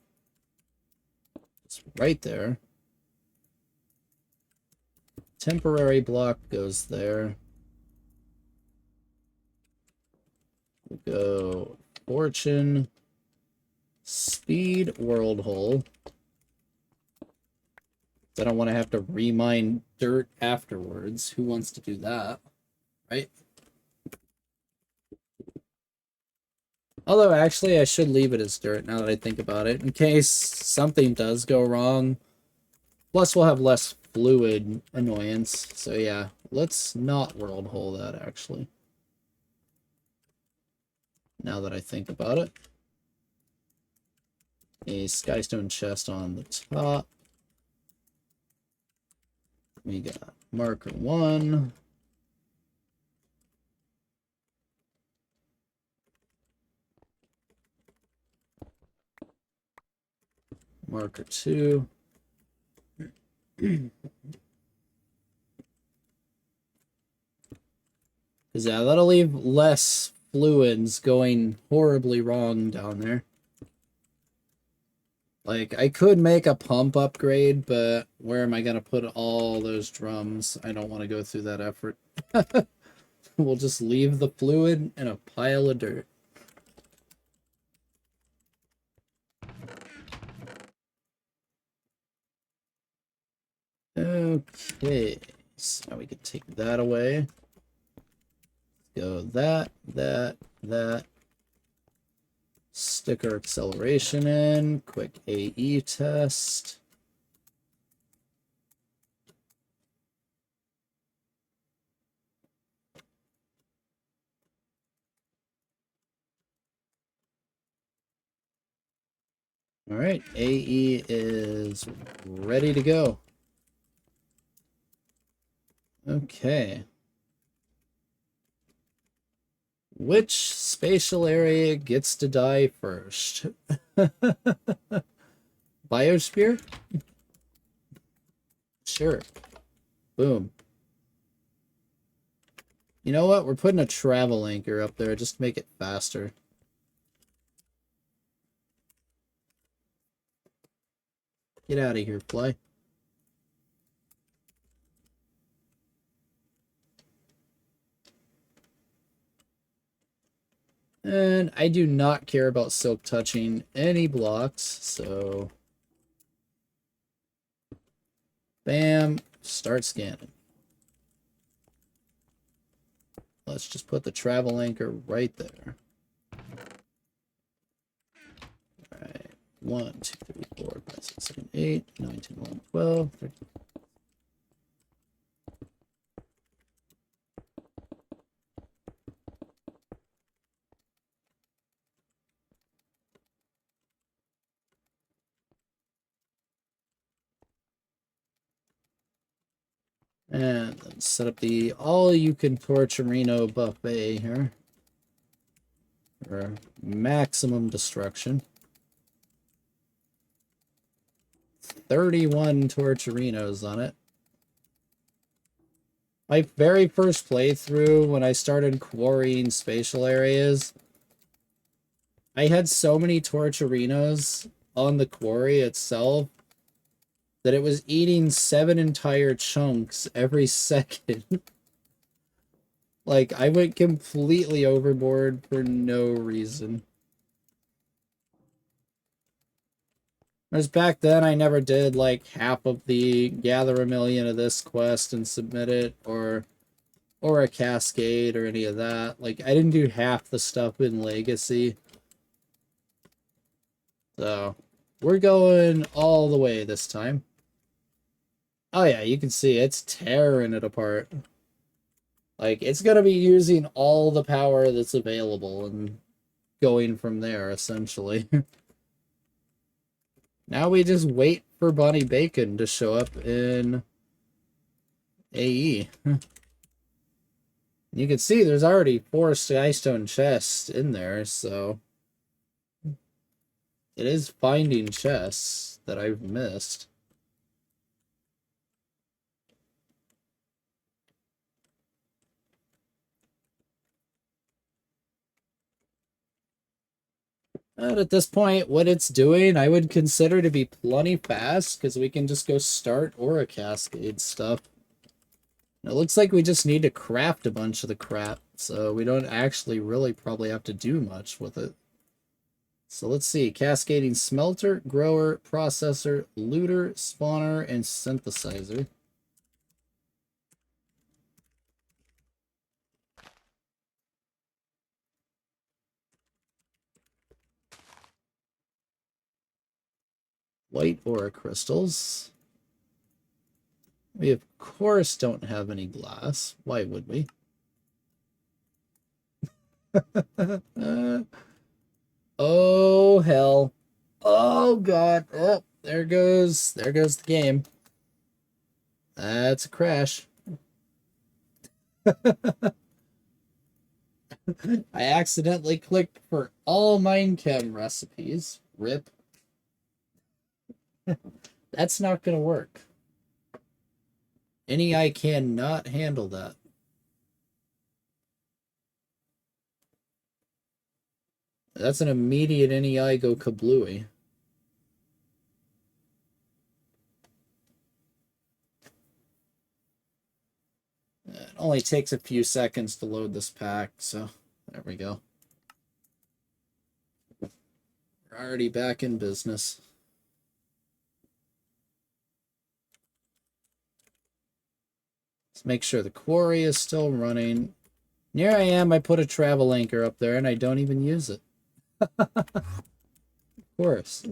It's right there. Temporary block goes there. We'll go fortune, speed, world hole. I don't want to have to remine dirt afterwards. Who wants to do that? Right? Although, actually, I should leave it as dirt now that I think about it, in case something does go wrong. Plus, we'll have less fluid annoyance. So, yeah, let's not world hole that, actually. Now that I think about it. A skystone chest on the top. We got marker 1. marker 2. Because yeah, that'll leave less fluids going horribly wrong down there. Like, I could make a pump upgrade, but where am I going to put all those drums? I don't want to go through that effort. We'll just leave the fluid in a pile of dirt. Okay, so now we can take that away. Go that. Stick our acceleration in. Quick AE test. All right, AE is ready to go. Okay. Which spatial area gets to die first? Biosphere? Sure. Boom. You know what? We're putting a travel anchor up there just to make it faster. Get out of here, fly. And I do not care about silk touching any blocks, so... Bam. Start scanning. Let's just put the travel anchor right there. Alright. 1, 2, 3, 4, 5, 6, 7, 8, 9, 10, 11, 12, 13. And then set up the all-you-can-torturino buffet here. For maximum destruction. 31 torturinos on it. My very first playthrough, when I started quarrying spatial areas, I had so many torturinos on the quarry itself that it was eating 7 entire chunks every second. Like, I went completely overboard for no reason. Whereas back then, I never did, like, half of the gather a million of this quest and submit it, or a cascade, or any of that. Like, I didn't do half the stuff in Legacy. So, we're going all the way this time. Oh yeah, you can see it's tearing it apart. Like, it's gonna be using all the power that's available and going from there, essentially. Now we just wait for Bonnie Bacon to show up in AE. You can see there's already 4 Skystone chests in there, so... It is finding chests that I've missed. But at this point, what it's doing, I would consider to be plenty fast, because we can just go start Aura Cascade stuff. It looks like we just need to craft a bunch of the crap, so we don't actually really probably have to do much with it. So let's see, cascading smelter, grower, processor, looter, spawner, and synthesizer. White aura crystals. We of course don't have any glass. Why would we? Oh hell. Oh god. Oh, there goes the game. That's a crash. I accidentally clicked for all Minechem recipes. RIP. That's not going to work. NEI cannot handle that. That's an immediate NEI go kablooey. It only takes a few seconds to load this pack, so there we go. We're already back in business. Let's make sure the quarry is still running. Here I am, I put a travel anchor up there and I don't even use it. Of course.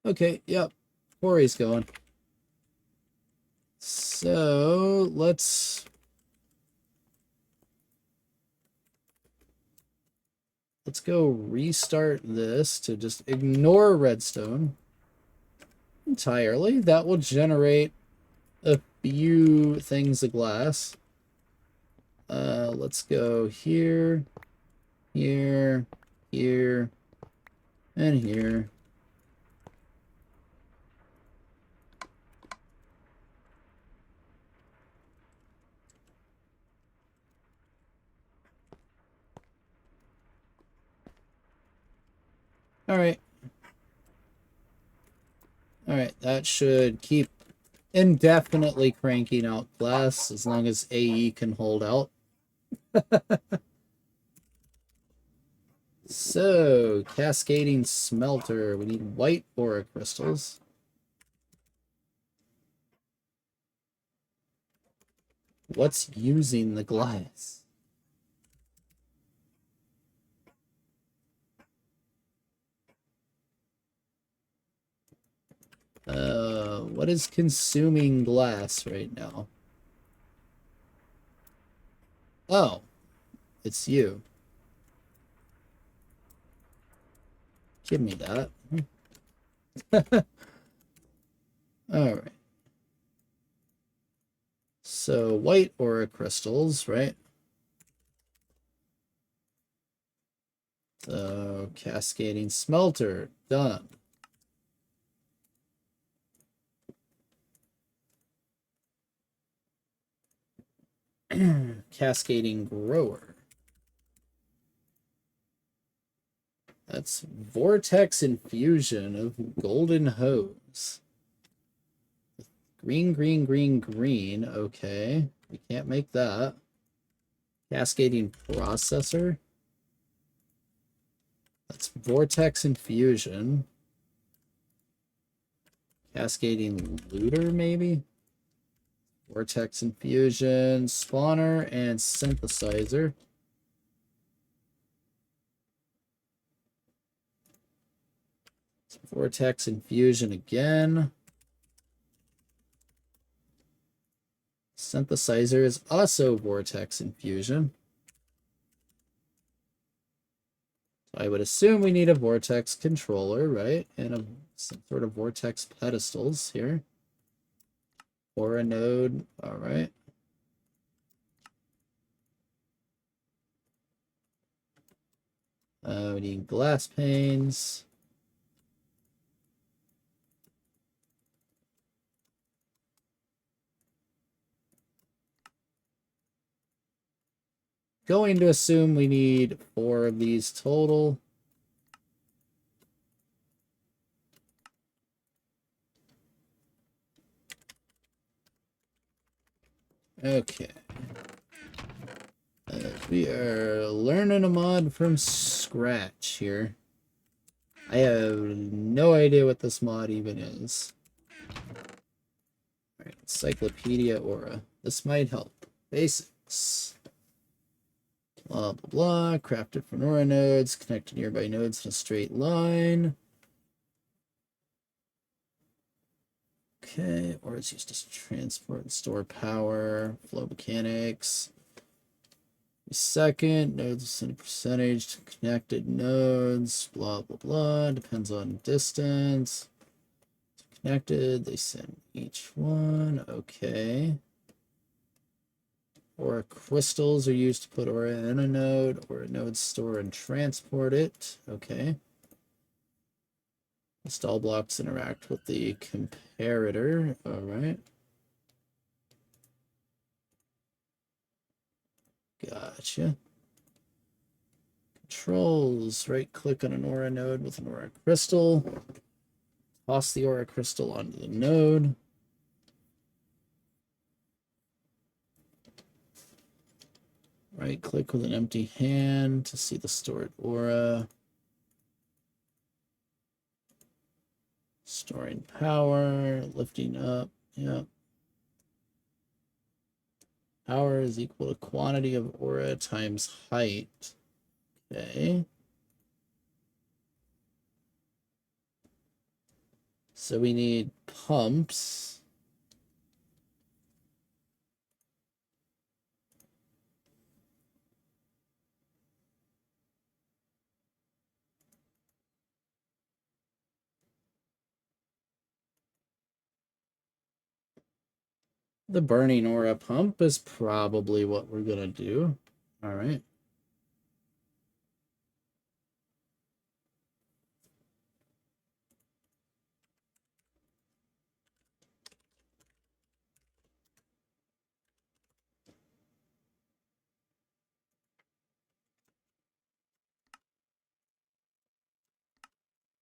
Okay, yep. Quarry's going. So let's go restart this to just ignore redstone entirely. That will generate a few things of glass. Let's go here, here, here, and here. All right. All right, that should keep indefinitely cranking out glass as long as AE can hold out. So, cascading smelter. We need white ore crystals. What's using the glass? What is consuming glass right now? Oh, it's you. Give me that. All right. So white ore crystals, right? So cascading smelter, done. Cascading grower. That's vortex infusion of golden hose. Green, green, green, green. Okay. We can't make that. Cascading processor. That's vortex infusion. Cascading looter, maybe? Vortex infusion, spawner, and synthesizer. Vortex infusion again. Synthesizer is also vortex infusion. So I would assume we need a vortex controller, right? And some sort of vortex pedestals here. Or a node, all right. We need glass panes. Going to assume we need 4 of these total. Okay. We are learning a mod from scratch here. I have no idea what this mod even is. Alright, Encyclopedia Aura. This might help. Basics. Blah, blah, blah. Crafted from Aura nodes. Connect nearby nodes in a straight line. Okay, or it's used to transport and store power. Flow mechanics. Second, nodes send a percentage to connected nodes. Blah, blah, blah. Depends on distance. Connected, they send each one. Okay. Aura crystals are used to put aura in a node, or nodes store and transport it. Okay. Install blocks interact with the comparator. All right. Gotcha. Controls. Right click on an aura node with an aura crystal. Toss the aura crystal onto the node. Right click with an empty hand to see the stored aura. Storing power, lifting up. Yep. Power is equal to quantity of aura times height. Okay. So we need pumps. The burning aura pump is probably what we're going to do. All right.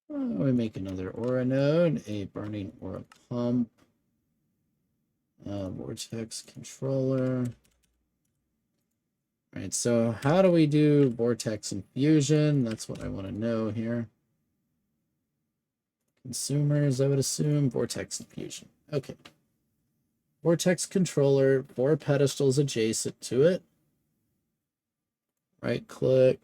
We make another aura node, a burning aura pump, vortex controller. All right, so how do we do vortex infusion? That's what I want to know here. Consumers, I would assume, vortex infusion. Okay. Vortex controller, 4 pedestals adjacent to it. Right click.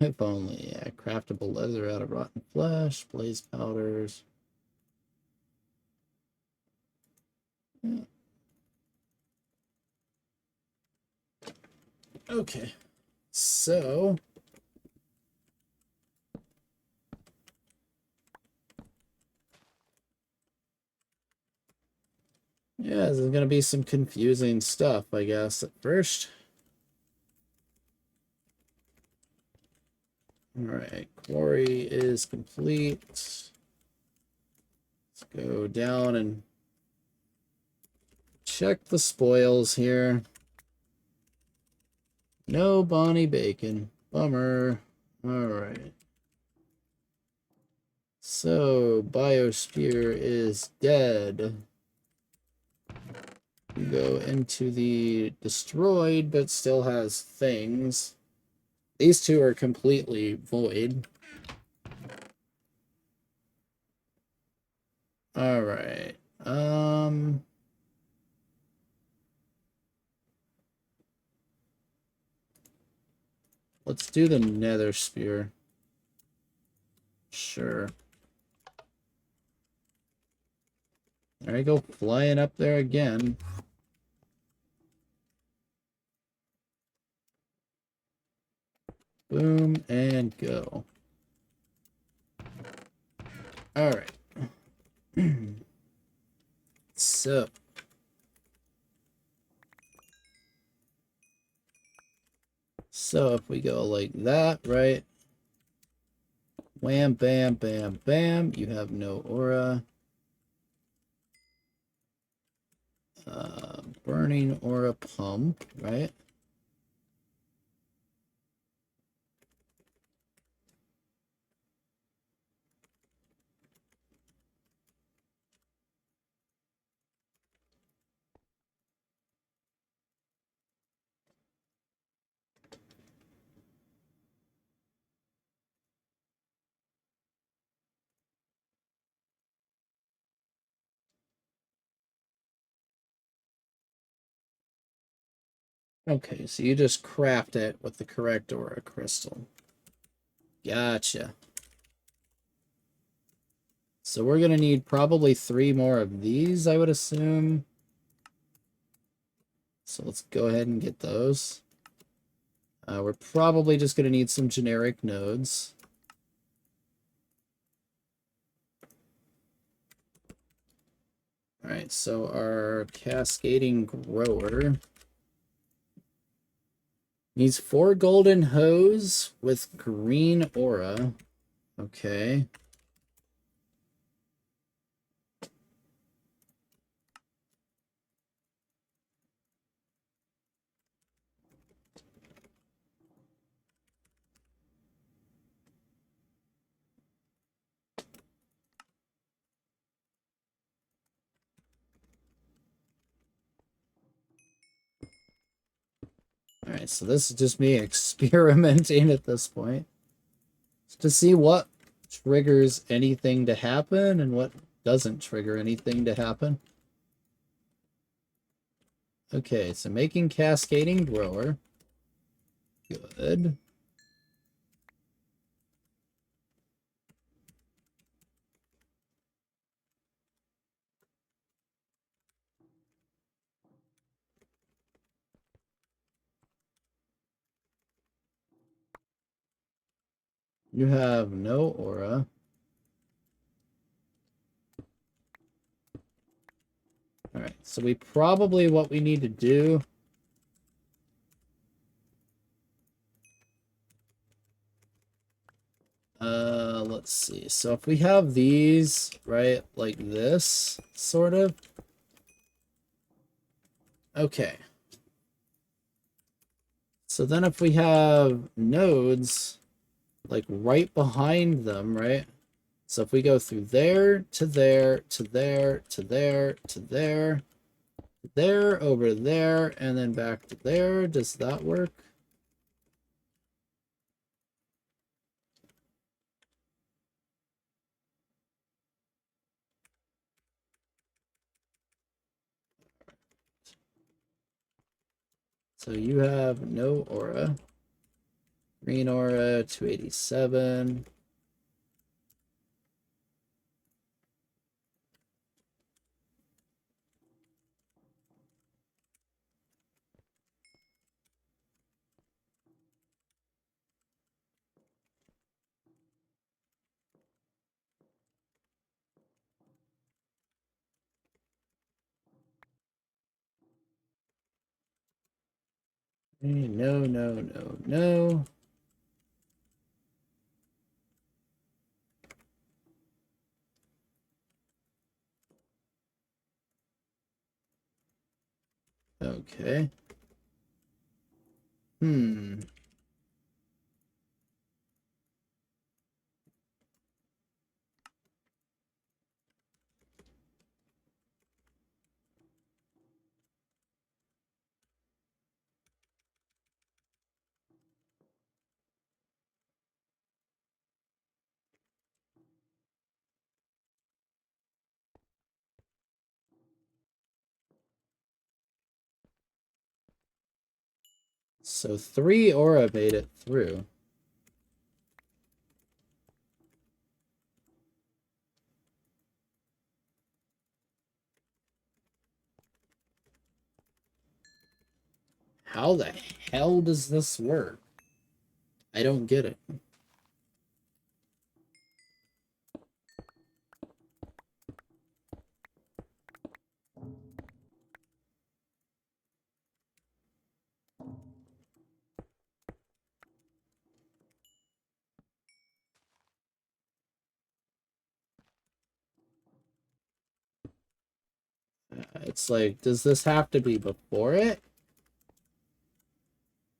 If only, yeah. Craftable leather out of rotten flesh, blaze powders. Yeah. Okay, so yeah, there's gonna be some confusing stuff, I guess, at first. All right, quarry is complete. Let's go down and check the spoils here. No Bonnie bacon. Bummer. All right. So, Biosphere is dead. We go into the destroyed, but still has things. These two are completely void. All right. Let's do the Nether Spear. Sure. There I go, flying up there again. Boom and go. All right. So if we go like that, right? Wham, bam, bam, bam. You have no aura. Burning aura pump, right? Okay, so you just craft it with the correct aura crystal. Gotcha. So we're going to need probably 3 more of these, I would assume. So let's go ahead and get those. We're probably just going to need some generic nodes. All right, so our cascading grower needs 4 golden hose with green aura. Okay. All right, so this is just me experimenting at this point to see what triggers anything to happen and what doesn't trigger anything to happen. Okay, so making cascading grower. Good. You have no aura. All right, so we probably, what we need to do let's see. So if we have these, right, like this, sort of. Okay. So then if we have nodes, like right behind them, right? So if we go through there, to there, to there, to there, to there, there, over there, and then back to there, does that work? So you have no aura. Green aura, 287. No, no, no, no. Okay. Hmm. So 3 aura made it through. How the hell does this work? I don't get it. It's like, does this have to be before it?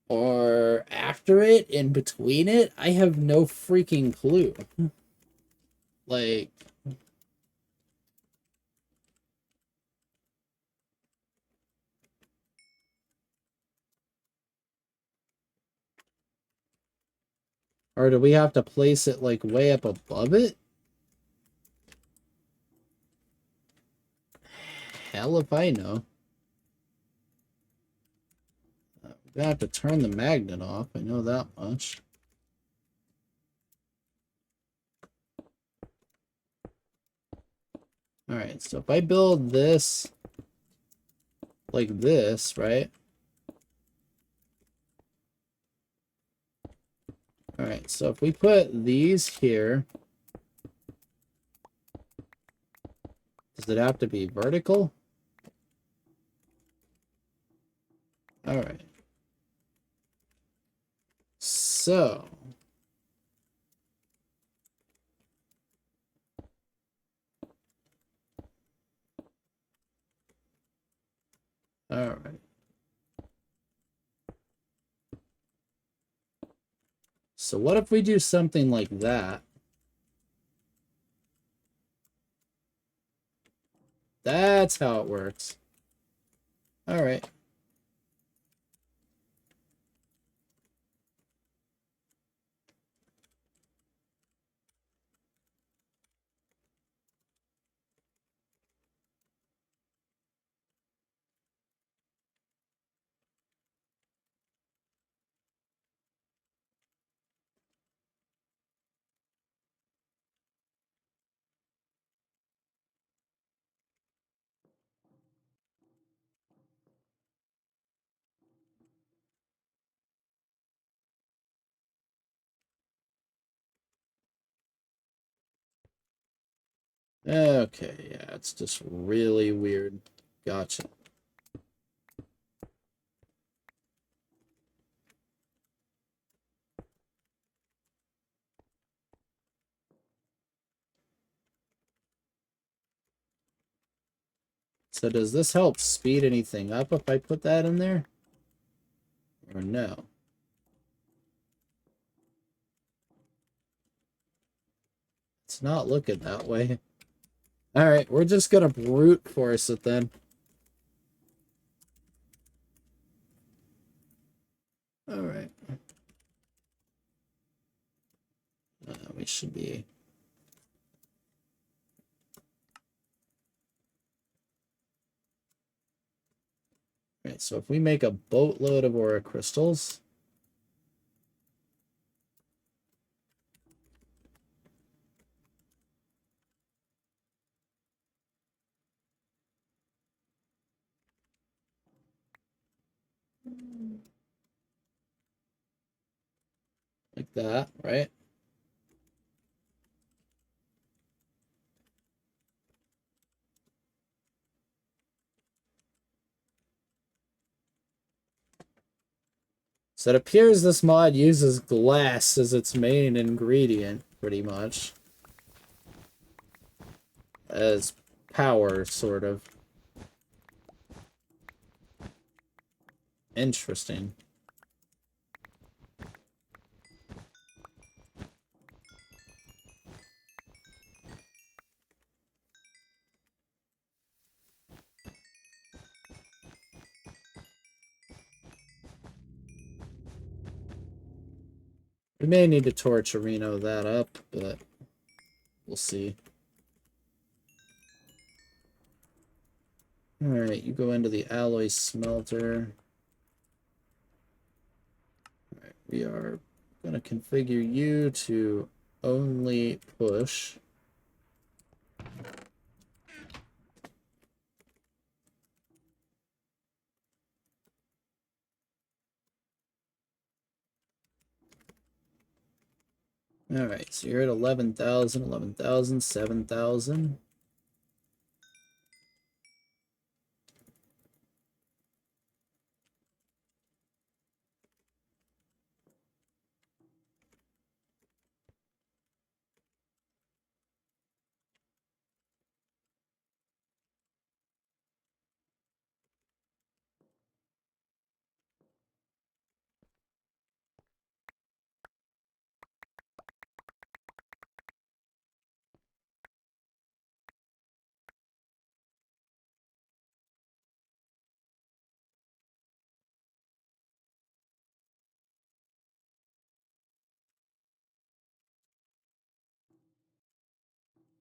Or after it? In between it? I have no freaking clue. Like, or do we have to place it like way up above it? Hell if I know. We're gonna have to turn the magnet off, I know that much. Alright, so if I build this like this, right? Alright, so if we put these here, does it have to be vertical? Alright. So... Alright. So what if we do something like that? That's how it works. Alright. Okay, yeah, it's just really weird. Gotcha. So does this help speed anything up if I put that in there? Or no? It's not looking that way. Alright, we're just gonna brute force it then. Alright. We should be... Alright, so if we make a boatload of aura crystals... Like that, right? So it appears this mod uses glass as its main ingredient, pretty much. As power, sort of. Interesting. We may need to torturino that up, but we'll see. Alright, you go into the alloy smelter. Alright, we are going to configure you to only push. Alright, so you're at 11,000, 11,000, 7,000.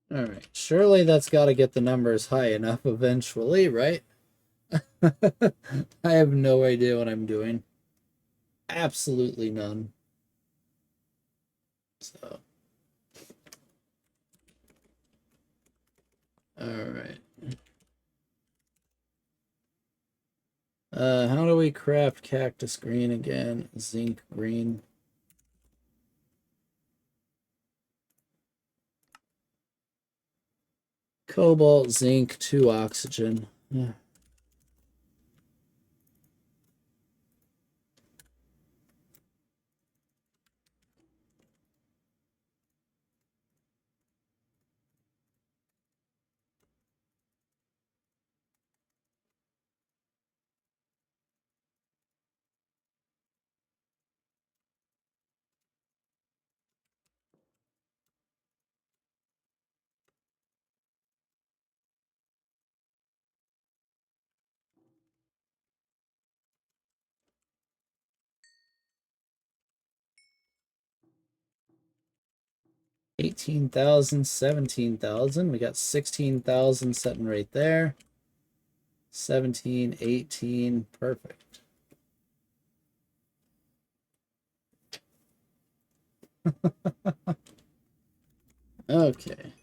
Alright, surely that's got to get the numbers high enough eventually, right? I have no idea what I'm doing. Absolutely none. So. Alright. How do we craft cactus green again? Zinc green. Cobalt, zinc, 2 oxygen. Yeah. $18,000, $17,000. We got 16,000 sitting right there. 17, 18, perfect. Okay.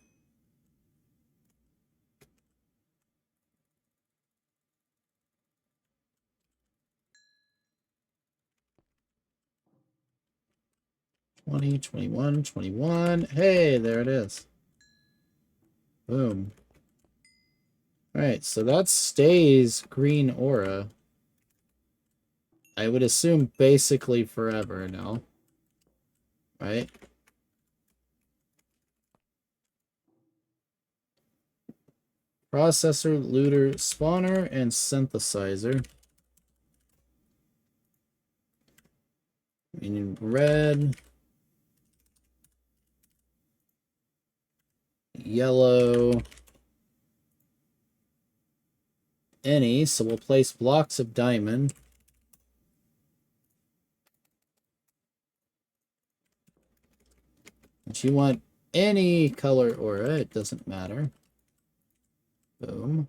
$20, $21, $21. Hey, there it is. Boom. Alright, so that stays green aura. I would assume basically forever now. Right? Processor, looter, spawner, and synthesizer. Meaning red, yellow, any. So we'll place blocks of diamond. If you want any color aura, it doesn't matter. Boom.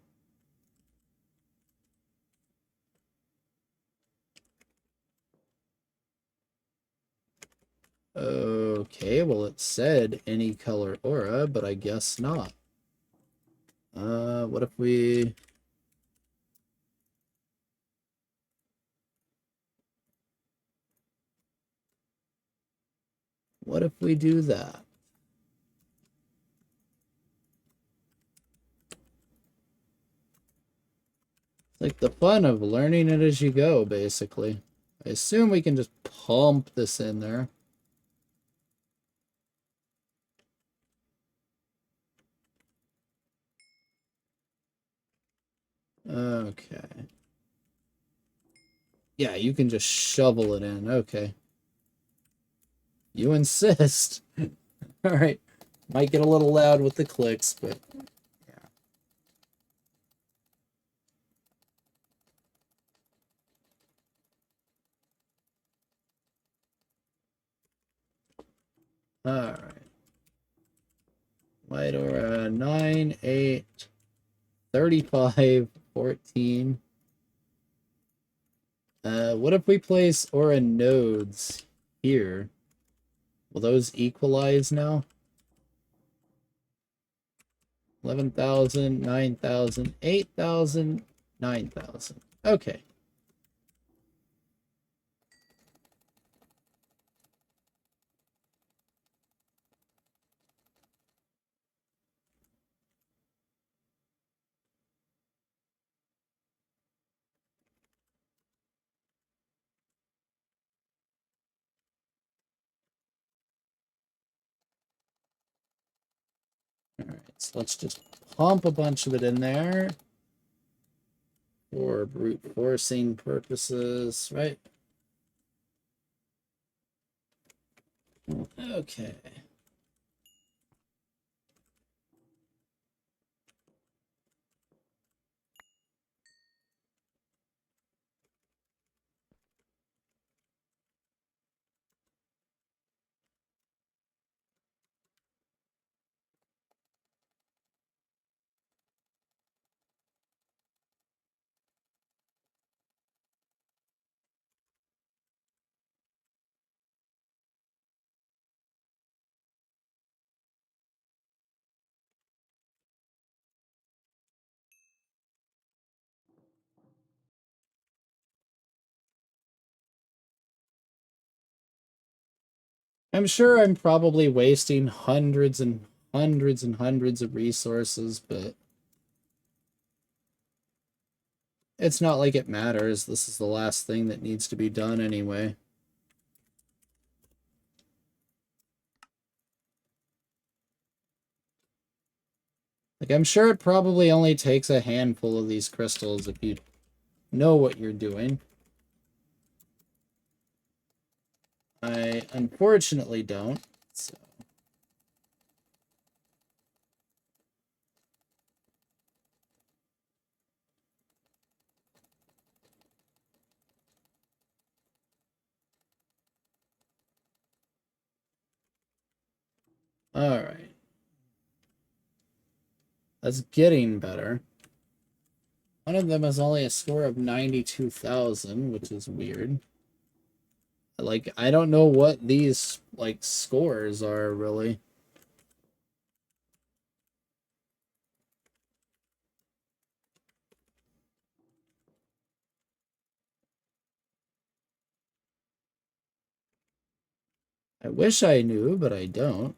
Okay, well it said any color aura, but I guess not. What if we... What if we do that? It's like the fun of learning it as you go, basically. I assume we can just pump this in there. Okay. Yeah, you can just shovel it in. Okay. You insist. All right. Might get a little loud with the clicks, but yeah. All right. White aura 9, 8, 35, 14. What if we place aura nodes here? Will those equalize now? 11,000, 9,000, 8,000, 9,000. Okay. All right, so let's just pump a bunch of it in there for brute forcing purposes, right? Okay. I'm sure I'm probably wasting hundreds and hundreds and hundreds of resources, but it's not like it matters. This is the last thing that needs to be done anyway. Like, I'm sure it probably only takes a handful of these crystals if you know what you're doing. I unfortunately don't, so. Alright. That's getting better. One of them has only a score of 92,000, which is weird. Like, I don't know what these, like, scores are, really. I wish I knew, but I don't.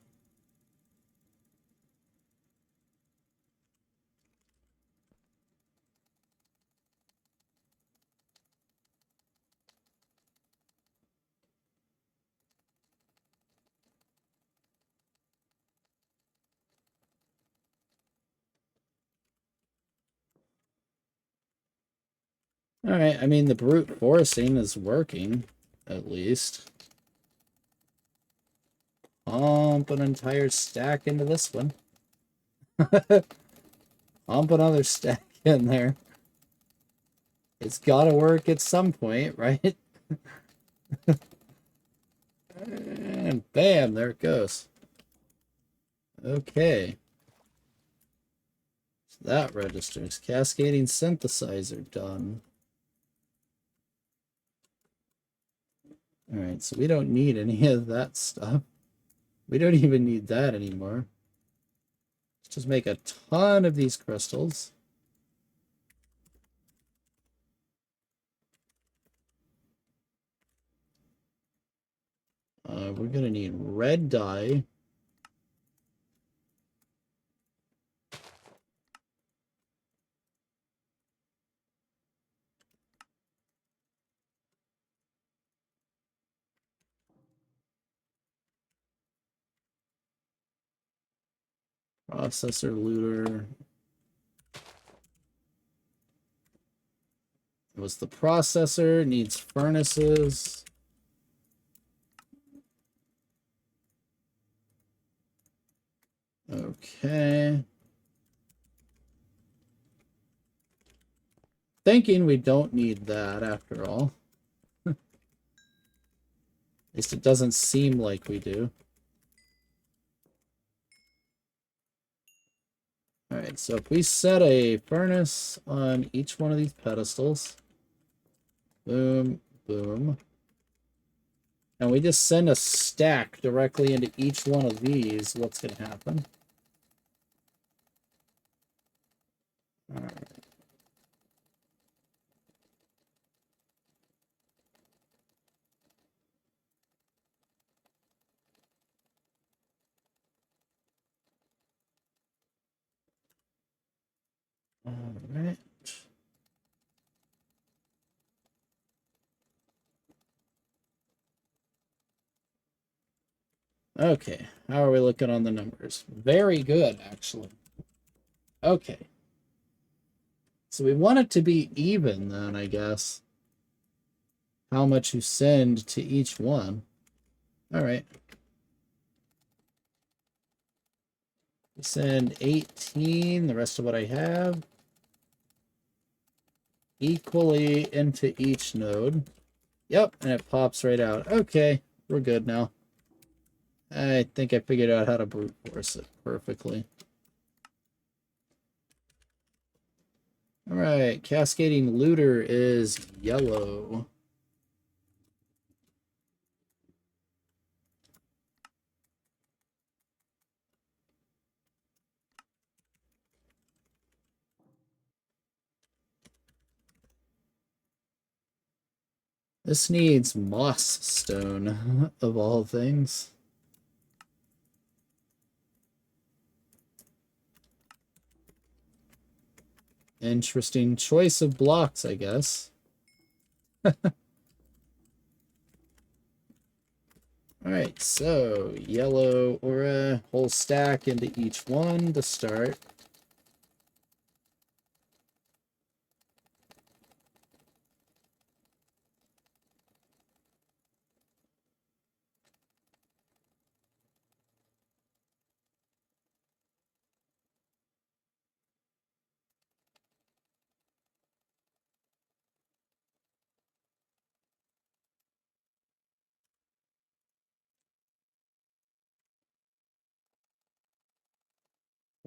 Alright, I mean, the brute forcing is working, at least. Pump an entire stack into this one. Pump another stack in there. It's gotta work at some point, right? And bam, there it goes. Okay. So that registers. Cascading synthesizer done. Alright, so we don't need any of that stuff. We don't even need that anymore. Let's just make a ton of these crystals. We're gonna need red dye. Processor looter. It was the processor, needs furnaces. Okay. Thinking we don't need that after all. At least it doesn't seem like we do. Alright, so if we set a furnace on each one of these pedestals, boom, boom, and we just send a stack directly into each one of these, what's going to happen? Alright. Alright. Okay, how are we looking on the numbers? Very good, actually. Okay. So we want it to be even then, I guess. How much you send to each one. Alright. Send 18, the rest of what I have, equally into each node. Yep, and it pops right out. Okay, we're good now. I think I figured out how to brute force it perfectly. Alright, cascading looter is yellow. This needs moss stone, of all things. Interesting choice of blocks, I guess. Alright, so yellow aura, whole stack into each one to start.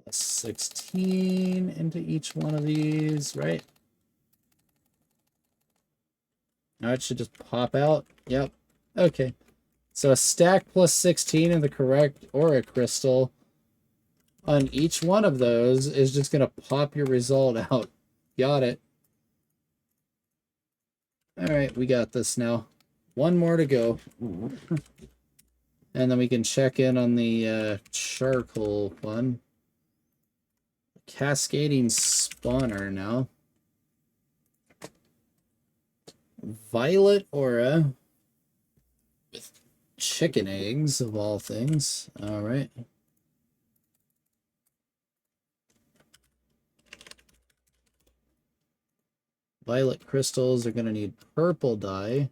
Plus 16 into each one of these, right? Now it should just pop out. Yep. Okay. So a stack plus 16 of the correct aura crystal on each one of those is just going to pop your result out. Got it. All right, we got this now. One more to go. And then we can check in on the charcoal one. Cascading spawner now. Violet aura with chicken eggs of all things. All right. Violet crystals are going to need purple dye.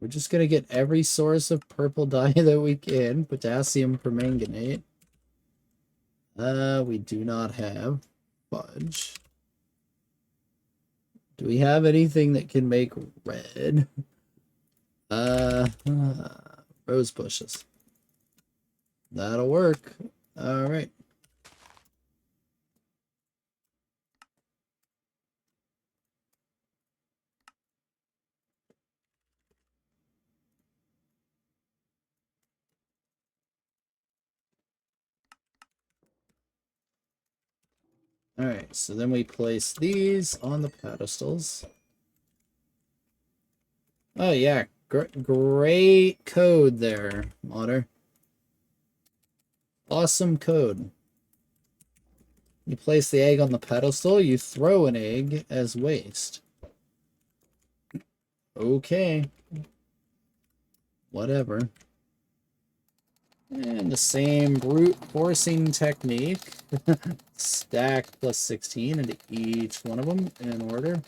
We're just going to get every source of purple dye that we can. Potassium permanganate. We do not have fudge. Do we have anything that can make red? Rose bushes. That'll work. All right. All right, so then we place these on the pedestals. Oh yeah, great code there, Otter. Awesome code. You place the egg on the pedestal, you throw an egg as waste. Okay. Whatever. And the same brute forcing technique. Stack plus 16 into each one of them in order.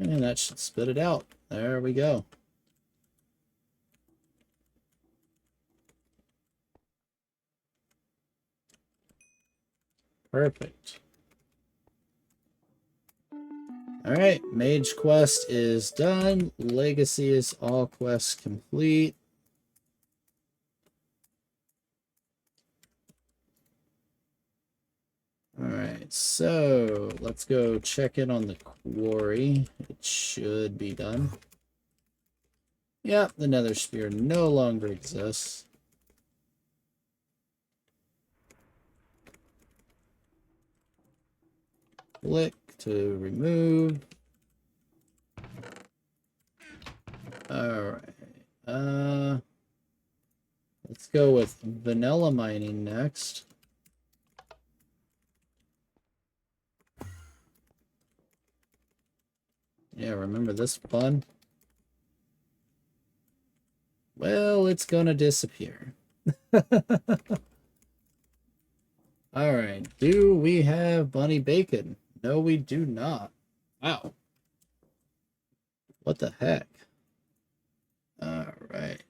And that should spit it out. There we go. Perfect. Alright, Mage Quest is done. Legacy is all quests complete. Alright, so let's go check in on the quarry. It should be done. Yep, the nether spear no longer exists. Click to remove. Alright. Let's go with vanilla mining next. Yeah, remember this fun? Well, it's gonna disappear. Alright, do we have bunny bacon? No, we do not. Wow. What the heck? Alright.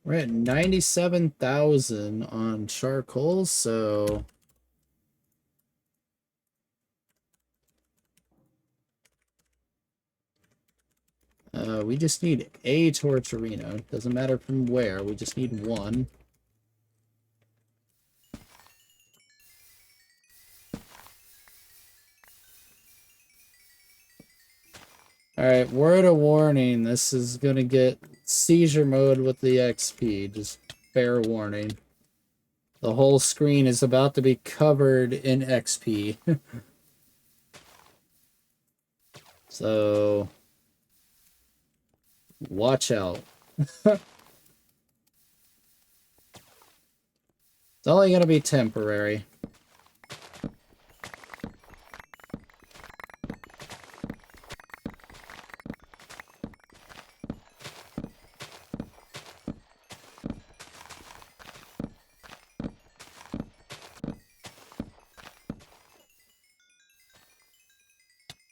We're at 97,000 on charcoal, so... We just need a Torturino. Doesn't matter from where, we just need one. Alright, word of warning, this is gonna get seizure mode with the XP, just fair warning. The whole screen is about to be covered in XP. So, watch out. It's only gonna be temporary.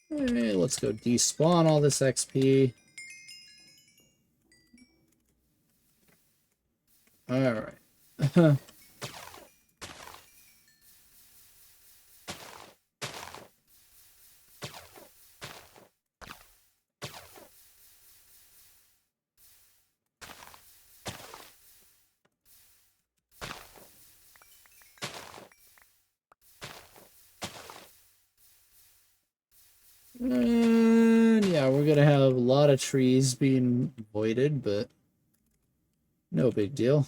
Hey, let's go despawn all this XP. Alright. And yeah, we're gonna have a lot of trees being voided, but no big deal.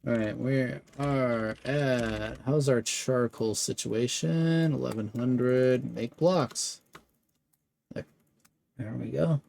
Alright, we are at... How's our charcoal situation? 1100. Make blocks. There we go.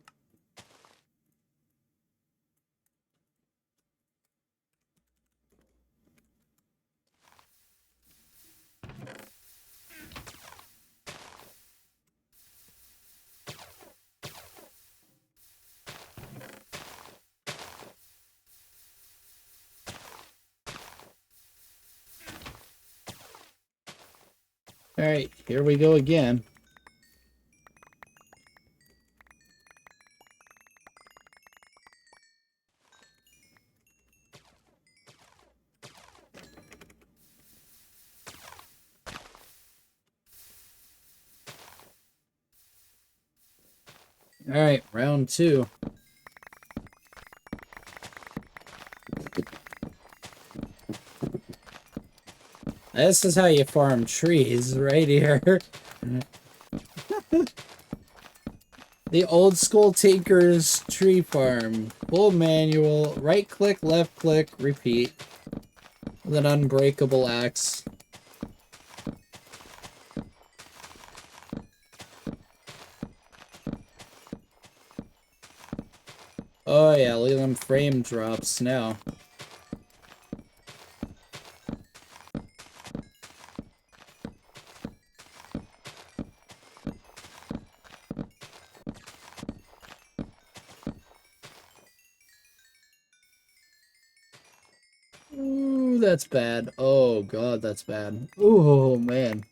Alright, here we go again. Alright, round 2. This is how you farm trees, right here. The old school Tinker's tree farm. Full manual, right click, left click, repeat. With an unbreakable axe. Oh yeah, look at them frame drops now. Ooh, that's bad. Oh god, that's bad. Ooh, man.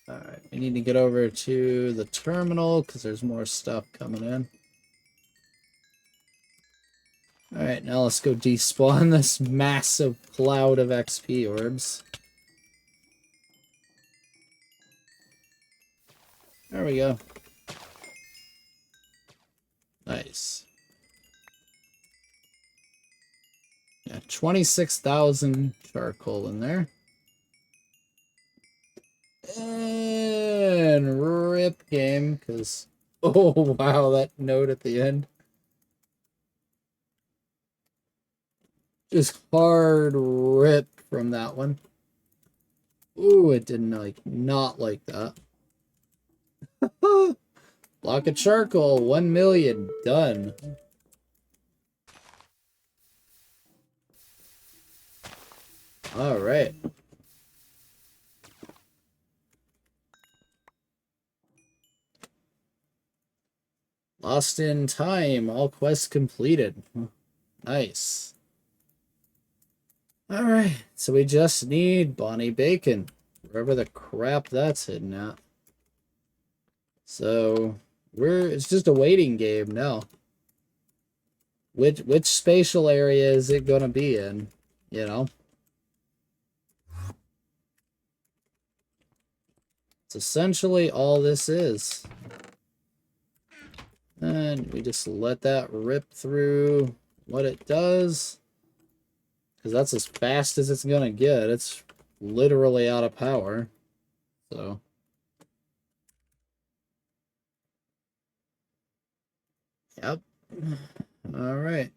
Alright, we need to get over to the terminal because there's more stuff coming in. Alright, now let's go despawn this massive cloud of XP orbs. There we go. Nice. Yeah, 26,000 charcoal in there. And rip game, because... Oh, wow, that note at the end. Just hard rip from that one. Ooh, it didn't not like that. Block of charcoal, 1 million, done. Alright. Lost in time, all quests completed. Nice. Alright, so we just need Bonnie Bacon. Wherever the crap that's hidden at. So, it's just a waiting game now. Which spatial area is it gonna be in? You know? It's essentially all this is. And we just let that rip through what it does. Because that's as fast as it's gonna get. It's literally out of power. So. Yep. Alright.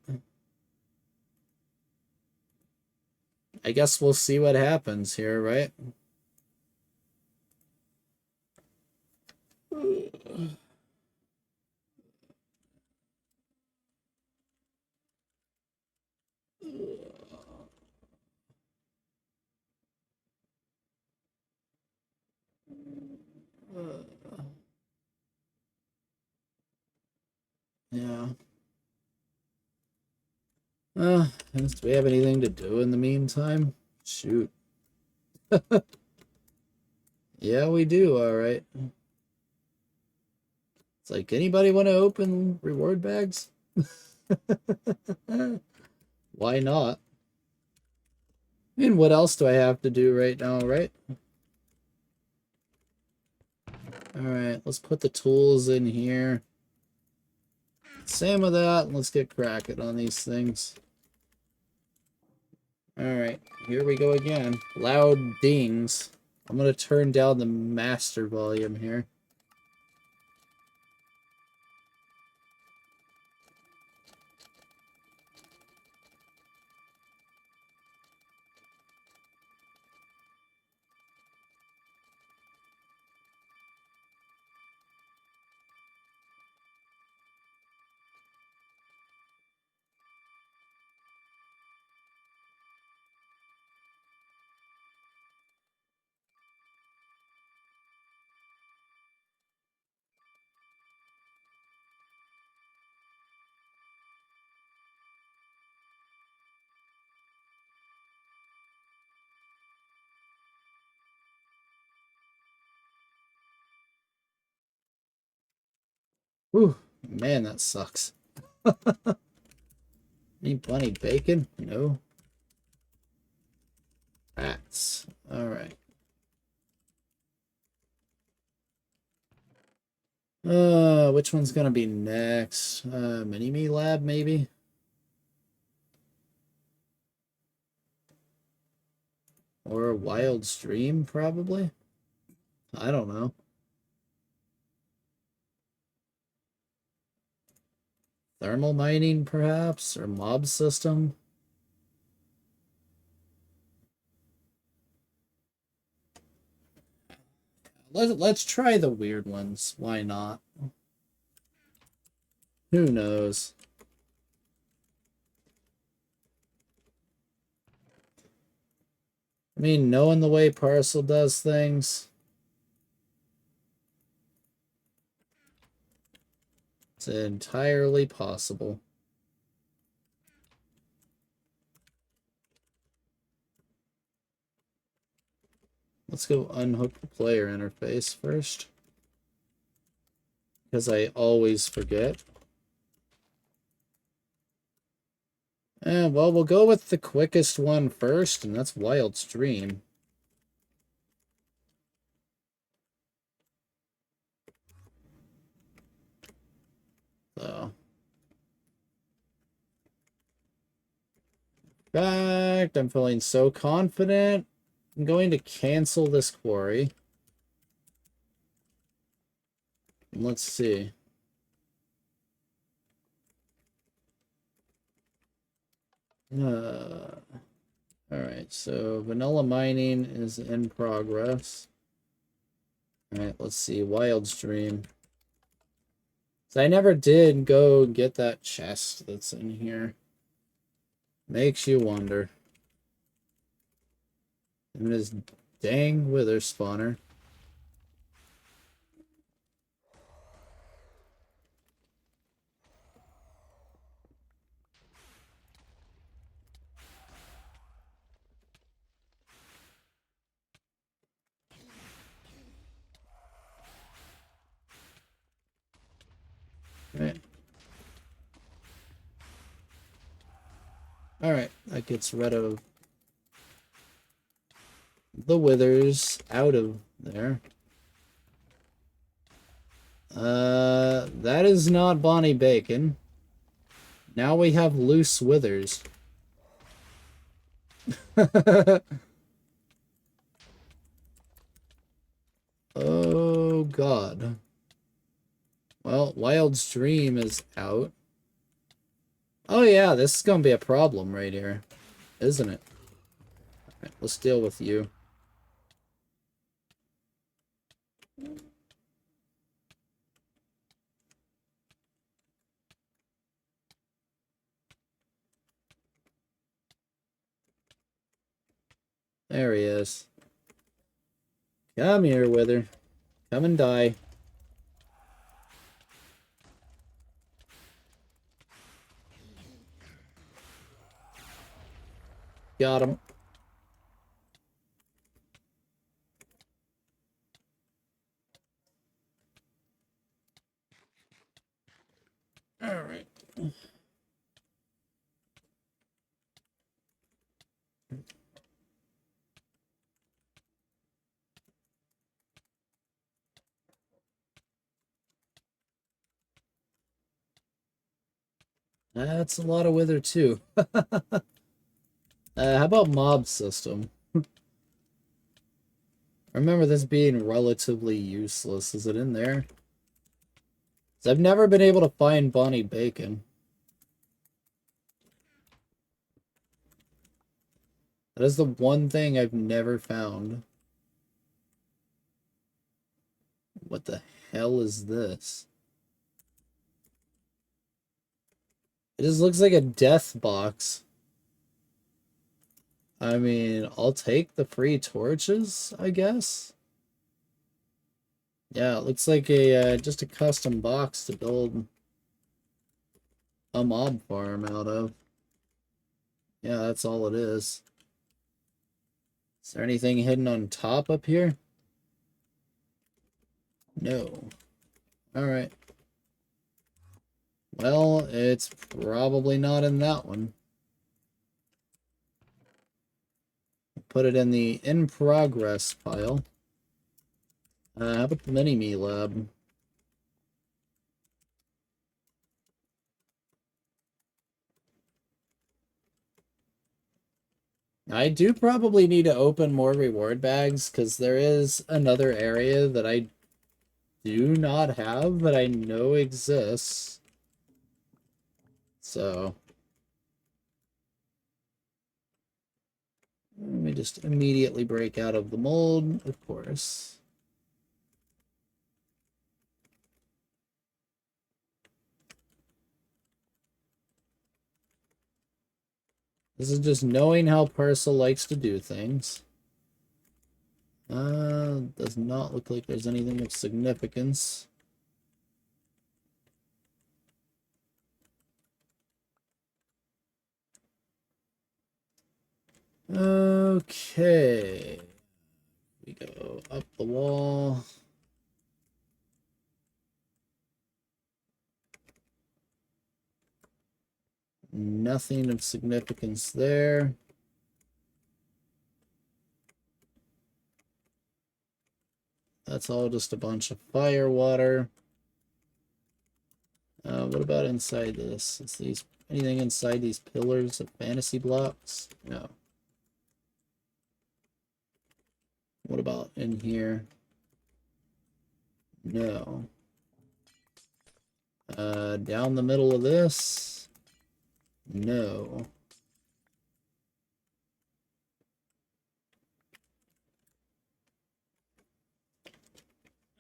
I guess we'll see what happens here, right? Yeah. Do we have anything to do in the meantime? Shoot. Yeah, we do, alright. It's like, anybody want to open reward bags? Why not? I mean, what else do I have to do right now, right? Alright, let's put the tools in here. Same with that. Let's get cracking on these things. Alright, here we go again. Loud dings. I'm going to turn down the master volume here. Whew, man, that sucks. Any bunny bacon? No. Rats. Alright. Which one's gonna be next? Mini-Me Lab, maybe? Or Wild Stream, probably? I don't know. Thermal mining, perhaps? Or mob system? Let's try the weird ones. Why not? Who knows? I mean, knowing the way Parcel does things, it's entirely possible. Let's go unhook the player interface first. Because I always forget. Well, we'll go with the quickest one first, and that's Wild Stream. So. In fact, I'm feeling so confident. I'm going to cancel this quarry. Let's see. Alright, so vanilla mining is in progress. Alright, let's see. Wild Stream. So I never did go get that chest that's in here. Makes you wonder. And this dang wither spawner. Right. Alright, that gets rid of the withers out of there. That is not Bonnie Bacon. Now we have loose withers. Oh, God. Well, Wild's Dream is out. Oh, yeah, this is gonna be a problem right here, isn't it? Alright, let's deal with you. There he is. Come here, Wither. Come and die. Got him. Alright. That's a lot of Wither, too. How about mob system? I remember this being relatively useless. Is it in there? 'Cause I've never been able to find Bonnie Bacon. That is the one thing I've never found. What the hell is this? It just looks like a death box. I mean, I'll take the free torches, I guess. Yeah, it looks like a just a custom box to build a mob farm out of. Yeah, that's all it is. Is there anything hidden on top up here? No. Alright. Well, it's probably not in that one. Put it in the in progress pile. How about the mini-me lab? I do probably need to open more reward bags, because there is another area that I do not have, but I know exists. So, let me just immediately break out of the mold, of course. This is just knowing how Parcel likes to do things. Does not look like there's anything of significance. Okay. We go up the wall. Nothing of significance there. That's all just a bunch of fire water. What about inside this? Is these anything inside these pillars of fantasy blocks? No. What about in here? No. Down the middle of this? No.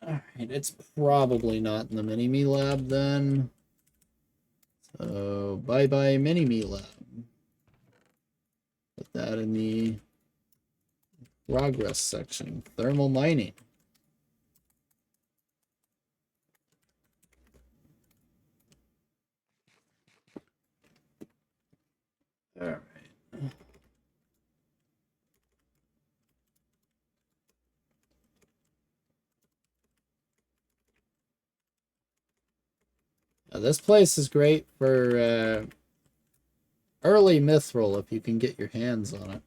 Alright, it's probably not in the mini-me lab then. So, bye-bye mini-me lab. Put that in the progress section. Thermal mining. Alright. This place is great for early mithril if you can get your hands on it.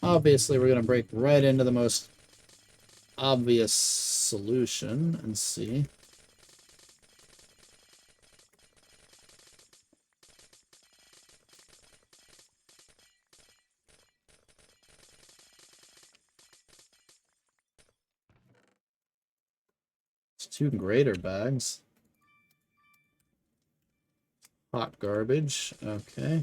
Obviously, we're going to break right into the most obvious solution and see. It's 2 greater bags. Hot garbage. Okay.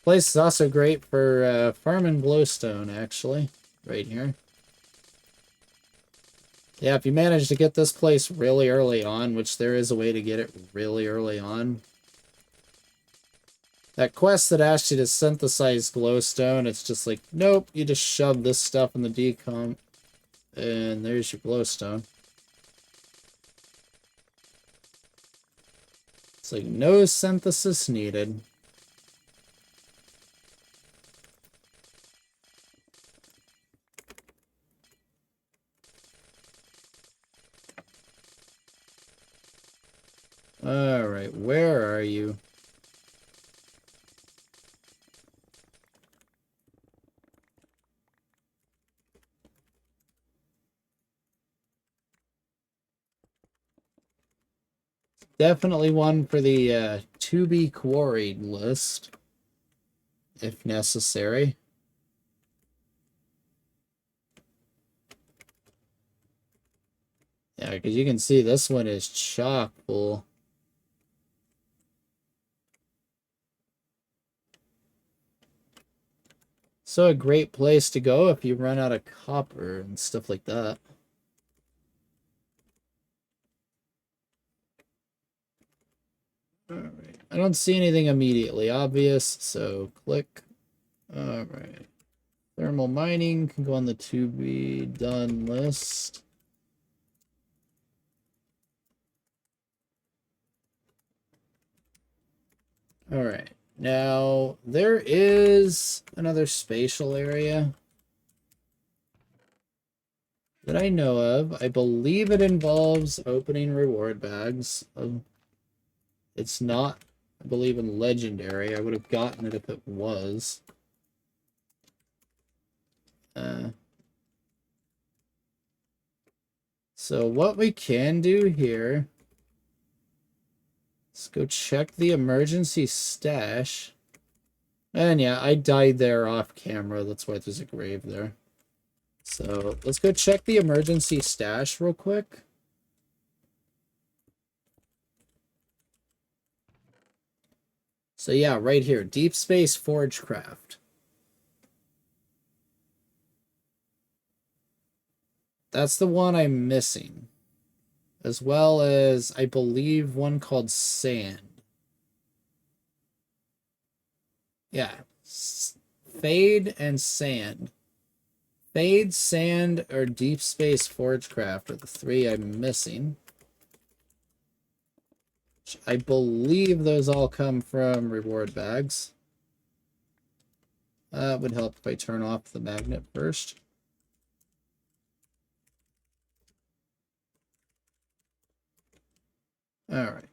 Place is also great for farming glowstone, actually, right here. Yeah, if you manage to get this place really early on, which there is a way to get it really early on. That quest that asked you to synthesize glowstone, it's just like, nope, you just shove this stuff in the decomp, and there's your glowstone. It's like, no synthesis needed. Alright, where are you? Definitely one for the to be quarried list, if necessary. Yeah, because you can see this one is chock full. So a great place to go if you run out of copper and stuff like that. Alright, I don't see anything immediately obvious, so click. Alright. Thermal mining can go on the to be done list. Alright. Now, there is another spatial area that I know of. I believe it involves opening reward bags. It's not, I believe, in Legendary. I would have gotten it if it was. So what we can do here is go check the emergency stash. And yeah, I died there off camera. That's why there's a grave there. So let's go check the emergency stash real quick. So yeah, right here, Deep Space Forgecraft. That's the one I'm missing. As well as, I believe, one called Sand. Yeah. Fade and Sand. Fade, Sand, or Deep Space Forgecraft are the 3 I'm missing. I believe those all come from reward bags. That would help if I turn off the magnet first. Alright.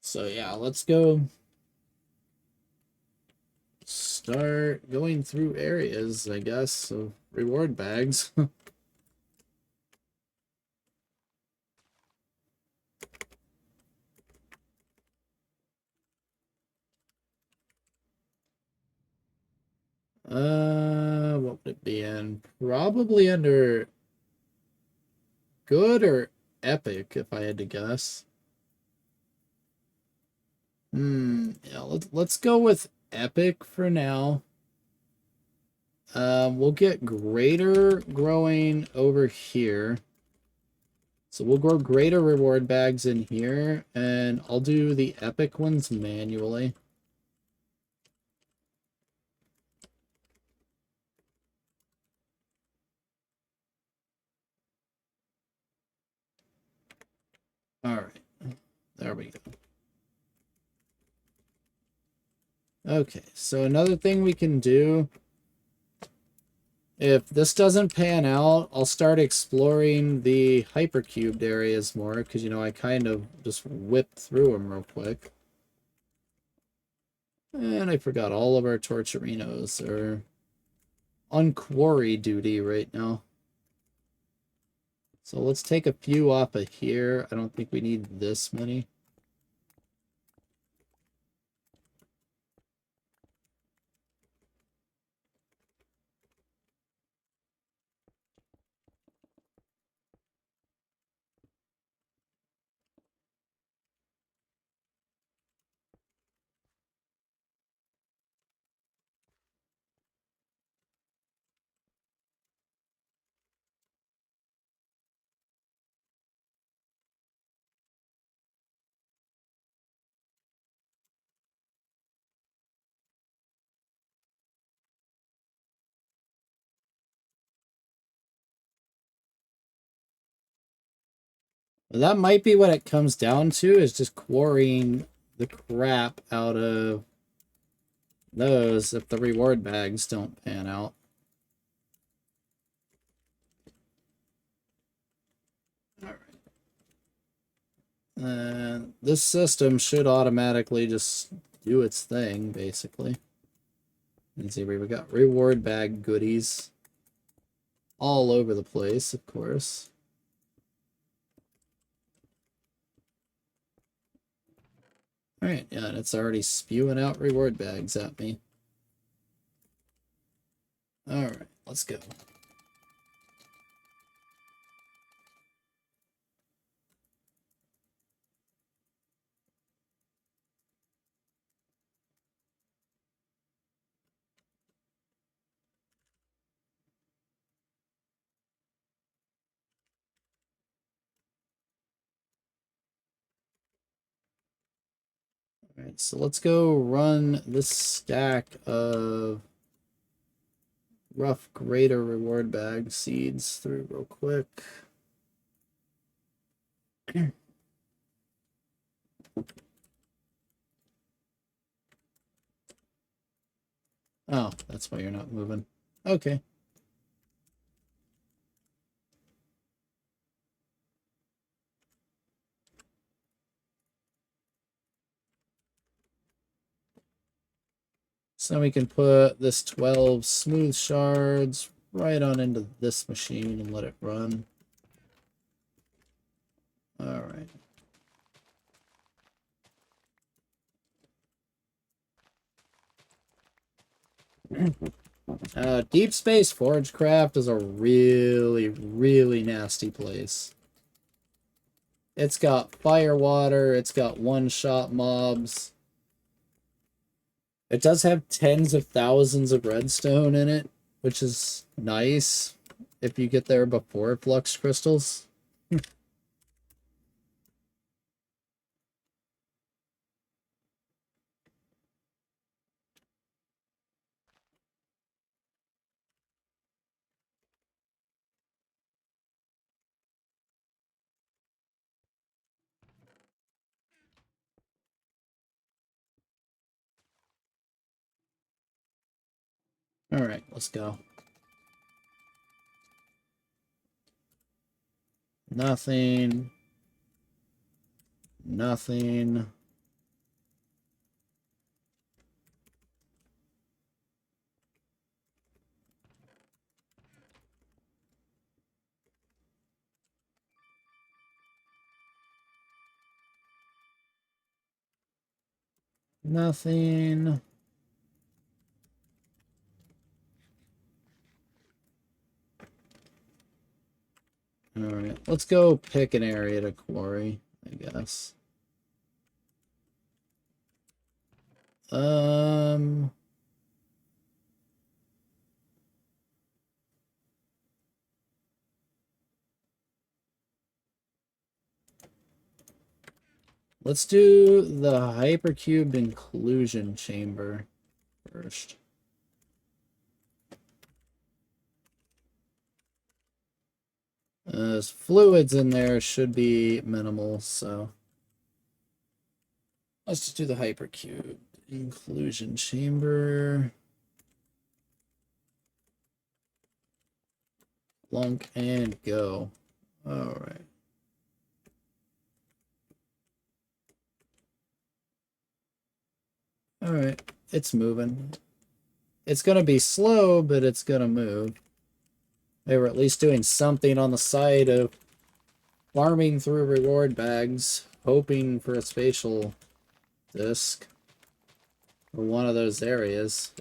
So yeah, let's go start going through areas, I guess, of reward bags. What would it be in? Probably under good or epic, if I had to guess. Yeah, let's go with epic for now. We'll get greater growing over here. So we'll grow greater reward bags in here, and I'll do the epic ones manually. Alright, there we go. Okay, so another thing we can do, if this doesn't pan out, I'll start exploring the hypercubed areas more, because, you know, I kind of just whipped through them real quick. And I forgot all of our torcherinos are on quarry duty right now. So let's take a few off of here. I don't think we need this many. That might be what it comes down to, is just quarrying the crap out of those if the reward bags don't pan out. Alright. And this system should automatically just do its thing, basically. And see, we got reward bag goodies all over the place, of course. Alright, yeah, and it's already spewing out reward bags at me. Alright, let's go. Alright, so let's go run this stack of rough greater reward bag seeds through real quick. Oh, that's why you're not moving. Okay. So we can put this 12 smooth shards right on into this machine and let it run. All right. Deep Space Forgecraft is a really, really nasty place. It's got fire water, it's got one-shot mobs. It does have tens of thousands of redstone in it, which is nice if you get there before flux crystals. All right, let's go. Nothing. Nothing. Nothing. Alright, let's go pick an area to quarry, I guess. Let's do the hypercubed inclusion chamber first. Fluids in there should be minimal, so let's just do the hypercube inclusion chamber. Lunk and go. All right. All right, it's moving. It's gonna be slow, but it's gonna move. They were at least doing something on the side of farming through reward bags, hoping for a spatial disc or one of those areas.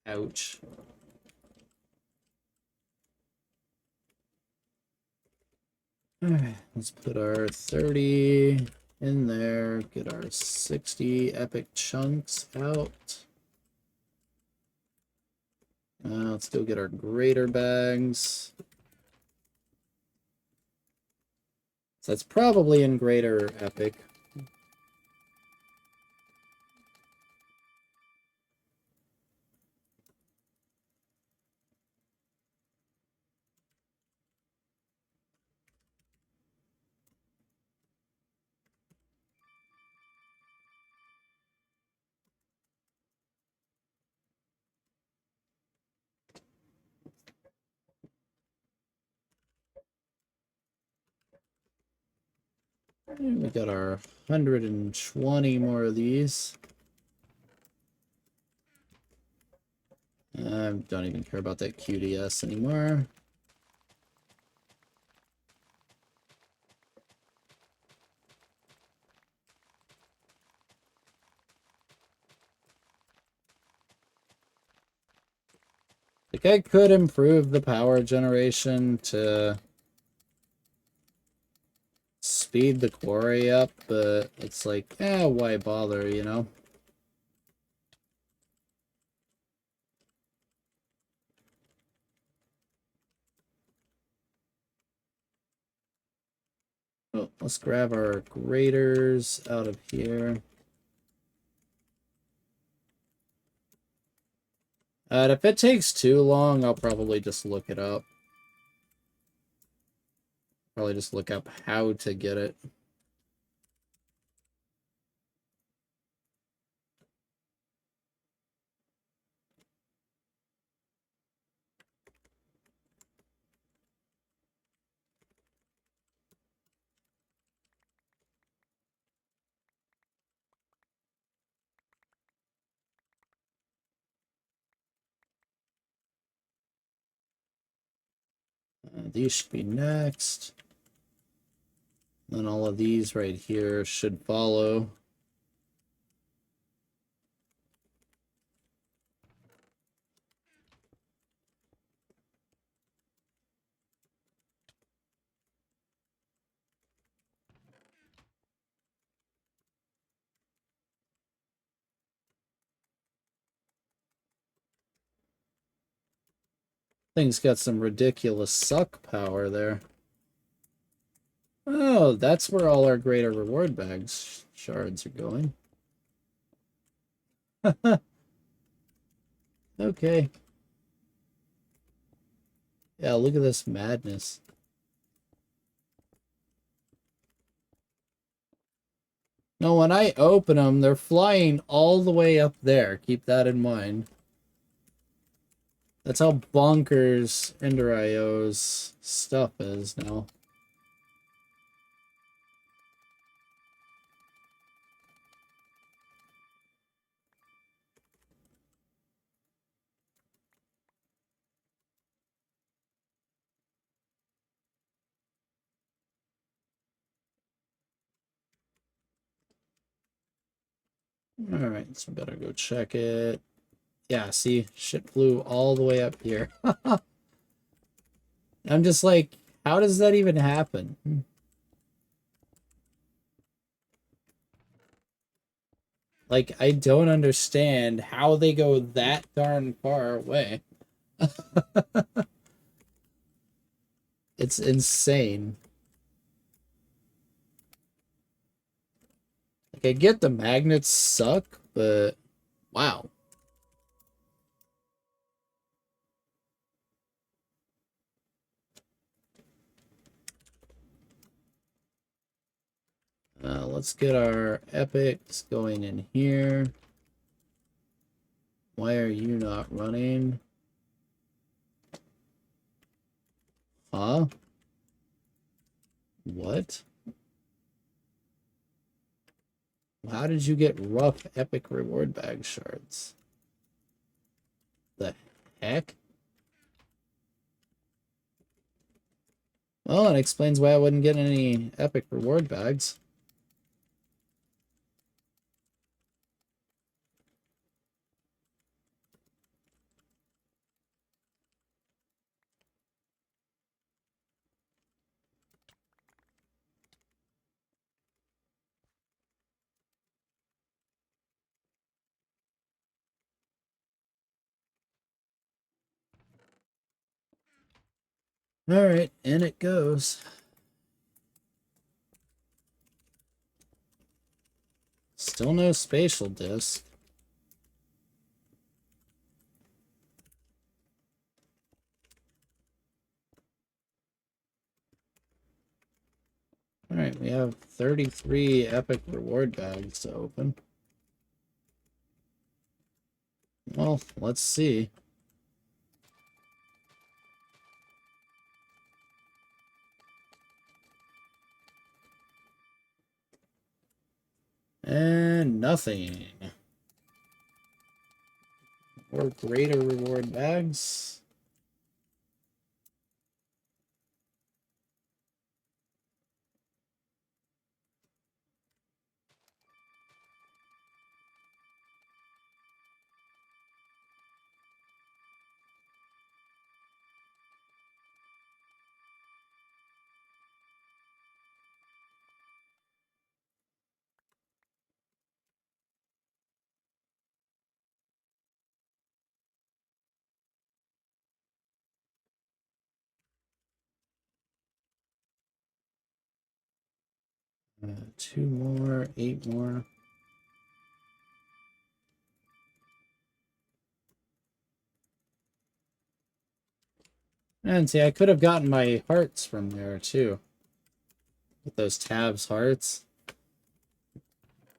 Ouch. Alright, let's put our 30 in there, get our 60 epic chunks out. Let's go get our greater bags. So that's probably in greater epic. We got our 120 more of these. I don't even care about that QDS anymore. Like, I could improve the power generation to speed the quarry up, but it's like, why bother, you know? Oh, let's grab our graders out of here. And if it takes too long, I'll probably just look it up. Probably just look up how to get it. These should be next. Then all of these right here should follow. Thing's got some ridiculous suck power there. Oh, that's where all our greater reward bags shards are going. Okay. Yeah, look at this madness. No, when I open them, they're flying all the way up there. Keep that in mind. That's how bonkers Ender IO's stuff is now. Alright, so better go check it. Yeah, see, shit flew all the way up here. I'm just like, How does that even happen? Like, I don't understand how they go that darn far away. It's insane. Like, I get the magnets suck, but wow. Let's get our epics going in here. Why are you not running? Huh? What? How did you get rough epic reward bag shards? The heck? Well, it explains why I wouldn't get any epic reward bags. Alright, in it goes. Still no spatial disc. Alright, we have 33 epic reward bags to open. Well, let's see. And nothing. Or greater reward bags. Two more, 8 more. And see, I could have gotten my hearts from there too. With those tabs hearts.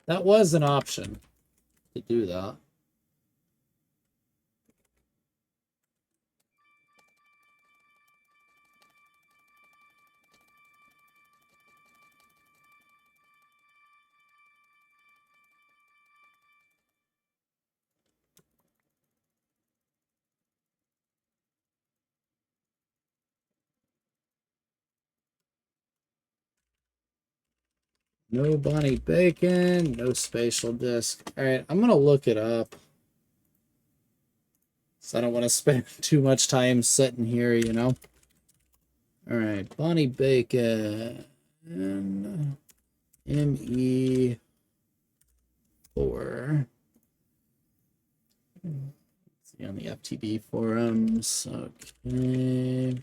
That was an option to do that. No Bonnie Bacon, no spatial disc. Alright, I'm gonna look it up. So I don't want to spend too much time sitting here, you know? Alright, Bonnie Bacon. ME4. See on the FTB forums. Okay.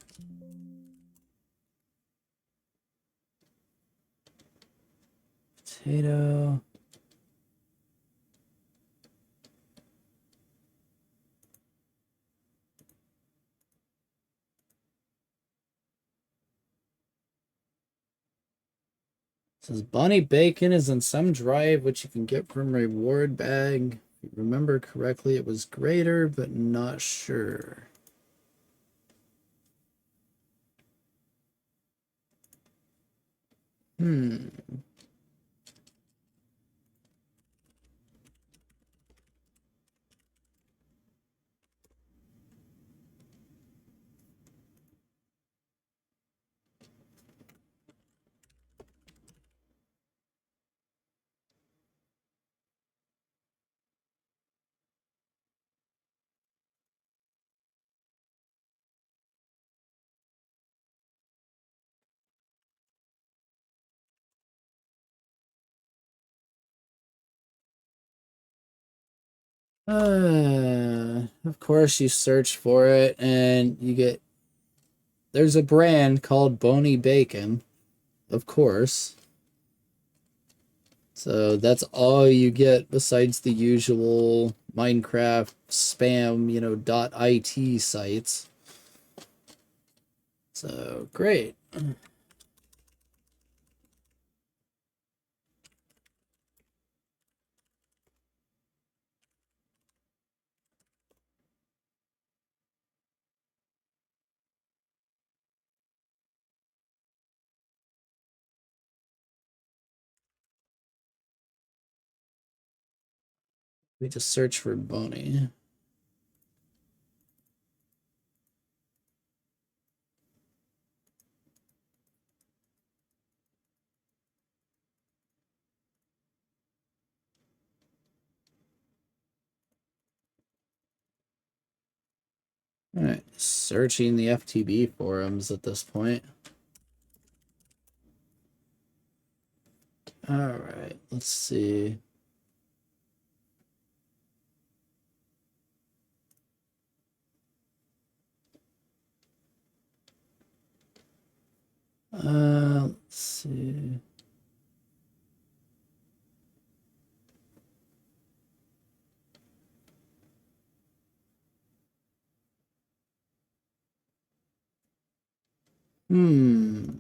Potato. It says Bonnie Bacon is in some drive which you can get from reward bag. If you remember correctly, it was greater, but not sure. Hmm. Of course, you search for it and you get. There's a brand called Boni Bacon, of course. So that's all you get besides the usual Minecraft spam, .it sites. So great. We just search for Boni. Alright, searching the FTB forums at this point. Alright, let's see. Let's see. Hmm.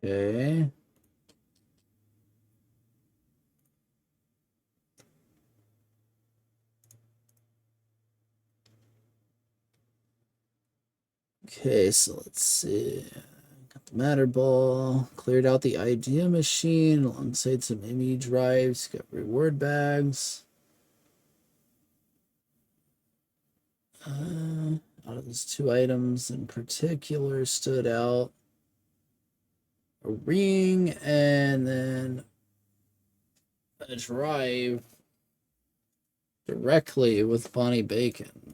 Okay. Okay, so let's see. Got the matter ball. Cleared out the idea machine alongside some ME drives. Got reward bags. Out of those two items in particular stood out a ring and then a drive directly with Bonnie Bacon.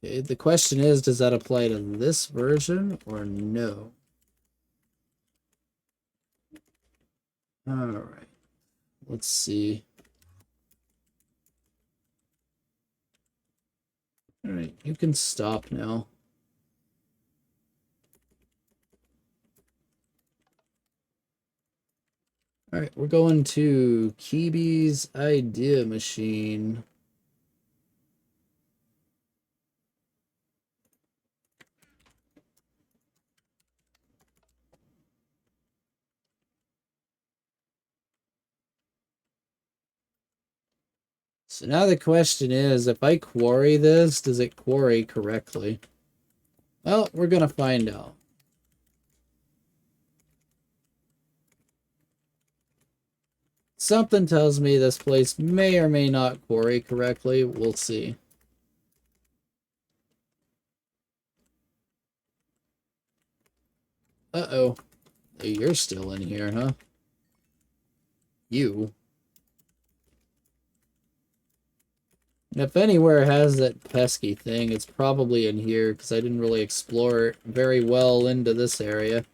Okay, the question is, does that apply to this version or no? Alright, let's see. Alright, you can stop now. Alright, we're going to Kibi's idea machine. So now the question is, if I quarry this, does it quarry correctly? Well, we're gonna find out. Something tells me this place may or may not quarry correctly. We'll see. Uh-oh. You're still in here, huh? You. And if anywhere has that pesky thing, it's probably in here, because I didn't really explore it very well into this area.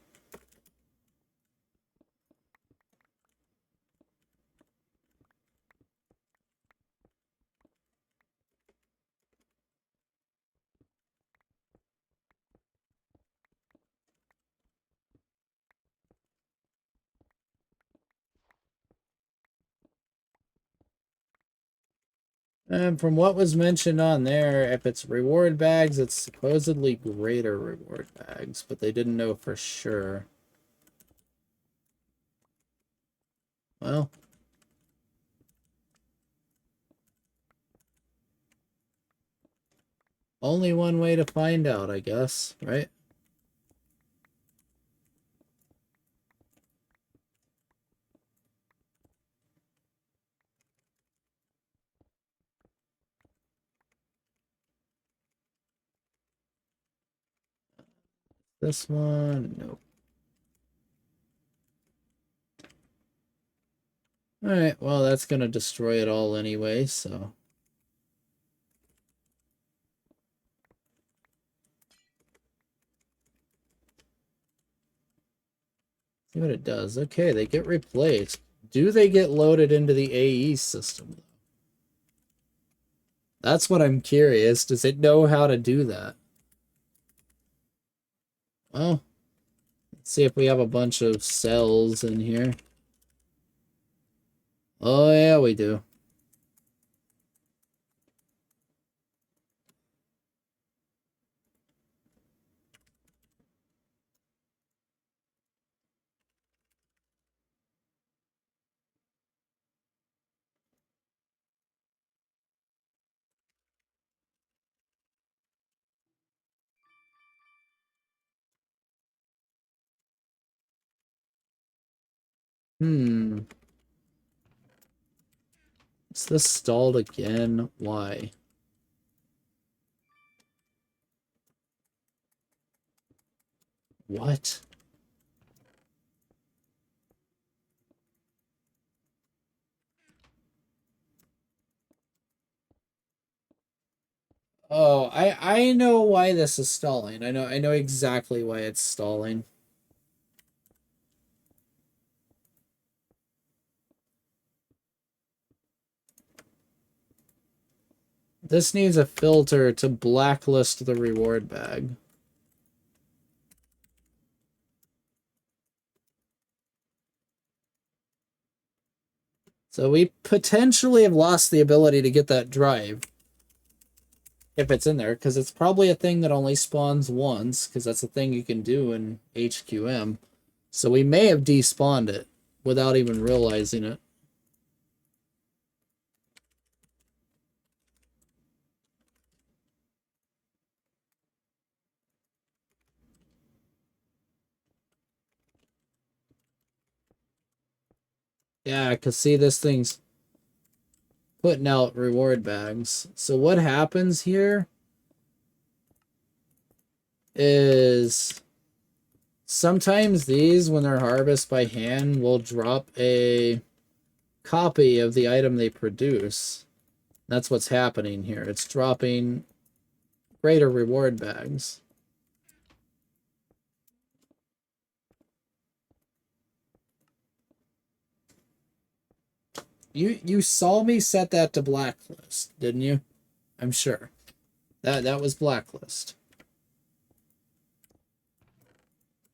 And from what was mentioned on there, if it's reward bags, it's supposedly greater reward bags, but they didn't know for sure. Well, only one way to find out, I guess, right? This one, nope. Alright, well, that's gonna destroy it all anyway, so. See what it does. Okay, they get replaced. Do they get loaded into the AE system? That's what I'm curious. Does it know how to do that? Well, let's see if we have a bunch of cells in here. Oh, yeah, we do. Hmm. Is this stalled again? Why? What? Oh, I know why this is stalling. I know exactly why it's stalling. This needs a filter to blacklist the reward bag. So we potentially have lost the ability to get that drive. If it's in there, because it's probably a thing that only spawns once, because that's a thing you can do in HQM. So we may have despawned it without even realizing it. Yeah, because see, this thing's putting out reward bags. So what happens here is sometimes these, when they're harvested by hand, will drop a copy of the item they produce. That's what's happening here. It's dropping greater reward bags. You saw me set that to blacklist, didn't you? I'm sure. That was blacklist.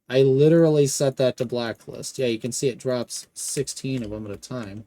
I literally set that to blacklist. Yeah, you can see it drops 16 of them at a time.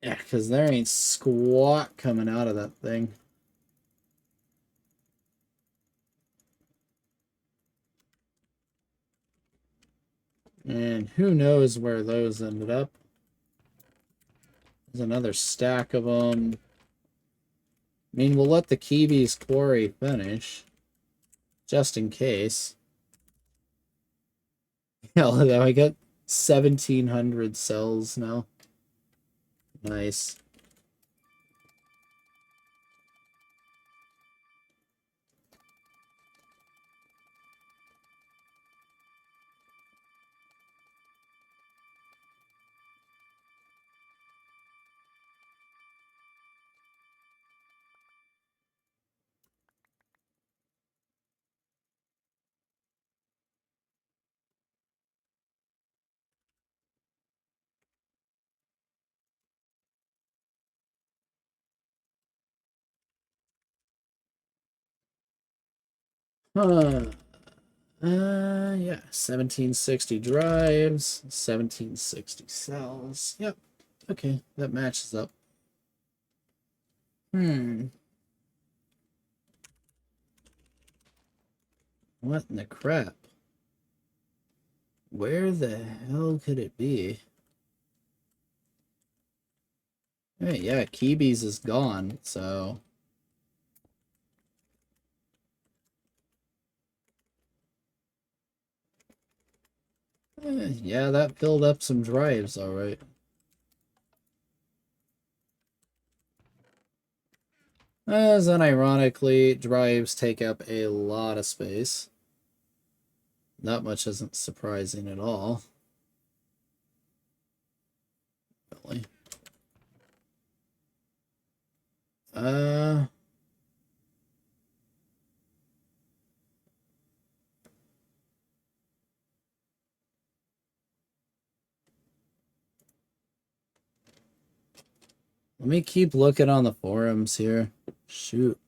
Yeah, because there ain't squat coming out of that thing. And who knows where those ended up. There's another stack of them. I mean, we'll let the Kiwi's quarry finish. Just in case. Hell, I got 1,700 cells now. Nice. Huh. Yeah, 1760 drives, 1760 cells. Yep. Okay, that matches up. What in the crap? Where the hell could it be? Hey, yeah, Kibi's is gone, so... yeah, that filled up some drives, alright. As unironically, drives take up a lot of space. That much isn't surprising at all. Really. Let me keep looking on the forums here. Shoot.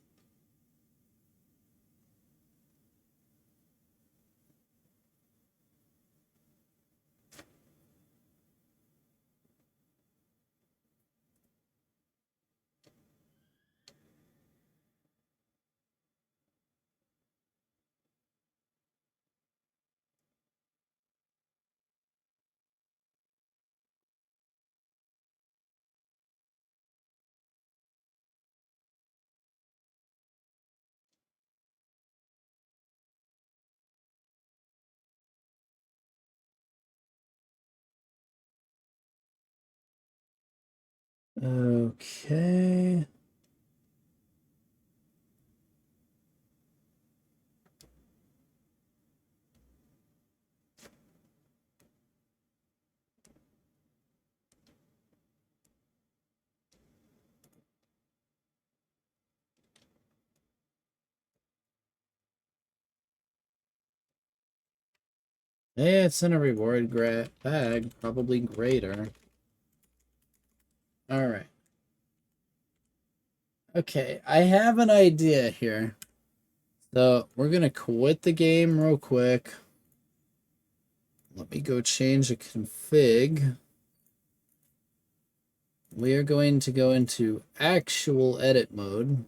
Okay. Hey, it's in a reward bag, probably greater. Alright. Okay, I have an idea here. So, we're gonna quit the game real quick. Let me go change the config. We are going to go into actual edit mode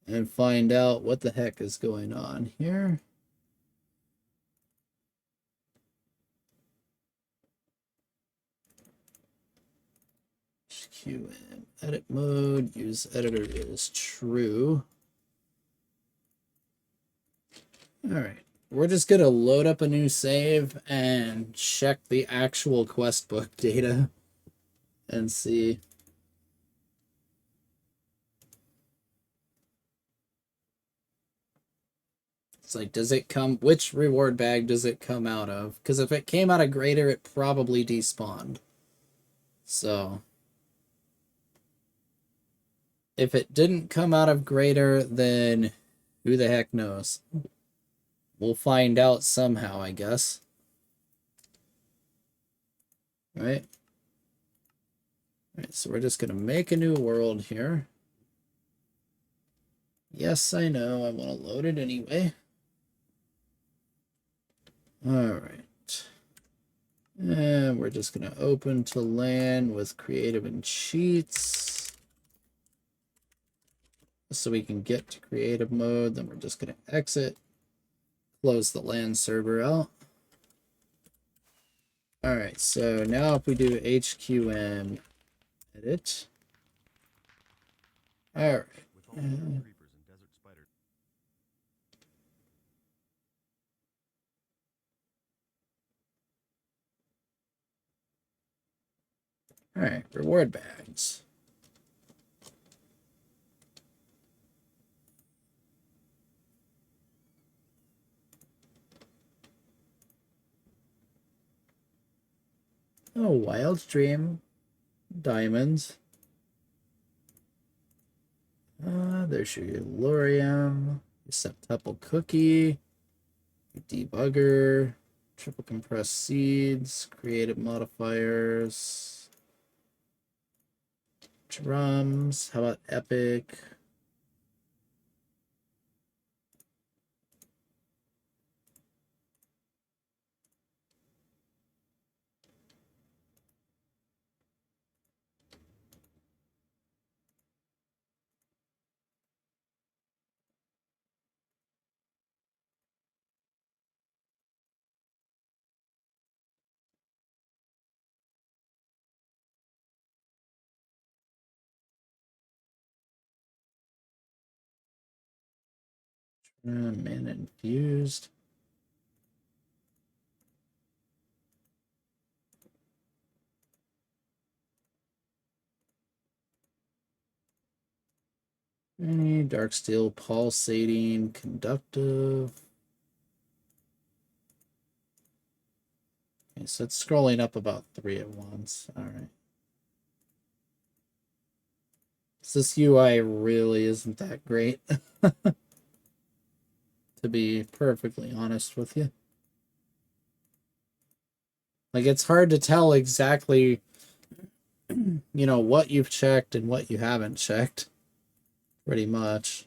and find out what the heck is going on here. QM edit mode, use editor is true. Alright, we're just gonna load up a new save and check the actual quest book data and see. It's like, does it come, which reward bag does it come out of? Because if it came out of greater, it probably despawned. So, if it didn't come out of greater, then who the heck knows? We'll find out somehow, I guess. Right? Alright, so we're just going to make a new world here. Yes, I know. I want to load it anyway. Alright. And we're just going to open to LAN with creative and cheats. So we can get to creative mode. Then we're just going to exit. Close the LAN server out. Alright, so now if we do HQM edit. Alright. Alright, reward bags. Oh, wild stream. Diamonds. There's your Lorium. Septuple cookie. Debugger. Triple compressed seeds. Creative modifiers. Drums. How about epic? Mana infused. Any dark steel, pulsating, conductive. Okay, so it's scrolling up about 3 at once. All right. So this UI really isn't that great, to be perfectly honest with you. Like, it's hard to tell exactly, you know, what you've checked and what you haven't checked, pretty much.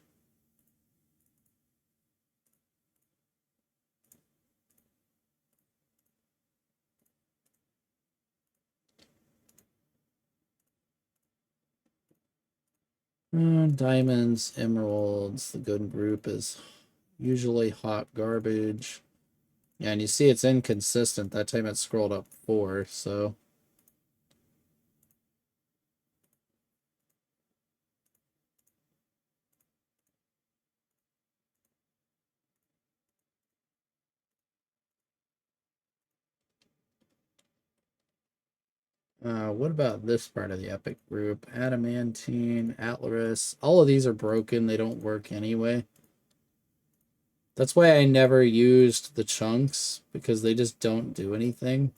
Diamonds, emeralds, the good group is usually hot garbage. Yeah, and you see it's inconsistent. That time it scrolled up 4, so... what about this part of the epic group? Adamantine, Atlas. All of these are broken. They don't work anyway. That's why I never used the chunks, because they just don't do anything.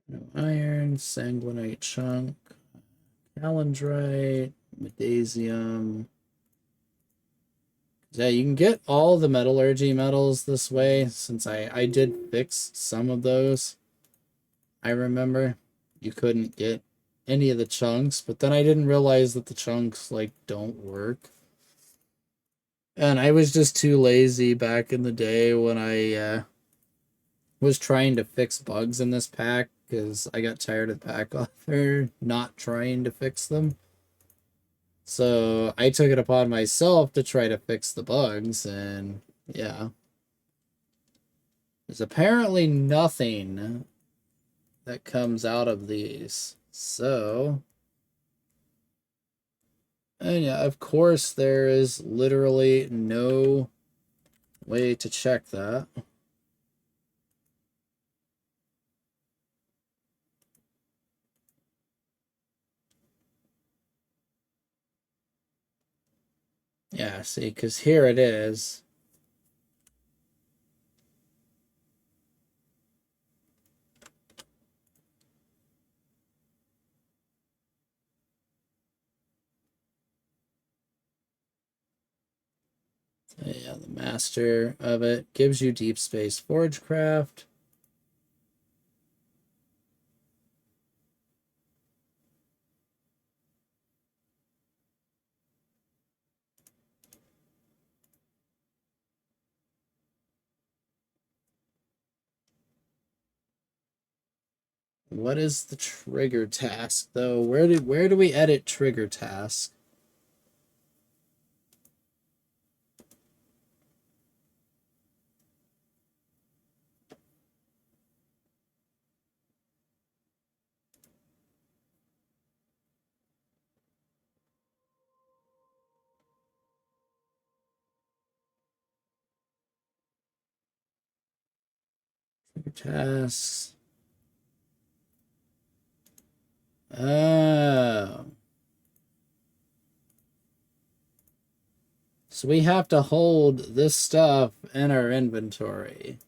No iron, sanguinite chunk, calendrite, medasium. Yeah, you can get all the metallurgy metals this way, since I did fix some of those. I remember you couldn't get any of the chunks, but then I didn't realize that the chunks, like, don't work. And I was just too lazy back in the day when I was trying to fix bugs in this pack, because I got tired of the pack author not trying to fix them. So I took it upon myself to try to fix the bugs, and yeah. There's apparently nothing that comes out of these. So, and yeah, of course, there is literally no way to check that. Yeah, see, because here it is. So yeah, the master of it gives you deep space forgecraft. What is the trigger task though? Where do we edit trigger task? Trigger tasks. Oh. So we have to hold this stuff in our inventory.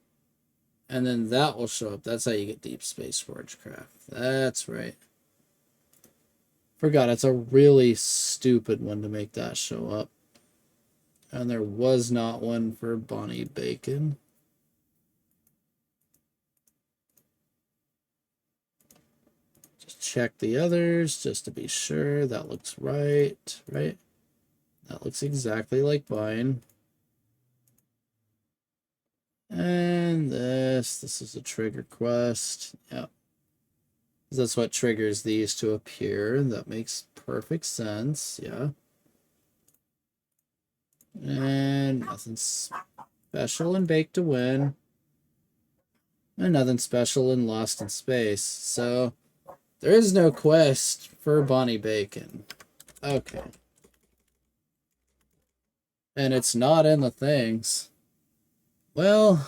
And then that will show up. That's how you get deep space forgecraft. That's right. Forgot, it's a really stupid one to make that show up. And there was not one for Bonnie Bacon. Just check the others just to be sure. That looks right, right? That looks exactly like mine. And this is a trigger quest. Yep. That's what triggers these to appear. That makes perfect sense. Yeah. And nothing special in Bake to Win. And nothing special in Lost in Space. So there is no quest for Bonnie Bacon. Okay. And it's not in the things. Well,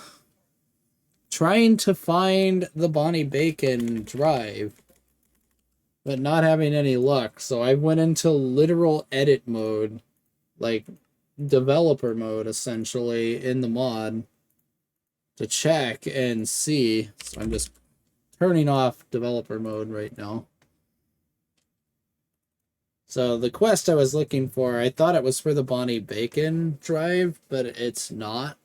trying to find the Bonnie Bacon drive, but not having any luck. So I went into literal edit mode, like developer mode essentially in the mod to check and see. So I'm just turning off developer mode right now. So the quest I was looking for, I thought it was for the Bonnie Bacon drive, but it's not.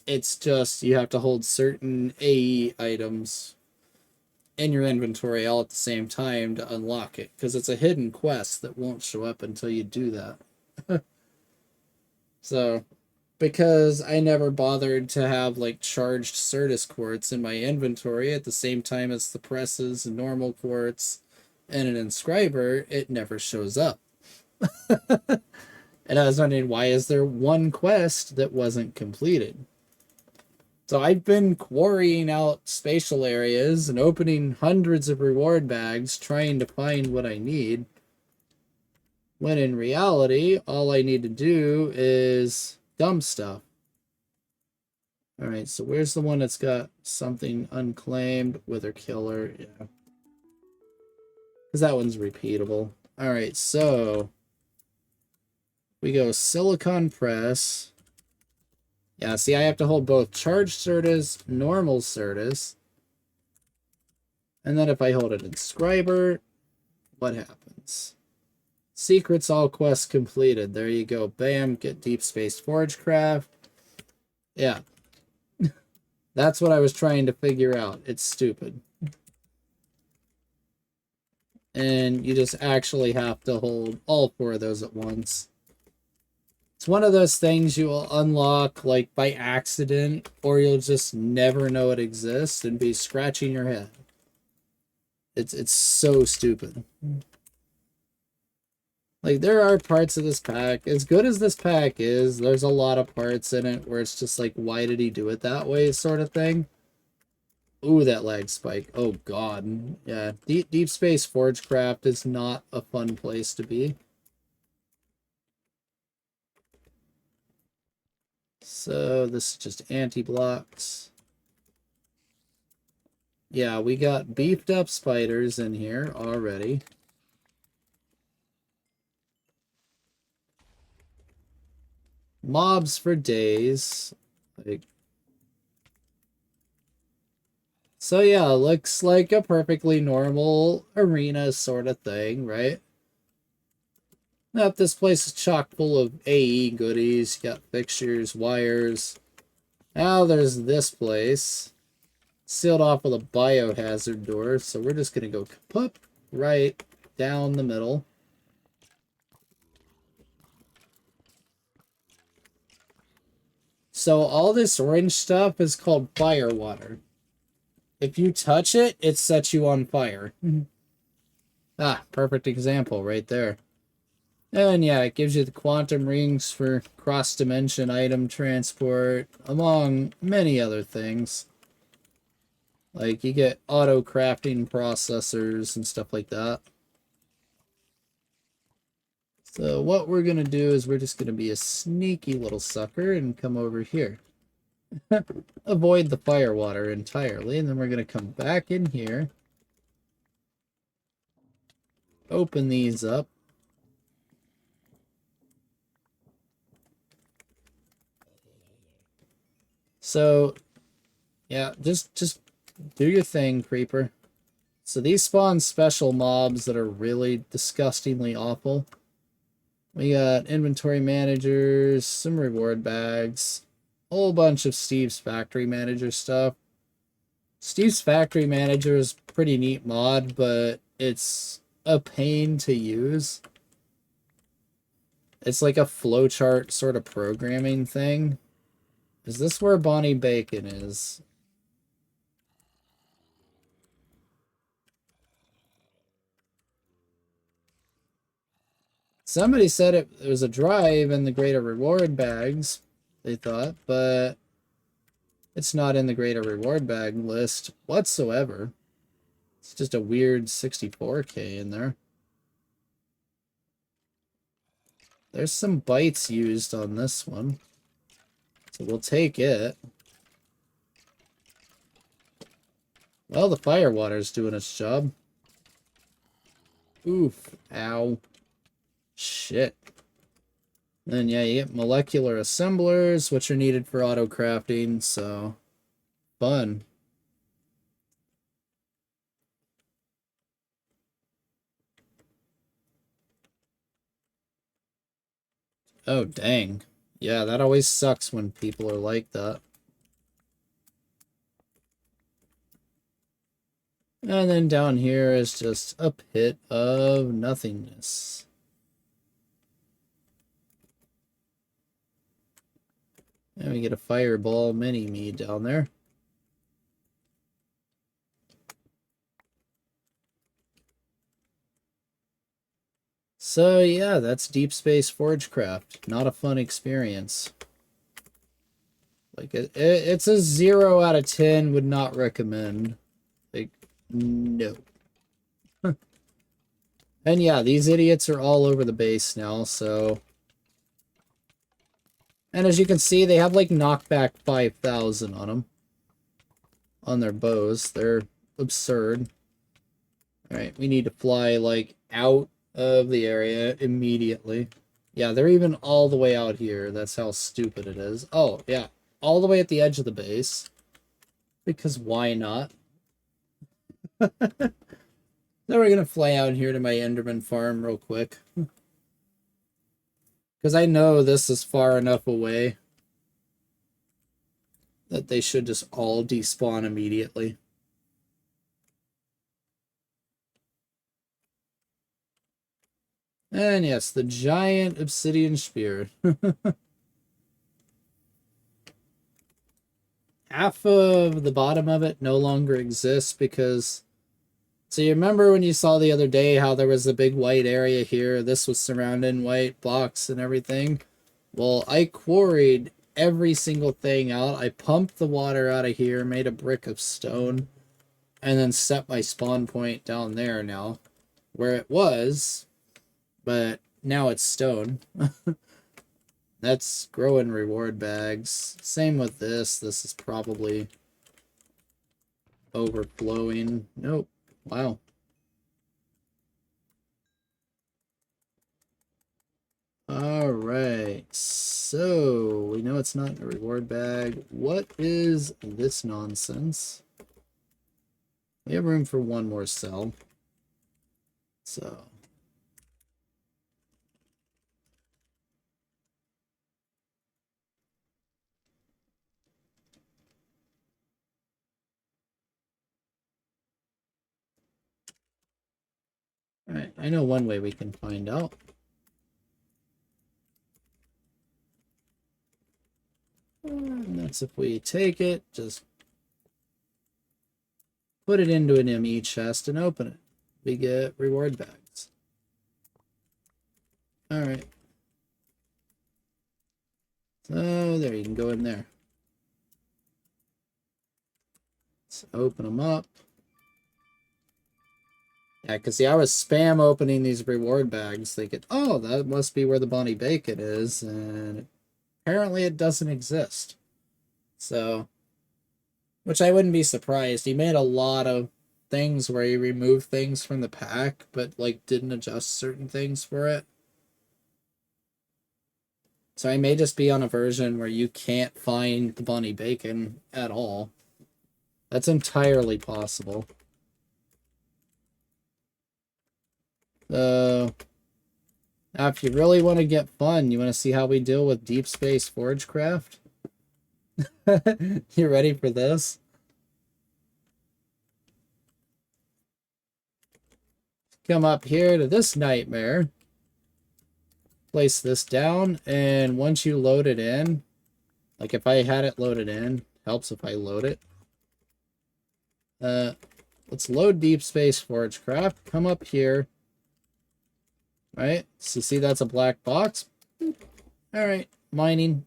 It's just you have to hold certain AE items in your inventory all at the same time to unlock it, because it's a hidden quest that won't show up until you do that. So, because I never bothered to have like charged Certus quartz in my inventory at the same time as the presses and normal quartz and an inscriber, it never shows up. And I was wondering, why is there one quest that wasn't completed? So I've been quarrying out spatial areas and opening hundreds of reward bags trying to find what I need. When in reality, all I need to do is dump stuff. Alright, so where's the one that's got something unclaimed? Wither Killer, yeah. Because that one's repeatable. Alright, so we go Silicon Press. Yeah, see, I have to hold both charged Certus, normal Certus. And then if I hold an inscriber, what happens? Secrets, all quests completed. There you go. Bam, get Deep Space Forgecraft. Yeah. That's what I was trying to figure out. It's stupid. And you just actually have to hold all four of those at once. It's one of those things you will unlock like by accident, or you'll just never know it exists and be scratching your head. It's so stupid. Like, there are parts of this pack, as good as this pack is, there's a lot of parts in it where it's just like, why did he do it that way, sort of thing. Ooh, that lag spike. Oh god. Yeah, Deep Space Forgecraft is not a fun place to be. So this is just anti-blocks. Yeah, we got beefed up spiders in here already. Mobs for days. Like, so yeah, looks like a perfectly normal arena sort of thing, right? Now, this place is chock full of AE goodies. You got fixtures, wires. Now there's this place. Sealed off with a biohazard door, so we're just going to go pop right down the middle. So all this orange stuff is called fire water. If you touch it, it sets you on fire. Ah, perfect example right there. And yeah, it gives you the quantum rings for cross-dimension item transport, among many other things. Like, you get auto-crafting processors and stuff like that. So what we're going to do is we're just going to be a sneaky little sucker and come over here. Avoid the fire water entirely, and then we're going to come back in here. Open these up. So, yeah, just do your thing, Creeper. So these spawn special mobs that are really disgustingly awful. We got inventory managers, some reward bags, a whole bunch of Steve's Factory Manager stuff. Steve's Factory Manager is pretty neat mod, but it's a pain to use. It's like a flowchart sort of programming thing. Is this where Bonnie Bacon is? Somebody said it was a drive in the greater reward bags, they thought, but it's not in the greater reward bag list whatsoever. It's just a weird 64k in there. There's some bytes used on this one, so we'll take it. Well, the fire water's doing its job. Oof. Ow. Shit. Then, yeah, you get molecular assemblers, which are needed for auto crafting, so fun. Oh, dang. Yeah, that always sucks when people are like that. And then down here is just a pit of nothingness. And we get a fireball mini-me down there. So yeah, that's Deep Space Forgecraft. Not a fun experience. Like, it's a 0 out of 10, would not recommend. Like, no. And yeah, these idiots are all over the base now, so... And as you can see, they have, like, knockback 5,000 on them. On their bows. They're absurd. Alright, we need to fly, like, out of the area immediately. Yeah, they're even all the way out here. That's how stupid it is. Oh, yeah. All the way at the edge of the base. Because why not? Now we're gonna fly out here to my Enderman farm real quick. Because I know this is far enough away that they should just all despawn immediately. And yes, the giant obsidian spear. Half of the bottom of it no longer exists because... So you remember when you saw the other day how there was a big white area here? This was surrounded in white blocks and everything. Well, I quarried every single thing out. I pumped the water out of here, made a brick of stone, and then set my spawn point down there now, where it was, but now it's stone. That's growing reward bags. Same with this. This is probably overflowing. Nope. Wow. Alright, so we know it's not a reward bag. What is this nonsense? We have room for one more cell. So. Alright, I know one way we can find out. And that's if we take it, just put it into an ME chest and open it. We get reward bags. Alright. So there, you can go in there. Let's open them up. Yeah, because see, I was spam opening these reward bags thinking, oh, that must be where the Bonnie Bacon is, and apparently it doesn't exist. So, which I wouldn't be surprised. He made a lot of things where he removed things from the pack, but, like, didn't adjust certain things for it. So I may just be on a version where you can't find the Bonnie Bacon at all. That's entirely possible. Now, if you really want to get fun, you want to see how we deal with Deep Space Forgecraft? You ready for this? Come up here to this nightmare. Place this down, and once you load it in, like if I had it loaded in, helps if I load it. Let's load Deep Space Forgecraft. Come up here. Right? So you see that's a black box? Alright, mining.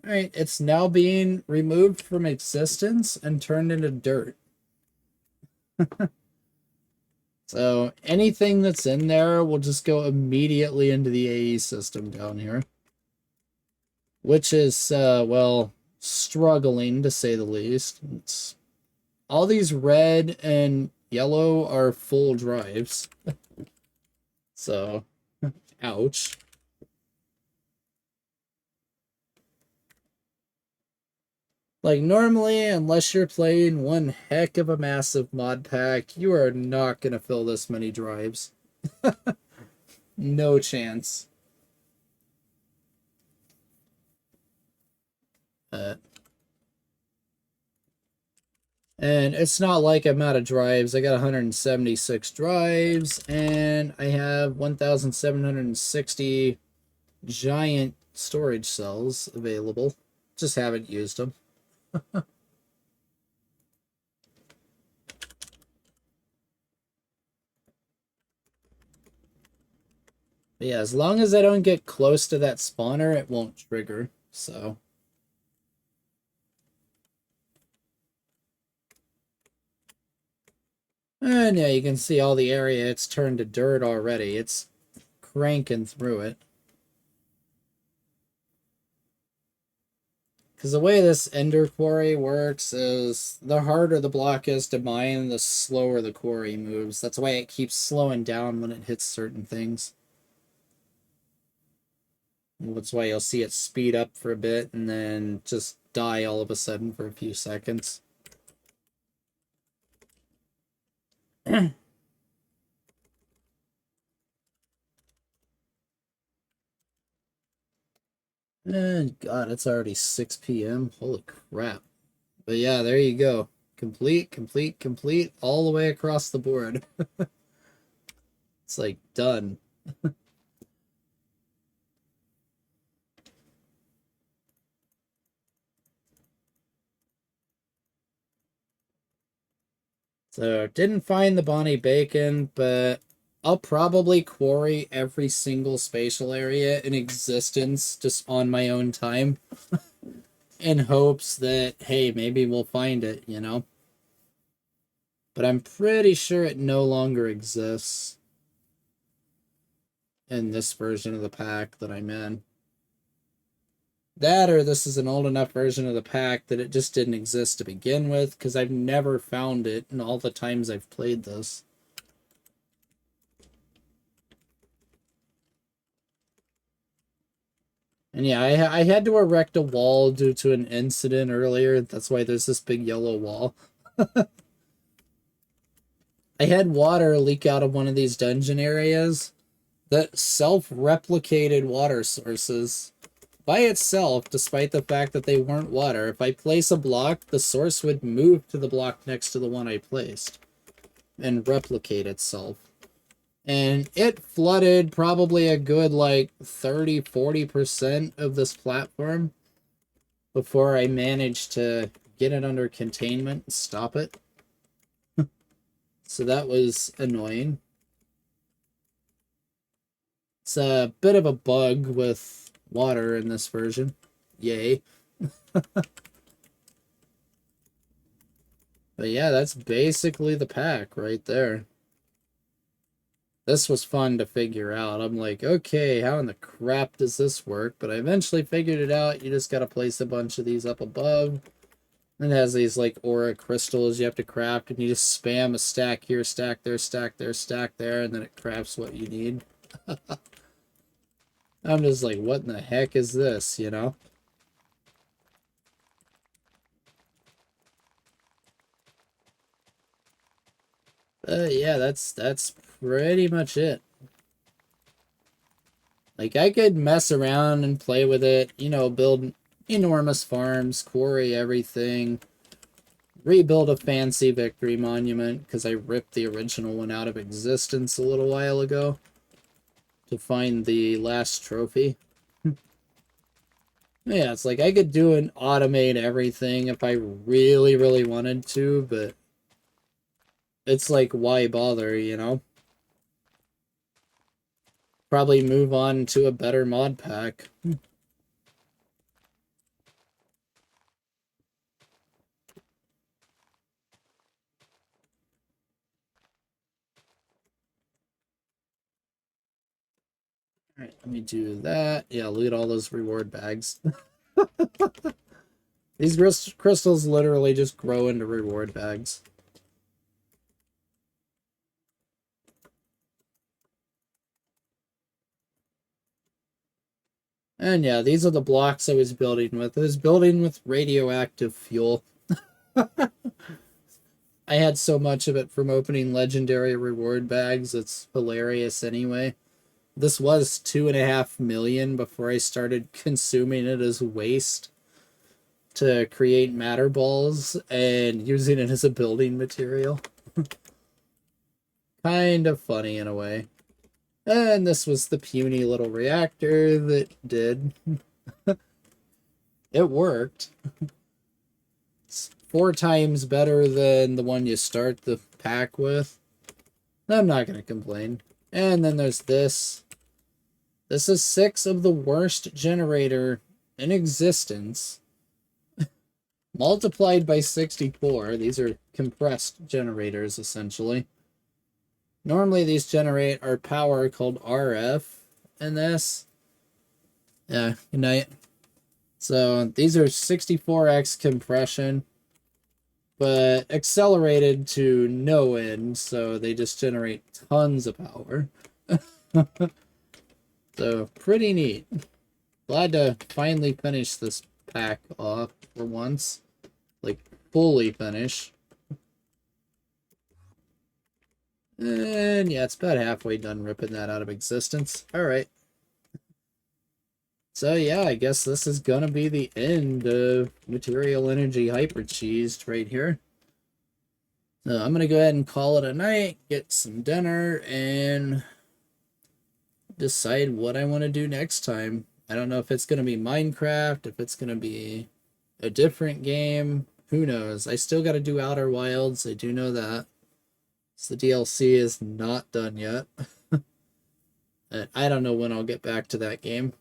Alright, it's now being removed from existence and turned into dirt. So anything that's in there will just go immediately into the AE system down here. Which is, well, struggling to say the least. It's, all these red and yellow are full drives. So, ouch. Like, normally, unless you're playing one heck of a massive mod pack, you are not going to fill this many drives. No chance. And it's not like I'm out of drives. I got 176 drives, and I have 1,760 giant storage cells available. Just haven't used them. But yeah, as long as I don't get close to that spawner, it won't trigger. So. And yeah, you can see all the area it's turned to dirt already. It's cranking through it. Because the way this ender quarry works is the harder the block is to mine, the slower the quarry moves. That's why it keeps slowing down when it hits certain things. That's why you'll see it speed up for a bit and then just die all of a sudden for a few seconds. And God, it's already 6 p.m. Holy crap. But yeah, there you go. Complete, complete, complete, all the way across the board. It's like done. So, didn't find the Bonnie Bacon, but I'll probably quarry every single spatial area in existence just on my own time in hopes that, hey, maybe we'll find it, you know? But I'm pretty sure it no longer exists in this version of the pack that I'm in. That or this is an old enough version of the pack that it just didn't exist to begin with, because I've never found it in all the times I've played this. And yeah, I had to erect a wall due to an incident earlier. That's why there's this big yellow wall. I had water leak out of one of these dungeon areas that self-replicated water sources by itself, despite the fact that they weren't water. If I place a block, the source would move to the block next to the one I placed and replicate itself. And it flooded probably a good like 30-40% of this platform before I managed to get it under containment and stop it. So that was annoying. It's a bit of a bug with water in this version. Yay. But yeah, that's basically the pack right there. This was fun to figure out. I'm like, okay, how in the crap does this work? But I eventually figured it out. You just gotta place a bunch of these up above. And it has these like aura crystals you have to craft, and you just spam a stack here, stack there, stack there, stack there, and then it crafts what you need. I'm just like, what in the heck is this, you know? Yeah, that's pretty much it. Like, I could mess around and play with it, you know, build enormous farms, quarry everything, rebuild a fancy victory monument, because I ripped the original one out of existence a little while ago to find the last trophy. Yeah, it's like I could do and automate everything if I really, really wanted to, but it's like, why bother, you know? probably move on to a better mod pack. Alright, let me do that. Yeah, look at all those reward bags. These crystals literally just grow into reward bags. And yeah, these are the blocks I was building with. I was building with radioactive fuel. I had so much of it from opening legendary reward bags. It's hilarious anyway. This was 2.5 million before I started consuming it as waste to create matter balls and using it as a building material. Kind of funny in a way. And this was the puny little reactor that did. It worked. It's 4 times better than the one you start the pack with. I'm not going to complain. And then there's this. This is 6 of the worst generator in existence. Multiplied by 64. These are compressed generators, essentially. Normally these generate our power called RF in this. Yeah, good night. So these are 64x compression, but accelerated to no end, so they just generate tons of power. So pretty neat. Glad to finally finish this pack off for once. Like, fully finish. And yeah, it's about halfway done ripping that out of existence. Alright. So yeah, I guess this is gonna be the end of Material Energy Hyper Cheesed right here. So I'm gonna go ahead and call it a night, get some dinner, and decide what I want to do next time. I don't know if it's gonna be Minecraft, if it's gonna be a different game. Who knows? I still gotta do Outer Wilds, I do know that. So the DLC is not done yet. I don't know when I'll get back to that game.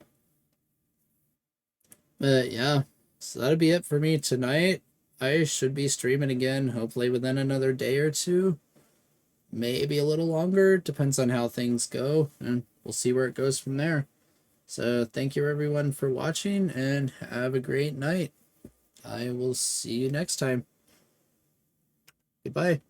But yeah, so that'll be it for me tonight. I should be streaming again, hopefully within another day or two. Maybe a little longer, depends on how things go, and we'll see where it goes from there. So thank you everyone for watching, and have a great night. I will see you next time. Goodbye.